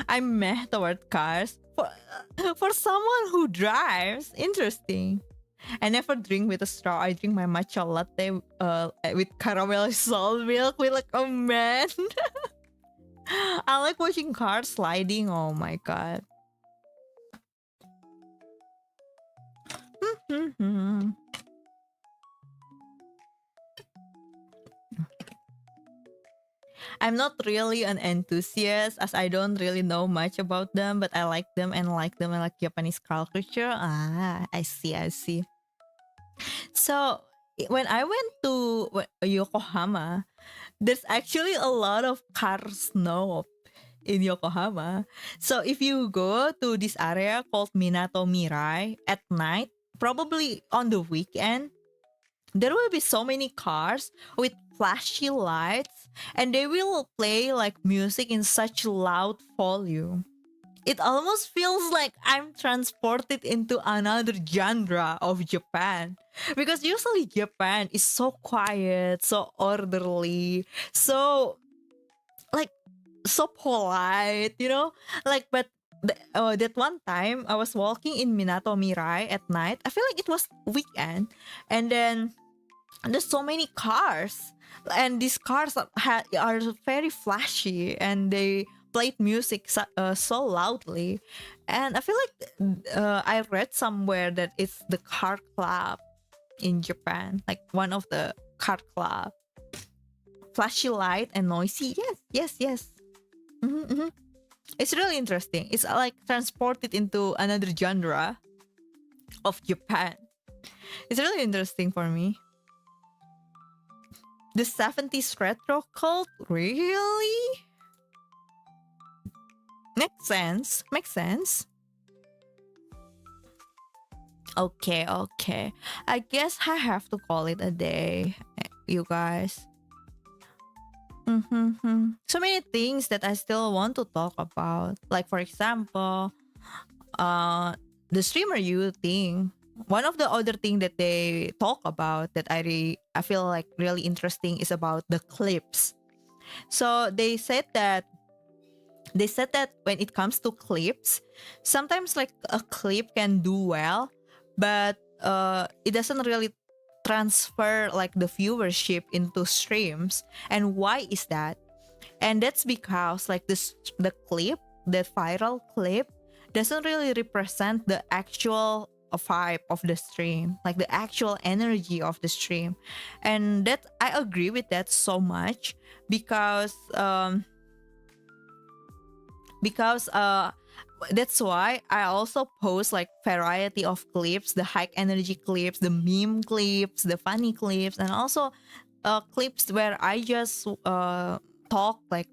I'm meh toward cars. For someone who drives, interesting. I never drink with a straw. I drink my matcha latte with caramel salt milk with like a man. I like watching cars sliding. Oh my god. I'm not really an enthusiast as I don't really know much about them, but I like them and like Japanese culture. Ah, I see. So when I went to Yokohama, there's actually a lot of car snow in Yokohama. So if you go to this area called Minato Mirai at night, probably on the weekend, there will be so many cars with flashy lights, and they will play like music in such loud volume. It almost feels like I'm transported into another genre of Japan. Because usually Japan is so quiet, so orderly, so like so polite, you know? Like, but that one time I was walking in Minato Mirai at night. I feel like it was weekend, and then there's so many cars, and these cars are very flashy, and they played music so loudly, and I feel like I read somewhere that it's the car club in Japan, like one of the car club. Flashy light and noisy. Yes. Mhm. It's really interesting. It's like transported into another genre of Japan. It's really interesting for me. The 70s retro cult? Really? Makes sense. Okay. I guess I have to call it a day, you guys. So many things that I still want to talk about. Like, for example, the streamer you thing. One of the other thing that they talk about that I feel like really interesting is about the clips. So they said that when it comes to clips, sometimes like a clip can do well, but it doesn't really transfer like the viewership into streams. And why is that? And that's because like the clip, the viral clip, doesn't really represent the actual vibe of the stream, like the actual energy of the stream. And that I agree with that so much, because that's why I also post like variety of clips, the high energy clips, the meme clips, the funny clips, and also clips where I just talk like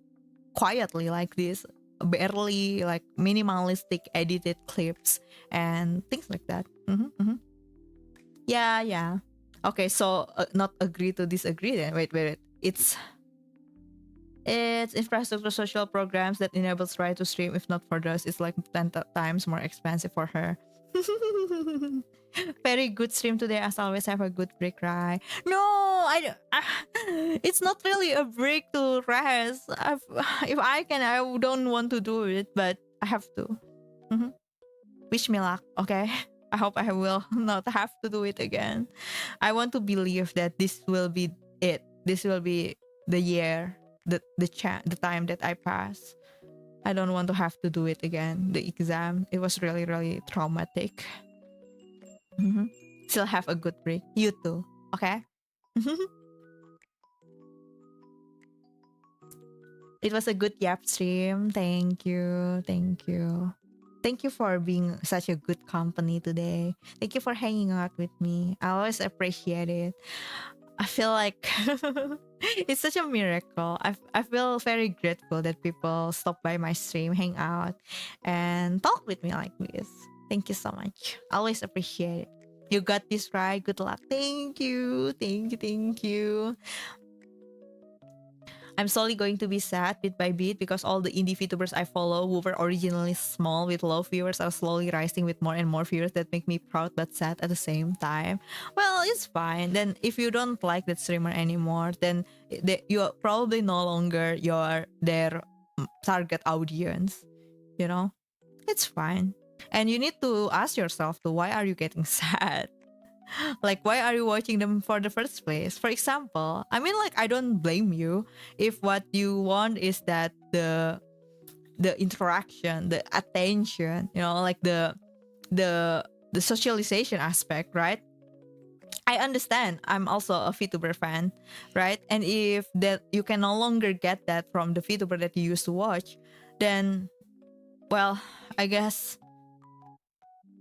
quietly like this, barely, like minimalistic edited clips and things like that. Yeah. Okay, so not agree to disagree then. Wait. It's infrastructure social programs that enables Rye to stream. If not for those, it's like 10 times more expensive for her. Very good stream today, as always. Have a good break, Rye. No, it's not really a break to rest. If I can, I don't want to do it, but I have to. Wish me luck, okay? I hope I will not have to do it again. I want to believe that this will be it. This will be the year the time that I pass. I don't want to have to do it again. The exam, it was really, really traumatic. Mhm. Still have a good break. You too. Okay. It was a good yap stream. Thank you. Thank you. Thank you for being such a good company today. Thank you for hanging out with me. I always appreciate it. I feel like it's such a miracle. I feel very grateful that people stop by my stream, hang out, and talk with me like this. Thank you so much. I always appreciate it. You got this right. Good luck. Thank you. Thank you. Thank you. I'm slowly going to be sad bit by bit because all the indie VTubers I follow who were originally small with low viewers are slowly rising with more and more viewers that make me proud but sad at the same time. Well, it's fine. Then if you don't like that streamer anymore, then you are probably no longer their target audience, you know? It's fine. And you need to ask yourself to why are you getting sad? Like, why are you watching them for the first place? For example, I mean, like, I don't blame you if what you want is that the interaction, the attention, like the socialization aspect, right? I understand. I'm also a VTuber fan, right? And if that you can no longer get that from the VTuber that you used to watch, then, well, I guess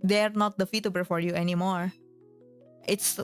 they're not the VTuber for you anymore. It's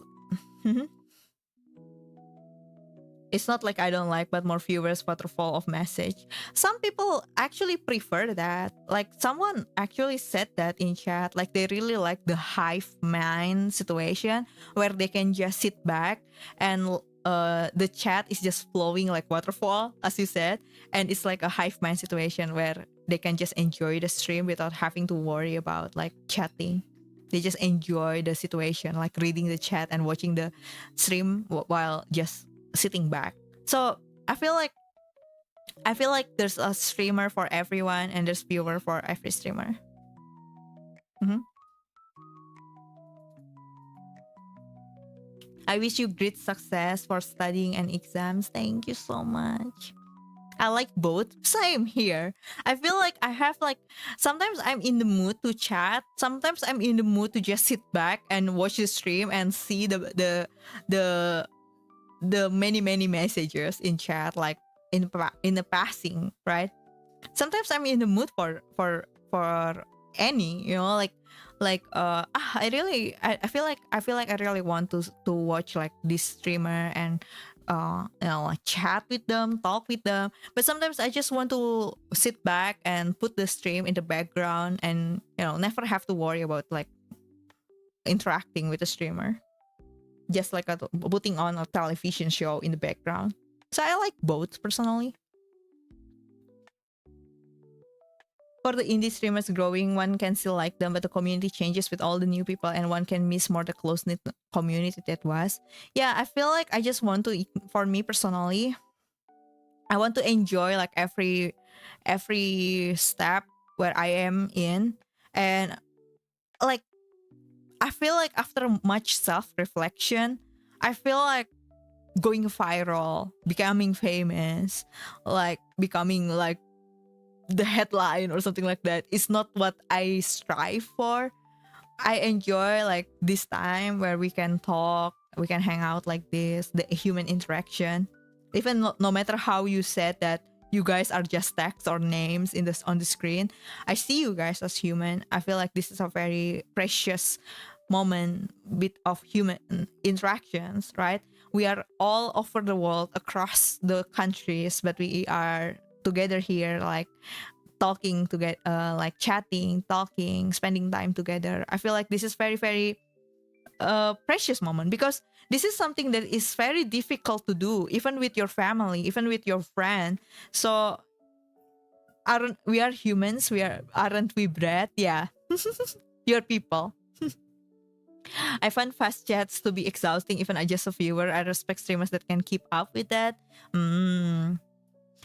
it's not like I don't like, but more viewers, waterfall of message. Some people actually prefer that. Like someone actually said that in chat. Like they really like the hive mind situation where they can just sit back and the chat is just flowing like waterfall, as you said, and it's like a hive mind situation where they can just enjoy the stream without having to worry about like chatting. They just enjoy the situation, like reading the chat and watching the stream while just sitting back. So I feel like there's a streamer for everyone and there's viewer for every streamer. Mhm. I wish you great success for studying and exams. Thank you so much. I like both. Same here. I feel like I have like sometimes I'm in the mood to chat. Sometimes I'm in the mood to just sit back and watch the stream and see the the many messages in chat, like in the passing, right? Sometimes I'm in the mood for any, I feel like I really want to watch like this streamer and like chat with them, talk with them. But sometimes I just want to sit back and put the stream in the background and never have to worry about like interacting with the streamer, just like putting on a television show in the background. So I like both personally. For the indie streamers growing, one can still like them, but the community changes with all the new people and one can miss more the close-knit community that was. Yeah, I feel like I just want to, for me personally, I want to enjoy like every step where I am in. And like, I feel like after much self-reflection, I feel like going viral, becoming famous, like becoming like the headline or something like that is not what I strive for. I enjoy like this time where we can talk, we can hang out like this, the human interaction. Even no matter how you said that you guys are just text or names on the screen, I see you guys as human. I feel like this is a very precious moment bit of human interactions, right? We are all over the world across the countries, but we are together here, like talking together, like chatting, talking, spending time together. I feel like this is very very precious moment because this is something that is very difficult to do even with your family, even with your friend. So aren't we are humans, aren't we, Brett? Yeah. Your people. I find fast chats to be exhausting even as just a viewer. I respect streamers that can keep up with that.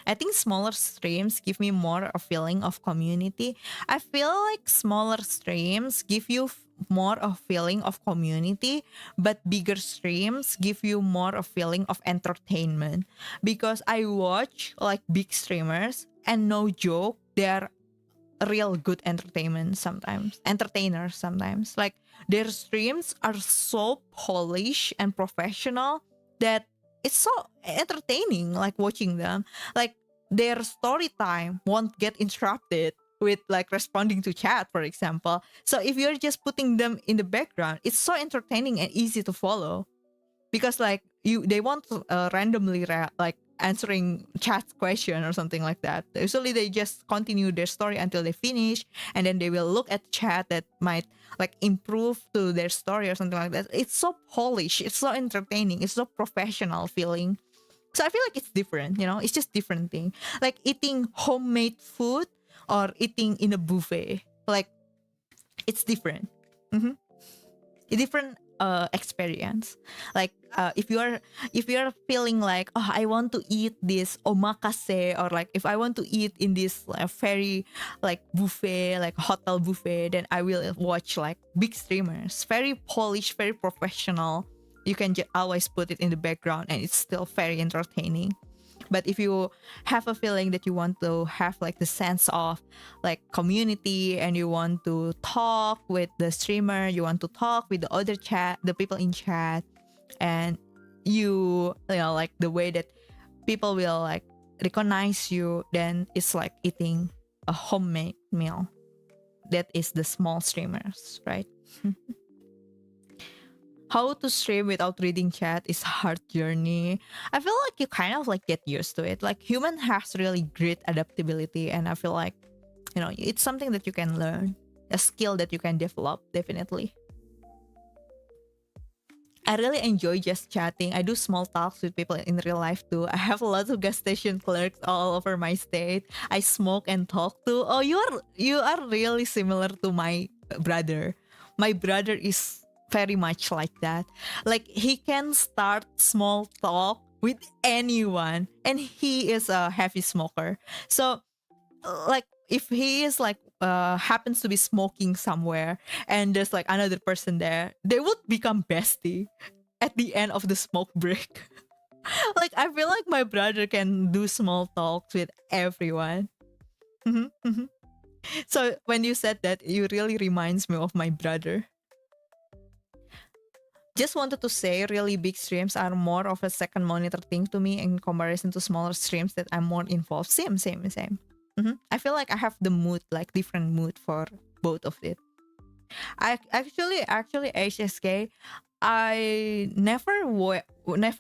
I think smaller streams give me more a feeling of community. I feel like smaller streams give you more of feeling of community, but bigger streams give you more of feeling of entertainment. Because I watch like big streamers, and no joke, they're real good entertainers sometimes. Like their streams are so polished and professional that it's so entertaining, like watching them. Like their story time won't get interrupted with like responding to chat, for example. So if you're just putting them in the background, it's so entertaining and easy to follow, because like they want to randomly like answering chat question or something like that. Usually they just continue their story until they finish, and then they will look at chat that might like improve to their story or something like that. It's so polished, it's so entertaining, it's so professional feeling. So I feel like it's different, it's just different thing, like eating homemade food or eating in a buffet. Like it's different. Mm-hmm. A different experience. Like if you're feeling like, oh, I want to eat this omakase, or like if I want to eat in this very like buffet, like hotel buffet, then I will watch like big streamers, very polished, very professional. You can always put it in the background and it's still very entertaining. But if you have a feeling that you want to have like the sense of like community, and you want to talk with the streamer, you want to talk with the people in chat, and you know like the way that people will like recognize you, then it's like eating a homemade meal. That is the small streamers, right? How to stream without reading chat is a hard journey. I feel like you kind of like get used to it. Like human has really great adaptability, and I feel like it's something that you can learn, a skill that you can develop, definitely. I really enjoy just chatting. I do small talks with people in real life too. I have lots of gas station clerks all over my state. I smoke and talk too. Oh, you are really similar to my brother. My brother is very much like that. Like he can start small talk with anyone, and he is a heavy smoker. So like if he is like happens to be smoking somewhere, and there's like another person there, they would become bestie at the end of the smoke break. Like I feel like my brother can do small talks with everyone. Mhm, mhm. So when you said that, you really reminds me of my brother. Just wanted to say, really big streams are more of a second monitor thing to me in comparison to smaller streams that I'm more involved. Same. I feel like I have the mood, like different mood for both of it. I actually HSK, I never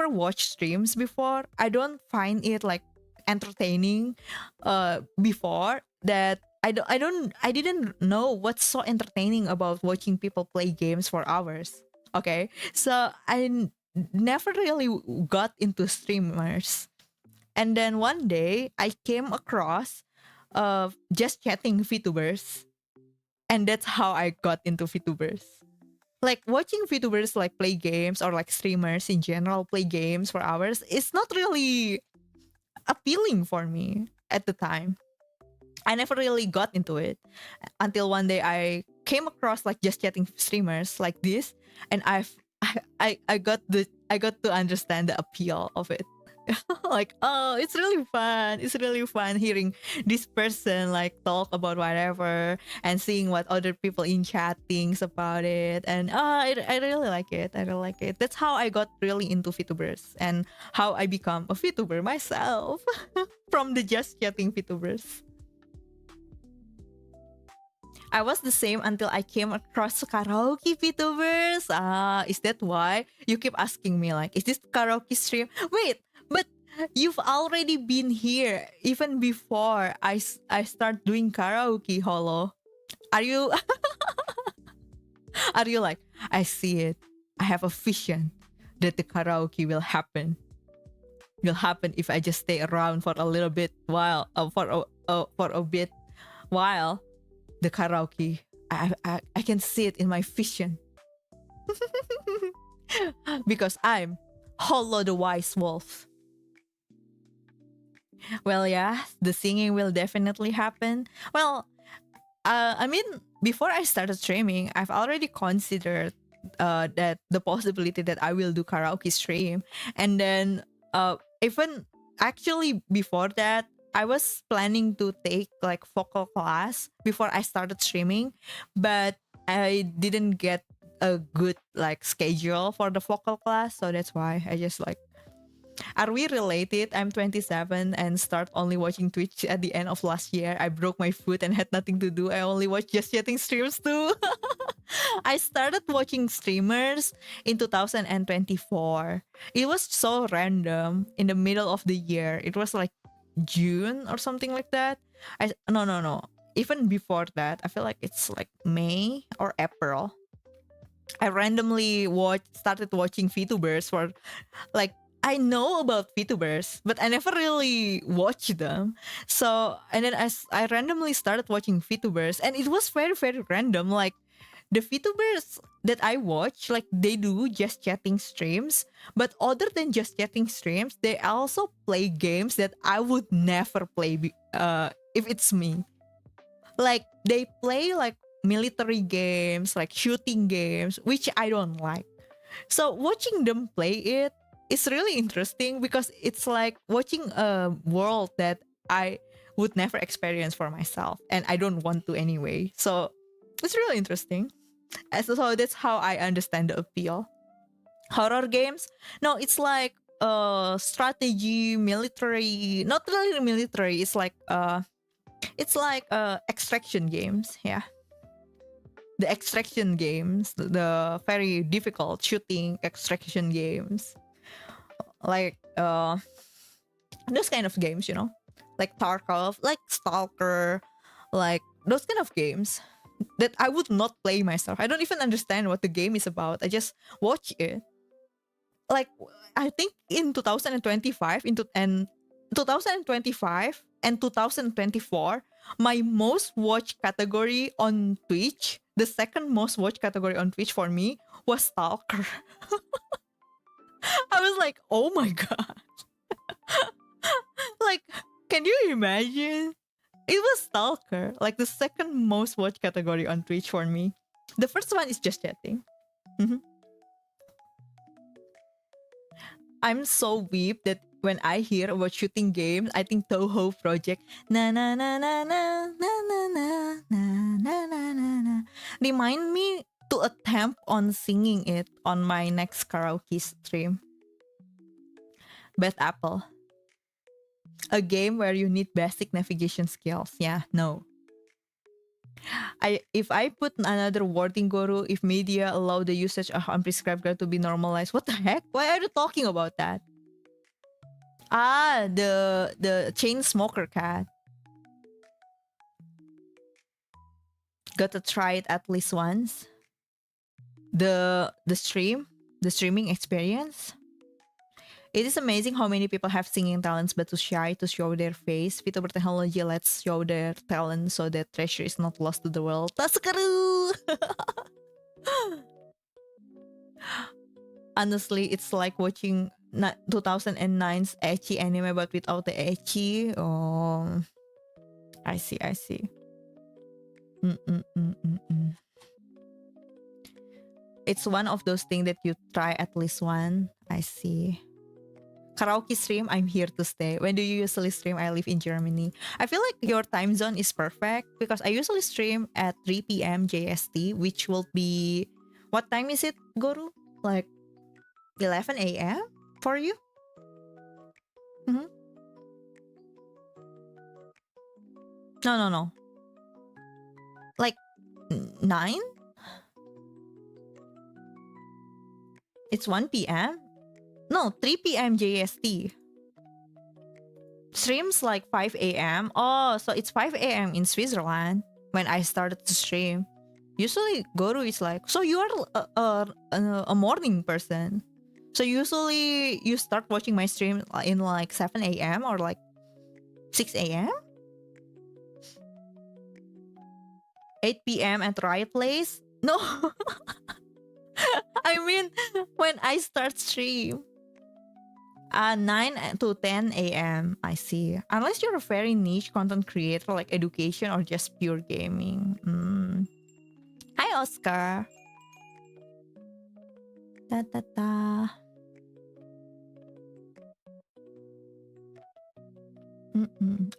watched streams before. I don't find it like entertaining before that. I didn't know what's so entertaining about watching people play games for hours. Okay, so never really got into streamers. And then one day I came across just chatting VTubers, and that's how I got into VTubers. Like watching VTubers like play games, or like streamers in general play games for hours, it's not really appealing for me at the time. I never really got into it until one day I came across like just chatting streamers like this, and I got to understand the appeal of it. Like, oh, it's really fun. It's really fun hearing this person like talk about whatever, and seeing what other people in chat thinks about it. And I really like it. I really like it. That's how I got really into VTubers, and how I become a VTuber myself from the just chatting VTubers. I was the same until I came across karaoke VTubers. Is that why you keep asking me like, is this karaoke stream? Wait, but you've already been here even before I start doing karaoke, Holo. Are you are you like, I see it. I have a vision that the karaoke will happen. Will happen if I just stay around for a little bit while for a bit while. The karaoke, I can see it in my vision. Because I'm Hollow the Wise Wolf. Well, yeah, the singing will definitely happen. Well, I mean, before I started streaming, I've already considered that the possibility that I will do karaoke stream. And then even actually before that, I was planning to take like vocal class before I started streaming, but I didn't get a good like schedule for the vocal class, so that's why I just like, are we related? I'm 27 and start only watching Twitch at the end of last year. I broke my foot and had nothing to do. I only watch Just Chatting streams too. I started watching streamers in 2024. It was so random in the middle of the year. It was like June or something like that. No. Even before that, I feel like it's like May or April. I randomly started watching VTubers for like, I know about VTubers, but I never really watched them. So, and then as I randomly started watching VTubers, and it was very, very random. Like, the VTubers that I watch, like, they do just chatting streams, but other than just chatting streams, they also play games that I would never play if it's me. Like, they play like military games, like shooting games, which I don't like. So watching them play it is really interesting because it's like watching a world that I would never experience for myself, and I don't want to anyway. So it's really interesting. And so that's how I understand the appeal. Horror games? No, it's like strategy, military, not really military, it's like extraction games. Yeah. The extraction games, the very difficult shooting extraction games, like those kind of games, like Tarkov, like Stalker, like those kind of games that I would not play myself. I don't even understand what the game is about. I just watch it. Like, I think in 2025 and 2025 and 2024, my most watched category on Twitch, the second most watched category on Twitch for me was Stalker. I was like, oh my god. Like, can you imagine? It was Stalker, like the second most watched category on Twitch for me. The first one is just chatting. Mhm. I'm so weep that when I hear about shooting games, I think Toho Project. Na na na na na na na na na na na na na. Remind me to attempt on singing it on my next karaoke stream. Beth Apple. A game where you need basic navigation skills. Yeah, no. If I put another wording, Guru, if media allow the usage of unprescribed drug to be normalized, what the heck? Why are you talking about that? Ah, the chain smoker cat. Gotta try it at least once. The streaming experience. It is amazing how many people have singing talents but too shy to show their face. VTuber technology lets show their talent so that treasure is not lost to the world. Tasukaru! Honestly, it's like watching 2009's ecchi anime but without the ecchi. Oh, I see. Mm-mm-mm-mm-mm. It's one of those things that you try at least one. I see. Karaoke stream, I'm here to stay. When do you usually stream? I live in Germany. I feel like your time zone is perfect because I usually stream at 3 p.m. JST, which will be... What time is it, Guru? Like 11 a.m. for you? Mm-hmm. No. Like 9? It's 1 p.m.? No, 3 p.m. JST. Streams like 5 a.m. Oh, so it's 5 a.m. in Switzerland when I started to stream. Usually, Guru is like, so you are a morning person. So usually you start watching my stream in like 7 a.m. or like 6 a.m. 8 p.m. at Riot Place? No. I mean, when I start stream. 9 to 10 a.m. I see. Unless you're a very niche content creator like education or just pure gaming. Hi, Oscar. Da, da, da.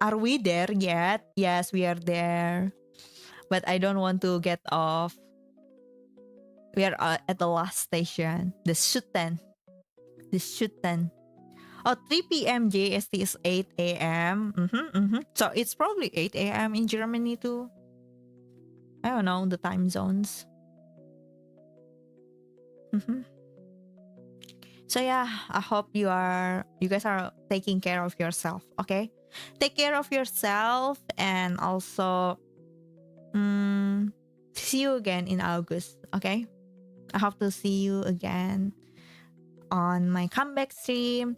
Are we there yet? Yes, we are there. But I don't want to get off. We are at the last station. The Shuten. The Shuten. Oh, 3 p.m. JST is 8 a.m. So it's probably 8 a.m. in Germany too. I don't know the time zones. So yeah, I hope you guys are taking care of yourself. Okay, take care of yourself, and also see you again in August. Okay, I hope to see you again on my comeback stream.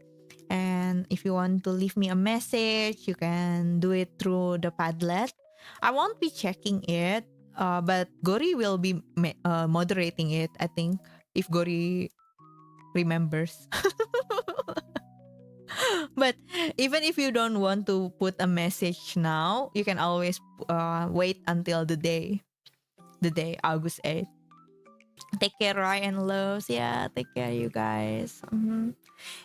And if you want to leave me a message, you can do it through the Padlet. I won't be checking it, but Gori will be moderating it, I think, if Gori remembers. But even if you don't want to put a message now, you can always wait until the day August 8th. Take care, Ryan loves. Yeah, take care, you guys.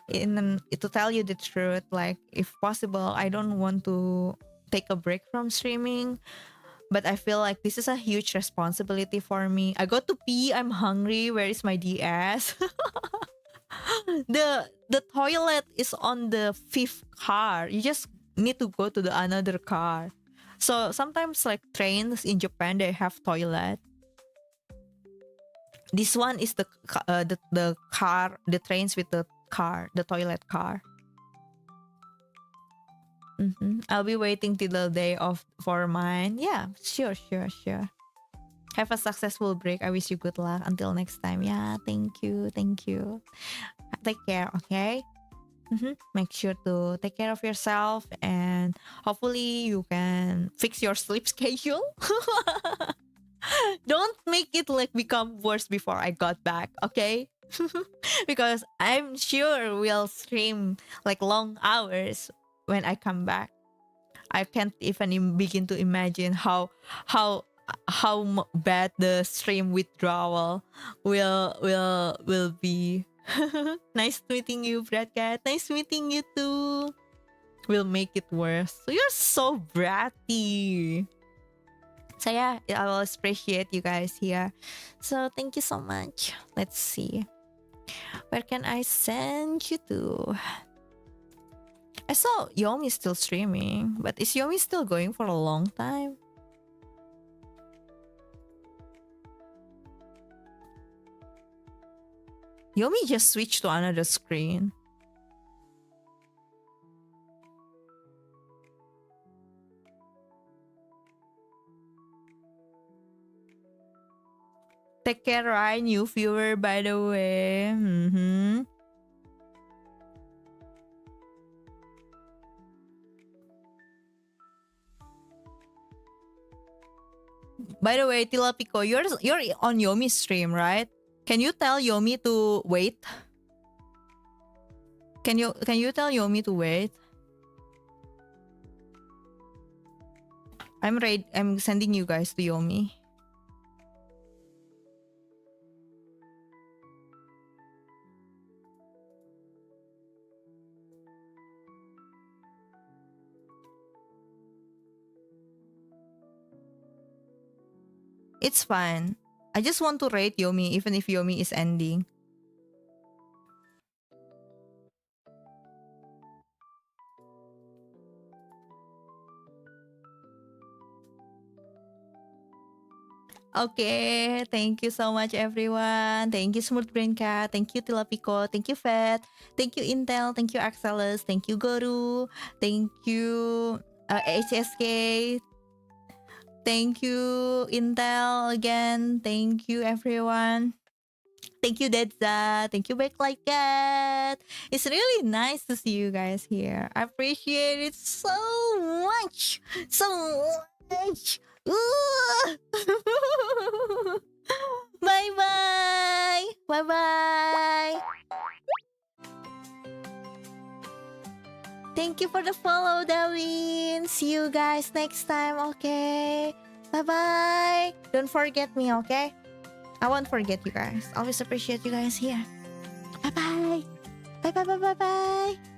To tell you the truth, like, if possible, I don't want to take a break from streaming, but I feel like this is a huge responsibility for me. I got to pee, I'm hungry, where is my DS? The toilet is on the fifth car. You just need to go to the another car. So sometimes, like, trains in Japan, they have toilet. This one is the car, the trains with the car, the toilet car. I'll be waiting till the day of for mine. Yeah, sure. Have a successful break. I wish you good luck. Until next time. Yeah, thank you. Take care, okay? Make sure to take care of yourself, and hopefully you can fix your sleep schedule. Don't make it like become worse before I got back, okay? Because I'm sure we'll stream like long hours when I come back. I can't even begin to imagine how bad the stream withdrawal will be. Nice meeting you, Brad Cat. Nice meeting you too. We'll make it worse. So you're so bratty. So yeah, I will appreciate you guys here. So thank you so much. Let's see. Where can I send you to? I saw Yomi still streaming, but is Yomi still going for a long time? Yomi just switched to another screen. Take care, Ryan, new viewer, by the way. By the way, Tilapico, you're on Yomi's stream, right? Can you tell Yomi to wait? Can you tell Yomi to wait? I'm sending you guys to Yomi. It's fine. I just want to rate Yomi even if Yomi is ending. Okay, thank you so much, everyone. Thank you, Smooth Brain Cat. Thank you, Tilapico. Thank you, Fed. Thank you, Intel. Thank you, Axelis. Thank you, Guru. Thank you, HSK. Thank you, Intel, again. Thank you, everyone. Thank you, Dedza. Thank you, Backlight Cat. It's really nice to see you guys here. I appreciate it so much. So much. Bye bye. Bye bye. Thank you for the follow, Darwin. See you guys next time, okay? Bye-bye. Don't forget me, okay? I won't forget you guys. Always appreciate you guys here. Bye-bye. Bye-bye.